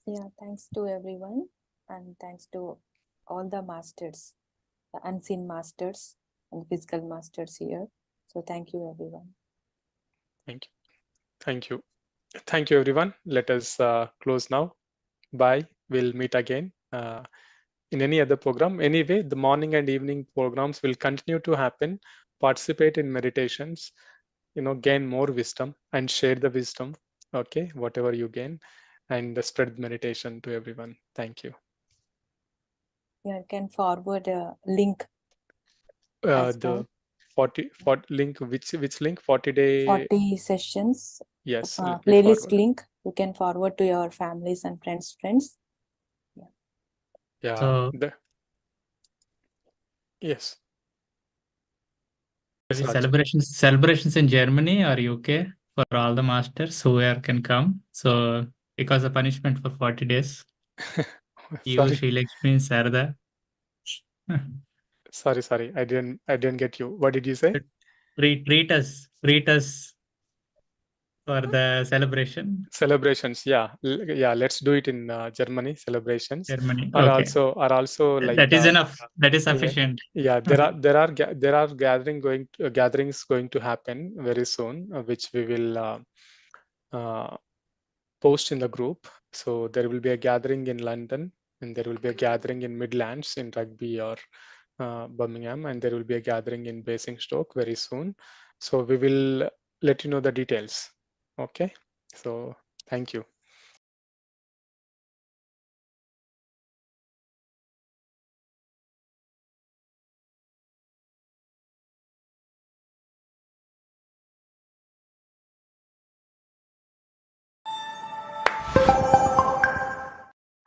Yeah, thanks to everyone, and thanks to all the masters, the unseen masters and physical masters here. So thank you, everyone. Thank you. Thank you. Thank you, everyone. Let us close now. Bye. We'll meet again in any other program. Anyway, the morning and evening programs will continue to happen. Participate in meditations, gain more wisdom and share the wisdom. Okay, whatever you gain, and spread meditation to everyone. Thank you. Yeah, you can forward a link. The 40 link, which link? 40-day 40 sessions. Yes, playlist link. You can forward to your families and friends. Yeah. So, yes. Celebrations in Germany or UK for all the masters who can come. So because the punishment for 40 days. You, Sri Lakshmi, and Sarada. Sorry. I didn't get you. What did you say? Treat us for the celebration. Celebrations, yeah. Let's do it in Germany. Celebrations. Germany. Are Okay. also like that is enough. That is sufficient. Yeah, there are gatherings going to happen very soon, which we will post in the group. So there will be a gathering in London, and there will be a gathering in Midlands in Rugby or Birmingham, and there will be a gathering in Basingstoke very soon. So we will let you know the details. Okay. So thank you.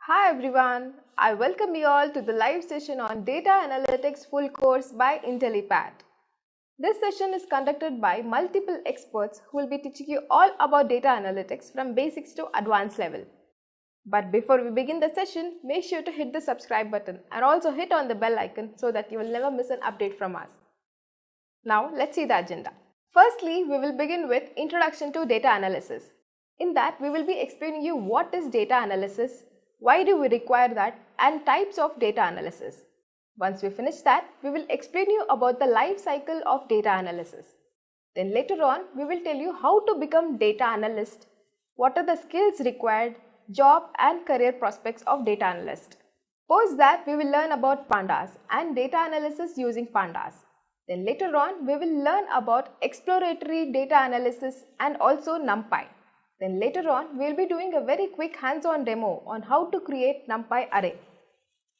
Hi everyone, I welcome you all to the live session on Data Analytics full course by IntelliPad. This session is conducted by multiple experts who will be teaching you all about data analytics from basics to advanced level. But before we begin the session, make sure to hit the subscribe button and also hit on the bell icon so that you will never miss an update from us. Now let's see the agenda. Firstly, we will begin with Introduction to Data Analysis. In that, we will be explaining you what is data analysis, why do we require that, and types of data analysis. Once we finish that, we will explain you about the life cycle of data analysis. Then later on, we will tell you how to become data analyst, what are the skills required, job and career prospects of data analyst. Post that, we will learn about pandas and data analysis using pandas. Then later on, we will learn about exploratory data analysis and also NumPy. Then later on, we will be doing a very quick hands-on demo on how to create NumPy array.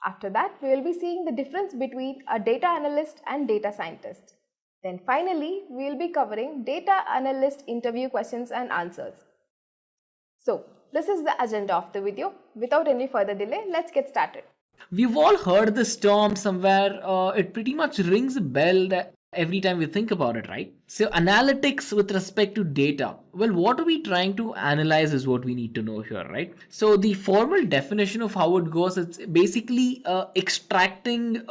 After that, we will be seeing the difference between a data analyst and data scientist. Then finally, we will be covering data analyst interview questions and answers. So, this is the agenda of the video. Without any further delay, let's get started. We've all heard this term somewhere. It pretty much rings a bell that every time we think about it, right? So analytics with respect to data. Well, what are we trying to analyze is what we need to know here, right? So the formal definition of how it goes, it's basically extracting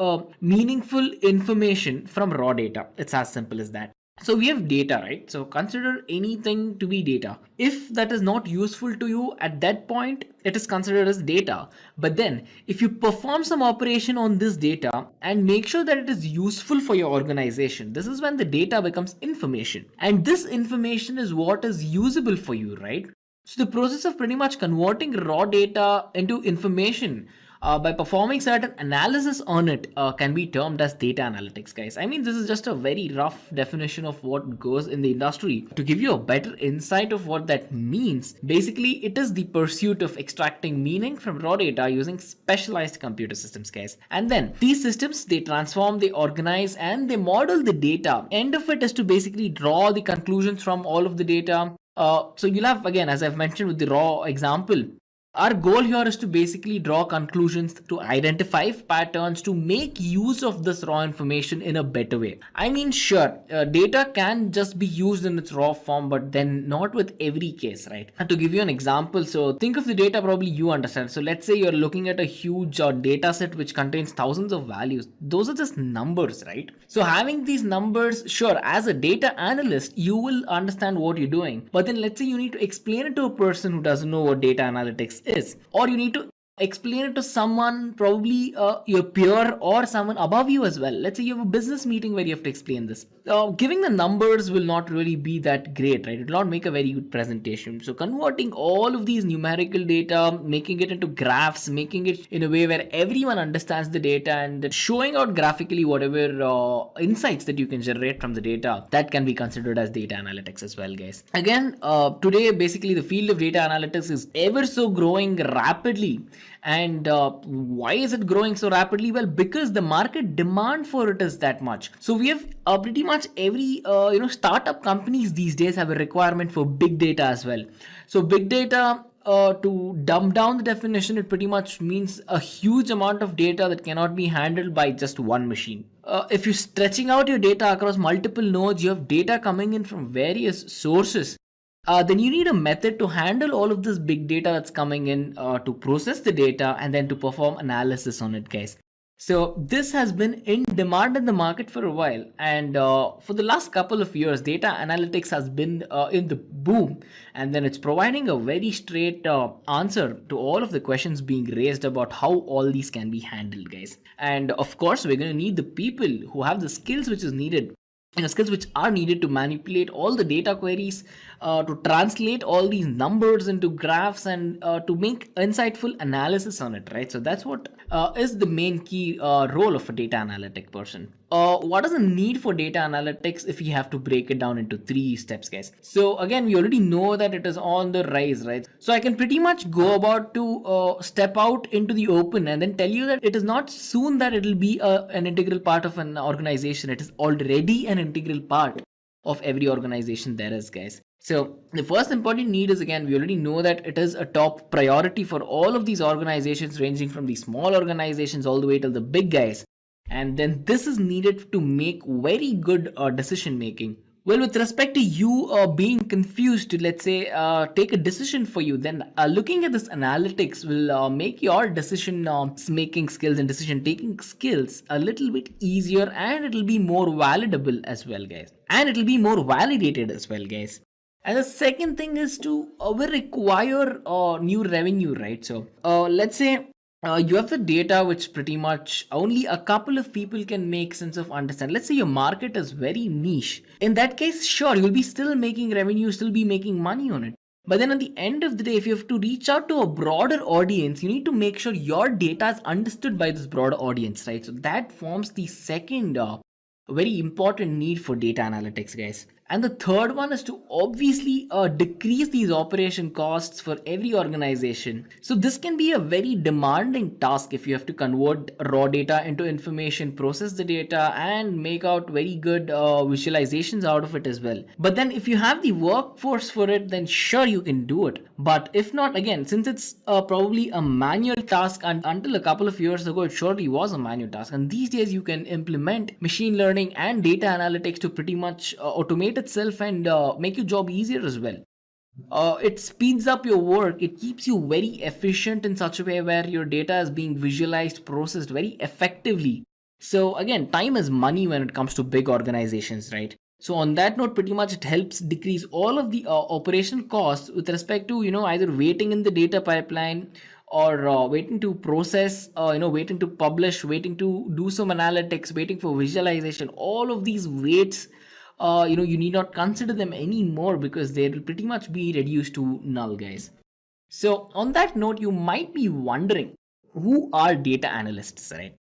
meaningful information from raw data. It's as simple as that. So we have data, right? So consider anything to be data. If that is not useful to you at that point, it is considered as data. But then if you perform some operation on this data and make sure that it is useful for your organization, this is when the data becomes information. And this information is what is usable for you, right? So the process of pretty much converting raw data into information by performing certain analysis on it can be termed as data analytics, guys. I mean, this is just a very rough definition of what goes in the industry. To give you a better insight of what that means, basically it is the pursuit of extracting meaning from raw data using specialized computer systems, guys. And then these systems, they transform, they organize, and they model the data. End of it is to basically draw the conclusions from all of the data. So you'll have, again, as I've mentioned with the raw example, our goal here is to basically draw conclusions, to identify patterns, to make use of this raw information in a better way. I mean, sure, data can just be used in its raw form, but then not with every case, right? And to give you an example, so think of the data probably you understand. So let's say you're looking at a huge data set which contains thousands of values. Those are just numbers, right? So having these numbers, sure, as a data analyst, you will understand what you're doing. But then let's say you need to explain it to a person who doesn't know what data analytics is, or you need to explain it to someone, probably your peer or someone above you as well. Let's say you have a business meeting where you have to explain this. Giving the numbers will not really be that great, right? It will not make a very good presentation. So converting all of these numerical data, making it into graphs, making it in a way where everyone understands the data, and showing out graphically whatever insights that you can generate from the data, that can be considered as data analytics as well, guys. Again, today basically the field of data analytics is ever so growing rapidly. And why is it growing so rapidly? Well, because the market demand for it is that much. So we have pretty much every startup companies these days have a requirement for big data as well. So big data, to dumb down the definition, it pretty much means a huge amount of data that cannot be handled by just one machine. If you're stretching out your data across multiple nodes, you have data coming in from various sources. Then you need a method to handle all of this big data that's coming in, to process the data and then to perform analysis on it, guys. So this has been in demand in the market for a while, and for the last couple of years, data analytics has been in the boom, and then it's providing a very straight answer to all of the questions being raised about how all these can be handled, guys. And of course, we're going to need the people who have the skills which is needed, skills which are needed to manipulate all the data queries, to translate all these numbers into graphs, and to make insightful analysis on it, right? So that's what is the main key role of a data analytic person. What is the need for data analytics if we have to break it down into 3 steps, guys? So again, we already know that it is on the rise, right? So I can pretty much go about to step out into the open and then tell you that it is not soon that it will be an integral part of an organization. It is already an integral part of every organization there is, guys. So the first important need is, again, we already know that it is a top priority for all of these organizations, ranging from the small organizations all the way to the big guys. And then this is needed to make very good decision making. Well, with respect to you being confused to, let's say, take a decision for you, then looking at this analytics will make your decision making skills and decision taking skills a little bit easier, and it'll be more validable as well, guys. And it'll be more validated as well, guys. And the second thing is to we require new revenue, right? So let's say you have the data which pretty much only a couple of people can make sense of understand. Let's say your market is very niche. In that case, sure, you'll be still making revenue, still be making money on it. But then at the end of the day, if you have to reach out to a broader audience, you need to make sure your data is understood by this broader audience, right? So that forms the second very important need for data analytics, guys. And the third one is to obviously decrease these operation costs for every organization. So this can be a very demanding task if you have to convert raw data into information, process the data, and make out very good visualizations out of it as well. But then if you have the workforce for it, then sure, you can do it. But if not, again, since it's probably a manual task, and until a couple of years ago, it surely was a manual task. And these days you can implement machine learning and data analytics to pretty much automate itself and make your job easier as well. It speeds up your work. It keeps you very efficient in such a way where your data is being visualized, processed very effectively. So again, time is money when it comes to big organizations, right? So on that note, pretty much it helps decrease all of the operational costs with respect to, either waiting in the data pipeline or waiting to process, waiting to publish, waiting to do some analytics, waiting for visualization. All of these waits, you need not consider them anymore because they will pretty much be reduced to null, guys. So on that note, you might be wondering, who are data analysts, right?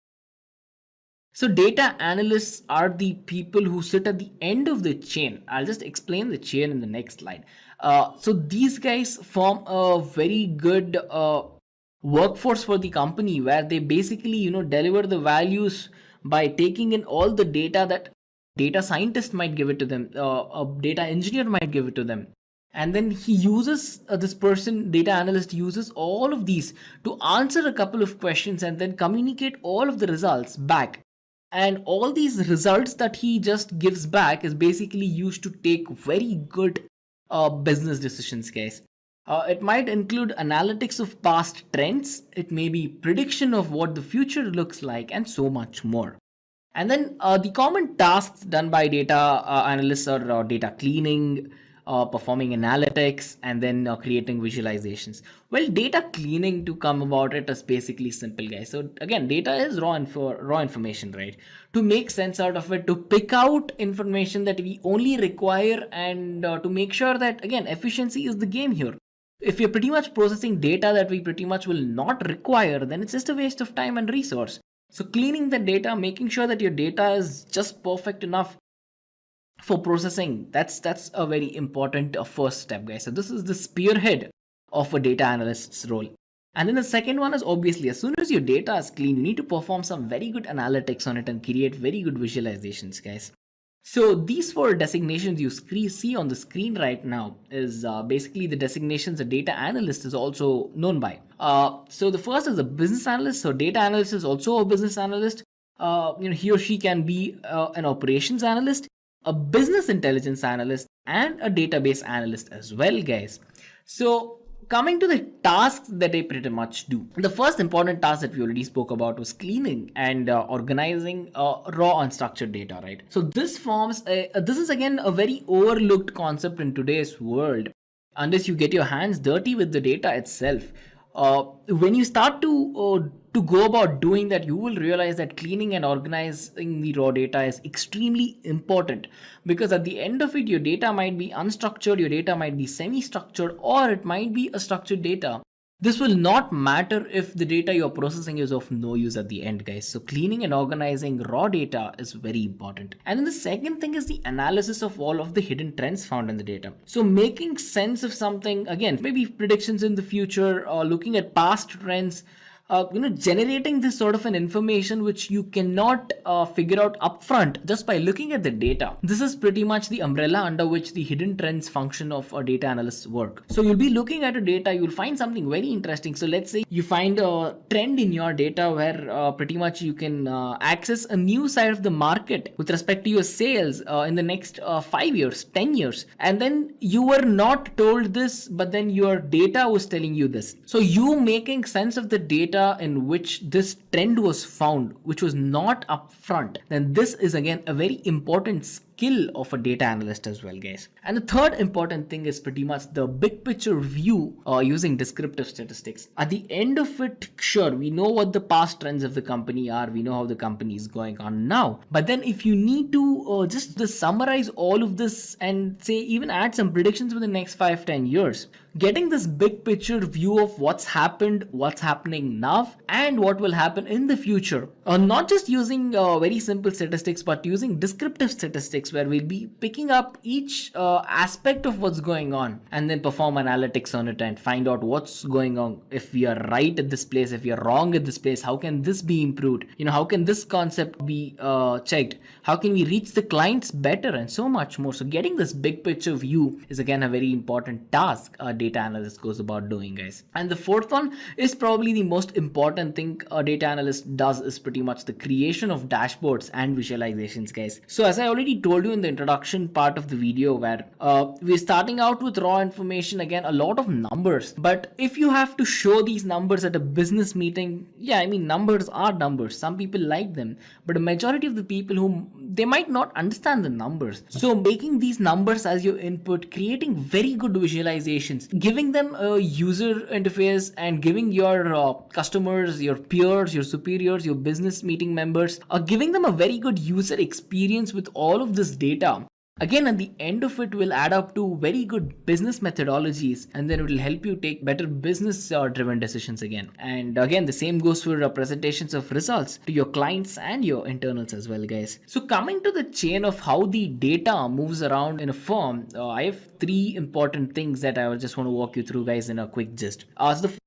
So data analysts are the people who sit at the end of the chain. I'll just explain the chain in the next slide. So these guys form a very good workforce for the company where they basically, deliver the values by taking in all the data that data scientist might give it to them, a data engineer might give it to them. And then he uses, this person, data analyst, uses all of these to answer a couple of questions and then communicate all of the results back. And all these results that he just gives back is basically used to take very good business decisions, guys. It might include analytics of past trends. It may be prediction of what the future looks like, and so much more. And then the common tasks done by data analysts are data cleaning, performing analytics, and then creating visualizations. Well, data cleaning, to come about it, is basically simple, guys. So again, data is raw information, right? To make sense out of it, to pick out information that we only require, and to make sure that, again, efficiency is the game here. If you're pretty much processing data that we pretty much will not require, then it's just a waste of time and resource. So cleaning the data, making sure that your data is just perfect enough for processing, that's a very important first step, guys. So this is the spearhead of a data analyst's role. And then the second one is, obviously, as soon as your data is clean, you need to perform some very good analytics on it and create very good visualizations, guys. So these four designations you see on the screen right now is basically the designations a data analyst is also known by. So the first is a business analyst. So data analyst is also a business analyst. He or she can be an operations analyst, a business intelligence analyst, and a database analyst as well, guys. So coming to the tasks that they pretty much do, the first important task that we already spoke about was cleaning and organizing raw unstructured data, right? So this is again a very overlooked concept in today's world, unless you get your hands dirty with the data itself. When you start to go about doing that, you will realize that cleaning and organizing the raw data is extremely important, because at the end of it, your data might be unstructured, your data might be semi-structured, or it might be a structured data. This will not matter if the data you're processing is of no use at the end, guys. So cleaning and organizing raw data is very important. And then the second thing is the analysis of all of the hidden trends found in the data. So making sense of something, again, maybe predictions in the future, or looking at past trends, generating this sort of an information which you cannot figure out upfront just by looking at the data. This is pretty much the umbrella under which the hidden trends function of a data analyst's work. So you'll be looking at a data, you'll find something very interesting. So let's say you find a trend in your data where pretty much you can access a new side of the market with respect to your sales in the next 5 years, 10 years. And then you were not told this, but then your data was telling you this. So you making sense of the data in which this trend was found, which was not upfront, then this is again a very important skill of a data analyst as well, guys. And the third important thing is pretty much the big picture view using descriptive statistics. At the end of it, sure, we know what the past trends of the company are, we know how the company is going on now, but then if you need to just summarize all of this and say even add some predictions for the next 5-10 years, getting this big picture view of what's happened, what's happening now, and what will happen in the future, not just using very simple statistics, but using descriptive statistics analytics, where we'll be picking up each aspect of what's going on and then perform analytics on it and find out what's going on. If we are right at this place, if we are wrong at this place, how can this be improved? How can this concept be checked? How can we reach the clients better, and so much more. So getting this big picture view is again a very important task a data analyst goes about doing, guys. And the fourth one is probably the most important thing a data analyst does, is pretty much the creation of dashboards and visualizations, guys. So as I already told you in the introduction part of the video, where we're starting out with raw information, again a lot of numbers, but if you have to show these numbers at a business meeting, yeah, I mean, numbers are numbers. Some people like them, but a majority of the people who they might not understand the numbers. So making these numbers as your input, creating very good visualizations, giving them a user interface, and giving your customers, your peers, your superiors, your business meeting members, giving them a very good user experience with all of this data. Again, at the end of it will add up to very good business methodologies, and then it will help you take better business driven decisions again. And again, the same goes for presentations of results to your clients and your internals as well, guys. So coming to the chain of how the data moves around in a firm, I have three important things that I just want to walk you through, guys, in a quick gist. So the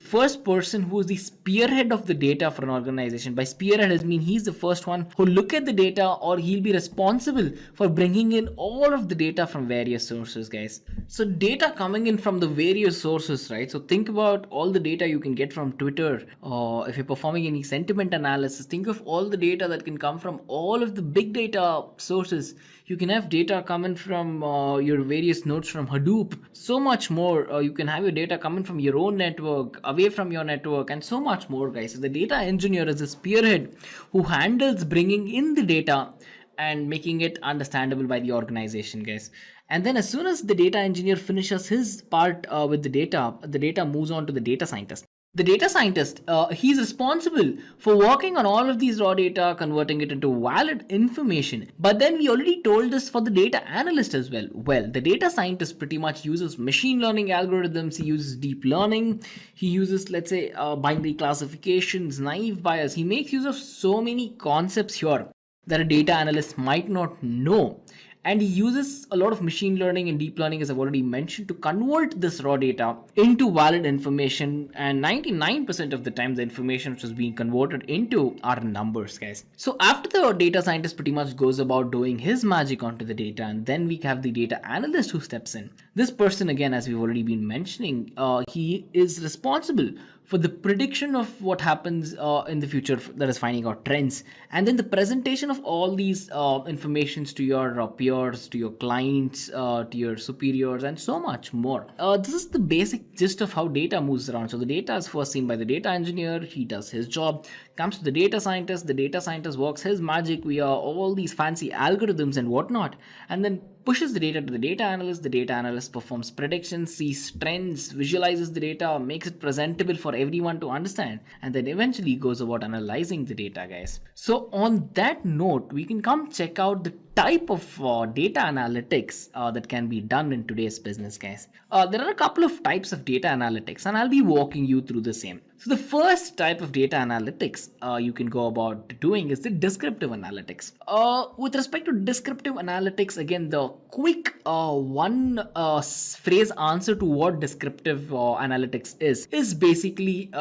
first person who is the spearhead of the data for an organization. By spearhead, I mean he's the first one who look at the data, or he'll be responsible for bringing in all of the data from various sources, guys. So data coming in from the various sources, right? So think about all the data you can get from Twitter, or if you're performing any sentiment analysis, think of all the data that can come from all of the big data sources. You can have data coming from your various nodes from Hadoop, so much more. You can have your data coming from your own network, away from your network, and so much more, guys. So the data engineer is the spearhead who handles bringing in the data and making it understandable by the organization, guys. And then as soon as the data engineer finishes his part with the data moves on to the data scientist. The data scientist, he's responsible for working on all of these raw data, converting it into valid information. But then we already told this for the data analyst as well. Well, the data scientist pretty much uses machine learning algorithms. He uses deep learning. He uses, let's say, binary classifications, naive bias. He makes use of so many concepts here that a data analyst might not know. And he uses a lot of machine learning and deep learning, as I've already mentioned, to convert this raw data into valid information. And 99% of the time, the information which is being converted into are numbers, guys. So after the data scientist pretty much goes about doing his magic onto the data, and then we have the data analyst who steps in. This person, again, as we've already been mentioning, he is responsible for the prediction of what happens in the future, that is finding out trends, and then the presentation of all these informations to your peers, to your clients, to your superiors, and so much more. This is the basic gist of how data moves around. So the data is first seen by the data engineer. He does his job, comes to the data scientist. The data scientist works his magic via all these fancy algorithms and whatnot, and then pushes the data to the data analyst. The data analyst performs predictions, sees trends, visualizes the data, makes it presentable for everyone to understand, and then eventually goes about analyzing the data, guys. So on that note, we can come check out the type of data analytics that can be done in today's business, guys. There are a couple of types of data analytics, and I'll be walking you through the same. So the first type of data analytics you can go about doing is the descriptive analytics. With respect to descriptive analytics, again, the quick one phrase answer to what descriptive analytics is basically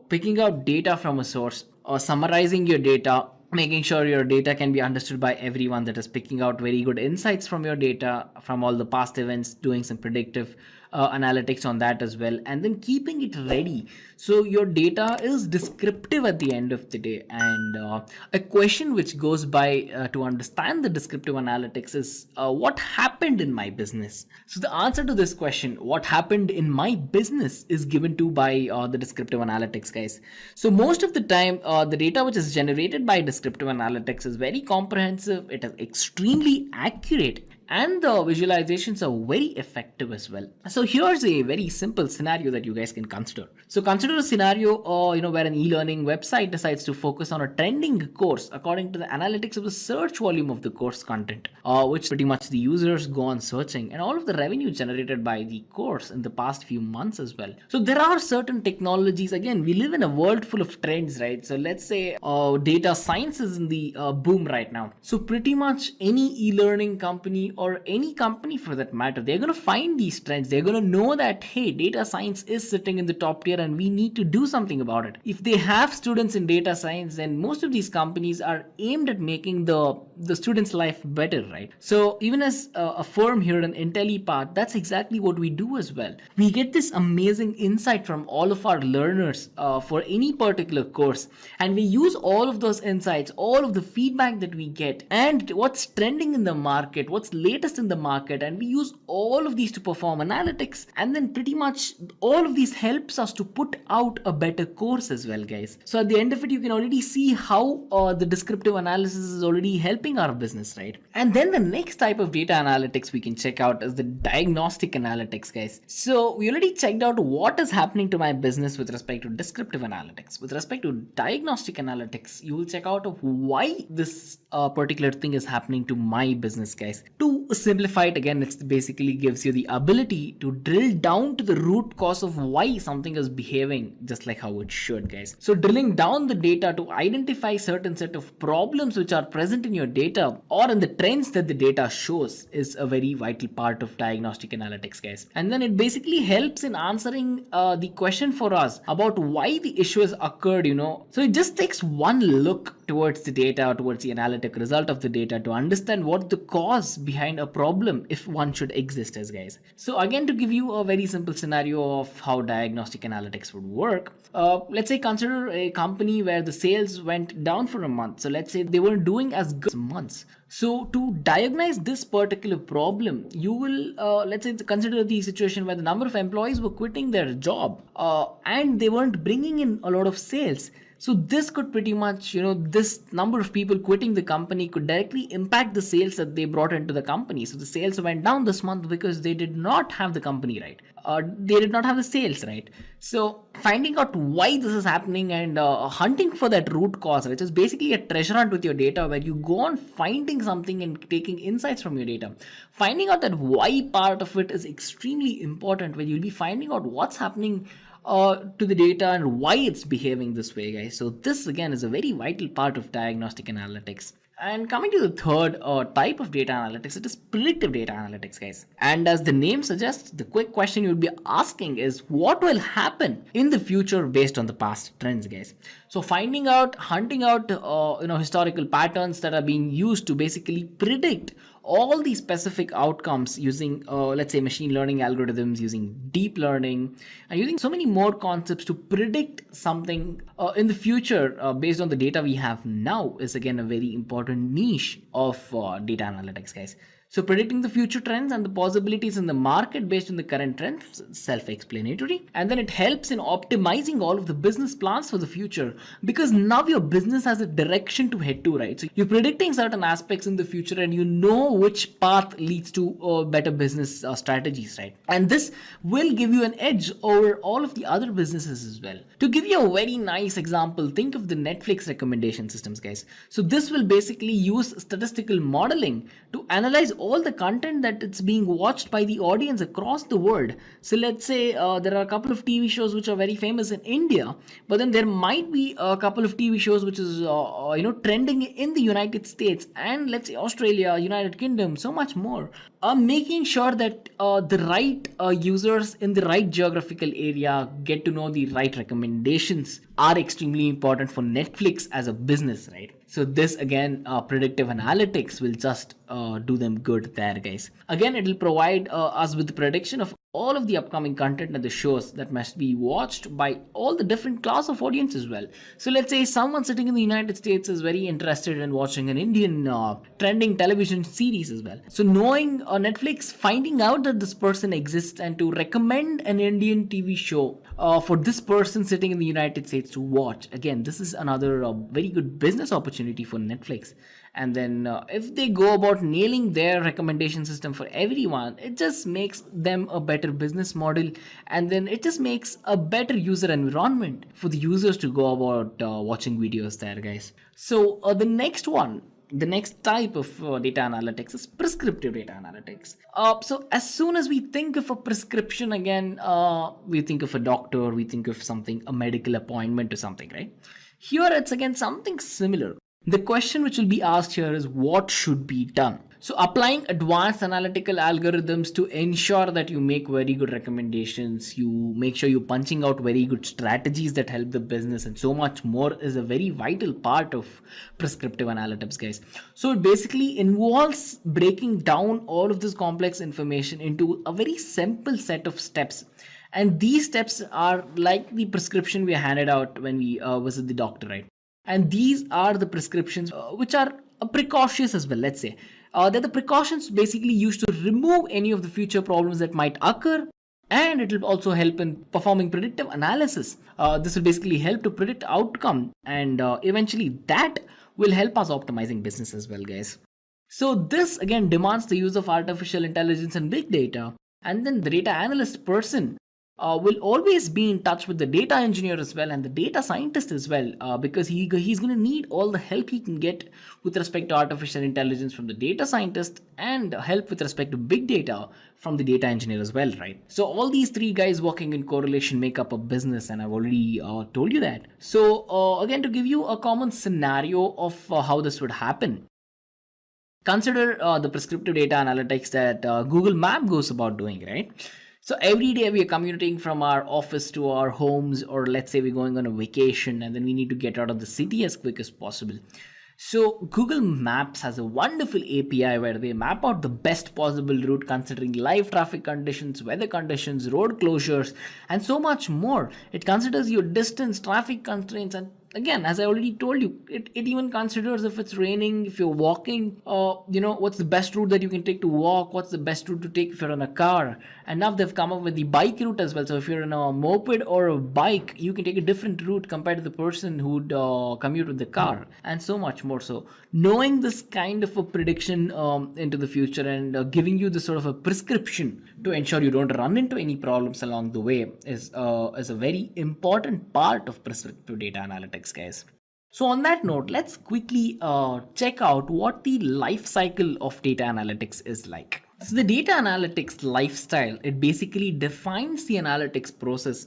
picking out data from a source, summarizing your data, making sure your data can be understood by everyone, that is picking out very good insights from your data, from all the past events, doing some predictive analytics on that as well, and then keeping it ready so your data is descriptive at the end of the day. And a question which goes by to understand the descriptive analytics is what happened in my business. So the answer to this question, what happened in my business, is given to by the descriptive analytics, guys. So most of the time the data which is generated by descriptive analytics is very comprehensive, it is extremely accurate, and the visualizations are very effective as well. So here's a very simple scenario that you guys can consider. So consider a scenario where an e-learning website decides to focus on a trending course according to the analytics of the search volume of the course content, which pretty much the users go on searching, and all of the revenue generated by the course in the past few months as well. So there are certain technologies. Again, we live in a world full of trends, right? So let's say data science is in the boom right now. So pretty much any e-learning company, or any company for that matter, they're going to find these trends. They're going to know that, hey, data science is sitting in the top tier and we need to do something about it. If they have students in data science, then most of these companies are aimed at making the students' life better, right? So even as a firm here in IntelliPath, that's exactly what we do as well. We get this amazing insight from all of our learners for any particular course, and we use all of those insights, all of the feedback that we get, and what's trending in the market, what's latest in the market, and we use all of these to perform analytics, and then pretty much all of these helps us to put out a better course as well, guys. So at the end of it, you can already see how the descriptive analysis is already helping our business, right? And then the next type of data analytics we can check out is the diagnostic analytics, guys. So we already checked out what is happening to my business with respect to descriptive analytics. With respect to diagnostic analytics, you will check out of why this particular thing is happening to my business, guys. To simplify it again, it basically gives you the ability to drill down to the root cause of why something is behaving just like how it should, guys. So drilling down the data to identify certain set of problems which are present in your data or in the trends that the data shows is a very vital part of diagnostic analytics, guys. And then it basically helps in answering the question for us about why the issue has occurred, So it just takes one look towards the data, towards the analytic result of the data to understand what the cause behind a problem, if one should exist, as guys. So again, to give you a very simple scenario of how diagnostic analytics would work, let's say consider a company where the sales went down for a month. So let's say they weren't doing as good as months. So to diagnose this particular problem, you will, let's say, consider the situation where the number of employees were quitting their job and they weren't bringing in a lot of sales. So this could pretty much, this number of people quitting the company could directly impact the sales that they brought into the company. So the sales went down this month because they did not have the company right. They did not have the sales right. So finding out why this is happening and hunting for that root cause, which is basically a treasure hunt with your data, where you go on finding something and taking insights from your data. Finding out that why part of it is extremely important, where you'll be finding out what's happening to the data and why it's behaving this way, guys. So this again is a very vital part of diagnostic analytics. And coming to the third type of data analytics, it is predictive data analytics, guys. And as the name suggests, the quick question you'll be asking is what will happen in the future based on the past trends, guys. So finding out, hunting out, historical patterns that are being used to basically predict all these specific outcomes using, let's say, machine learning algorithms, using deep learning, and using so many more concepts to predict something in the future based on the data we have now is again a very important niche of data analytics, guys. So predicting the future trends and the possibilities in the market based on the current trends, self-explanatory. And then it helps in optimizing all of the business plans for the future, because now your business has a direction to head to, right? So you're predicting certain aspects in the future and you know which path leads to better business strategies, right? And this will give you an edge over all of the other businesses as well. To give you a very nice example, think of the Netflix recommendation systems, guys. So this will basically use statistical modeling to analyze all the content that it's being watched by the audience across the world. So let's say there are a couple of TV shows which are very famous in India, but then there might be a couple of TV shows which is trending in the United States and let's say Australia, United Kingdom, so much more. Making sure that the right users in the right geographical area get to know the right recommendations are extremely important for Netflix as a business, right? So this again, predictive analytics will just do them good there, guys. Again, it will provide us with the prediction of all of the upcoming content and the shows that must be watched by all the different class of audience as well. So let's say someone sitting in the United States is very interested in watching an Indian trending television series as well. So knowing Netflix, finding out that this person exists and to recommend an Indian TV show for this person sitting in the United States to watch. Again, this is another very good business opportunity for Netflix. And then if they go about nailing their recommendation system for everyone, it just makes them a better business model, and then it just makes a better user environment for the users to go about watching videos there, guys. So the next type of data analytics is prescriptive data analytics. So as soon as we think of a prescription, again, we think of a doctor, we think of something, a medical appointment or something, right? Here it's again something similar. The question which will be asked here is what should be done? So applying advanced analytical algorithms to ensure that you make very good recommendations, you make sure you're punching out very good strategies that help the business, and so much more is a very vital part of prescriptive analytics, guys. So it basically involves breaking down all of this complex information into a very simple set of steps. And these steps are like the prescription we handed out when we visit the doctor, right? And these are the prescriptions which are precautious as well, let's say. They're the precautions basically used to remove any of the future problems that might occur, and it will also help in performing predictive analysis. This will basically help to predict outcome, and eventually that will help us optimizing business as well, guys. So this again demands the use of artificial intelligence and big data, and then the data analyst person will always be in touch with the data engineer as well and the data scientist as well, because he's going to need all the help he can get with respect to artificial intelligence from the data scientist, and help with respect to big data from the data engineer as well, right? So all these three guys working in correlation make up a business, and I've already told you that. So again, to give you a common scenario of how this would happen, consider the prescriptive data analytics that Google Map goes about doing, right? So every day we are commuting from our office to our homes, or let's say we're going on a vacation and then we need to get out of the city as quick as possible. So Google Maps has a wonderful API where they map out the best possible route considering live traffic conditions, weather conditions, road closures, and so much more. It considers your distance, traffic constraints, and again, as I already told you, it even considers if it's raining, if you're walking, what's the best route that you can take to walk, what's the best route to take if you're on a car. And now they've come up with the bike route as well. So if you're in a moped or a bike, you can take a different route compared to the person who'd commute with the car, and so much more. So knowing this kind of a prediction into the future, and giving you this sort of a prescription to ensure you don't run into any problems along the way is a very important part of prescriptive data analytics, guys. So on that note, let's quickly check out what the life cycle of data analytics is like. So the data analytics lifestyle, it basically defines the analytics process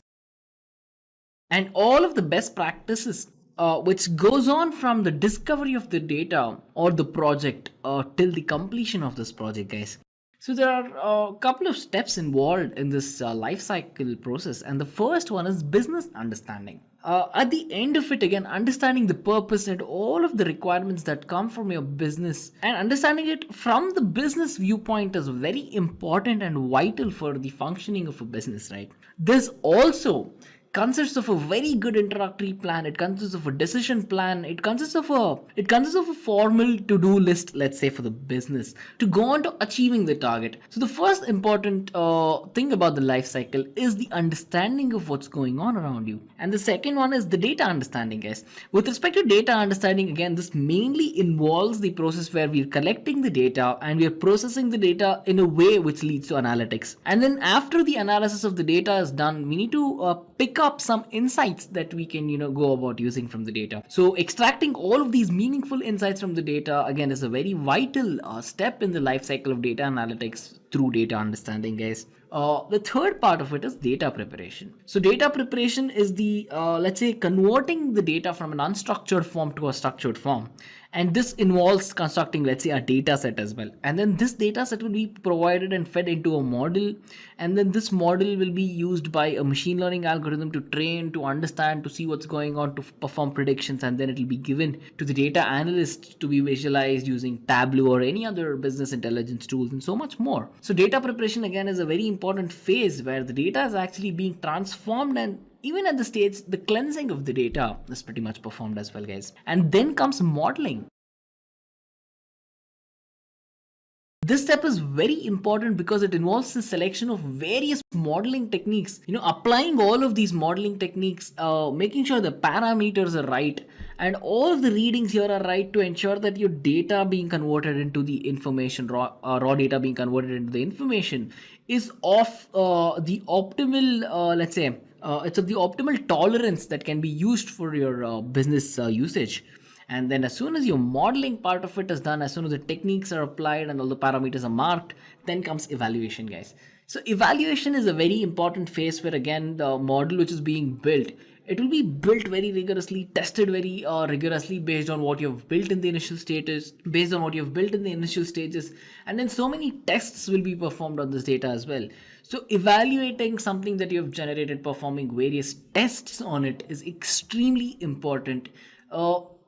and all of the best practices which goes on from the discovery of the data or the project till the completion of this project, guys. So there are a couple of steps involved in this life cycle process, and the first one is business understanding. At the end of it, again, understanding the purpose and all of the requirements that come from your business, and understanding it from the business viewpoint is very important and vital for the functioning of a business, right? This also consists of a very good introductory plan. It consists of a decision plan. It consists of a formal to-do list, let's say, for the business to go on to achieving the target. So the first important thing about the life cycle is the understanding of what's going on around you, and the second one is the data understanding, guys. With respect to data understanding, again, this mainly involves the process where we're collecting the data and we're processing the data in a way which leads to analytics. And then after the analysis of the data is done, we need to pick up some insights that we can go about using from the data. So extracting all of these meaningful insights from the data, again, is a very vital step in the life cycle of data analytics through data understanding, guys. The third part of it is data preparation. So data preparation is the let's say converting the data from an unstructured form to a structured form, and this involves constructing, let's say, a data set as well. And then this data set will be provided and fed into a model, and then this model will be used by a machine learning algorithm to train, to understand, to see what's going on, to perform predictions, and then it will be given to the data analyst to be visualized using Tableau or any other business intelligence tools, and so much more. So data preparation, again, is a very important phase where the data is actually being transformed, and even at the stage, the cleansing of the data is pretty much performed as well, guys. And then comes modeling. This step is very important because it involves the selection of various modeling techniques, applying all of these modeling techniques, making sure the parameters are right, and all of the readings here are right to ensure that your data being converted into the information, raw data being converted into the information is of the optimal, let's say, it's of the optimal tolerance that can be used for your business usage. And then as soon as your modeling part of it is done, as soon as the techniques are applied and all the parameters are marked, then comes evaluation, guys. So evaluation is a very important phase where, again, the model which is being built, it will be built very rigorously, tested very rigorously based on what you've built in the initial stages, and then so many tests will be performed on this data as well. So evaluating something that you have generated, performing various tests on it, is extremely important.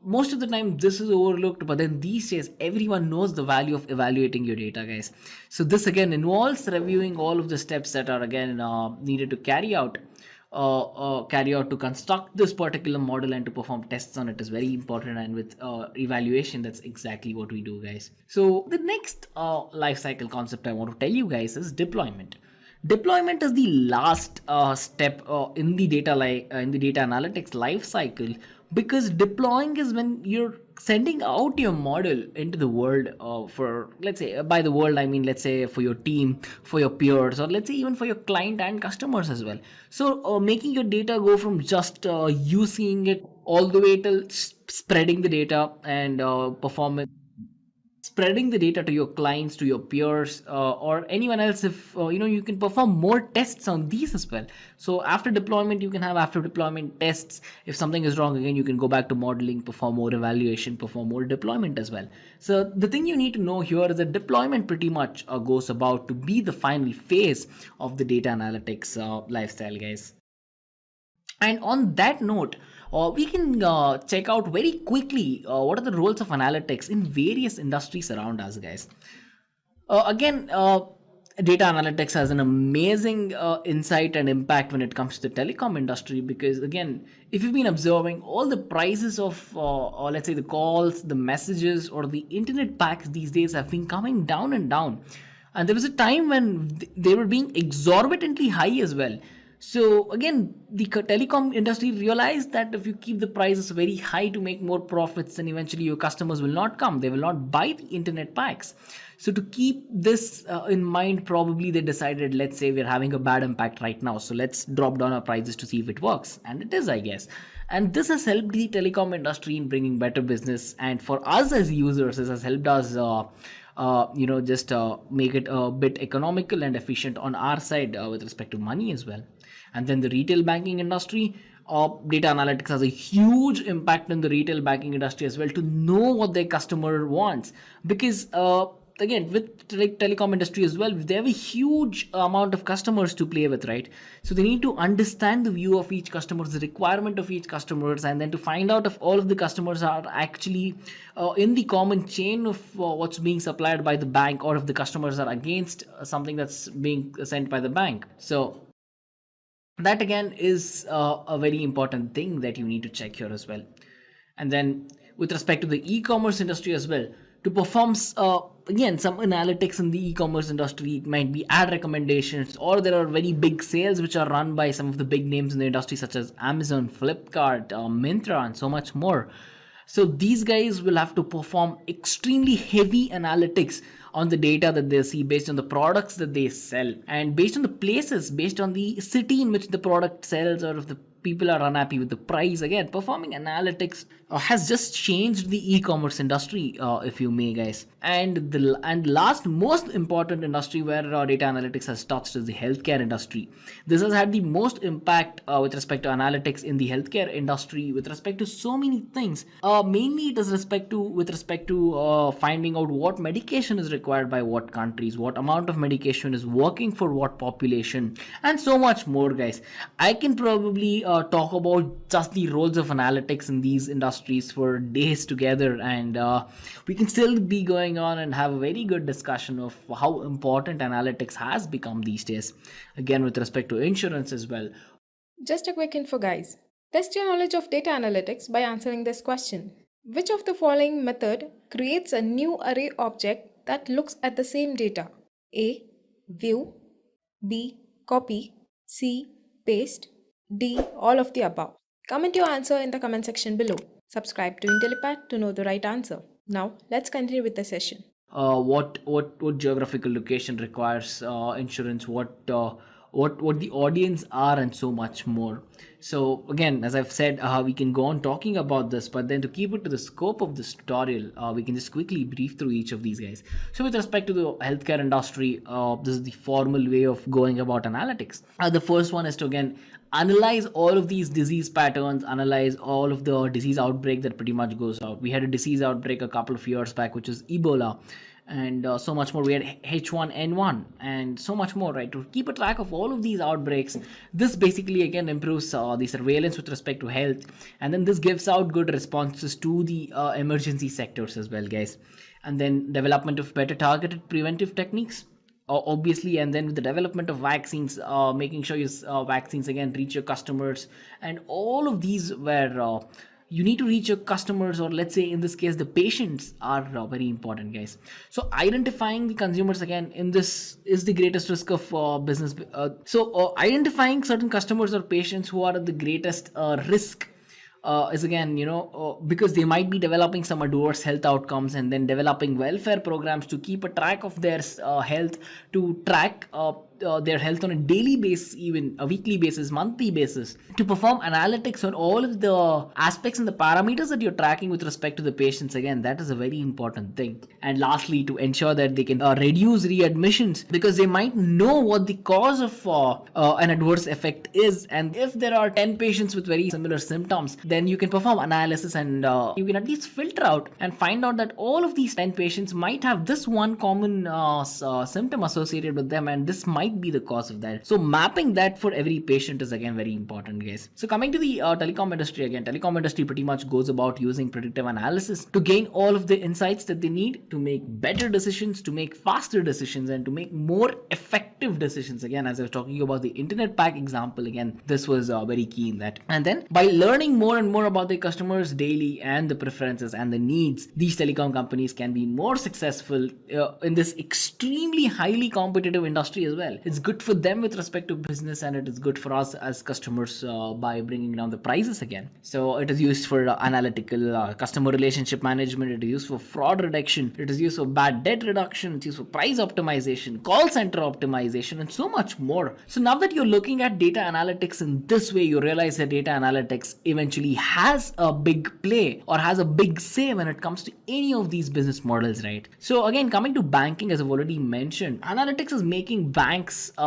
Most of the time this is overlooked, but then these days everyone knows the value of evaluating your data, guys. So this again involves reviewing all of the steps that are again needed to carry out to construct this particular model and to perform tests on it is very important. And with evaluation, that's exactly what we do, guys. So the next life cycle concept I want to tell you guys is deployment. Deployment is the last step in the data analytics life cycle, because deploying is when you're sending out your model into the world for, let's say, by the world I mean, let's say, for your team, for your peers, or let's say even for your client and customers as well. So making your data go from just you seeing it all the way till spreading the data and spreading the data to your clients, to your peers, or anyone else. If you can perform more tests on these as well. So after deployment, you can have after deployment tests. If something is wrong, again, you can go back to modeling, perform more evaluation, perform more deployment as well. So the thing you need to know here is that deployment pretty much goes about to be the final phase of the data analytics lifestyle, guys. And on that note, we can check out very quickly what are the roles of analytics in various industries around us, guys. Again, data analytics has an amazing insight and impact when it comes to the telecom industry, because again, if you've been observing, all the prices of or let's say the calls, the messages, or the internet packs these days have been coming down and down. And there was a time when they were being exorbitantly high as well. So again, the telecom industry realized that if you keep the prices very high to make more profits, then eventually your customers will not come. They will not buy the internet packs. So to keep this in mind, probably they decided, let's say we're having a bad impact right now, so let's drop down our prices to see if it works. And it is, I guess. And this has helped the telecom industry in bringing better business. And for us as users, this has helped us just make it a bit economical and efficient on our side with respect to money as well. And then the retail banking industry, data analytics has a huge impact in the retail banking industry as well, to know what their customer wants. Because again, with telecom industry as well, they have a huge amount of customers to play with, right? So they need to understand the view of each customer, the requirement of each customers, and then to find out if all of the customers are actually in the common chain of what's being supplied by the bank, or if the customers are against something that's being sent by the bank. So that again is a very important thing that you need to check here as well. And then with respect to the e-commerce industry as well, to perform again some analytics in the e-commerce industry, it might be ad recommendations, or there are very big sales which are run by some of the big names in the industry such as Amazon, Flipkart, Myntra, and so much more. So these guys will have to perform extremely heavy analytics on the data that they see, based on the products that they sell, and based on the places, based on the city in which the product sells, or if the people are unhappy with the price. Again, performing analytics has just changed the e-commerce industry, if you may, guys. And the last most important industry where data analytics has touched is the healthcare industry. This has had the most impact with respect to analytics in the healthcare industry with respect to so many things. Mainly it is with respect to finding out what medication is required by what countries, what amount of medication is working for what population, and so much more, guys. I can probably talk about just the roles of analytics in these industries for days together, and we can still be going on and have a very good discussion of how important analytics has become these days, again with respect to insurance as well. Just a quick info, guys. Test your knowledge of data analytics by answering this question. Which of the following method creates a new array object that looks at the same data? A. View. B. Copy. C. Paste. D. All of the above. Comment your answer in the comment section below. Subscribe to IntelliPad to know the right answer. Now, let's continue with the session. What geographical location requires insurance, what the audience are, and so much more. So again, as I've said, we can go on talking about this, but then to keep it to the scope of this tutorial, we can just quickly brief through each of these guys. So with respect to the healthcare industry, this is the formal way of going about analytics. The first one is to again analyze all of these disease patterns, analyze all of the disease outbreak that pretty much goes out. We had a disease outbreak a couple of years back, which is Ebola, and so much more. We had H1N1 and so much more, right? To keep a track of all of these outbreaks, this basically again improves the surveillance with respect to health, and then this gives out good responses to the emergency sectors as well, guys. And then development of better targeted preventive techniques, obviously, and then with the development of vaccines, making sure your vaccines again reach your customers, and all of these where you need to reach your customers, or let's say in this case the patients, are very important, guys. So identifying the consumers again in this is the greatest risk of business. Identifying certain customers or patients who are at the greatest risk is again, because they might be developing some adverse health outcomes, and then developing welfare programs to keep a track of their health, to track their health on a daily basis, even a weekly basis, monthly basis, to perform analytics on all of the aspects and the parameters that you're tracking with respect to the patients. Again, that is a very important thing. And lastly, to ensure that they can reduce readmissions, because they might know what the cause of an adverse effect is, and if there are 10 patients with very similar symptoms, then you can perform analysis, and you can at least filter out and find out that all of these 10 patients might have this one common symptom associated with them, and this might be the cause of that. So mapping that for every patient is again very important, guys. So coming to the telecom industry, again, telecom industry pretty much goes about using predictive analysis to gain all of the insights that they need to make better decisions, to make faster decisions, and to make more effective decisions. Again, as I was talking about the internet pack example, again, this was very key in that. And then by learning more and more about their customers daily, and the preferences and the needs, these telecom companies can be more successful in this extremely highly competitive industry as well. It's good for them with respect to business, and it is good for us as customers by bringing down the prices again. So it is used for analytical customer relationship management, it is used for fraud reduction, it is used for bad debt reduction, it's used for price optimization, call center optimization, and so much more. So now that you're looking at data analytics in this way, you realize that data analytics eventually has a big play, or has a big say when it comes to any of these business models, right? So again, coming to banking, as I've already mentioned, analytics is making banks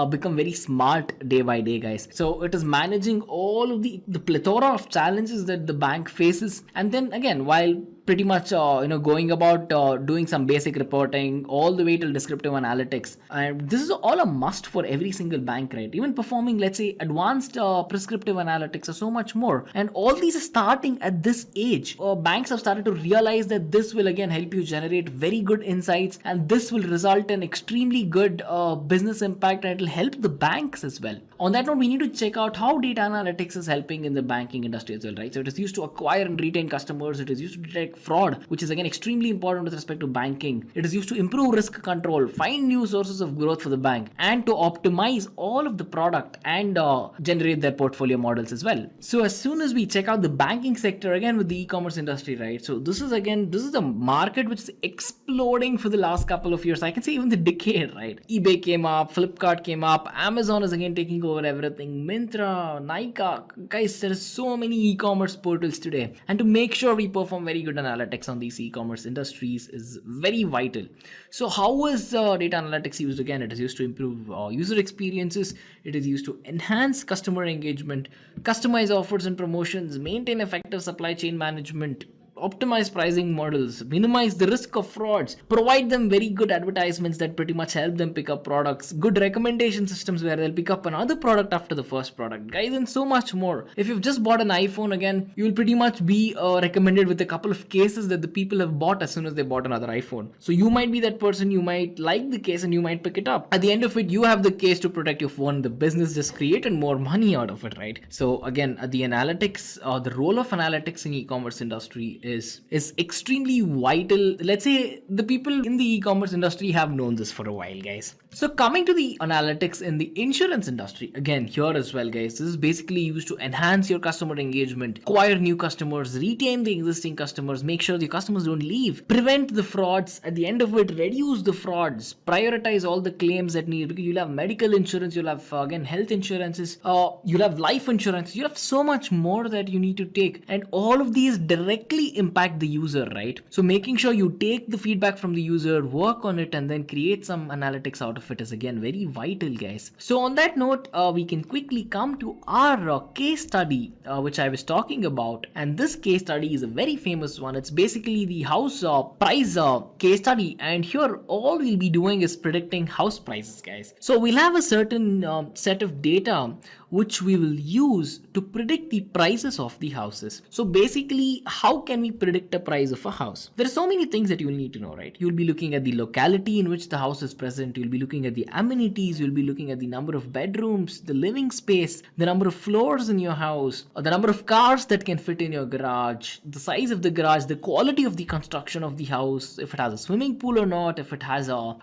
become very smart day by day, guys. So it is managing all of the plethora of challenges that the bank faces, and then again, while pretty much going about doing some basic reporting all the way till descriptive analytics, and this is all a must for every single bank, right? Even performing, let's say, advanced prescriptive analytics, or so much more. And all these are starting at this age. Banks have started to realize that this will again help you generate very good insights, and this will result in extremely good business impact, and it will help the banks as well. On that note, we need to check out how data analytics is helping in the banking industry as well, right? So it is used to acquire and retain customers, it is used to detect fraud, which is again extremely important with respect to banking. It is used to improve risk control, find new sources of growth for the bank, and to optimize all of the product and generate their portfolio models as well. So as soon as we check out the banking sector again with the e-commerce industry, right? So this is a market which is exploding for the last couple of years. I can say even the decade, right? eBay came up, Flipkart came up, Amazon is again taking over everything, Myntra, Nykaa. Guys, there are so many e-commerce portals today, and to make sure we perform very good analytics on these e-commerce industries is very vital. So how is data analytics used? Again, it is used to improve user experiences, it is used to enhance customer engagement, customize offers and promotions, maintain effective supply chain management, optimize pricing models, minimize the risk of frauds, provide them very good advertisements that pretty much help them pick up products, good recommendation systems where they'll pick up another product after the first product, guys, and so much more. If you've just bought an iPhone, again, you will pretty much be recommended with a couple of cases that the people have bought as soon as they bought another iPhone. So you might be that person, you might like the case and you might pick it up. At the end of it, you have the case to protect your phone. The business just created more money out of it, right? So again, the analytics, the role of analytics in e-commerce industry is extremely vital. Let's say the people in the e-commerce industry have known this for a while, guys. So coming to the analytics in the insurance industry, again here as well, guys, this is basically used to enhance your customer engagement, acquire new customers, retain the existing customers, make sure the customers don't leave, prevent the frauds, at the end of it reduce the frauds, prioritize all the claims that need, because you'll have medical insurance, you'll have again health insurances, you'll have life insurance, you have so much more that you need to take, and all of these directly impact the user, right? So making sure you take the feedback from the user, work on it, and then create some analytics out of it is again very vital, guys. So on that note, we can quickly come to our case study which I was talking about, and this case study is a very famous one. It's basically the house price case study, and here all we'll be doing is predicting house prices, guys. So we'll have a certain set of data which we will use to predict the prices of the houses. So basically, how can we predict a price of a house? There are so many things that you'll need to know, right? You'll be looking at the locality in which the house is present, you'll be looking at the amenities, you'll be looking at the number of bedrooms, the living space, the number of floors in your house, or the number of cars that can fit in your garage, the size of the garage, the quality of the construction of the house, if it has a swimming pool or not, if it has a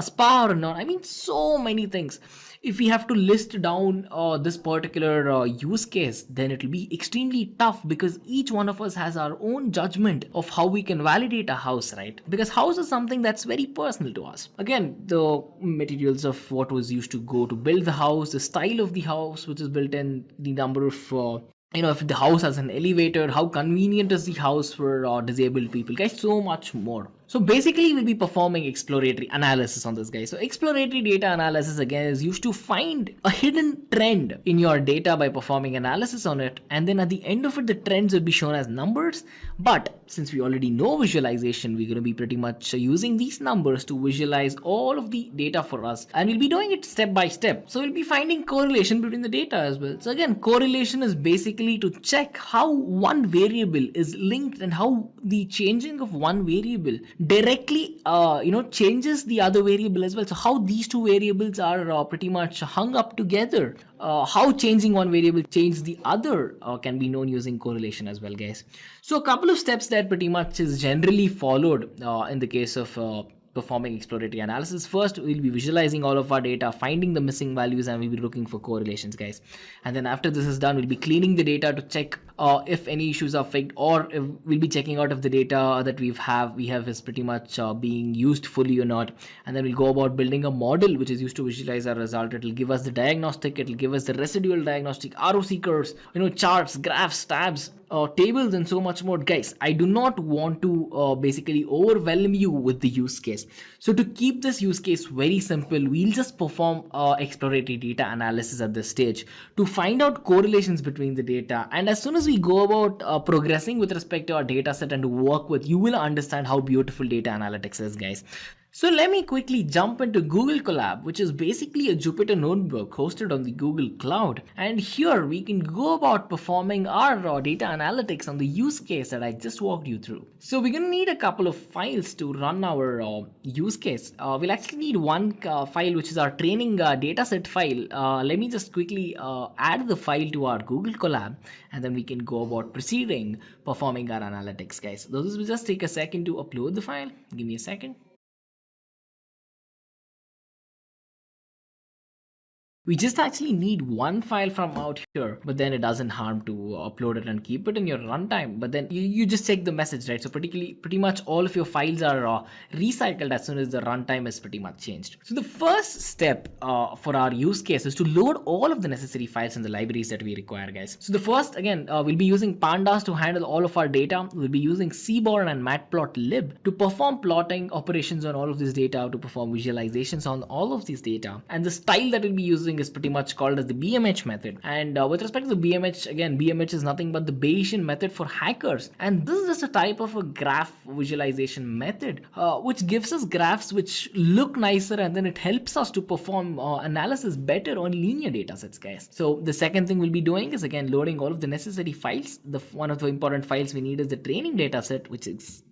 spa or not. I mean, so many things. If we have to list down this particular use case, then it will be extremely tough, because each one of us has our own judgment of how we can validate a house, right? Because house is something that's very personal to us. Again, the materials of what was used to go to build the house, the style of the house which is built in, the number of if the house has an elevator, how convenient is the house for disabled people, guys, so much more. So basically we'll be performing exploratory analysis on this, guys. So exploratory data analysis again is used to find a hidden trend in your data by performing analysis on it, and then at the end of it the trends will be shown as numbers. But since we already know visualization, we're going to be pretty much using these numbers to visualize all of the data for us, and we'll be doing it step by step. So we'll be finding correlation between the data as well. So again, correlation is basically to check how one variable is linked and how the changing of one variable directly changes the other variable as well. So how these two variables are pretty much hung up together, how changing one variable changes the other can be known using correlation as well, guys. So a couple of steps that pretty much is generally followed in the case of performing exploratory analysis. First, we'll be visualizing all of our data, finding the missing values, and we'll be looking for correlations, guys. And then after this is done, we'll be cleaning the data to check if any issues are fixed, or if we'll be checking out if the data that we have is pretty much being used fully or not. And then we'll go about building a model which is used to visualize our result. It'll give us the diagnostic, it'll give us the residual diagnostic, ROC curves, charts, graphs, tabs, tables, and so much more. Guys, I do not want to basically overwhelm you with the use case. So to keep this use case very simple, we'll just perform exploratory data analysis at this stage to find out correlations between the data. And as soon as we go about progressing with respect to our data set and to work with, you will understand how beautiful data analytics is, guys. So let me quickly jump into Google Colab, which is basically a Jupyter notebook hosted on the Google Cloud. And here we can go about performing our data analytics on the use case that I just walked you through. So we're going to need a couple of files to run our use case. We'll actually need one file, which is our training dataset file. Let me just quickly add the file to our Google Colab, and then we can go about proceeding performing our analytics, guys. So this will just take a second to upload the file. Give me a second. We just actually need one file from out here, but then it doesn't harm to upload it and keep it in your runtime. But then you just check the message, right? So pretty much all of your files are recycled as soon as the runtime is pretty much changed. So the first step for our use case is to load all of the necessary files in the libraries that we require, guys. So the first, again, we'll be using pandas to handle all of our data. We'll be using seaborn and matplotlib to perform plotting operations on all of this data, to perform visualizations on all of this data. And the style that we'll be using is pretty much called as the BMH method. And with respect to the BMH, again, BMH is nothing but the Bayesian method for hackers. And this is just a type of a graph visualization method, which gives us graphs which look nicer, and then it helps us to perform analysis better on linear data sets, guys. So the second thing we'll be doing is, again, loading all of the necessary files. One of the important files we need is the training data set, which is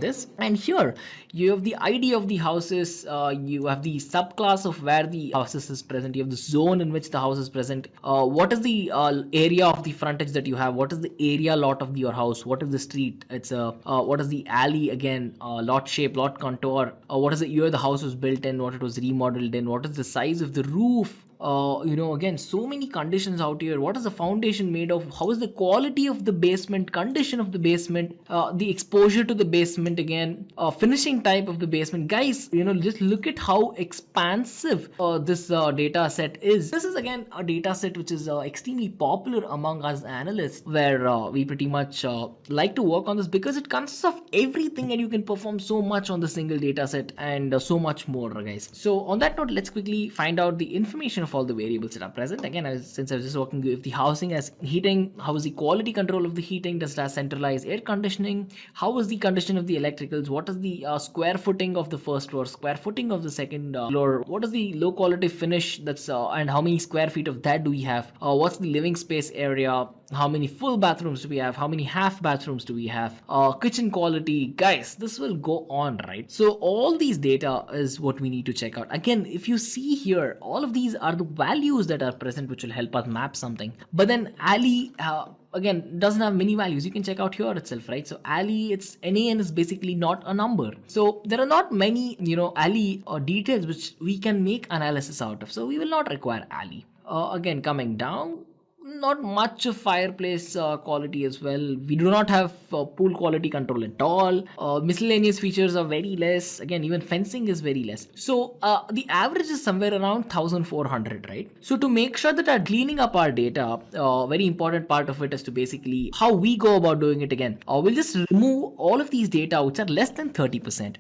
this. And here you have the idea of the houses, you have the subclass of where the houses is present, you have the zone in which the house is present, what is the area of the frontage that you have, what is the area lot of your house, what is the street, it's what is the alley, again lot shape, lot contour, what is the year the house was built in, what it was remodeled in, what is the size of the roof, again, so many conditions out here. What is the foundation made of? How is the quality of the basement, condition of the basement, the exposure to the basement, again, finishing type of the basement. Guys, just look at how expansive this data set is. This is again a data set which is extremely popular among us analysts, where we pretty much like to work on this because it consists of everything and you can perform so much on the single data set and so much more, guys. So on that note, let's quickly find out the information of all the variables that are present. Again, since I was just working with the housing as heating, how is the quality control of the heating, does it have centralized air conditioning, how is the condition of the electricals, what is the square footing of the first floor, square footing of the second floor, what is the low quality finish, that's and how many square feet of that do we have, what's the living space area, how many full bathrooms do we have, how many half bathrooms do we have, kitchen quality. Guys, this will go on, right? So all these data is what we need to check out. Again, if you see here, all of these are the values that are present which will help us map something. But then alley again doesn't have many values. You can check out here itself, right? So alley, it's NaN is basically not a number, so there are not many alley or details which we can make analysis out of, so we will not require alley. Again, coming down, not much of fireplace quality as well. We do not have pool quality control at all. Miscellaneous features are very less. Again, even fencing is very less. So the average is somewhere around 1400, right? So to make sure that are cleaning up our data, very important part of it is to basically how we go about doing it. Again, we'll just remove all of these data which are less than 30%.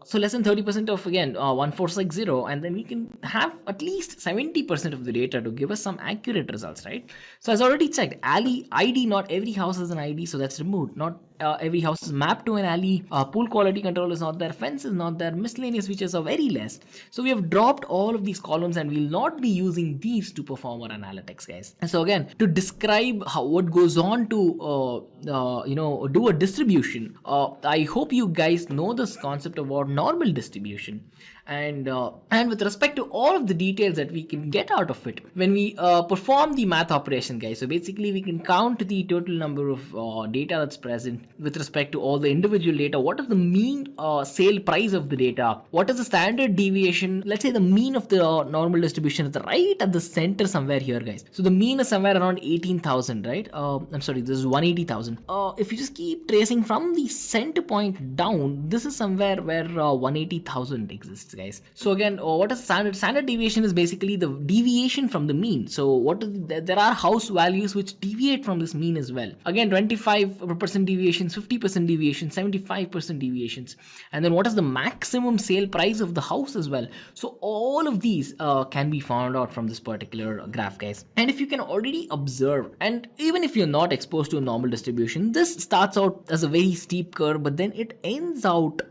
So less than 30% of, again, 1460, and then we can have at least 70% of the data to give us some accurate results, right? So as already checked, alley ID, not every house has an ID, so that's removed. Not every house is mapped to an alley. Pool quality control is not there, fence is not there, miscellaneous features are very less. So we have dropped all of these columns and we'll not be using these to perform our analytics, guys. And so again, to describe what goes on to do a distribution, I hope you guys know this concept about normal distribution. And with respect to all of the details that we can get out of it when we perform the math operation, guys, so basically we can count the total number of data that's present with respect to all the individual data. What is the mean sale price of the data, what is the standard deviation, let's say the mean of the normal distribution is right at the center somewhere here, guys. So the mean is somewhere around 18,000, right? I'm sorry, this is 180,000. If you just keep tracing from the center point down, this is somewhere where 180,000 exists, guys. So again, what is standard deviation is basically the deviation from the mean. So what is there are house values which deviate from this mean as well. Again, 25% deviations, 50% deviations, 75% deviations. And then what is the maximum sale price of the house as well. So all of these can be found out from this particular graph, guys. And if you can already observe, and even if you're not exposed to a normal distribution, this starts out as a very steep curve, but then it ends out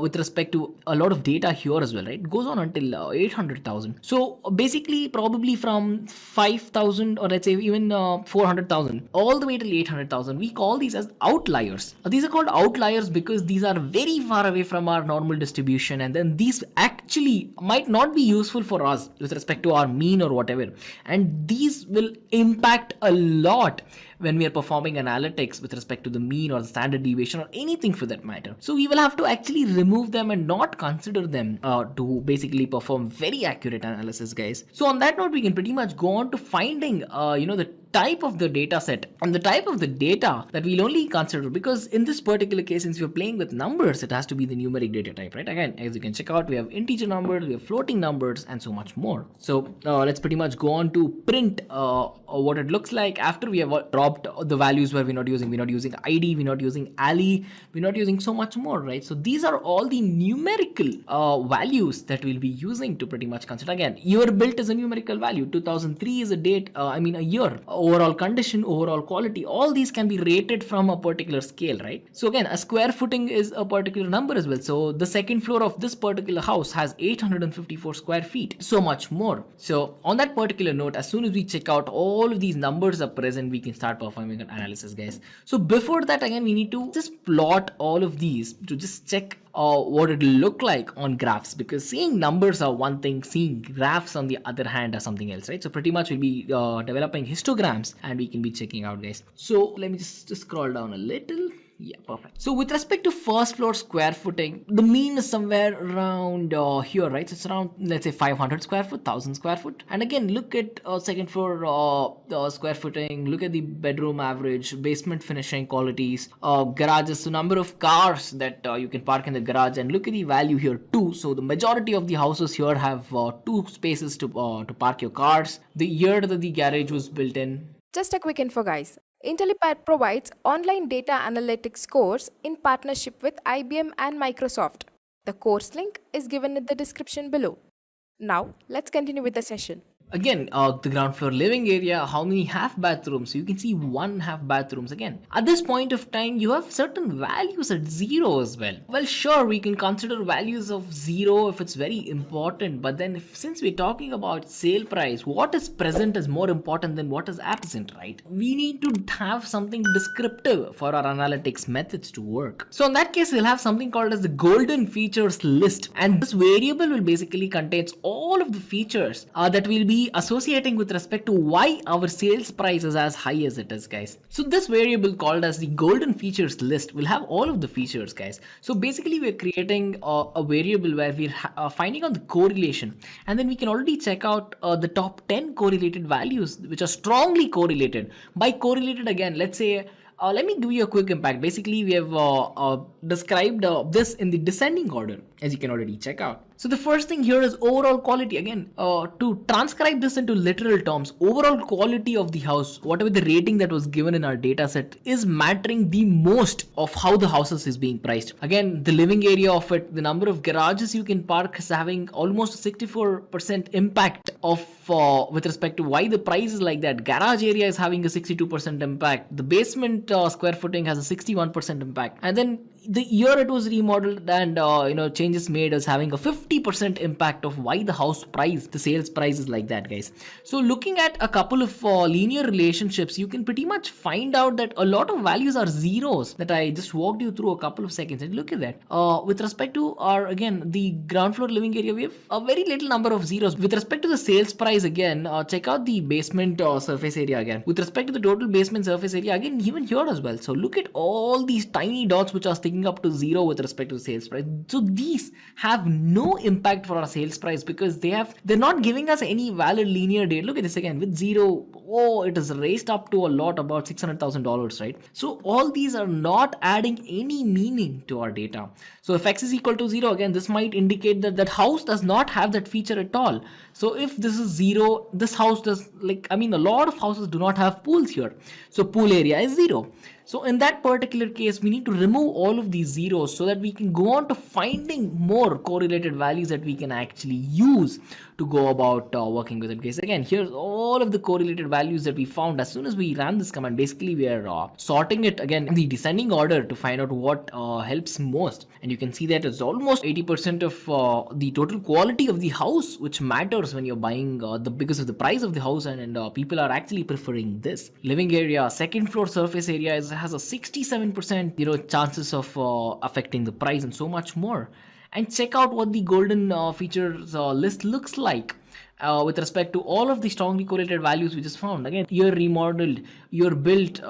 with respect to a lot of data here as well, right? It goes on until 800,000. So basically probably from 5,000 or let's say even 400,000 all the way till 800,000, we call these as outliers. These are called outliers because these are very far away from our normal distribution, and then these actually might not be useful for us with respect to our mean or whatever, and these will impact a lot when we are performing analytics with respect to the mean or the standard deviation or anything for that matter. So we will have to actually remove them and not consider them to basically perform very accurate analysis, guys. So on that note, we can pretty much go on to finding the type of the data set and the type of the data that we'll only consider, because in this particular case, since we're playing with numbers, it has to be the numeric data type, right? Again, as you can check out, we have integer numbers, we have floating numbers, and so much more. So let's pretty much go on to print what it looks like after we have dropped the values where we're not using ID, we're not using alley, we're not using so much more, right? So these are all the numerical values that we'll be using to pretty much consider. Again, year built is a numerical value, 2003 is a date, a year. overall condition, overall quality, all these can be rated from a particular scale, right? So again, a square footing is a particular number as well. So the second floor of this particular house has 854 square feet, so much more. So on that particular note, as soon as we check out all of these numbers are present, we can start performing an analysis, guys. So before that, again, we need to just plot all of these to just check what it look like on graphs, because seeing numbers are one thing, seeing graphs on the other hand are something else, right? So pretty much we'll be developing histograms and we can be checking out, guys. So let me just scroll down a little. Yeah, perfect. So with respect to first floor square footing, the mean is somewhere around here, right? So it's around, let's say 500 square foot, 1000 square foot. And again, look at second floor square footing, look at the bedroom average, basement finishing qualities, garages, so number of cars that you can park in the garage, and look at the value here too. So the majority of the houses here have 2 spaces to park your cars. The year that the garage was built in. Just a quick info, guys. IntelliPad provides online data analytics course in partnership with IBM and Microsoft. The course link is given in the description below. Now, let's continue with the session. Again, the ground floor living area, how many half bathrooms? So you can see 1 half bathrooms. Again, at this point of time, you have certain values at 0 as well. Well, sure, we can consider values of 0 if it's very important, but then since we're talking about sale price, what is present is more important than what is absent, right? We need to have something descriptive for our analytics methods to work. So in that case, we'll have something called as the golden features list, and this variable will basically contains all of the features that we'll be associating with respect to why our sales price is as high as it is, guys. So this variable called as the golden features list will have all of the features, guys. So basically we're creating a variable where we're finding out the correlation, and then we can already check out the top 10 correlated values which are strongly correlated. By correlated, again, let's say let me give you a quick impact. Basically, we have described this in the descending order, as you can already check out. So the first thing here is overall quality. Again, to transcribe this into literal terms, overall quality of the house, whatever the rating that was given in our data set, is mattering the most of how the houses is being priced. Again, the living area of it, the number of garages you can park is having almost 64% impact of with respect to why the price is like that. Garage area is having a 62% impact. The basement square footing has a 61% impact. And then the year it was remodeled and changes made is having a 50% impact of why the house price, the sales price is like that, guys. So looking at a couple of linear relationships, you can pretty much find out that a lot of values are zeros that I just walked you through a couple of seconds. And look at that. With respect to our, again, the ground floor living area, we have a very little number of zeros. With respect to the sales price, again, check out the basement surface area again. With respect to the total basement surface area, again, even here as well. So look at all these tiny dots which are sticking up to 0 with respect to the sales price. So these have no impact for our sales price because they're not giving us any valid linear data. Look at this again with 0. Oh, it is raised up to a lot, about $600,000, right? So all these are not adding any meaning to our data. So if x is equal to 0, again, this might indicate that that house does not have that feature at all. So if this is 0, this house does, a lot of houses do not have pools here. So pool area is 0. So in that particular case, we need to remove all of these zeros so that we can go on to finding more correlated values that we can actually use to go about working with it. Because again, here's all of the correlated values that we found as soon as we ran this command. Basically, we are sorting it again in the descending order to find out what helps most. And you can see that it's almost 80% of the total quality of the house, which matters when you're buying because of the price of the house, and people are actually preferring this. Living area, second floor surface area has a 67% chances of affecting the price and so much more. And check out what the golden features list looks like with respect to all of the strongly correlated values we just found. Again, you're remodeled, you're built,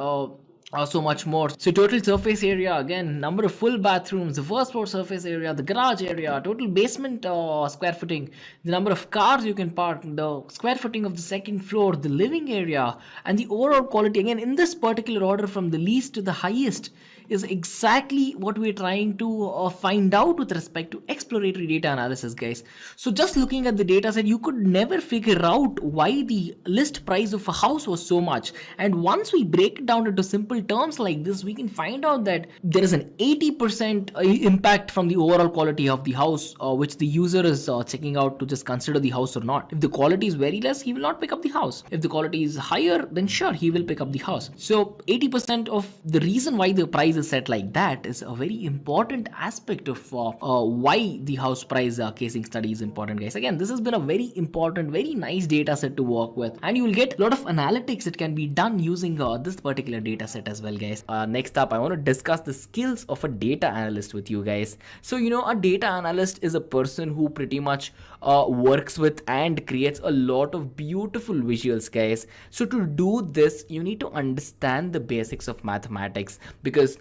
so much more. So total surface area, again, number of full bathrooms, the first floor surface area, the garage area, total basement square footing, the number of cars you can park, the square footing of the second floor, the living area, and the overall quality. Again, in this particular order from the least to the highest is exactly what we're trying to find out with respect to exploratory data analysis, guys. So just looking at the data set, you could never figure out why the list price of a house was so much. And once we break it down into simple terms like this, we can find out that there is an 80% impact from the overall quality of the house, which the user is checking out to just consider the house or not. If the quality is very less, he will not pick up the house. If the quality is higher, then sure, he will pick up the house. So 80% of the reason why the price is set like that is a very important aspect of why the house price casing study is important, guys. Again, this has been a very important, very nice data set to work with, and you will get a lot of analytics that can be done using this particular data set as well, guys. Next up, I want to discuss the skills of a data analyst with you guys. So a data analyst is a person who pretty much works with and creates a lot of beautiful visuals, guys. So to do this, you need to understand the basics of mathematics, because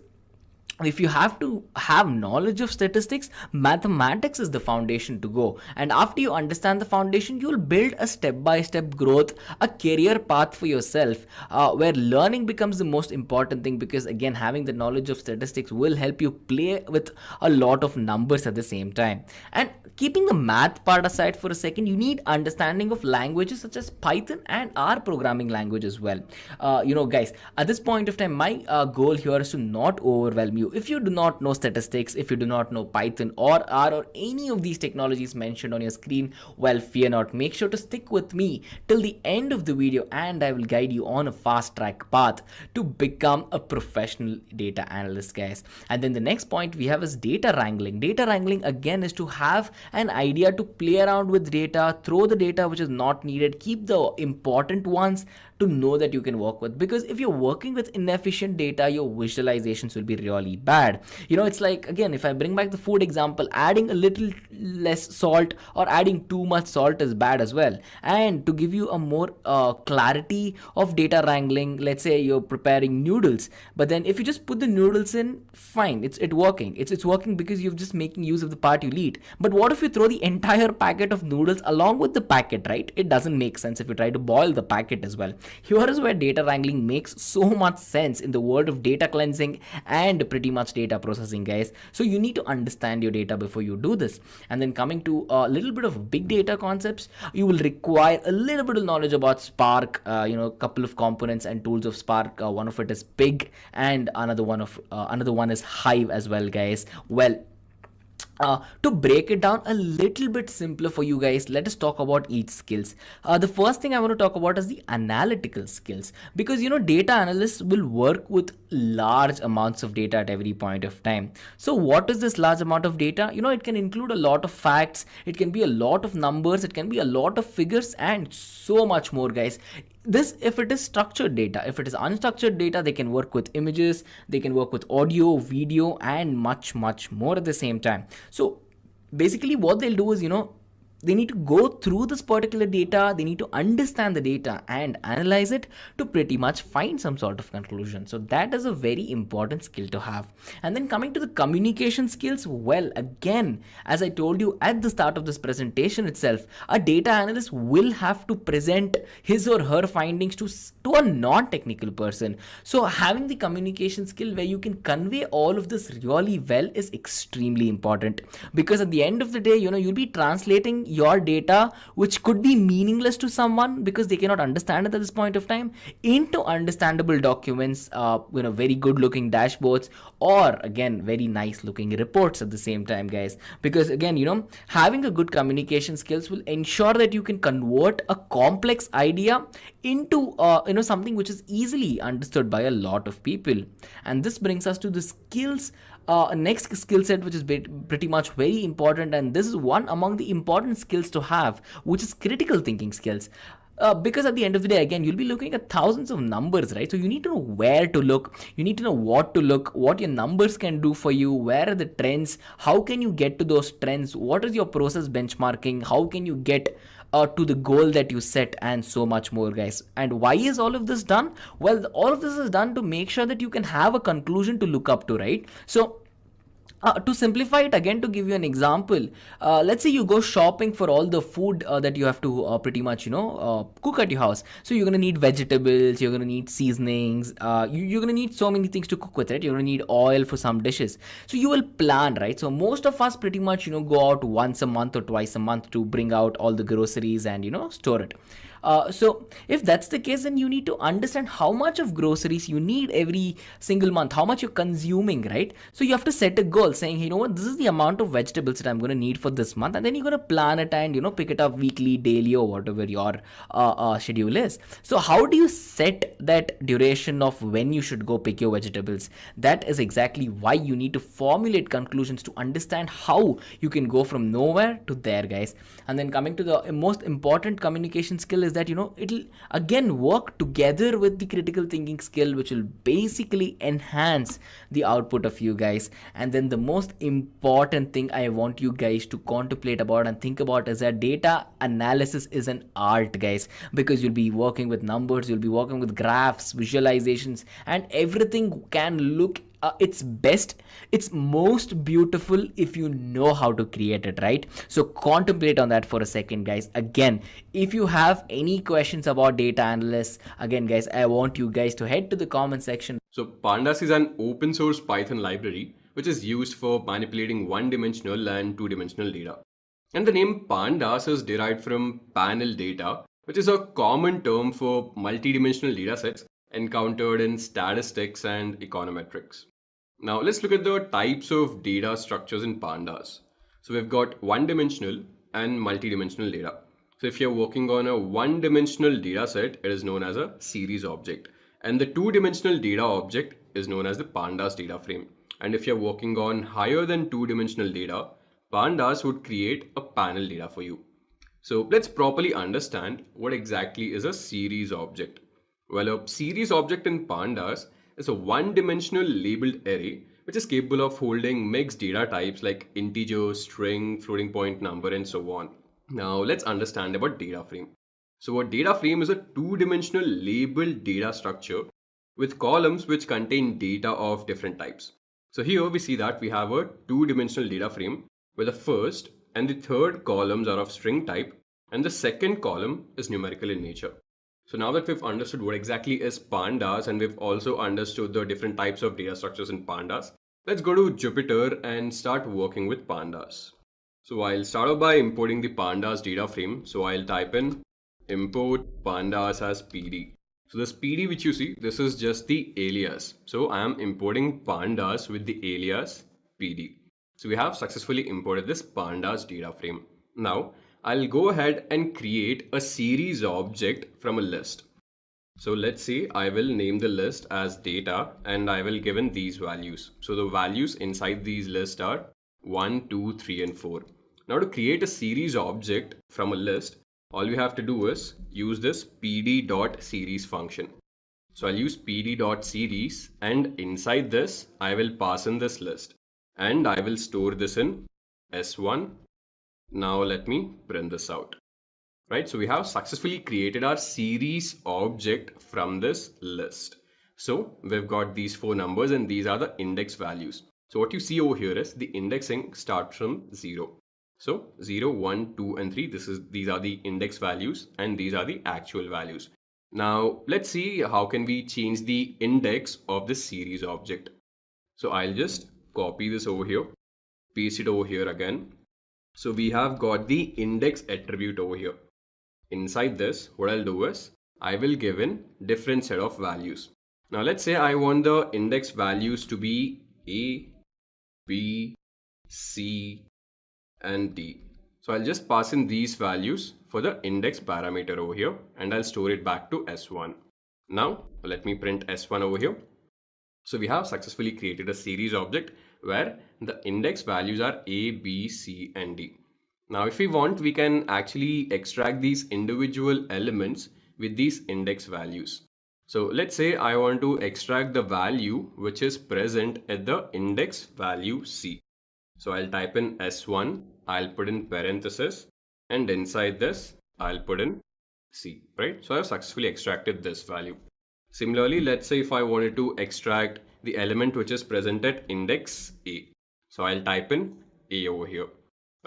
if you have to have knowledge of statistics, mathematics is the foundation to go. And after you understand the foundation, you'll build a step-by-step growth, a career path for yourself, where learning becomes the most important thing, because again, having the knowledge of statistics will help you play with a lot of numbers at the same time. And keeping the math part aside for a second, you need understanding of languages such as Python and R programming language as well. Guys, at this point of time, my goal here is to not overwhelm you. If you do not know statistics, if you do not know Python or R or any of these technologies mentioned on your screen, well, fear not. Make sure to stick with me till the end of the video, and I will guide you on a fast track path to become a professional data analyst, guys. And then the next point we have is data wrangling. Data wrangling again is to have an idea to play around with data, throw the data which is not needed, keep the important ones to know that you can work with. Because if you're working with inefficient data, your visualizations will be really bad. It's like, again, if I bring back the food example, adding a little less salt or adding too much salt is bad as well. And to give you a more clarity of data wrangling, let's say you're preparing noodles, but then if you just put the noodles in, fine, it's working. It's working because you're just making use of the part you'll eat. But what if you throw the entire packet of noodles along with the packet, right? It doesn't make sense if you try to boil the packet as well. Here is where data wrangling makes so much sense in the world of data cleansing and pretty much data processing, guys. So you need to understand your data before you do this. And then coming to a little bit of big data concepts, you will require a little bit of knowledge about Spark, a couple of components and tools of Spark. One of it is Pig, and another one is Hive as well, guys. Well, to break it down a little bit simpler for you guys, let us talk about each skills. The first thing I want to talk about is the analytical skills, because data analysts will work with large amounts of data at every point of time. So what is this large amount of data? It can include a lot of facts, it can be a lot of numbers, it can be a lot of figures, and so much more, guys. This, if it is structured data. If it is unstructured data, they can work with images, they can work with audio, video, and much more at the same time. So basically what they'll do is, they need to go through this particular data, they need to understand the data and analyze it to pretty much find some sort of conclusion. So that is a very important skill to have. And then coming to the communication skills, well, again, as I told you at the start of this presentation itself, a data analyst will have to present his or her findings to a non-technical person. So having the communication skill where you can convey all of this really well is extremely important, because at the end of the day, you'll be translating your data, which could be meaningless to someone because they cannot understand it at this point of time, into understandable documents, very good looking dashboards, or again, very nice looking reports at the same time, guys. Because again, having a good communication skills will ensure that you can convert a complex idea into something which is easily understood by a lot of people. And this brings us to the skills, next skill set, which is pretty much very important, and this is one among the important skills to have, which is critical thinking skills. Because at the end of the day, again, you'll be looking at thousands of numbers, right? So you need to know where to look, you need to know what to look, what your numbers can do for you, where are the trends, how can you get to those trends, what is your process benchmarking, how can you get to the goal that you set, and so much more, guys. And why is all of this done? Well, all of this is done to make sure that you can have a conclusion to look up to, right? So To simplify it again, to give you an example, let's say you go shopping for all the food that you have to pretty much, cook at your house. So you're going to need vegetables, you're going to need seasonings, you're going to need so many things to cook with it. You're going to need oil for some dishes. So you will plan, right? So most of us pretty much, go out once a month or twice a month to bring out all the groceries and, store it. So if that's the case, then you need to understand how much of groceries you need every single month, how much you're consuming, right? So you have to set a goal saying, you know what, this is the amount of vegetables that I'm going to need for this month. And then you're going to plan it and, pick it up weekly, daily, or whatever your schedule is. So how do you set that duration of when you should go pick your vegetables? That is exactly why you need to formulate conclusions to understand how you can go from nowhere to there, guys. And then coming to the most important communication skill is that, it'll again work together with the critical thinking skill, which will basically enhance the output of you guys. And then the most important thing I want you guys to contemplate about and think about is that data analysis is an art, guys, because you'll be working with numbers, you'll be working with graphs, visualizations, and everything can look its best, it's most beautiful if you know how to create it, right? So contemplate on that for a second, guys. Again, if you have any questions about data analysts, again, guys, I want you guys to head to the comment section. So Pandas is an open source Python library which is used for manipulating one-dimensional and two-dimensional data. And the name Pandas is derived from panel data, which is a common term for multidimensional data sets encountered in statistics and econometrics. Now let's look at the types of data structures in Pandas. So we've got one-dimensional and multidimensional data. So if you're working on a one-dimensional data set, it is known as a series object. And the two-dimensional data object is known as the Pandas data frame. And if you're working on higher than two-dimensional data, Pandas would create a panel data for you. So let's properly understand what exactly is a series object. Well, a series object in Pandas is a one-dimensional labeled array which is capable of holding mixed data types like integer, string, floating point number, and so on. Now let's understand about data frame. So a data frame is a two-dimensional labeled data structure with columns which contain data of different types. So here we see that we have a two-dimensional data frame where the first and the third columns are of string type and the second column is numerical in nature. So now that we've understood what exactly is Pandas and we've also understood the different types of data structures in Pandas, let's go to Jupyter and start working with Pandas. So I'll start off by importing the Pandas data frame. So I'll type in import pandas as PD. So this PD which you see, this is just the alias. So I am importing pandas with the alias PD. So we have successfully imported this pandas data frame. Now I'll go ahead and create a series object from a list. So let's say I will name the list as data and I will give in these values. So the values inside these lists are 1, 2, 3, and 4. Now to create a series object from a list, all we have to do is use this pd.series function. So I'll use pd.series and inside this I will pass in this list and I will store this in S1. Now let me print this out. Right, so we have successfully created our series object from this list. So we've got these four numbers and these are the index values. So what you see over here is the indexing starts from 0. So 0, 1, 2, and 3, these are the index values and these are the actual values. Now let's see how can we change the index of this series object. So I'll just copy this over here, paste it over here again. So we have got the index attribute over here. Inside this, what I'll do is I will give in different set of values. Now let's say I want the index values to be A, B, C, and D. So I'll just pass in these values for the index parameter over here and I'll store it back to S1. Now let me print S1 over here. So we have successfully created a series object where the index values are A, B, C, and D. Now if we want, we can actually extract these individual elements with these index values. So let's say I want to extract the value which is present at the index value C. So I'll type in S1, I'll put in parenthesis, and inside this I'll put in C, right? So I've successfully extracted this value. Similarly, let's say if I wanted to extract the element which is present at index A. So I'll type in A over here,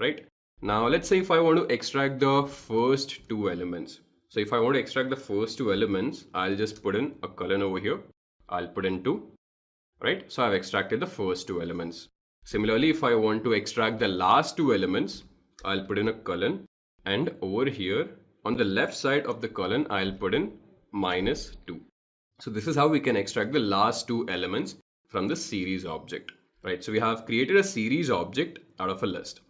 right? Now let's say if I want to extract the first two elements. So if I want to extract the first two elements, I'll just put in a colon over here. I'll put in 2, right? So I've extracted the first two elements. Similarly, if I want to extract the last two elements, I'll put in a colon, and over here on the left side of the colon, I'll put in -2. So this is how we can extract the last two elements from the series object, right? So we have created a series object out of a list.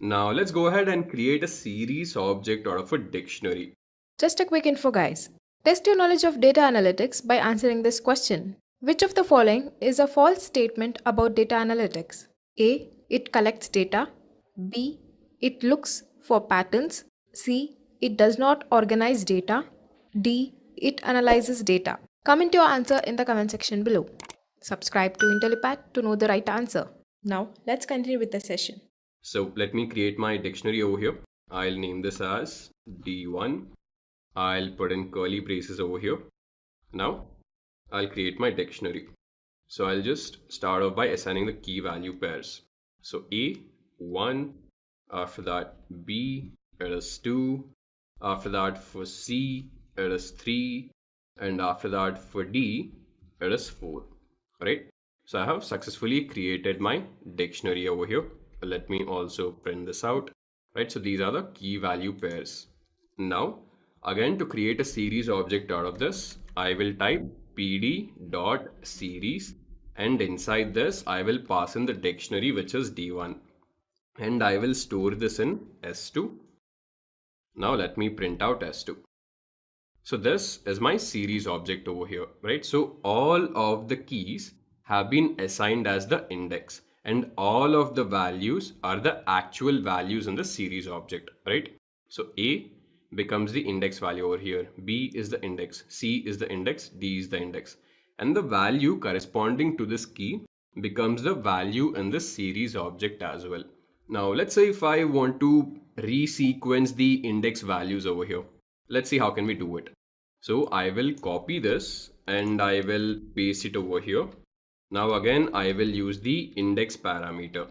Now let's go ahead and create a series object out of a dictionary. Just a quick info, guys. Test your knowledge of data analytics by answering this question. Which of the following is a false statement about data analytics? A. It collects data. B. It looks for patterns. C. It does not organize data. D. It analyzes data. Comment your answer in the comment section below. Subscribe to IntelliPad to know the right answer. Now, let's continue with the session. So let me create my dictionary over here. I'll name this as D1. I'll put in curly braces over here. Now I'll create my dictionary. So I'll just start off by assigning the key value pairs. So A, 1, after that B, it is 2, after that for C, it is 3, and after that for D, it is 4, right? So I have successfully created my dictionary over here. Let me also print this out, right? So these are the key value pairs. Now, again, to create a series object out of this, I will type pd.series, and inside this, I will pass in the dictionary, which is D1, and I will store this in S2. Now let me print out S2. So this is my series object over here, right? So all of the keys have been assigned as the index, and all of the values are the actual values in the series object, right? So A becomes the index value over here, B is the index, C is the index, D is the index, and the value corresponding to this key becomes the value in the series object as well. Now let's say if I want to resequence the index values over here, let's see how can we do it. So I will copy this and I will paste it over here. Now again, I will use the index parameter,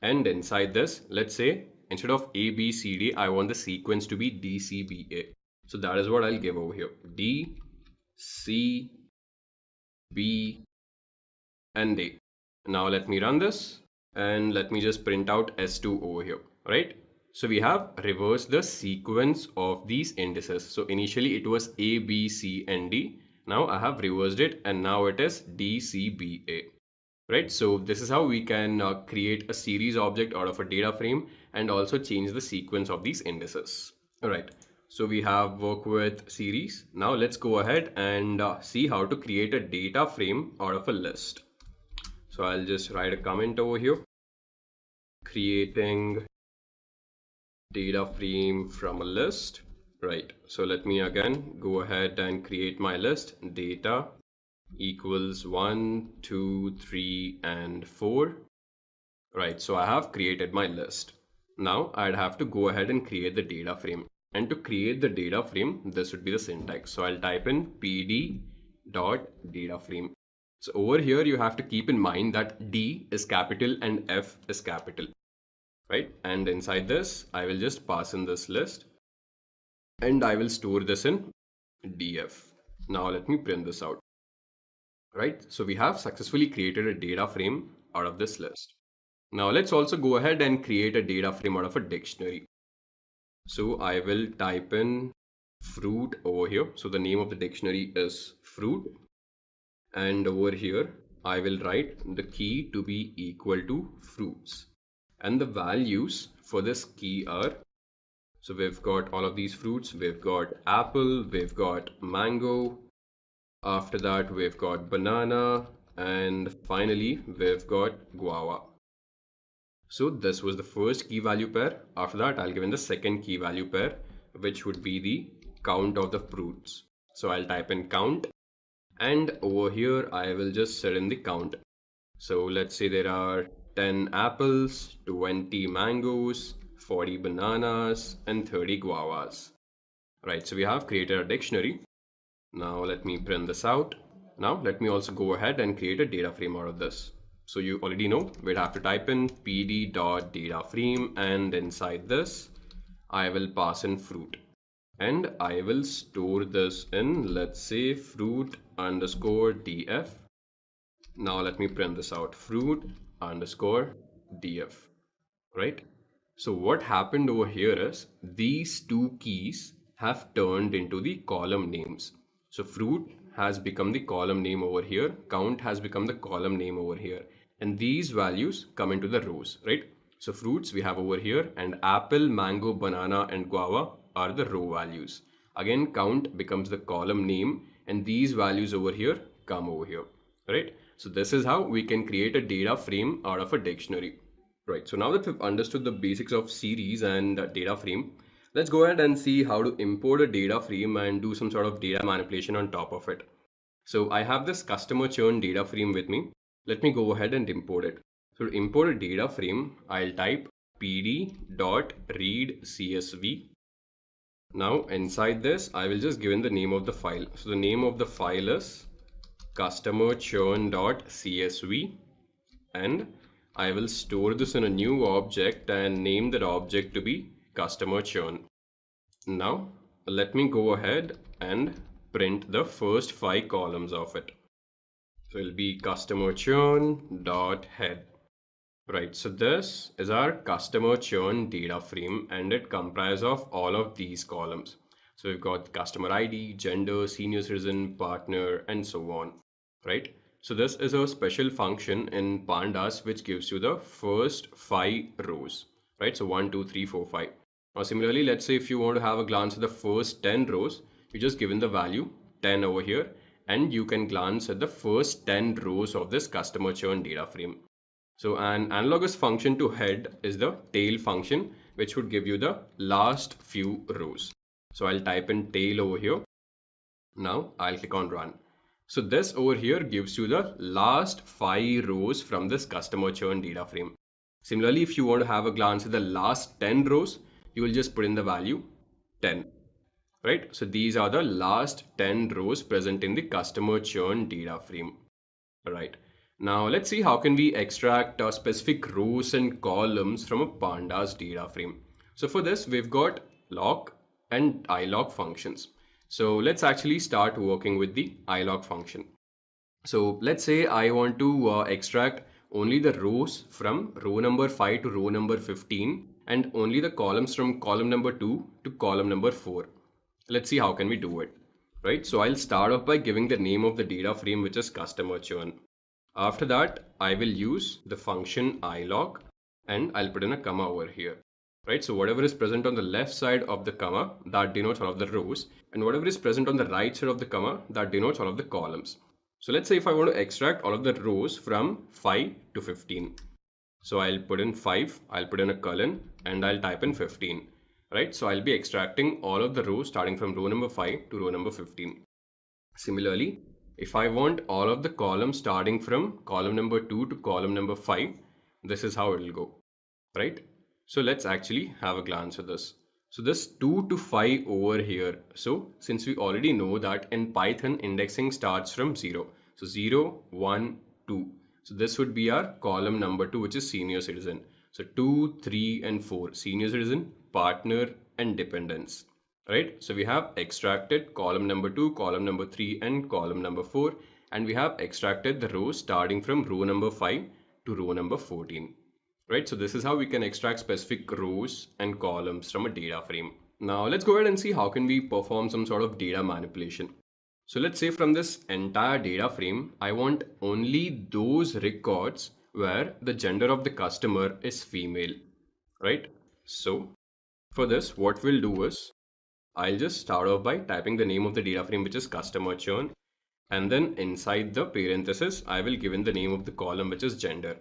and inside this, let's say instead of A, B, C, D, I want the sequence to be D, C, B, A. So that is what I'll give over here. D, C, B, and A. Now let me run this and let me just print out S2 over here, right? So we have reversed the sequence of these indices. So initially it was A, B, C, and D. Now I have reversed it and now it is D, C, B, A. Right? So this is how we can create a series object out of a data frame and also change the sequence of these indices. All right. So we have work with series. Now let's go ahead and see how to create a data frame out of a list. So I'll just write a comment over here. Creating data frame from a list. Right. So let me again go ahead and create my list. Data equals 1, 2, 3, and 4. Right, so I have created my list. Now I'd have to go ahead and create the data frame. And to create the data frame, this would be the syntax. So I'll type in pd.data frame. So over here, you have to keep in mind that D is capital and F is capital, right? And inside this, I will just pass in this list and I will store this in df. Now let me print this out. Right, so we have successfully created a data frame out of this list. Now let's also go ahead and create a data frame out of a dictionary. So I will type in fruit over here. So the name of the dictionary is fruit, and over here I will write the key to be equal to fruits, and the values for this key are, so we've got all of these fruits. We've got apple, we've got mango, after that we've got banana, and finally we've got guava. So this was the first key value pair. After that I'll give in the second key value pair, which would be the count of the fruits. So I'll type in count, and over here I will just set in the count. So let's say there are 10 apples, 20 mangoes, 40 bananas, and 30 guavas. Right, so we have created a dictionary. Now let me print this out. Now let me also go ahead and create a data frame out of this. So you already know we'd have to type in pd.dataframe, and inside this I will pass in fruit, and I will store this in, let's say, fruit underscore df. Now let me print this out, fruit underscore df, right? So what happened over here is these two keys have turned into the column names. So fruit has become the column name over here, count has become the column name over here, and these values come into the rows, right? So fruits we have over here, and apple, mango, banana and guava are the row values. Again, count becomes the column name, and these values over here come over here, right? So this is how we can create a data frame out of a dictionary. Right, so now that we've understood the basics of series and data frame, let's go ahead and see how to import a data frame and do some sort of data manipulation on top of it. So I have this customer churn data frame with me. Let me go ahead and import it. So to import a data frame, I'll type pd.readcsv. Now inside this, I will just give in the name of the file. So the name of the file is customer churn.csv, and I will store this in a new object and name that object to be customer churn. Now let me go ahead and print the first 5 columns of it. So it'll be customer churn dot head. Right, so this is our customer churn data frame, and it comprises of all of these columns. So we've got customer ID, gender, senior citizen, partner, and so on, right? So this is a special function in pandas which gives you the first 5 rows, right? So 1, 2, 3, 4, 5. Now similarly, let's say if you want to have a glance at the first 10 rows, you just given the value 10 over here, and you can glance at the first 10 rows of this customer churn data frame. So an analogous function to head is the tail function, which would give you the last few rows. So I'll type in tail over here. Now I'll click on run. So this over here gives you the last 5 rows from this customer churn data frame. Similarly, if you want to have a glance at the last 10 rows, you will just put in the value 10, right? So these are the last 10 rows present in the customer churn data frame, right? Now let's see how can we extract specific rows and columns from a pandas data frame. So for this, we've got log and ilog functions. So let's actually start working with the ilog function. So let's say I want to extract only the rows from row number 5 to row number 15, and only the columns from column number 2 to column number 4. Let's see how can we do it, right? So I'll start off by giving the name of the data frame, which is customer churn. After that, I will use the function ilog, and I'll put in a comma over here. Right, so whatever is present on the left side of the comma, that denotes all of the rows, and whatever is present on the right side of the comma, that denotes all of the columns. So let's say if I want to extract all of the rows from 5 to 15. So I'll put in 5, I'll put in a colon, and I'll type in 15. Right, so I'll be extracting all of the rows starting from row number 5 to row number 15. Similarly, if I want all of the columns starting from column number 2 to column number 5, this is how it will go, right? So let's actually have a glance at this. So this 2 to 5 over here. So since we already know that in Python indexing starts from 0. So 0, 1, 2. So this would be our column number 2, which is senior citizen. So 2, 3 and 4, senior citizen, partner and dependents. Right? So we have extracted column number 2, column number 3 and column number 4. And we have extracted the rows starting from row number 5 to row number 14. Right, so this is how we can extract specific rows and columns from a data frame. Now let's go ahead and see how can we perform some sort of data manipulation. So let's say from this entire data frame, I want only those records where the gender of the customer is female, right? So for this, what we'll do is I'll just start off by typing the name of the data frame, which is customer churn, and then inside the parenthesis, I will give in the name of the column, which is gender.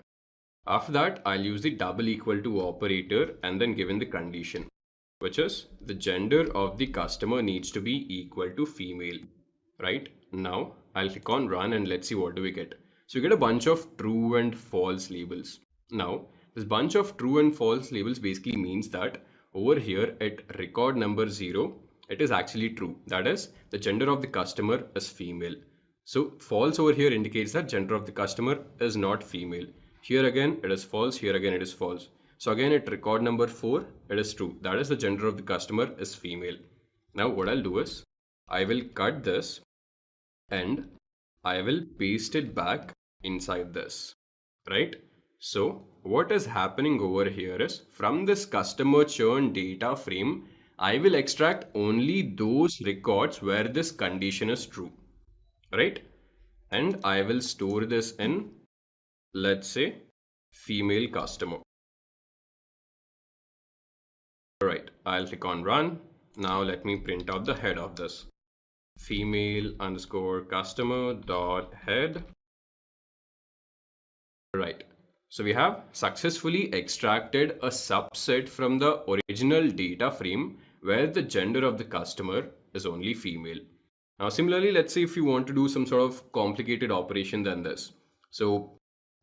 After that, I'll use the double equal to operator and then given the condition, which is the gender of the customer needs to be equal to female, right? Now I'll click on run and let's see what do we get. So you get a bunch of true and false labels. Now this bunch of true and false labels basically means that over here at record number 0, it is actually true. That is, the gender of the customer is female. So false over here indicates that gender of the customer is not female. Here again it is false, here again it is false. So again at record number 4, it is true. That is the gender of the customer is female. Now what I'll do is, I will cut this and I will paste it back inside this, right? So what is happening over here is, from this customer churn data frame, I will extract only those records where this condition is true, right? And I will store this in, let's say, female customer. All right, I'll click on run. Now let me print out the head of this. Female underscore customer dot head. Right. So we have successfully extracted a subset from the original data frame where the gender of the customer is only female. Now similarly, let's say if you want to do some sort of complicated operation than this. So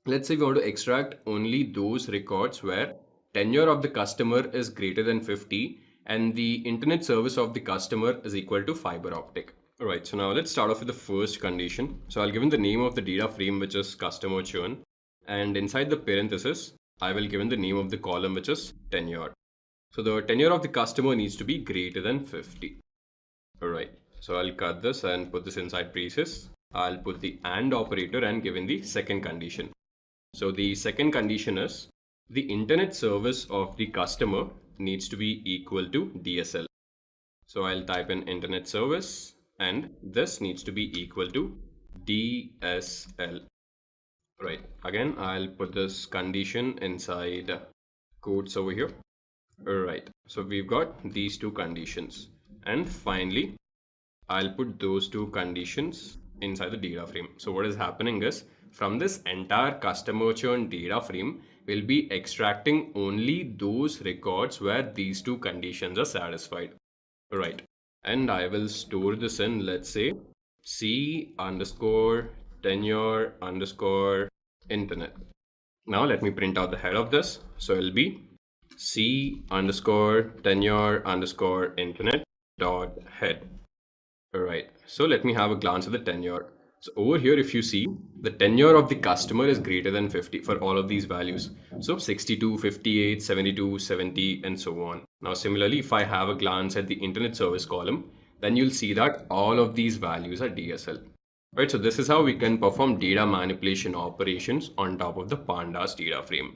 let's say we want to extract only those records where tenure of the customer is greater than 50 and the internet service of the customer is equal to fiber optic. All right, so now let's start off with the first condition. So I'll give in the name of the data frame, which is customer churn. And inside the parenthesis, I will give in the name of the column, which is tenure. So the tenure of the customer needs to be greater than 50. All right, so I'll cut this and put this inside braces. I'll put the AND operator and give in the second condition. So the second condition is, the internet service of the customer needs to be equal to DSL. So I'll type in internet service and this needs to be equal to DSL. Right, again I'll put this condition inside quotes over here. Right, so we've got these two conditions, and finally I'll put those two conditions inside the data frame. So what is happening is, from this entire customer churn data frame, we'll be extracting only those records where these two conditions are satisfied. Right, and I will store this in, let's say, C underscore tenure underscore internet. Now let me print out the head of this. So it'll be C underscore tenure underscore internet dot head. All right, so let me have a glance at the tenure. So over here, if you see, the tenure of the customer is greater than 50 for all of these values. So 62, 58, 72, 70, and so on. Now similarly, if I have a glance at the internet service column, then you'll see that all of these values are DSL. Right, so this is how we can perform data manipulation operations on top of the pandas data frame.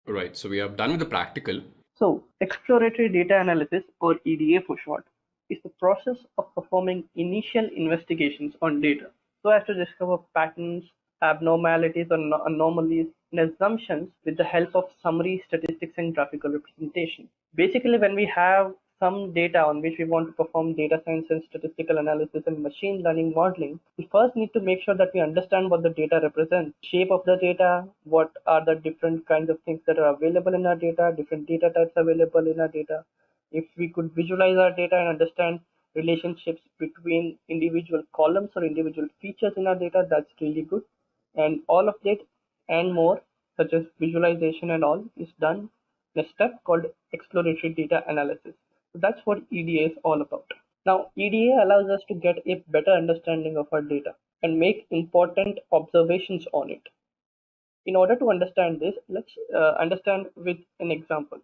Right, so we are done with the practical. So exploratory data analysis, or EDA for short, is the process of performing initial investigations on data so as to discover patterns, abnormalities or anomalies and assumptions with the help of summary statistics and graphical representation. Basically, when we have some data on which we want to perform data science and statistical analysis and machine learning modeling, we first need to make sure that we understand what the data represents, shape of the data, what are the different kinds of things that are available in our data, different data types available in our data. If we could visualize our data and understand relationships between individual columns or individual features in our data, that's really good. And all of that and more, such as visualization and all, is done in a step called exploratory data analysis. So that's what EDA is all about. Now, EDA allows us to get a better understanding of our data and make important observations on it. In order to understand this, let's understand with an example.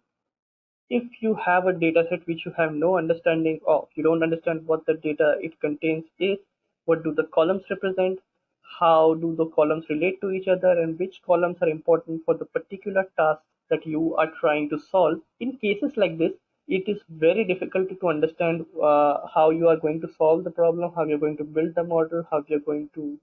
If you have a data set which you have no understanding of, you don't understand what the data it contains is, what do the columns represent, how do the columns relate to each other, and which columns are important for the particular task that you are trying to solve. In cases like this, it is very difficult to understand how you are going to solve the problem, how you're going to build the model, how you're going to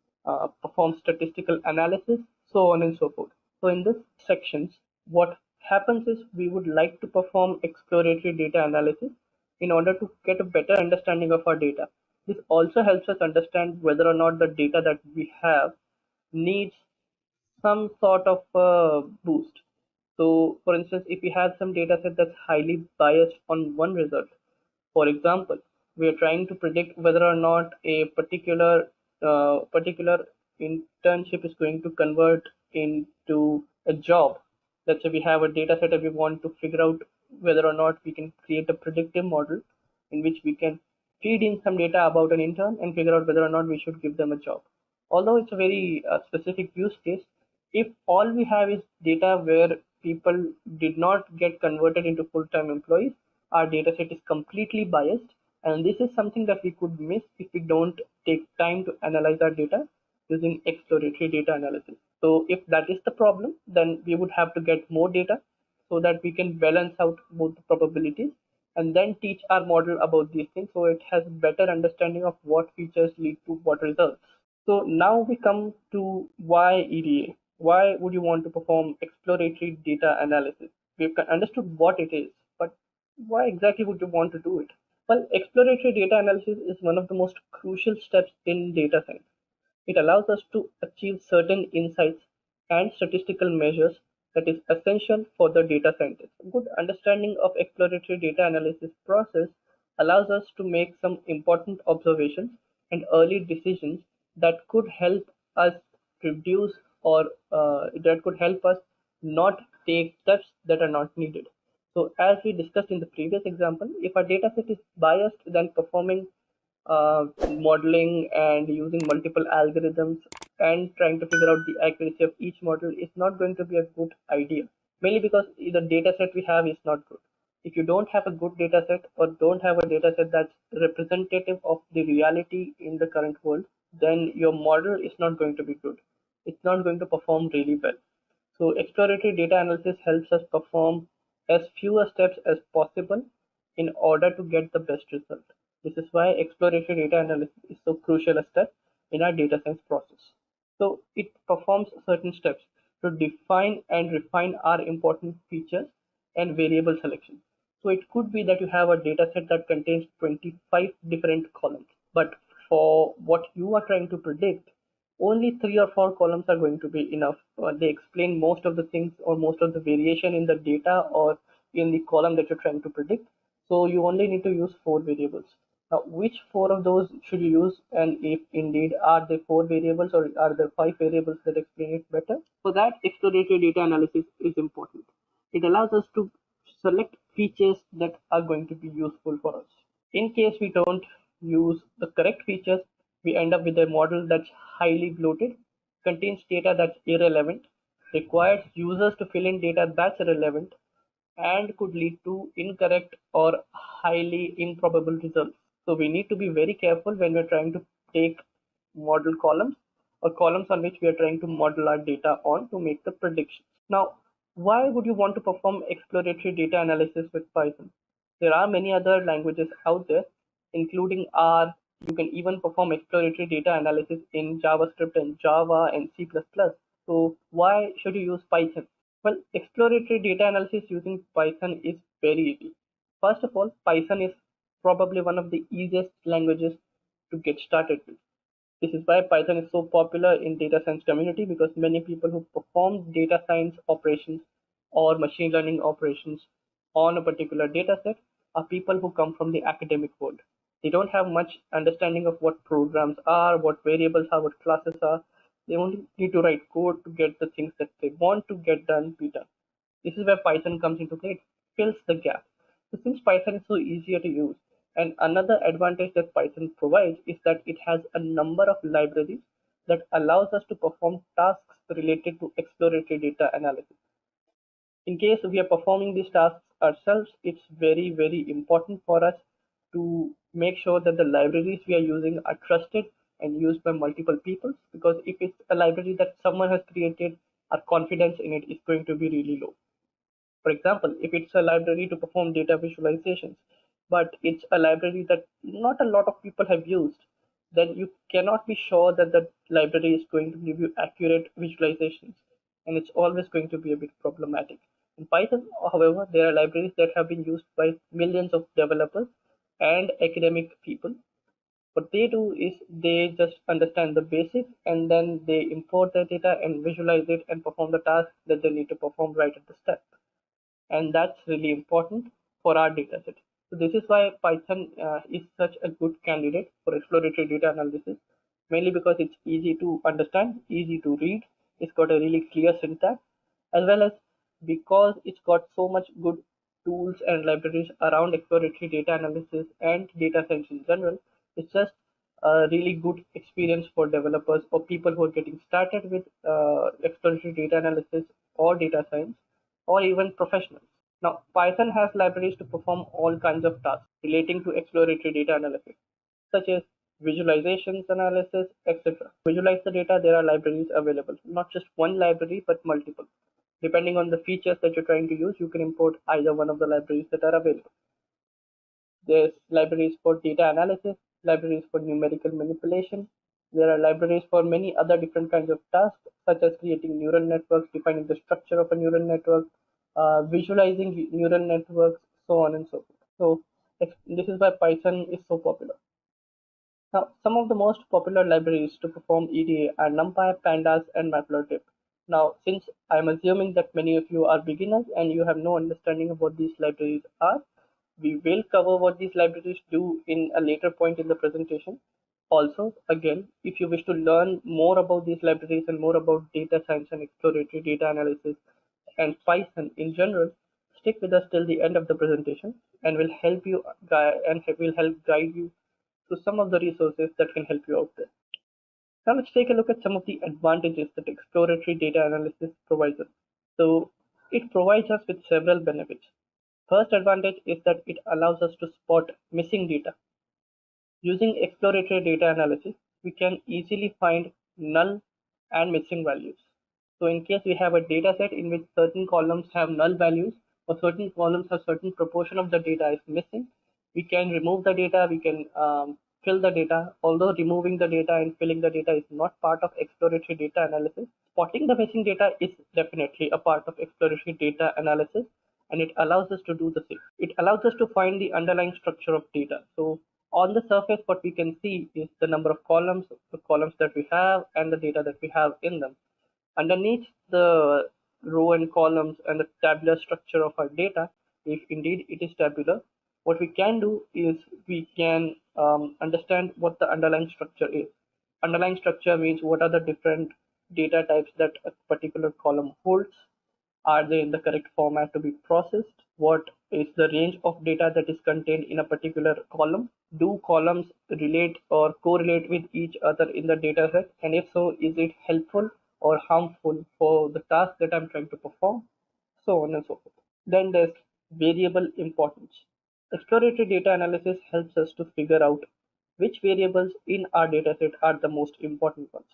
perform statistical analysis, so on and so forth. So in this sections, what happens is we would like to perform exploratory data analysis in order to get a better understanding of our data. This also helps us understand whether or not the data that we have needs some sort of boost. So for instance, if we have some data set that's highly biased on one result, for example, we are trying to predict whether or not a particular internship is going to convert into a job. Let's say we have a data set and we want to figure out whether or not we can create a predictive model in which we can feed in some data about an intern and figure out whether or not we should give them a job. Although it's a very specific use case, if all we have is data where people did not get converted into full-time employees, our data set is completely biased, and this is something that we could miss if we don't take time to analyze our data using exploratory data analysis. So if that is the problem, then we would have to get more data so that we can balance out both the probabilities and then teach our model about these things so it has better understanding of what features lead to what results. So now we come to why EDA. Why would you want to perform exploratory data analysis? We've understood what it is, but why exactly would you want to do it? Well, exploratory data analysis is one of the most crucial steps in data science. It allows us to achieve certain insights and statistical measures that is essential for the data scientist. A good understanding of exploratory data analysis process allows us to make some important observations and early decisions that could help us reduce or that could help us not take steps that are not needed. So as we discussed in the previous example, if our data set is biased, then performing modeling and using multiple algorithms and trying to figure out the accuracy of each model is not going to be a good idea, mainly because the data set we have is not good. If you don't have a good data set or don't have a data set that's representative of the reality in the current world, then your model is not going to be good. It's not going to perform really well. So exploratory data analysis helps us perform as fewer steps as possible in order to get the best result. This is why exploratory data analysis is so crucial a step in our data science process. So it performs certain steps to define and refine our important features and variable selection. So it could be that you have a data set that contains 25 different columns, but for what you are trying to predict, only 3 or 4 columns are going to be enough. They explain most of the things or most of the variation in the data or in the column that you're trying to predict. So you only need to use 4 variables. Now, which 4 of those should you use, and if indeed are they 4 variables or are there 5 variables that explain it better? For that, exploratory data analysis is important. It allows us to select features that are going to be useful for us. In case we don't use the correct features, we end up with a model that's highly bloated, contains data that's irrelevant, requires users to fill in data that's relevant, and could lead to incorrect or highly improbable results. So we need to be very careful when we're trying to take model columns or columns on which we are trying to model our data on to make the predictions. Now, why would you want to perform exploratory data analysis with Python? There are many other languages out there, including R. You can even perform exploratory data analysis in JavaScript and Java and C++. So why should you use Python? Well, exploratory data analysis using Python is very easy. First of all, Python is probably one of the easiest languages to get started with. This is why Python is so popular in data science community, because many people who perform data science operations or machine learning operations on a particular data set are people who come from the academic world. They don't have much understanding of what programs are, what variables are, what classes are. They only need to write code to get the things that they want to get done be done. This is where Python comes into play. It fills the gap. So since Python is so easier to use, and another advantage that Python provides is that it has a number of libraries that allows us to perform tasks related to exploratory data analysis. In case we are performing these tasks ourselves, it's very, very important for us to make sure that the libraries we are using are trusted and used by multiple people, because if it's a library that someone has created, our confidence in it is going to be really low. For example, if it's a library to perform data visualizations, but it's a library that not a lot of people have used, then you cannot be sure that the library is going to give you accurate visualizations, and it's always going to be a bit problematic. In Python, however, there are libraries that have been used by millions of developers and academic people. What they do is they just understand the basics and then they import the data and visualize it and perform the task that they need to perform right at the step. And that's really important for our data set. So this is why Python is such a good candidate for exploratory data analysis, mainly because it's easy to understand, easy to read, it's got a really clear syntax, as well as because it's got so much good tools and libraries around exploratory data analysis and data science in general. It's just a really good experience for developers or people who are getting started with exploratory data analysis or data science, or even professionals. Now, Python has libraries to perform all kinds of tasks relating to exploratory data analysis, such as visualizations analysis, etc. Visualize the data, there are libraries available, not just one library, but multiple. Depending on the features that you're trying to use, you can import either one of the libraries that are available. There's libraries for data analysis, libraries for numerical manipulation. There are libraries for many other different kinds of tasks, such as creating neural networks, defining the structure of a neural network, visualizing neural networks, so on and so forth. So this is why Python is so popular. Now, some of the most popular libraries to perform EDA are NumPy, Pandas, and Matplotlib. Now, since I'm assuming that many of you are beginners and you have no understanding of what these libraries are, we will cover what these libraries do in a later point in the presentation. Also, again, if you wish to learn more about these libraries and more about data science and exploratory data analysis and Python in general, stick with us till the end of the presentation, and will help you guide you to some of the resources that can help you out there. Now let's take a look at some of the advantages that exploratory data analysis provides us. So it provides us with several benefits. First advantage is that it allows us to spot missing data. Using exploratory data analysis, we can easily find null and missing values. So in case we have a data set in which certain columns have null values, or certain columns have certain proportion of the data is missing, we can remove the data, we can fill the data. Although removing the data and filling the data is not part of exploratory data analysis, spotting the missing data is definitely a part of exploratory data analysis, and it allows us to do the same. It allows us to find the underlying structure of data. So on the surface, what we can see is the number of columns, the columns that we have, and the data that we have in them. Underneath the row and columns and the tabular structure of our data, if indeed it is tabular, what we can do is we can understand what the underlying structure is. Underlying structure means what are the different data types that a particular column holds. Are they in the correct format to be processed? What is the range of data that is contained in a particular column? Do columns relate or correlate with each other in the data set? And if so, is it helpful or harmful for the task that I'm trying to perform? So on and so forth. Then there's variable importance. Exploratory data analysis helps us to figure out which variables in our dataset are the most important ones.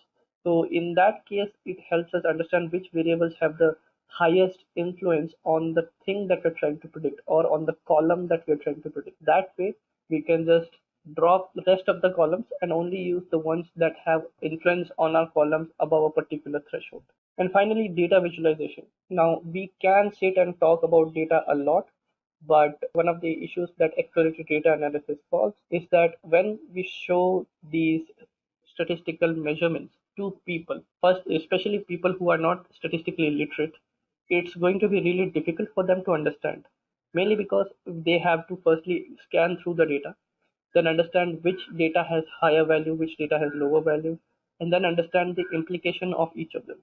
So in that case, it helps us understand which variables have the highest influence on the thing that we're trying to predict, or on the column that we're trying to predict. That way, we can just drop the rest of the columns and only use the ones that have influence on our columns above a particular threshold. And finally, data visualization. Now, we can sit and talk about data a lot, but one of the issues that exploratory data analysis solves is that when we show these statistical measurements to people, first, especially people who are not statistically literate, it's going to be really difficult for them to understand, mainly because they have to firstly scan through the data, then understand which data has higher value, which data has lower value, and then understand the implication of each of them.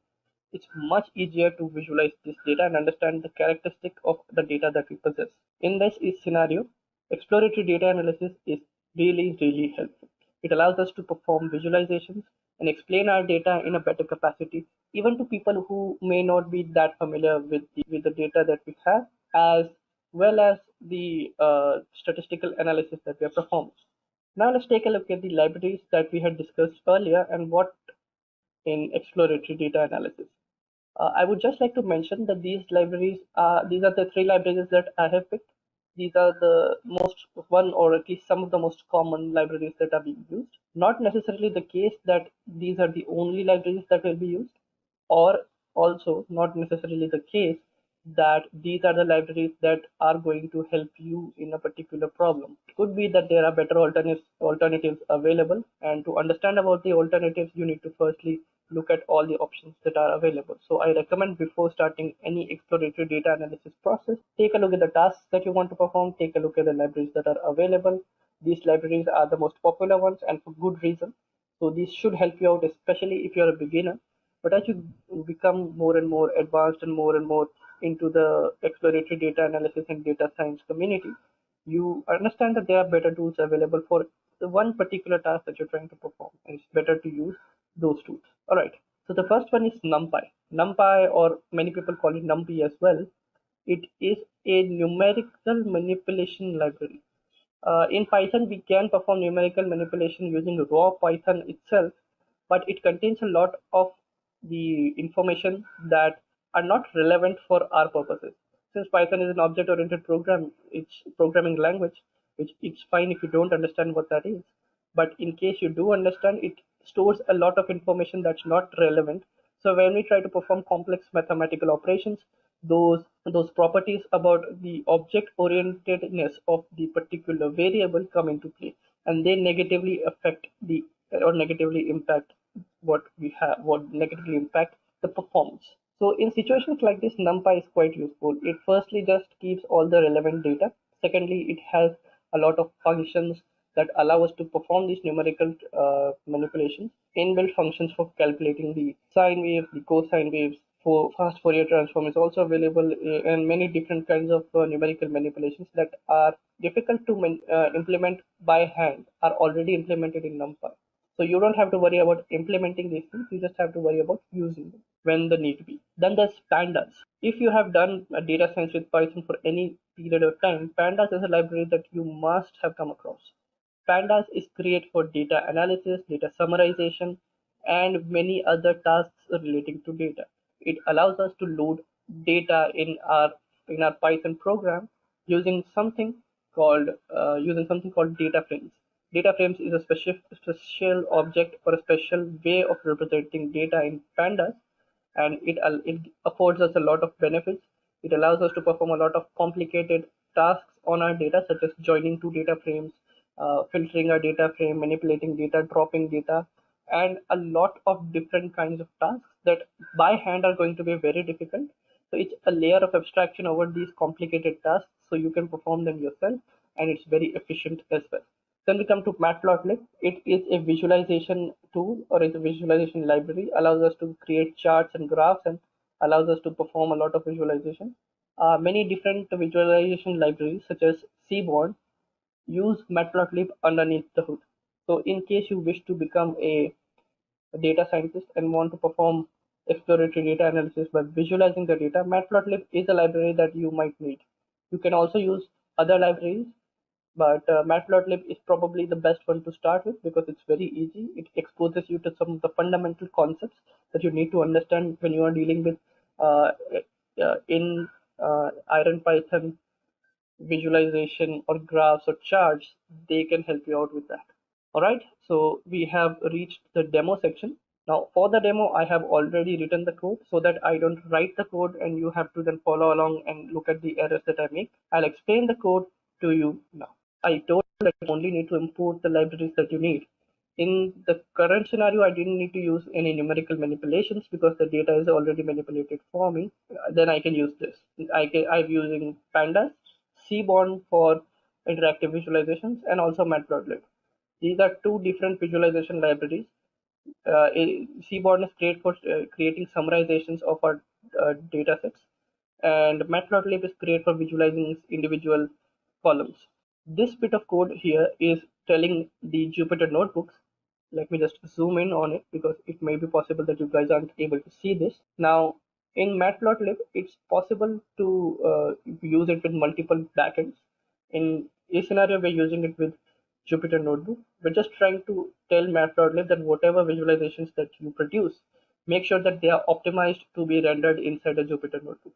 It's much easier to visualize this data and understand the characteristic of the data that we possess. In this scenario, exploratory data analysis is really, really helpful. It allows us to perform visualizations and explain our data in a better capacity, even to people who may not be that familiar with the data that we have, as well as the statistical analysis that we are performing. Now let's take a look at the libraries that we had discussed earlier and what in exploratory data analysis. I would just like to mention that these are the three libraries that I have picked. These are the or at least some of the most common libraries that are being used. Not necessarily the case that these are the only libraries that will be used, or also not necessarily the case that these are the libraries that are going to help you in a particular problem. It could be that there are better alternatives available, and to understand about the alternatives, you need to firstly look at all the options that are available. So I recommend before starting any exploratory data analysis process, take a look at the tasks that you want to perform, take a look at the libraries that are available. These libraries are the most popular ones, and for good reason. So these should help you out, especially if you're a beginner. But as you become more and more advanced and more into the exploratory data analysis and data science community, you understand that there are better tools available for the one particular task that you're trying to perform, and it's better to use those tools. All right. So the first one is NumPy. NumPy, or many people call it NumPy as well. It is a numerical manipulation library. In Python, we can perform numerical manipulation using raw Python itself, but it contains a lot of the information that are not relevant for our purposes. Since Python is an object-oriented programming language, which it's fine if you don't understand what that is. But in case you do understand, it stores a lot of information that's not relevant. So when we try to perform complex mathematical operations, those properties about the object orientedness of the particular variable come into play, and they negatively affect or negatively impact negatively impact the performance. So in situations like this, NumPy is quite useful. It firstly just keeps all the relevant data. Secondly, it has a lot of functions that allow us to perform these numerical manipulations. Inbuilt functions for calculating the sine waves, the cosine waves. For fast Fourier transform is also available, and many different kinds of numerical manipulations that are difficult to implement by hand are already implemented in NumPy. So you don't have to worry about implementing these things. You just have to worry about using them when the need be. Then there's Pandas. If you have done data science with Python for any period of time, Pandas is a library that you must have come across. Pandas is great for data analysis, data summarization, and many other tasks relating to data. It allows us to load data in our Python program using something called data frames. Data frames is a special object or a special way of representing data in Pandas, and it affords us a lot of benefits. It allows us to perform a lot of complicated tasks on our data, such as joining two data frames, filtering our data frame, manipulating data, dropping data, and a lot of different kinds of tasks that by hand are going to be very difficult. So it's a layer of abstraction over these complicated tasks, so you can perform them yourself, and it's very efficient as well. Then we come to Matplotlib. It is a visualization tool, or is a visualization library, allows us to create charts and graphs, and allows us to perform a lot of visualization. Many different visualization libraries, such as Seaborn, use Matplotlib underneath the hood. So in case you wish to become a data scientist and want to perform exploratory data analysis by visualizing the data, Matplotlib is a library that you might need. You can also use other libraries, but Matplotlib is probably the best one to start with because it's very easy. It exposes you to some of the fundamental concepts that you need to understand when you are dealing with IronPython visualization or graphs or charts. They can help you out with that. All right, so we have reached the demo section. Now for the demo, I have already written the code so that I don't write the code and you have to then follow along and look at the errors that I make. I'll explain the code to you now. I told you that you only need to import the libraries that you need. In the current scenario, I didn't need to use any numerical manipulations because the data is already manipulated for me. Then I can use this. I'm using Pandas, Seaborn for interactive visualizations, and also Matplotlib. These are two different visualization libraries. Seaborn is great for creating summarizations of our data sets, and Matplotlib is great for visualizing individual columns. This bit of code here is telling the Jupyter notebooks. Let me just zoom in on it because it may be possible that you guys aren't able to see this. Now, in Matplotlib, it's possible to use it with multiple backends. In this scenario, we're using it with Jupyter Notebook. We're just trying to tell Matplotlib that whatever visualizations that you produce, make sure that they are optimized to be rendered inside a Jupyter Notebook.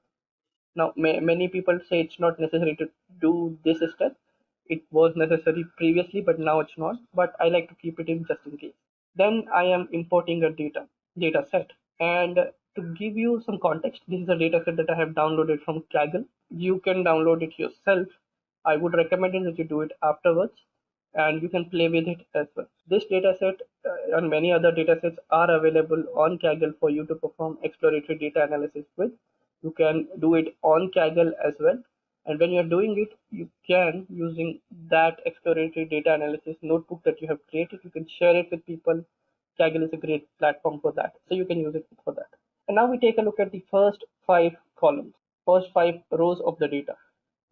Now, many people say it's not necessary to do this step. It was necessary previously, but now it's not. But I like to keep it in just in case. Then I am importing a data set. And to give you some context, this is a data set that I have downloaded from Kaggle. You can download it yourself. I would recommend it that you do it afterwards, and you can play with it as well. This dataset and many other datasets are available on Kaggle for you to perform exploratory data analysis with. You can do it on Kaggle as well. And when you're doing it, you can, using that exploratory data analysis notebook that you have created, you can share it with people. Kaggle is a great platform for that. So you can use it for that. And now we take a look at the first 5 columns, first 5 rows of the data.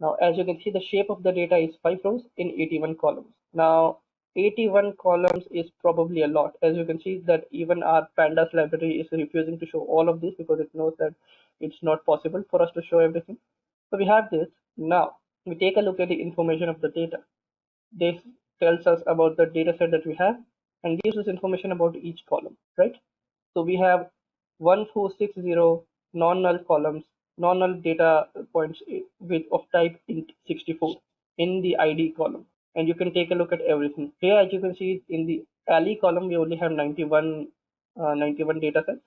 Now, as you can see, the shape of the data is 5 rows in 81 columns. Now, 81 columns is probably a lot. As you can see that even our pandas library is refusing to show all of this because it knows that it's not possible for us to show everything. So we have this. Now we take a look at the information of the data. This tells us about the data set that we have and gives us information about each column, right? So we have 1460 non-null columns, non-null data points with of type int 64 in the ID column. And you can take a look at everything. Here, as you can see, in the alley column, we only have 91 data sets.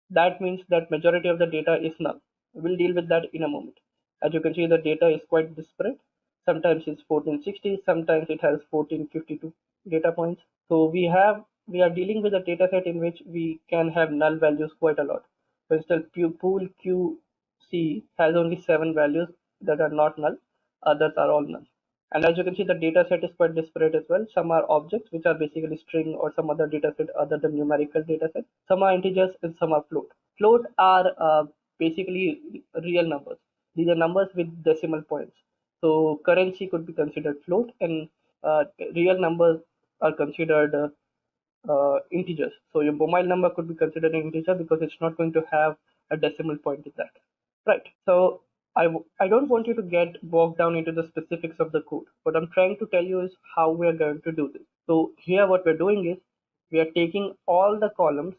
That means that majority of the data is null. We'll deal with that in a moment. As you can see, the data is quite disparate. Sometimes it's 1460, sometimes it has 1452 data points. So we are dealing with a data set in which we can have null values quite a lot. For instance, pool QC has only 7 values that are not null, others are all null. And as you can see, the data set is quite disparate as well. Some are objects, which are basically string or some other data set other than numerical data set. Some are integers and some are float. Float are basically real numbers. These are numbers with decimal points. So currency could be considered float, and real numbers are considered integers. So your mobile number could be considered an integer because it's not going to have a decimal point in that. Right. So I don't want you to get bogged down into the specifics of the code. What I'm trying to tell you is how we are going to do this. So here what we're doing is we are taking all the columns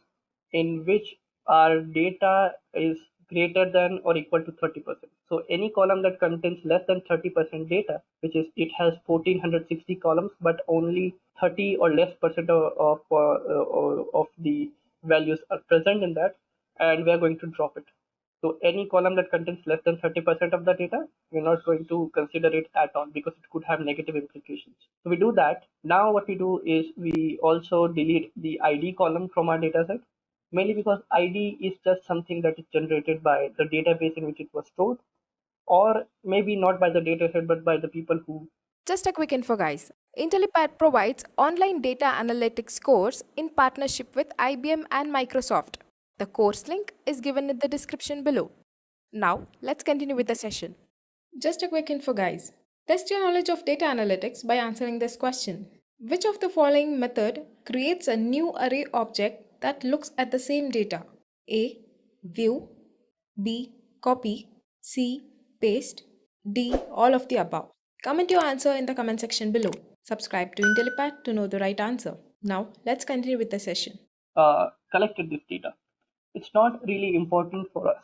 in which our data is greater than or equal to 30%. So any column that contains less than 30% data, which is it has 1460 columns, but only 30 or less percent of the values are present in that, and we are going to drop it. So any column that contains less than 30% of the data, we're not going to consider it at all because it could have negative implications. So we do that. Now what we do is we also delete the ID column from our data set, mainly because ID is just something that is generated by the database in which it was stored, or maybe not by the dataset, but by the people who. Just a quick info, guys. IntelliPad provides online data analytics course in partnership with IBM and Microsoft. The course link is given in the description below. Now, let's continue with the session. Just a quick info, guys. Test your knowledge of data analytics by answering this question. Which of the following method creates a new array object that looks at the same data? A. View. B. Copy. C. Paste. D. All of the above. Comment your answer in the comment section below. Subscribe to IntelliPad to know the right answer. Now, let's continue with the session. Collected this data. It's not really important for us.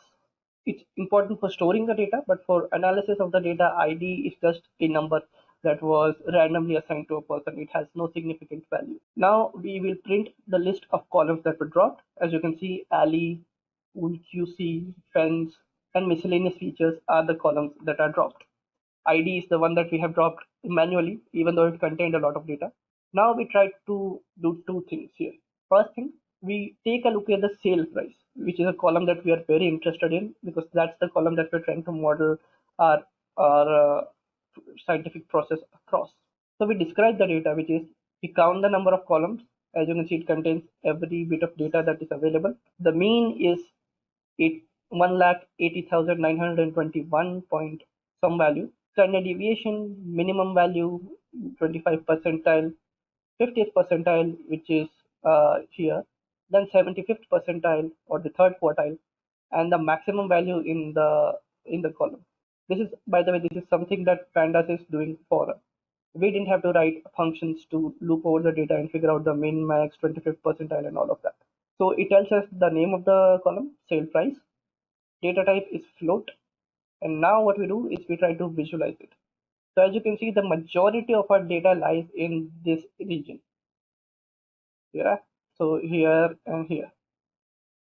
It's important for storing the data, but for analysis of the data, ID is just a number that was randomly assigned to a person. It has no significant value. Now we will print the list of columns that were dropped. As you can see, alley, pool QC, fence, and miscellaneous features are the columns that are dropped. ID is the one that we have dropped manually, even though it contained a lot of data. Now we try to do two things here. First thing, we take a look at the sale price, which is a column that we are very interested in because that's the column that we're trying to model our scientific process across. So we describe the data, which is we count the number of columns. As you can see, it contains every bit of data that is available. The mean is 1,80,921 point some value. Standard deviation, minimum value, 25th percentile, 50th percentile, which is here, then 75th percentile or the third quartile, and the maximum value in the column. This is, by the way, this is something that Pandas is doing for us. We didn't have to write functions to loop over the data and figure out the min, max, 25th percentile, and all of that. So it tells us the name of the column, sale price, data type is float, and now what we do is we try to visualize it. So as you can see, the majority of our data lies in this region. Yeah, so here and here.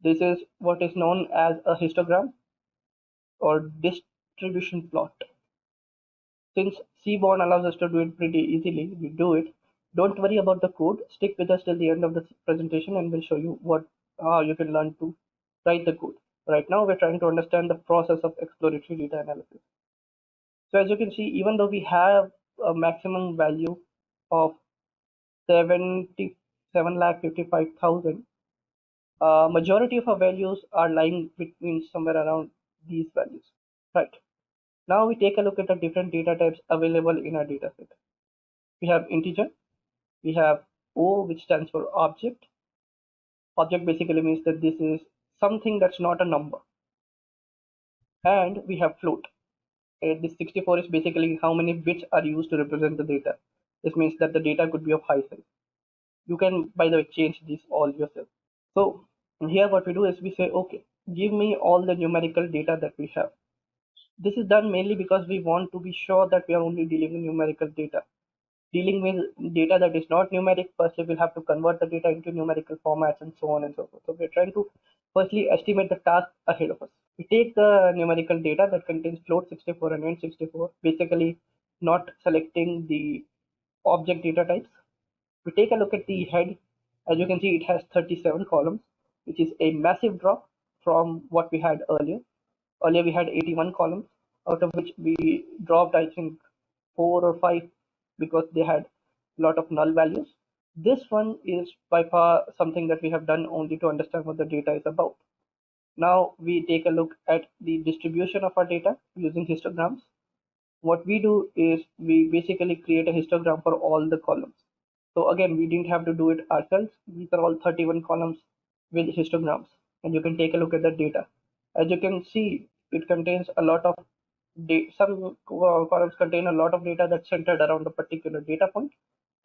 This is what is known as a histogram or distribution plot. Since Seaborn allows us to do it pretty easily, we do it. Don't worry about the code. Stick with us till the end of the presentation and we'll show you how you can learn to write the code. Right now, we're trying to understand the process of exploratory data analysis. So as you can see, even though we have a maximum value of 77,55,000, majority of our values are lying between somewhere around these values. Right. Now we take a look at the different data types available in our data set. We have integer, We have O, which stands for object. Object basically means that this is something that's not a number. And we have float. This 64 is basically how many bits are used to represent the data. This means that the data could be of high size. You can, by the way, change this all yourself. So here what we do is we say, okay, give me all the numerical data that we have. This is done mainly because we want to be sure that we are only dealing with numerical data. Dealing with data that is not numeric, firstly we'll have to convert the data into numerical formats and so on and so forth. So we're trying to firstly estimate the task ahead of us. We take the numerical data that contains float 64 and int 64, basically not selecting the object data types. We take a look at the head. As you can see, it has 37 columns, which is a massive drop from what we had earlier. Earlier we had 81 columns, out of which we dropped, I think, 4 or 5 because they had a lot of null values. This one is by far something that we have done only to understand what the data is about. Now we take a look at the distribution of our data using histograms. What we do is we basically create a histogram for all the columns. So again, we didn't have to do it ourselves. These are all 31 columns with histograms, and you can take a look at the data. As you can see, it contains a lot of data. Some columns contain a lot of data that's centered around a particular data point.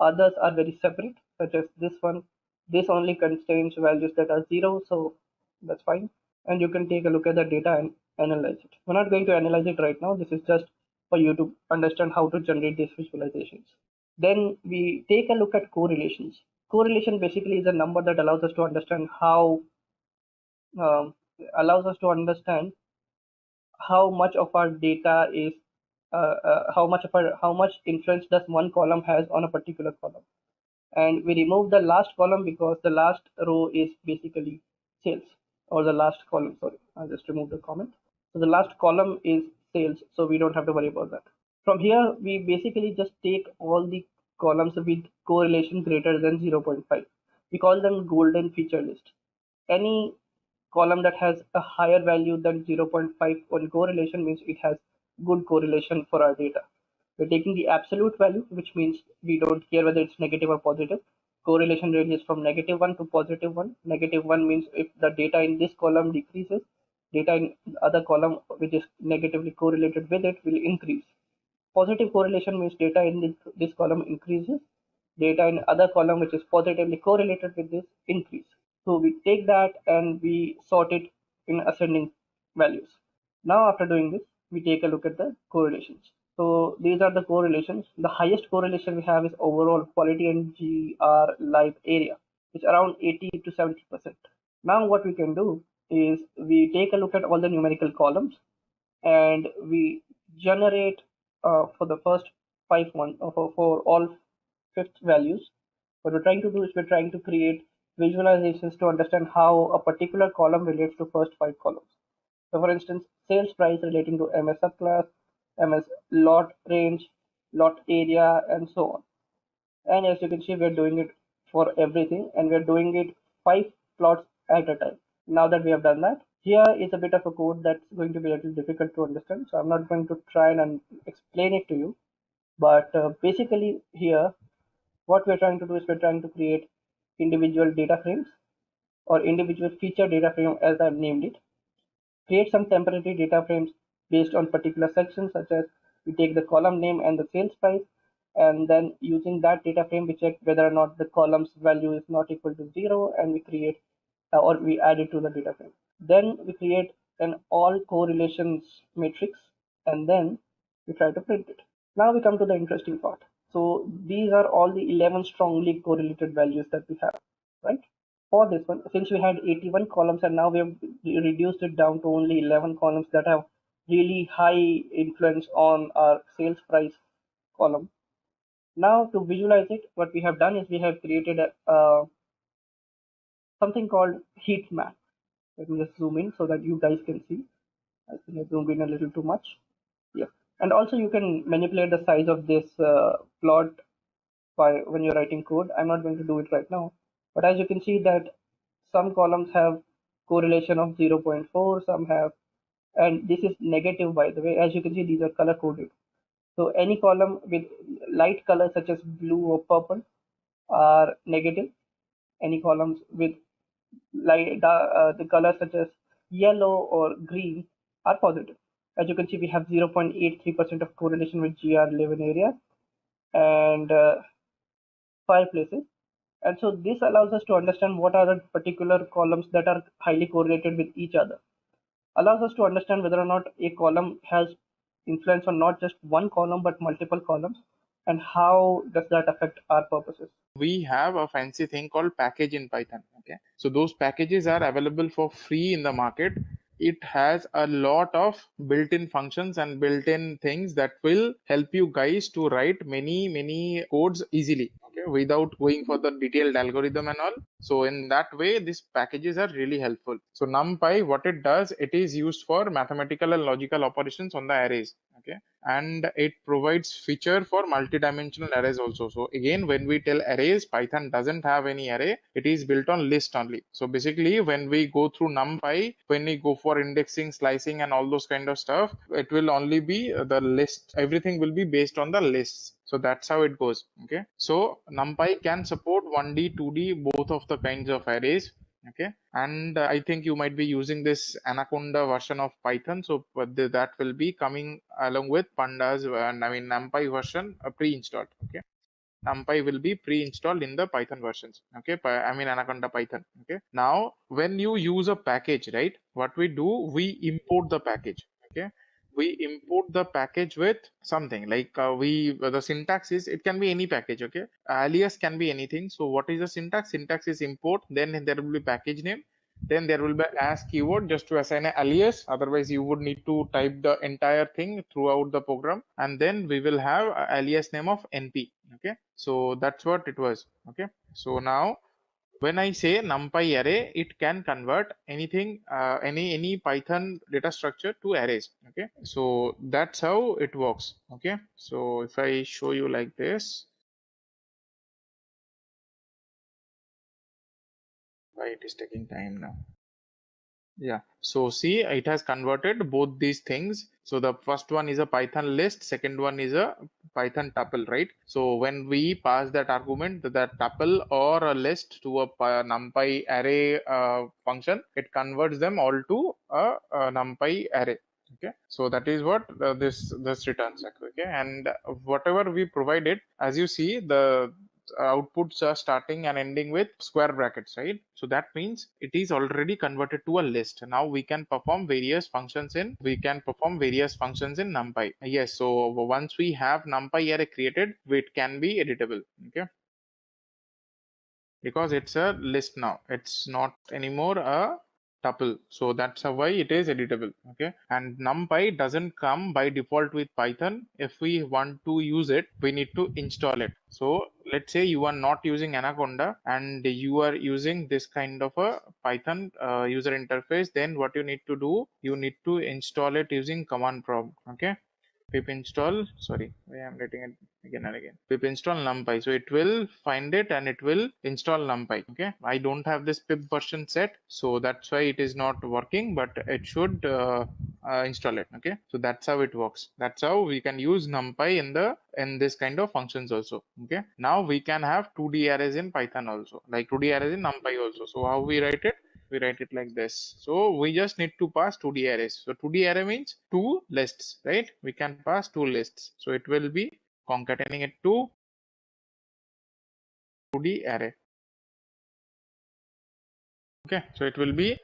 Others are very separate, such as this one. This only contains values that are 0, so that's fine. And you can take a look at the data and analyze it. We're not going to analyze it right now. This is just for you to understand how to generate these visualizations. Then we take a look at correlations. Correlation basically is a number that allows us to understand how much of our data is how much influence does one column has on a particular column. And we remove the last column because the last row is basically sales, or the last column, sorry, I'll just remove the comment. So the last column is sales, so we don't have to worry about that. From here, we basically just take all the columns with correlation greater than 0.5. We call them golden feature list. Any column that has a higher value than 0.5 on correlation means it has good correlation for our data. We're taking the absolute value, which means we don't care whether it's negative or positive. Correlation ranges from -1 to +1. -1 means if the data in this column decreases, data in the other column which is negatively correlated with it will increase. Positive correlation means data in this column increases, data in other column which is positively correlated with this increase. So we take that and we sort it in ascending values. Now after doing this, we take a look at the correlations. So these are the correlations. The highest correlation we have is overall quality and GR live area, which is around 80 to 70%. Now what we can do is we take a look at all the numerical columns and we generate for the first 5 ones for all fifth values. What we're trying to do is we're trying to create visualizations to understand how a particular column relates to first 5 columns. So for instance, sales price relating to MS subclass, MS lot range, lot area, and so on. And as you can see, we're doing it for everything, and we're doing it 5 plots at a time. Now that we have done that, here is a bit of a code that's going to be a little difficult to understand. So I'm not going to try and explain it to you. But basically here, what we're trying to do is we're trying to create individual data frames or individual feature data frame, as I've named it. Create some temporary data frames based on particular sections, such as we take the column name and the sales price, and then using that data frame we check whether or not the column's value is not equal to 0, and we create or we add it to the data frame. Then we create an all correlations matrix, and then we try to print it. Now we come to the interesting part. So these are all the 11 strongly correlated values that we have, right? For this one, since we had 81 columns and now we have reduced it down to only 11 columns that have really high influence on our sales price column. Now to visualize it, what we have done is we have created a something called heat map. Let me just zoom in so that you guys can see. I think I zoomed in a little too much. Yeah. And also you can manipulate the size of this plot by when you're writing code. I'm not going to do it right now. But as you can see that some columns have correlation of 0.4, some have, and this is negative, by the way. As you can see, these are color coded. So any column with light color such as blue or purple are negative. Any columns with the colors such as yellow or green are positive. As you can see, we have 0.83% of correlation with GR living area and fireplaces. And so this allows us to understand what are the particular columns that are highly correlated with each other. Allows us to understand whether or not a column has influence on not just one column but multiple columns, and how does that affect our purposes. We have a fancy thing called package in Python. Okay, so those packages are available for free in the market. It has a lot of built-in functions and built-in things that will help you guys to write many codes easily, okay, without going for the detailed algorithm and all. So in that way, these packages are really helpful. So NumPy, what it does, it is used for mathematical and logical operations on the arrays. Okay, and it provides feature for multi-dimensional arrays also. So again, when we tell arrays, Python doesn't have any array. It is built on list only. So basically, when we go through NumPy, when we go for indexing, slicing, and all those kind of stuff, it will only be the list. Everything will be based on the lists. So that's how it goes. Okay, so NumPy can support 1D, 2D, both of the kinds of arrays. Okay, and I think you might be using this Anaconda version of Python, so that will be coming along with pandas, and I mean NumPy version pre-installed. Okay, NumPy will be pre-installed in the Python versions. Okay, I mean Anaconda Python. Okay, now when you use a package, right, what we do, we import the package. Okay, we import the package with something like the syntax is, it can be any package. Okay, alias can be anything. So what is the syntax? Syntax is import, then there will be package name, then there will be as keyword just to assign an alias, otherwise you would need to type the entire thing throughout the program, and then we will have a alias name of np. Okay, so that's what it was. Okay, so now when I say NumPy array, it can convert anything, any Python data structure to arrays. Okay, so that's how it works. Okay, so if I show you like this, why it is taking time now? Yeah, so see, it has converted both these things. So the first one is a Python list, second one is a Python tuple, right? So when we pass that argument, that tuple or a list to a NumPy array function, it converts them all to a NumPy array. Okay, so that is what this returns. Okay, and whatever we provided, as you see, the outputs are starting and ending with square brackets, right? So that means it is already converted to a list. Now we can perform various functions in NumPy. Yes, so once we have NumPy array created, it can be editable. Okay, because it's a list now, it's not anymore a tuple, so that's why it is editable. Okay, and NumPy doesn't come by default with Python. If we want to use it, we need to install it. So let's say you are not using Anaconda and you are using this kind of a Python user interface, then what you need to do, you need to install it using command prompt. Okay, pip install, sorry, I am getting it again and again, pip install numpy. So it will find it and it will install numpy. Okay, I don't have this pip version set, so that's why it is not working, but it should install it. Okay, so that's how it works. That's how we can use numpy in this kind of functions also. Okay, now we can have 2D arrays in Python also, like 2D arrays in numpy also. So how we write it? We write it like this. So we just need to pass 2D arrays. So 2D array means two lists, right? We can pass two lists. So it will be concatenating it to 2D array. Okay, so it will be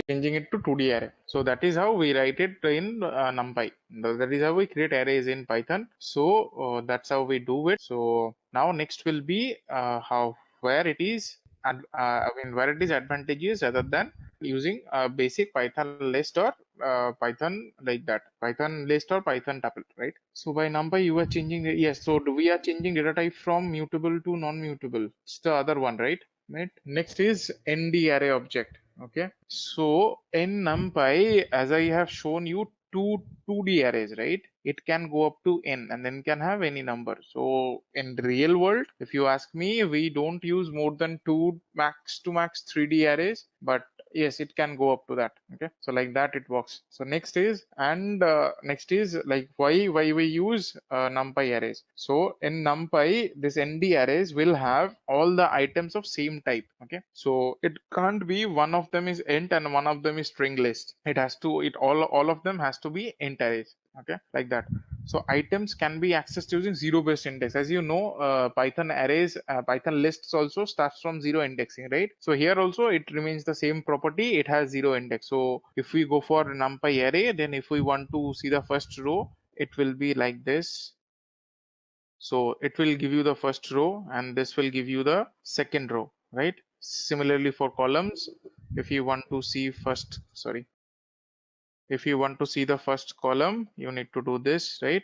changing it to 2D array. So that is how we write it in NumPy. That is how we create arrays in Python. So that's how we do it. So now next will be where it is advantageous rather than using a basic Python list or Python like that, Python list or Python tuple, right? So by NumPy you are changing, yes, so we are changing data type from mutable to non-mutable. It's the other one, right? Next is nd array object. Okay, so in NumPy, as I have shown you, 2D arrays, right? It can go up to n and then can have any number. So in real world, if you ask me, we don't use more than 2 max to max 3D arrays, but yes, it can go up to that. Okay, so like that it works. So next is like why we use NumPy arrays. So in NumPy, this ND arrays will have all the items of same type. Okay, so it can't be one of them is int and one of them is string list. It has to all of them has to be int arrays. Okay, like that. So items can be accessed using zero-based index. As you know, Python arrays, Python lists also starts from zero indexing, right? So here also it remains the same property. It has zero index. So if we go for NumPy array, then if we want to see the first row, it will be like this. So it will give you the first row, and this will give you the second row, right? Similarly for columns, if you want to see if you want to see the first column, you need to do this, right?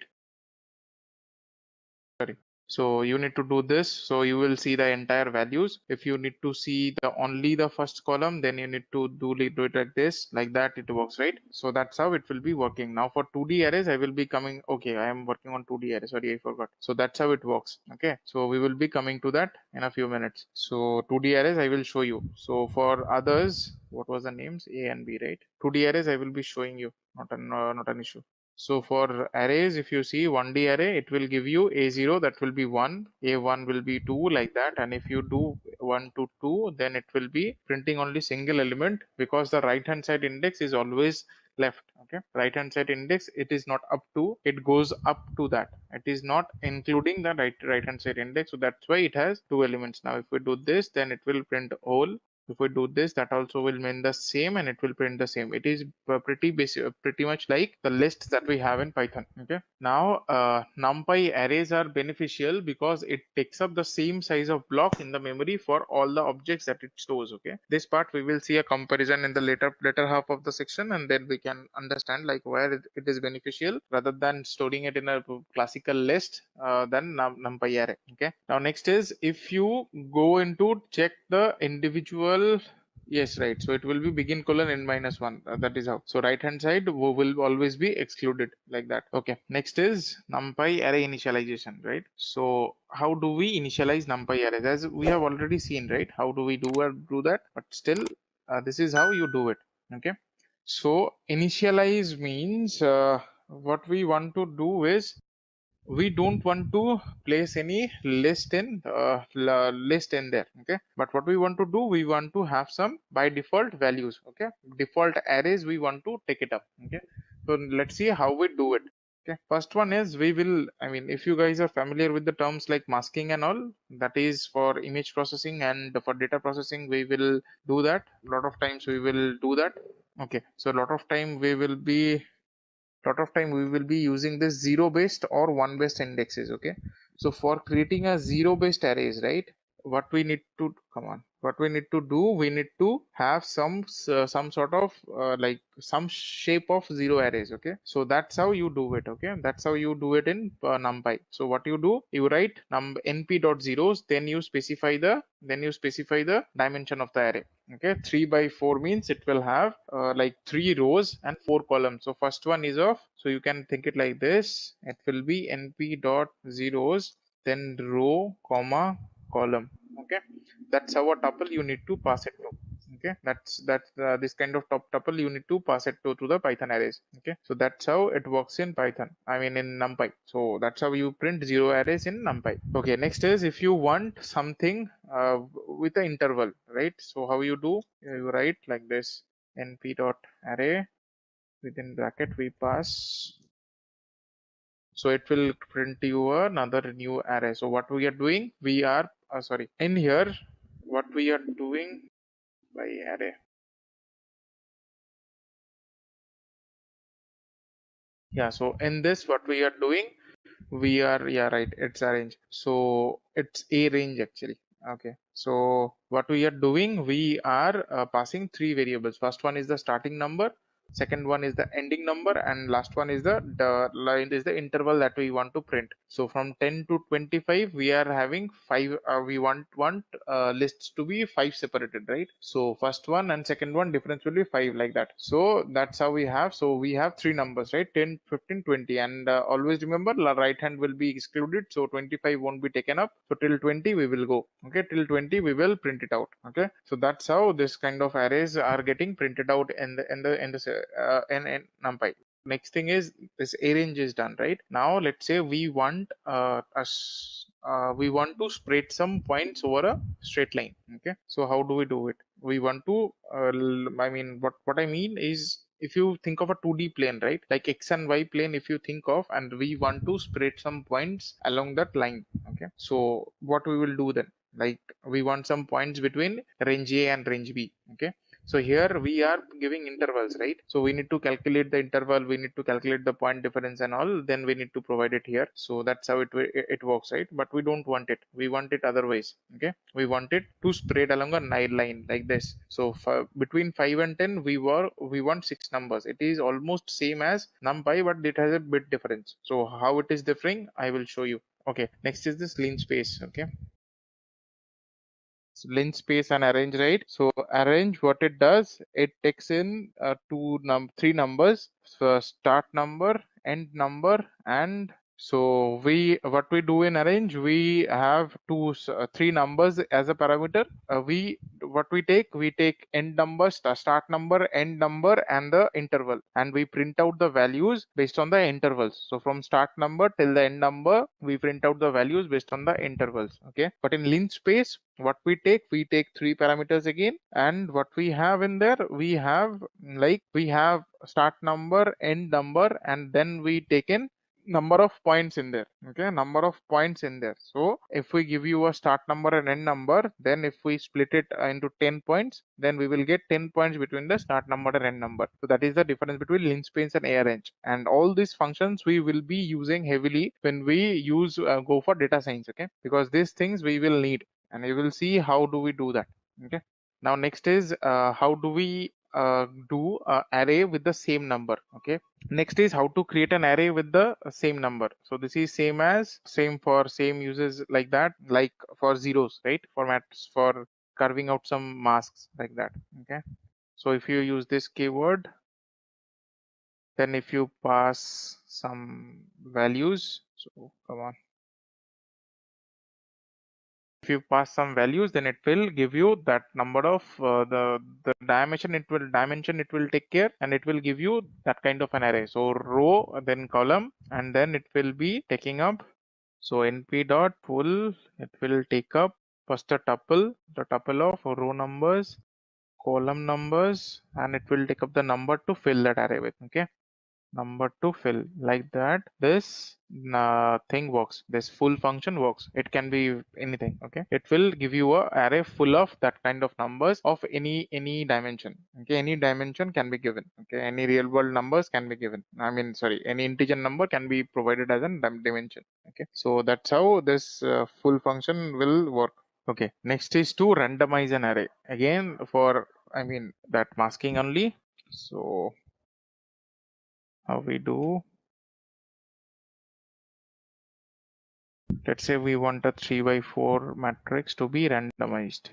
So you need to do this, so you will see the entire values. If you need to see only the first column, then you need to do it like this, like that it works, right? So that's how it will be working. Now for 2D arrays, I will be coming. Okay, I am working on 2D arrays, sorry, I forgot. So that's how it works. Okay, so we will be coming to that in a few minutes. So 2D arrays I will show you. So for others, what was the names? A and B, right? 2D arrays I will be showing you, not an issue. So for arrays, if you see 1D array, it will give you A0, that will be 1, A1 will be 2, like that. And if you do 1 to 2, then it will be printing only single element, because the right hand side index is always left. Okay, right hand side index, it is not up to, it goes up to that. It is not including the right hand side index. So that's why it has 2 elements. Now if we do this, then it will print all. If we do this, that also will mean the same, and it will print the same. It is pretty much like the list that we have in Python. Okay, now NumPy arrays are beneficial because it takes up the same size of block in the memory for all the objects that it stores. Okay, this part we will see a comparison in the later half of the section, and then we can understand like where it is beneficial rather than storing it in a classical list than NumPy array. Okay, now next is, if you go into check the individual, yes, right, so it will be begin colon n minus 1, that is how. So right hand side will always be excluded, like that. Okay, next is NumPy array initialization, right? So how do we initialize NumPy arrays? As we have already seen, right, how do we do that, but still this is how you do it. Okay, so initialize means what we want to do is, we don't want to place any list in there. Okay, but what we want to do, we want to have some by default values. Okay, default arrays we want to take it up. Okay, so let's see how we do it. Okay, first one is, we will, I mean, if you guys are familiar with the terms like masking and all, that is for image processing, and for data processing we will do that. A lot of times we will do that. Okay, so a lot of time we will be using this zero based or one based indexes. Okay, so for creating a zero based arrays, right, what we need to do, we need to have some sort of like some shape of zero arrays. Okay, so that's how you do it. Okay, that's how you do it in NumPy. So what you do, you write np.zeros, then you specify the dimension of the array. Okay, 3 by 4 means it will have like 3 rows and 4 columns. So first one is of, so you can think it like this, it will be np.zeros, then row comma column. Okay, that's how a tuple you need to pass it to. Okay, that's this kind of tuple you need to pass it to the Python arrays. Okay, so that's how it works in Python, I mean in NumPy. So that's how you print zero arrays in NumPy. Okay, next is, if you want something with the interval, right? So how you do, you write like this, np.array, within bracket we pass, so it will print you another new array. So what we are doing, we are in here, what we are doing by array, yeah, so in this what we are doing, we are, yeah, right, it's arrange, so it's a range actually. Okay, so what we are doing, we are passing 3 variables. First one is the starting number, second one is the ending number, and last one is the line is the interval that we want to print. So from 10 to 25 we are having 5, we want lists to be 5 separated, right? So first one and second one difference will be 5, like that. So that's how we have. So we have 3 numbers, right? 10, 15, 20, and always remember the right hand will be excluded, so 25 won't be taken up. So till 20 we will go, okay? Till 20 we will print it out, okay? So that's how this kind of arrays are getting printed out in NumPy. Next thing is this arrange is done, right? Now let's say we want we want to spread some points over a straight line, okay? So how do we do it? We want to I mean, what I mean is, if you think of a 2D plane, right, like x and y plane, if you think of, and we want to spread some points along that line, okay? So what we will do then, like we want some points between range A and range B, okay? So here we are giving intervals, right? So we need to calculate the interval, we need to calculate the point difference and all, then we need to provide it here. So that's how it works, right? But we don't want it, we want it otherwise, okay? We want it to spread along a line like this. So for between 5 and 10 we want 6 numbers. It is almost same as NumPy, but it has a bit difference. So how it is differing, I will show you. Okay, next is this linspace, okay? So linspace and arrange, right? So arrange, what it does, it takes in 3 numbers, so start number, end number, and so what we do in arrange, we have 3 numbers as a parameter. What we take end number, start number, end number, and the interval, and we print out the values based on the intervals. So from start number till the end number, we print out the values based on the intervals, okay? But in linspace, what we take 3 parameters again, and what we have in there, we have start number, end number, and then we take in number of points in there, okay? Number of points in there. So if we give you a start number and end number, then if we split it into 10 points, then we will get 10 points between the start number and end number. So that is the difference between linspace and arrange. And all these functions we will be using heavily when we go for data science, okay? Because these things we will need, and you will see how do we do that, okay? Now next is how do we do array with the same number, okay? Next is how to create an array with the same number. So this is same for same uses, like that, like for zeros, right? Formats for carving out some masks, like that, okay? So if you use this keyword, then if you pass some values, so come on, if you pass some values, then it will give you that number of the dimension it will take care, and it will give you that kind of an array. So row, then column, and then it will be taking up. So np dot pull, it will take up first the tuple of row numbers, column numbers, and it will take up the number to fill that array with, okay? Number to fill, like that. This thing works, this full function works. It can be anything, okay? It will give you a array full of that kind of numbers of any dimension, okay? Any dimension can be given, okay? Any real world numbers can be given, I mean, sorry, any integer number can be provided as a dimension, okay? So that's how this full function will work. Okay, next is to randomize an array, again for, I mean, that masking only. So how we do, let's say we want a 3x4 matrix to be randomized.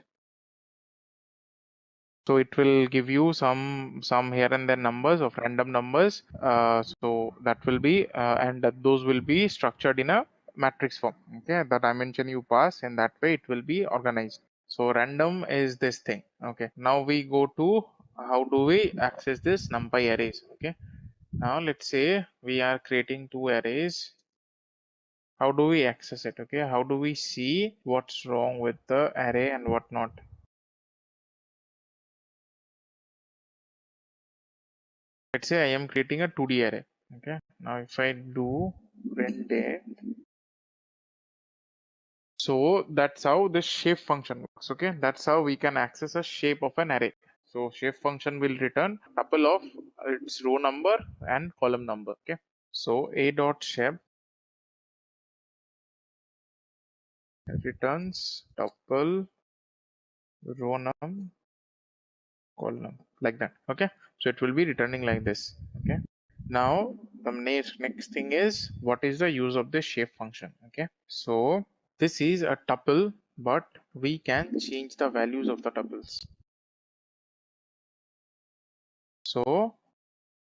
So it will give you some here and there numbers of random numbers. So that will be and those will be structured in a matrix form, okay? The dimension you pass, in that way it will be organized. So random is this thing, okay? Now we go to how do we access this NumPy arrays, okay? Now let's say we are creating 2 arrays. How do we access it, okay? How do we see what's wrong with the array and what not? Let's say I am creating a 2D array, okay? Now if I do print a, so that's how the shape function works, okay? That's how we can access a shape of an array. So shape function will return tuple of its row number and column number, okay? So a dot shape returns tuple row num column. like that. Okay, so it will be returning like this. Okay, now the next thing is, what is the use of the shape function? Okay, so this is a tuple, but we can change the values of the tuples. So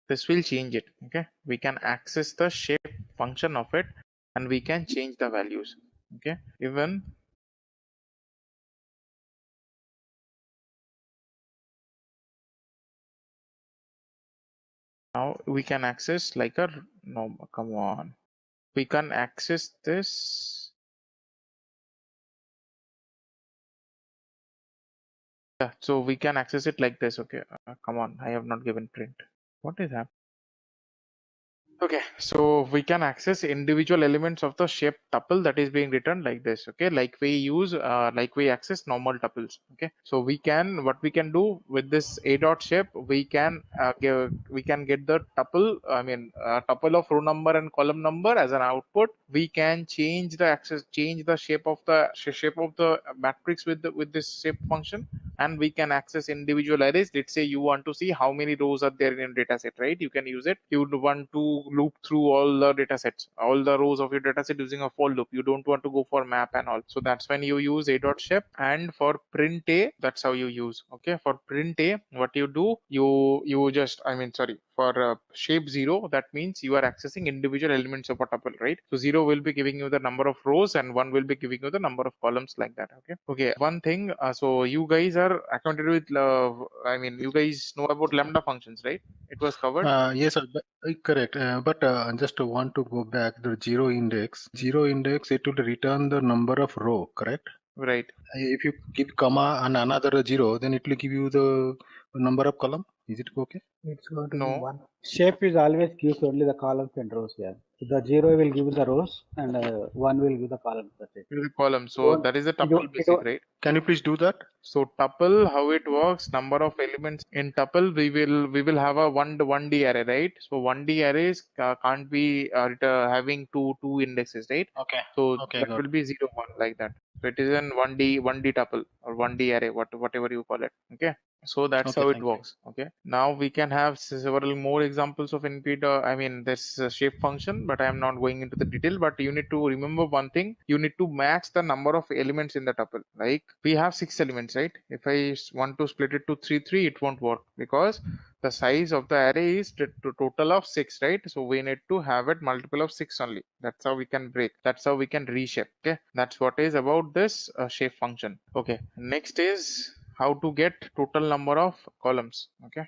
this will change it. Okay, we can access the shape function of it and we can change the values. Okay, even now we can access like a, no, come on, we can access this. Yeah, so we can access it like this. Okay, come on, I have not given print. What is happening? Okay, so we can access individual elements of the shape tuple that is being returned like this. Okay, like we use like we access normal tuples. Okay, so we can, what we can do with this a dot shape, we can get the tuple, I mean tuple of row number and column number as an output. We can change the shape of the matrix with this shape function, and we can access individual arrays. Let's say you want to see how many rows are there in a data set, right? You can use it. You would want to loop through all the data sets, all the rows of your data set using a for loop. You don't want to go for map and all. So that's when you use a dot shape. And for print a, that's how you use. Okay, for print a, what you do, you just, I mean, sorry, for shape 0, that means you are accessing individual elements of a tuple, right? So 0 will be giving you the number of rows and 1 will be giving you the number of columns, like that. Okay, one thing, so you guys are acquainted with I mean, you guys know about lambda functions, right? It was covered. Yes, sir, correct. But just want to go back the zero index. Zero index, it will return the number of row, correct? Right. If you give comma and another zero, then it will give you the number of column. Is it okay? It's going to be No. one. Shape is always gives only the columns and rows here. So the 0 will give the rows and 1 will give the columns. That's it. The column. So that is the tuple basic, right? Can you please do that? So tuple, how it works, number of elements in tuple, we will have a 1D array, right? So 1D arrays can't be having two indexes, right? Okay. So Okay, that got will be 0 1, like that. So it is an 1D tuple or 1D array, whatever you call it. Okay, so that's Okay, how it thank you. works. Okay, now we can have several more examples of NP. I mean, there's a shape function, but I am not going into the detail. But you need to remember one thing: you need to match the number of elements in the tuple. Like we have 6 elements, right? If I want to split it to 3, it won't work because the size of the array is total of 6, right? So we need to have it multiple of 6 only. That's how we can break. That's how we can reshape. Okay, that's what is about this shape function. Okay, next is how to get total number of columns. Okay,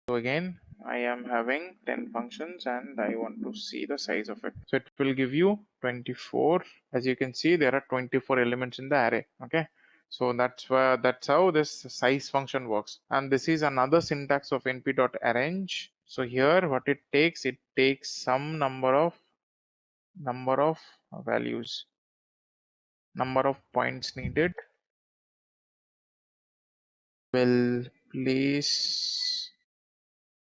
so again, I am having 10 functions and I want to see the size of it. So it will give you 24. As you can see, there are 24 elements in the array. Okay, so that's how this size function works. And this is another syntax of np.arrange. So here what it takes some number of values, number of points needed, will place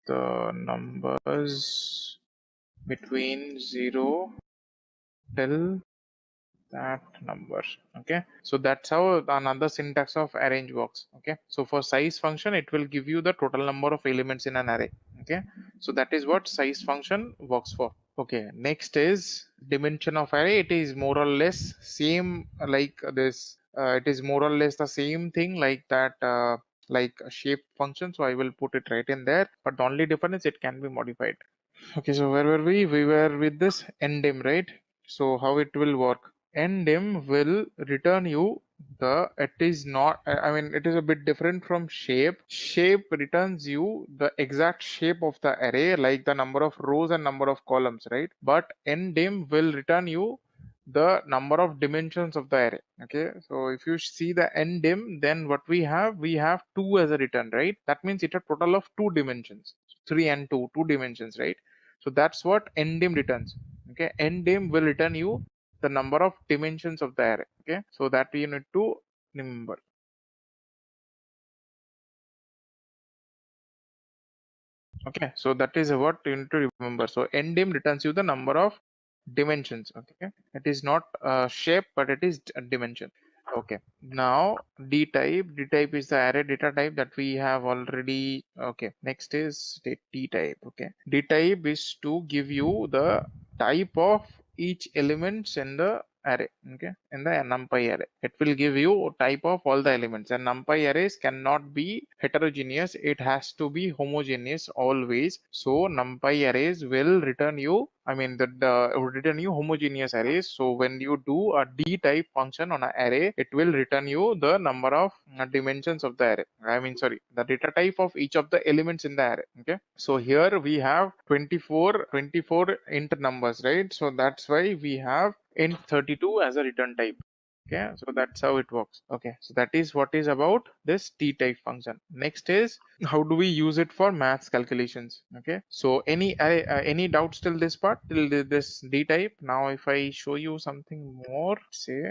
the numbers between 0 till that number. Okay, so that's how another syntax of arrange works. Okay, so for size function, it will give you the total number of elements in an array. Okay, so that is what size function works for. Okay, next is dimension of array. It is more or less same like this. It is more or less the same thing like that, like a shape function. So I will put it right in there, but the only difference, it can be modified. Okay, so where were we? We were with this ndim, right? So how it will work? Ndim will return you the, it is not, I mean, it is a bit different from shape. Shape returns you the exact shape of the array, like the number of rows and number of columns, right? But ndim will return you the number of dimensions of the array. Okay, so if you see the ndim, then what we have 2 as a return, right? That means it a total of 2 dimensions, 3 and 2 dimensions, right? So that's what ndim returns. Okay, ndim will return you the number of dimensions of the array. Okay, so that you need to remember. Okay, so that is what you need to remember. So ndim returns you the number of dimensions. Okay, it is not shape, but it is a dimension. Okay, now D type is the array data type that we have already. Okay, next is D type. Okay, D type is to give you the type of each elements in the array. Okay, in the numpy array, it will give you type of all the elements, and numpy arrays cannot be heterogeneous, it has to be homogeneous always. So numpy arrays will return you, I mean return you homogeneous arrays. So when you do a D type function on an array, it will return you the number of dimensions of the array, I mean sorry, the data type of each of the elements in the array. Okay, so here we have 24 int numbers, right? So that's why we have int 32 as a return type. Okay, so that's how it works. Okay, so that is what is about this D type function. Next is how do we use it for maths calculations. Okay, so any doubts till this part, till this D type? Now if I show you something more, say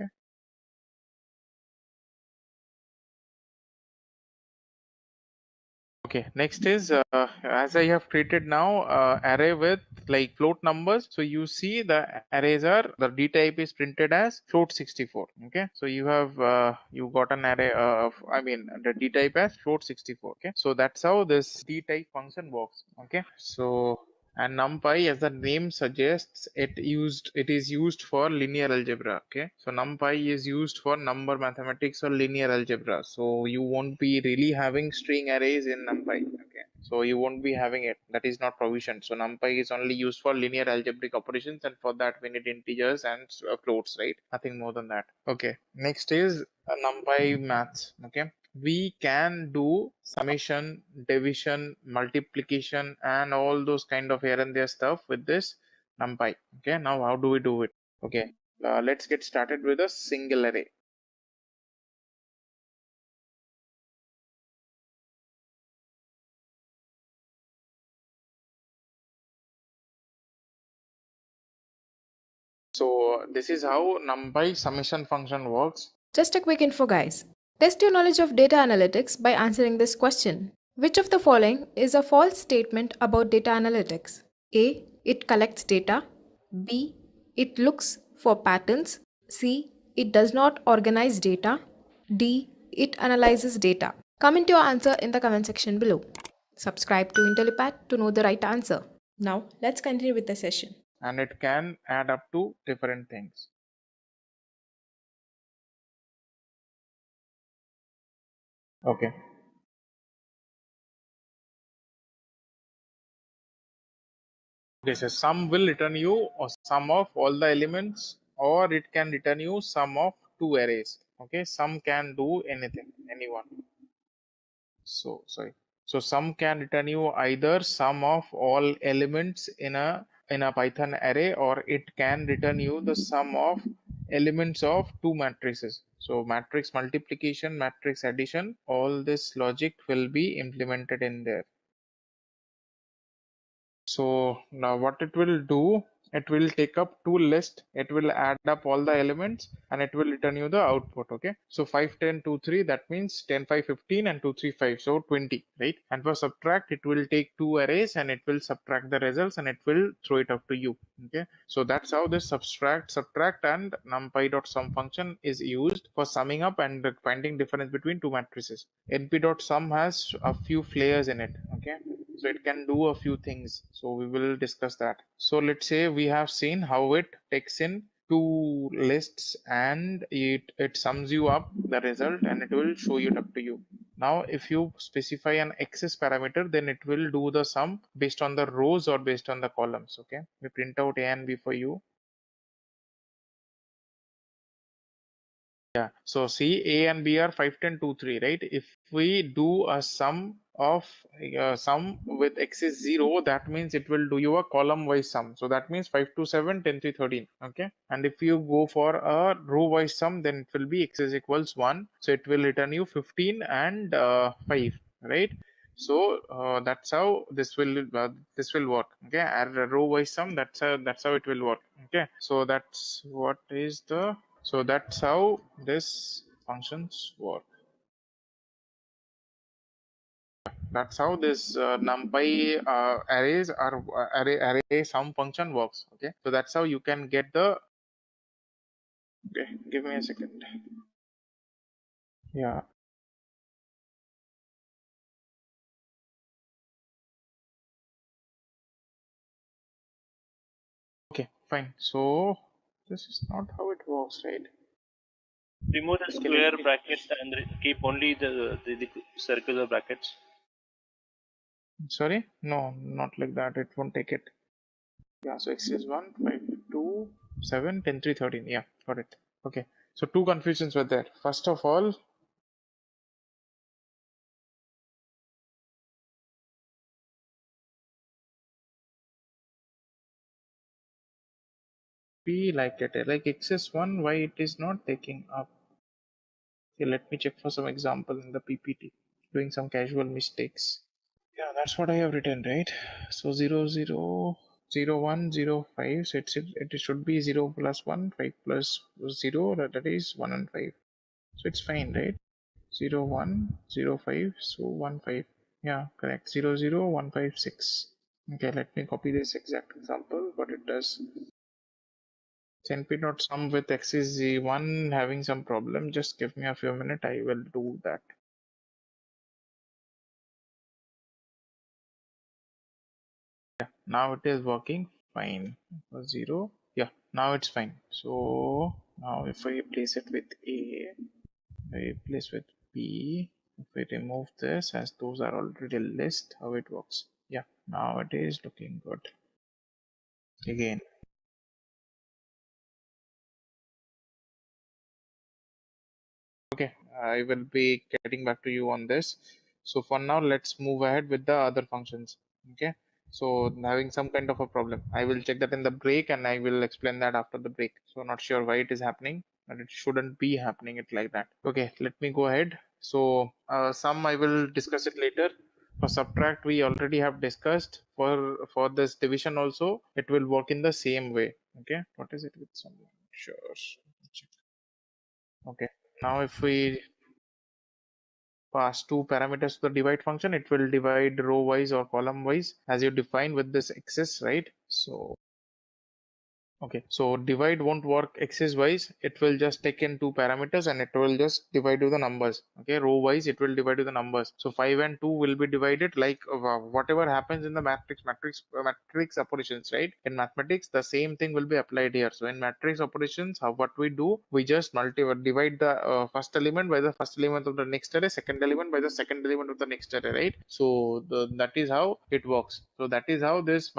okay, next is as I have created now array with like float numbers. So you see the arrays are, the D type is printed as float 64. Okay, so you have you got an array of, I mean the D type as float 64. Okay, so that's how this D type function works. Okay, so and numpy, as the name suggests, it is used for linear algebra. Okay, so numpy is used for number mathematics or linear algebra, so you won't be really having string arrays in numpy. Okay, so you won't be having it, that is not provisioned. So numpy is only used for linear algebraic operations, and for that we need integers and floats, right? Nothing more than that. Okay, next is numpy maths. Okay, we can do summation, division, multiplication, and all those kind of here and there stuff with this numpy. Okay, now how do we do it? Okay, let's get started with a single array. So this is how numpy summation function works. Just a quick info, guys. Test your knowledge of data analytics by answering this question. Which of the following is a false statement about data analytics? A. It collects data. B. It looks for patterns. C. It does not organize data. D. It analyzes data. Comment your answer in the comment section below. Subscribe to IntelliPath to know the right answer. Now, let's continue with the session. And it can add up to different things. Okay. Okay, so sum will return you a sum of all the elements, or it can return you sum of two arrays. Okay, sum can do anything, anyone. So sorry. So sum can return you either sum of all elements in a Python array, or it can return you the sum of elements of two matrices. So matrix multiplication, matrix addition, all this logic will be implemented in there. So now what it will do, it will take up two lists, it will add up all the elements, and it will return you the output. Okay, so 5 10 2 3, that means 10 5 15 and 2 3 5, so 20, right? And for subtract, it will take two arrays and it will subtract the results and it will throw it up to you. Okay, so that's how this subtract and numpy.sum function is used for summing up and finding difference between two matrices. np.sum has a few flavors in it. Okay, so it can do a few things, so we will discuss that. So let's say we have seen how it takes in two lists and it sums you up the result and it will show it up to you. Now if you specify an access parameter, then it will do the sum based on the rows or based on the columns. Okay, we print out A and B for you. Yeah, so see, A and B are 5 10 2 3, right? If we do a sum of sum with x is 0, that means it will do you a column wise sum. So that means 5 2 7 10 3 13. Okay, and if you go for a row wise sum, then it will be x is equals 1, so it will return you 15 and 5, right? So that's how this will work. Okay, add a row wise sum, that's how it will work. Okay, so that's what is the, so that's how this functions work. That's how this numpy arrays are array sum function works. Okay, so that's how you can get the, okay, give me a second. Yeah. Okay, fine. So this is not how it works, right? Remove the Okay, let square me. brackets and keep only the circular brackets. Sorry? No, not like that. It won't take it. Yeah, so x is 1, 5, 2, 7, 10, 3, 13. Yeah, got it. Okay, so two confusions were there. First of all, be like it, like x is 1, why it is not taking up? Okay, let me check for some example in the PPT. Doing some casual mistakes. Yeah, that's what I have written, right? So 0, 0, 0, 1, 0, 5. So it should be 0 plus 1, 5 plus 0, that is 1 and 5. So it's fine, right? 0, 1, 0, 5, so 1, 5. Yeah, correct. 0, 0, 1, 5, 6. Okay, let me copy this exact example, what it does. NP dot sum with x is 1 having some problem. Just give me a few minutes, I will do that. Yeah, now it is working fine. 0. Yeah, now it's fine. So now if I replace it with A, I replace with B. If we remove this, as those are already list, how it works. Yeah, now it is looking good. Again. Okay, I will be getting back to you on this. So for now, let's move ahead with the other functions. Okay, so having some kind of a problem. I will check that in the break and I will explain that after the break. So not sure why it is happening, but it shouldn't be happening it like that. Okay, let me go ahead. So sum I will discuss it later. For subtract, we already have discussed. For this division also, it will work in the same way. Okay, what is it with someone? Sure. Check. Okay, now if we pass two parameters to the divide function, it will divide row wise or column wise as you define with this axis, right? So okay, so divide won't work axis wise. It will just take in two parameters and it will just divide to the numbers. Okay, row wise it will divide to the numbers. So 5 and 2 will be divided like whatever happens in the matrix operations, right? In mathematics, the same thing will be applied here. So in matrix operations, what we do, we just divide the first element by the first element of the next array, second element by the second element of the next array, right? So that is how it works. So that is how this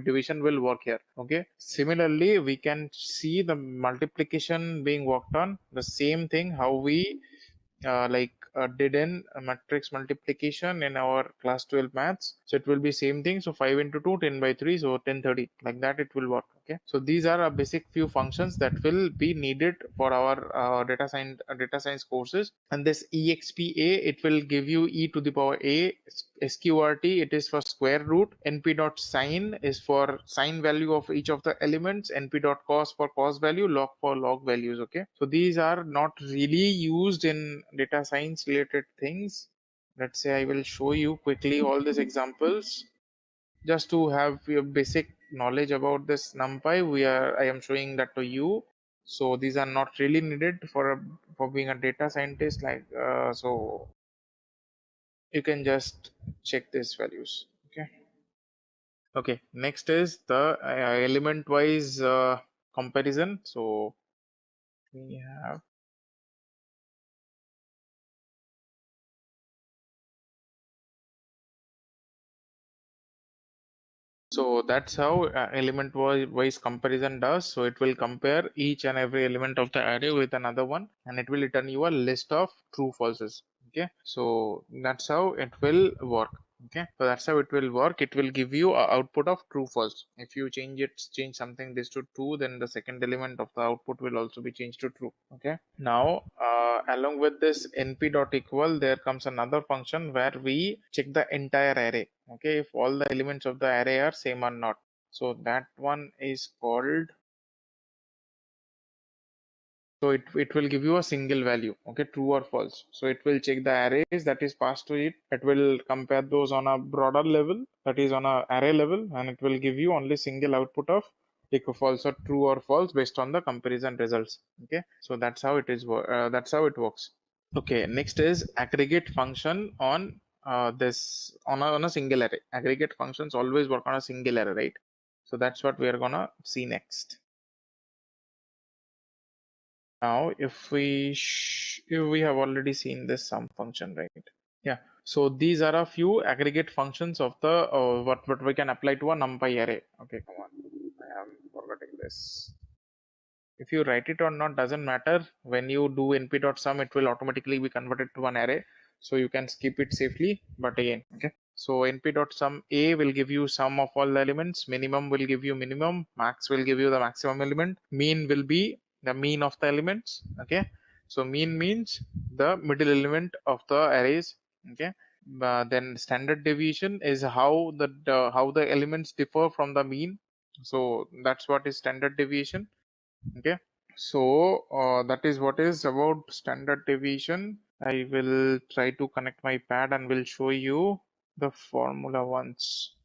division will work here. Okay, similarly we can see the multiplication being worked on the same thing how we did in matrix multiplication in our class 12 maths. So it will be same thing. So 5 into 2, 10 by 3, so 1030, like that it will work. Okay, so these are a basic few functions that will be needed for our data science courses. And this expa, it will give you e to the power a. Sqrt, it is for square root. Np dot sign is for sign value of each of the elements. Np dot cos for cos value, log for log values. Okay, so these are not really used in data science related things. Let's say I will show you quickly all these examples just to have your basic knowledge about this numpy. I am showing that to you. So these are not really needed for being a data scientist, so you can just check these values. Okay, next is the element wise comparison. So we have, so that's how element wise comparison does. So it will compare each and every element of the array with another one, and it will return you a list of true falses. Okay, so that's how it will work. Okay, so that's how it will work. It will give you a output of true false. If you change something this to true, then the second element of the output will also be changed to true. Okay, now along with this np dot equal, there comes another function where we check the entire array. Okay, if all the elements of the array are same or not. So that one is called, so it will give you a single value. Okay, true or false. So it will check the arrays that is passed to it. It will compare those on a broader level, that is on a array level, and it will give you only single output of like a false or true or false based on the comparison results. Okay, so that's how it is. That's how it works. Okay, next is aggregate function on this on a single array. Aggregate functions always work on a single array, right? So that's what we are gonna see next. Now, if we have already seen this sum function, right? Yeah. So these are a few aggregate functions of the what we can apply to a NumPy array. Okay, come on. I am forgetting this. If you write it or not doesn't matter. When you do np.sum, it will automatically be converted to an array, so you can skip it safely. But again, okay, so np.sum a will give you sum of all the elements, minimum will give you minimum, max will give you the maximum element, mean will be the mean of the elements. Okay, so mean means the middle element of the arrays. Okay, then standard deviation is how the elements differ from the mean, so that's what is standard deviation. Okay, so that is what is about standard deviation. I will try to connect my pad and will show you the formula once.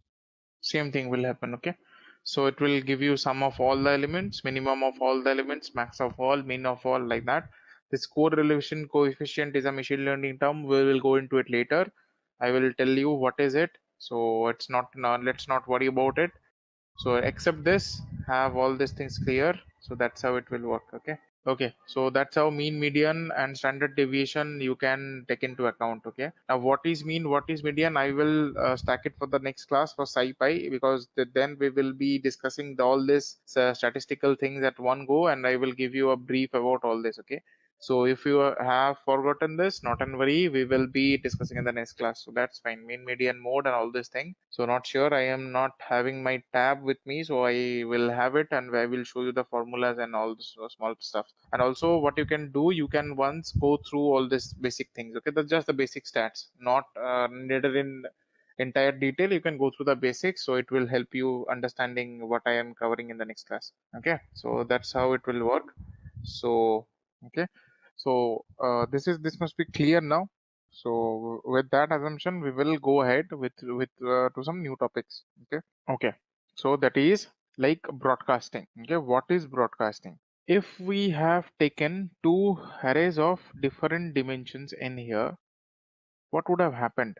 Same thing will happen. Okay, so it will give you sum of all the elements, minimum of all the elements, max of all, min of all, like that. This correlation coefficient is a machine learning term. We will go into it later. I will tell you what is it, so it's not, let's not worry about it. So except this, have all these things clear. So that's how it will work. Okay, so that's how mean, median and standard deviation you can take into account. Okay, now what is mean, what is median, I will stack it for the next class for SciPy, because then we will be discussing all this statistical things at one go, and I will give you a brief about all this. Okay, so if you have forgotten this, not an worry, we will be discussing in the next class. So that's fine. Mean, median, mode and all this thing. So not sure, I am not having my tab with me, so I will have it and I will show you the formulas and all this small stuff. And also what you can do, you can once go through all this basic things. Okay, that's just the basic stats, not needed in entire detail. You can go through the basics, so it will help you understanding what I am covering in the next class. Okay, so that's how it will work. So okay, so this must be clear now. So with that assumption, we will go ahead with to some new topics. Okay, so that is like broadcasting. Okay, what is broadcasting? If we have taken two arrays of different dimensions in here, what would have happened?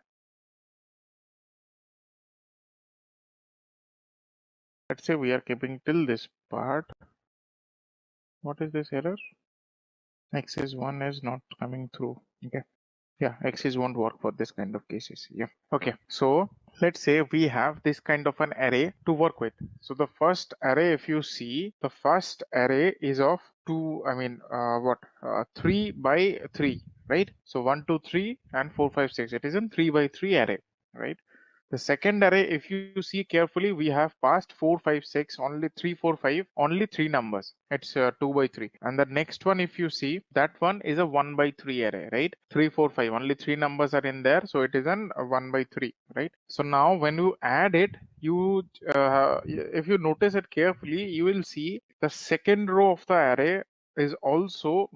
Let's say we are keeping till this part. What is this error? Axis 1 is not coming through. Okay, yeah, axis won't work for this kind of cases. Yeah, okay, so let's say we have this kind of an array to work with. So the first array, if you see, the first array is of 3 by 3, right? So 1 2 3 and 4 5 6, it is in 3 by 3 array, right? The second array, if you see carefully, we have passed 4 5 6, only 3 4 5, only 3 numbers. It's 2 by 3. And the next one, if you see, that one is a 1 by 3 array, right? 3 4 5, only 3 numbers are in there, so it is an 1 by 3, right? So now when you add it, if you notice it carefully, you will see the second row of the array is also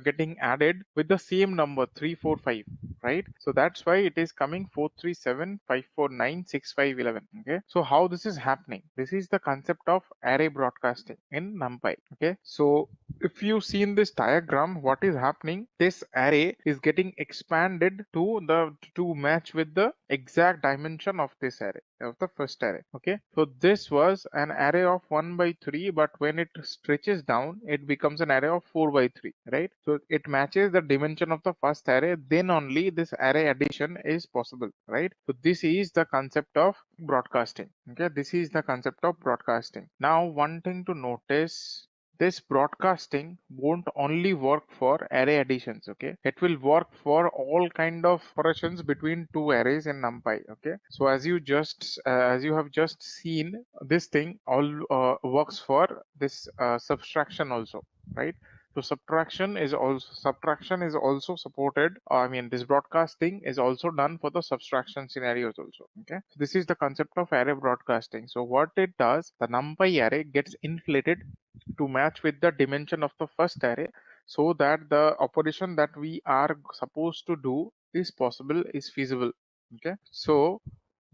getting added with the same number 3 4 5, right? So that's why it is coming 4 3 7 5 4 9 6 5 11. Okay, so how this is happening? This is the concept of array broadcasting in NumPy. Okay, so if you see in this diagram, what is happening, this array is getting expanded to match with the exact dimension of this array, of the first array. Okay, so this was an array of 1 by 3, but when it stretches down, it becomes an array of 4 by 3, right? So it matches the dimension of the first array, then only this array addition is possible, right? So this is the concept of broadcasting. Okay, this is the concept of broadcasting. Now one thing to notice, this broadcasting won't only work for array additions. Okay, it will work for all kind of operations between two arrays in NumPy. Okay, so as you have just seen, this thing all works for this subtraction also, right? So subtraction is also supported. This broadcasting is also done for the subtraction scenarios also. Okay, so this is the concept of array broadcasting. So what it does, the NumPy array gets inflated to match with the dimension of the first array, so that the operation that we are supposed to do is possible, is feasible. Okay, so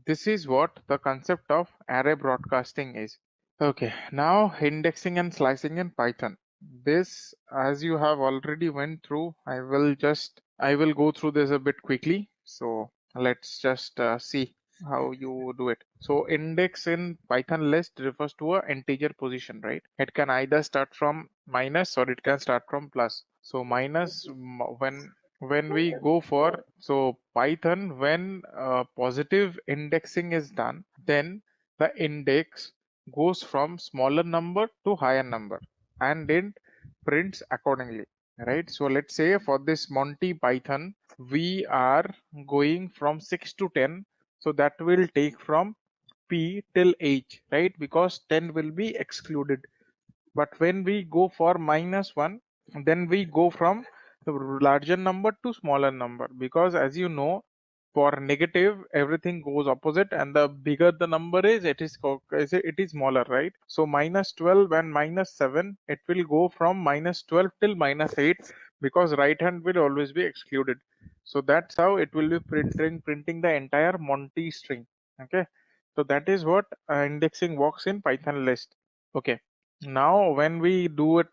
this is what the concept of array broadcasting is. Okay, now indexing and slicing in Python. This, as you have already went through, I will just I will go through this a bit quickly. So let's just see how you do it. So index in Python list refers to a integer position, right? It can either start from minus or it can start from plus. So minus when we go for, so Python, when positive indexing is done, then the index goes from smaller number to higher number and it prints accordingly, right? So let's say for this Monty Python we are going from 6 to 10, so that will take from P till H, right? Because 10 will be excluded. But when we go for -1, then we go from the larger number to smaller number, because as you know, for negative everything goes opposite, and the bigger the number is, it is smaller, right? So -12 and -7, it will go from -12 till -8, because right hand will always be excluded. So that's how it will be printing the entire Monty string. Okay, so that is what indexing works in Python list. Okay, now when we do it,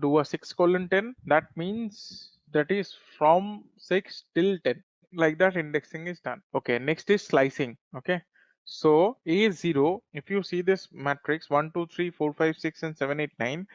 do a 6:10, that means that is from 6 till 10, like that indexing is done. Okay, next is slicing. Okay, so A0, if you see this matrix 1 2 3 4 5 6 and 7 8 9,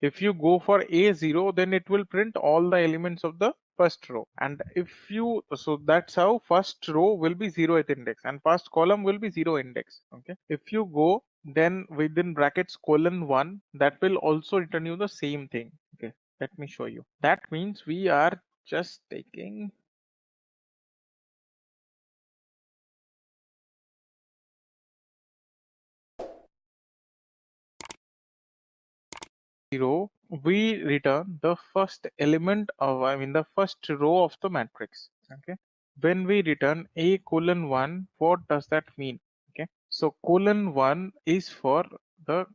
if you go for A0, then it will print all the elements of the first row. And if you, so that's how first row will be 0th index and first column will be 0 index. Okay, if you go then within brackets :1, that will also return you the same thing. Okay, let me show you. That means we are just taking zero, we return the first element of, I mean the first row of the matrix. Okay, when we return A:1, what does that mean? Okay, so :1 is for the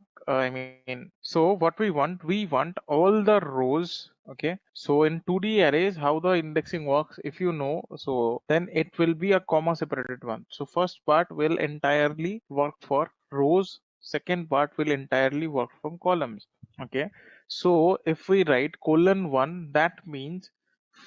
so what we want all the rows. Okay, so in 2D arrays, how the indexing works, if you know, so then it will be a comma separated one. So first part will entirely work for rows, second part will entirely work from columns. Okay, so if we write :1, that means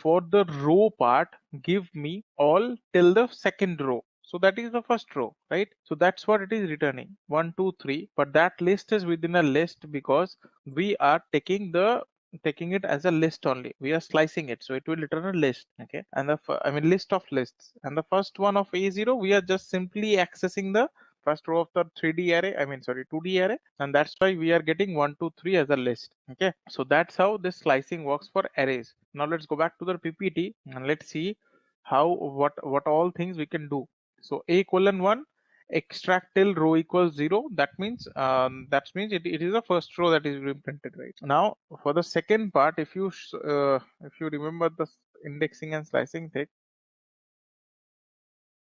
for the row part, give me all till the second row. So that is the first row, right? So that's what it is returning, 1 2 3. But that list is within a list because we are taking it as a list only. We are slicing it, so it will return a list. Okay, and list of lists. And the first one of A0, we are just simply accessing the first row of the 3D array, 2D array, and that's why we are getting 1 2 3 as a list. Okay, so that's how this slicing works for arrays. Now let's go back to the PPT and let's see how what all things we can do. So A:1, extract till row equals 0. That means it is the first row that is being printed, right? Now for the second part, if you remember the indexing and slicing thing,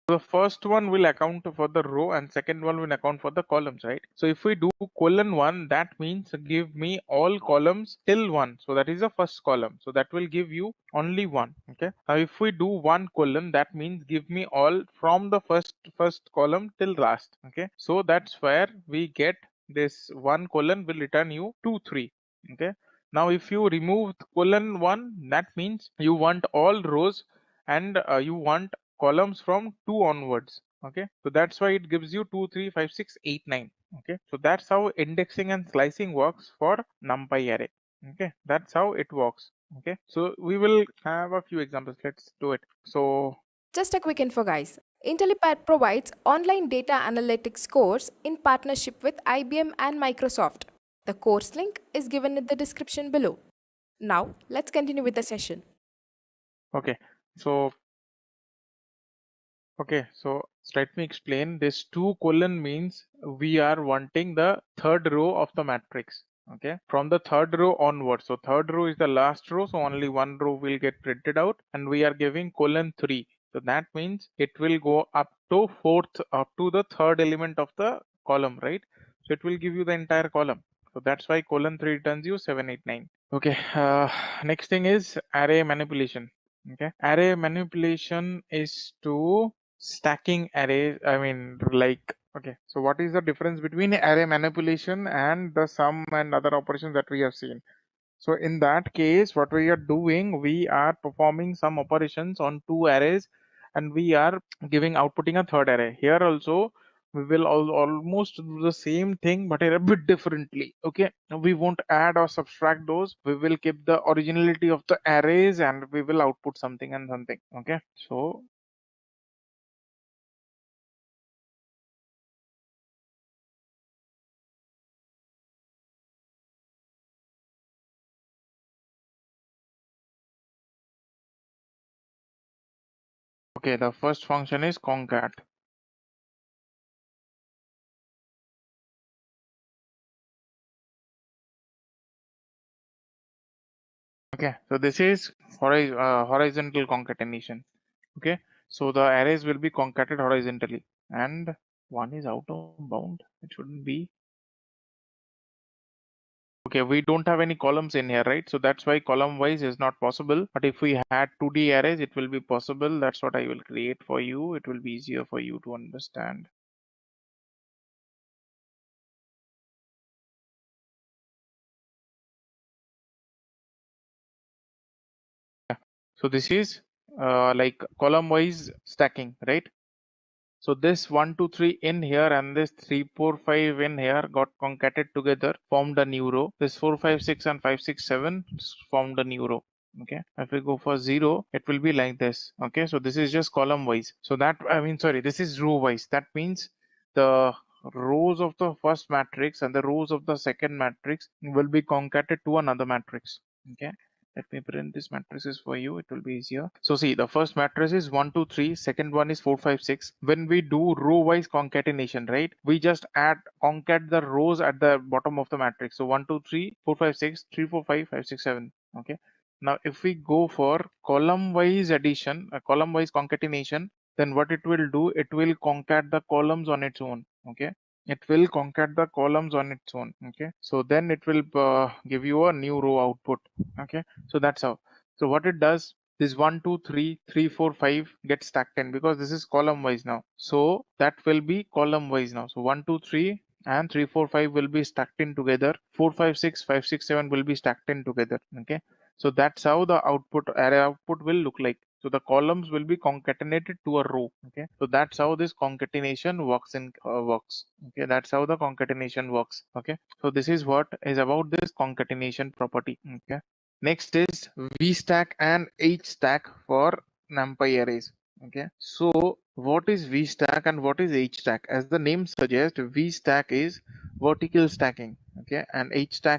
the first one will account for the row and second one will account for the columns, right? So if we do :1, that means give me all columns till 1. So that is the first column. So that will give you only 1. Okay. Now if we do 1: that means give me all from the first column till last. Okay. So that's where we get this 1: will return you 2 3. Okay. Now if you remove :1, that means you want all rows and you want columns from 2 onwards. Okay, so that's why it gives you 2 3 5 6 8 9. Okay, so that's how indexing and slicing works for NumPy array. Okay, that's how it works. Okay, so we will have a few examples. Let's do it. So Just a quick info, guys. IntelliPad provides online data analytics course in partnership with IBM and Microsoft. The course link is given in the description below. Now, let's continue with the session. okay, so let me explain. This 2: means we are wanting the third row of the matrix. Okay, from the third row onwards. So third row is the last row, so only one row will get printed out, and we are giving :3. So that means it will go up to the third element of the column, right? So it will give you the entire column. So that's why :3 returns you 7 8 9. Okay, next thing is array manipulation. Okay, array manipulation is to stacking arrays. Okay, so what is the difference between array manipulation and the sum and other operations that we have seen? So in that case, what we are doing, we are performing some operations on two arrays and we are outputting a third array. Here also, we will almost do the same thing, but a bit differently. Okay, we won't add or subtract those. We will keep the originality of the arrays and we will output something and something. Okay, so okay, the first function is concat. Okay, so this is horizontal concatenation. Okay, so the arrays will be concatenated horizontally, and one is out of bound. It shouldn't be. Okay, we don't have any columns in here, right? So that's why column wise is not possible. But if we had 2D arrays, it will be possible. That's what I will create for you. It will be easier for you to understand. So this is like column wise stacking, right? So this 1, 2, 3 in here and this 3, 4, 5 in here got concatenated together, formed a new row. This 4, 5, 6 and 5, 6, 7 formed a new row. Okay, if we go for 0, it will be like this. Okay, so this is just column wise. So that, this is row wise. That means the rows of the first matrix and the rows of the second matrix will be concatenated to another matrix. Okay, let me print this matrices for you. It will be easier. So see, the first matrix is 1, 2, 3. Second one is 4, 5, 6. When we do row wise concatenation, right? We just concat the rows at the bottom of the matrix. So 1, 2, 3, 4, 5, 6, 3, 4, 5, 5, 6, 7. Okay. Now if we go for column wise addition, column wise concatenation, then what it will do, it will concat the columns on its own. Okay, it will concat the columns on its own. Okay, so then it will give you a new row output. Okay, so that's how. So what it does, this 1, 2, 3, 3, 4, 5 gets stacked in because this is column wise now. So that will be column wise now. So 1, 2, 3 and 3, 4, 5 will be stacked in together. 4, 5, 6, 5, 6, 7 will be stacked in together. Okay, so that's how the output array output will look like. So the columns will be concatenated to a row. Okay, so that's how this concatenation works works. Okay, that's how the concatenation works. Okay, so this is what is about this concatenation property. Okay, next is V stack and H stack for NumPy arrays. Okay, so what is V stack and what is H stack? As the name suggests, V stack is vertical stacking. Okay, and H stack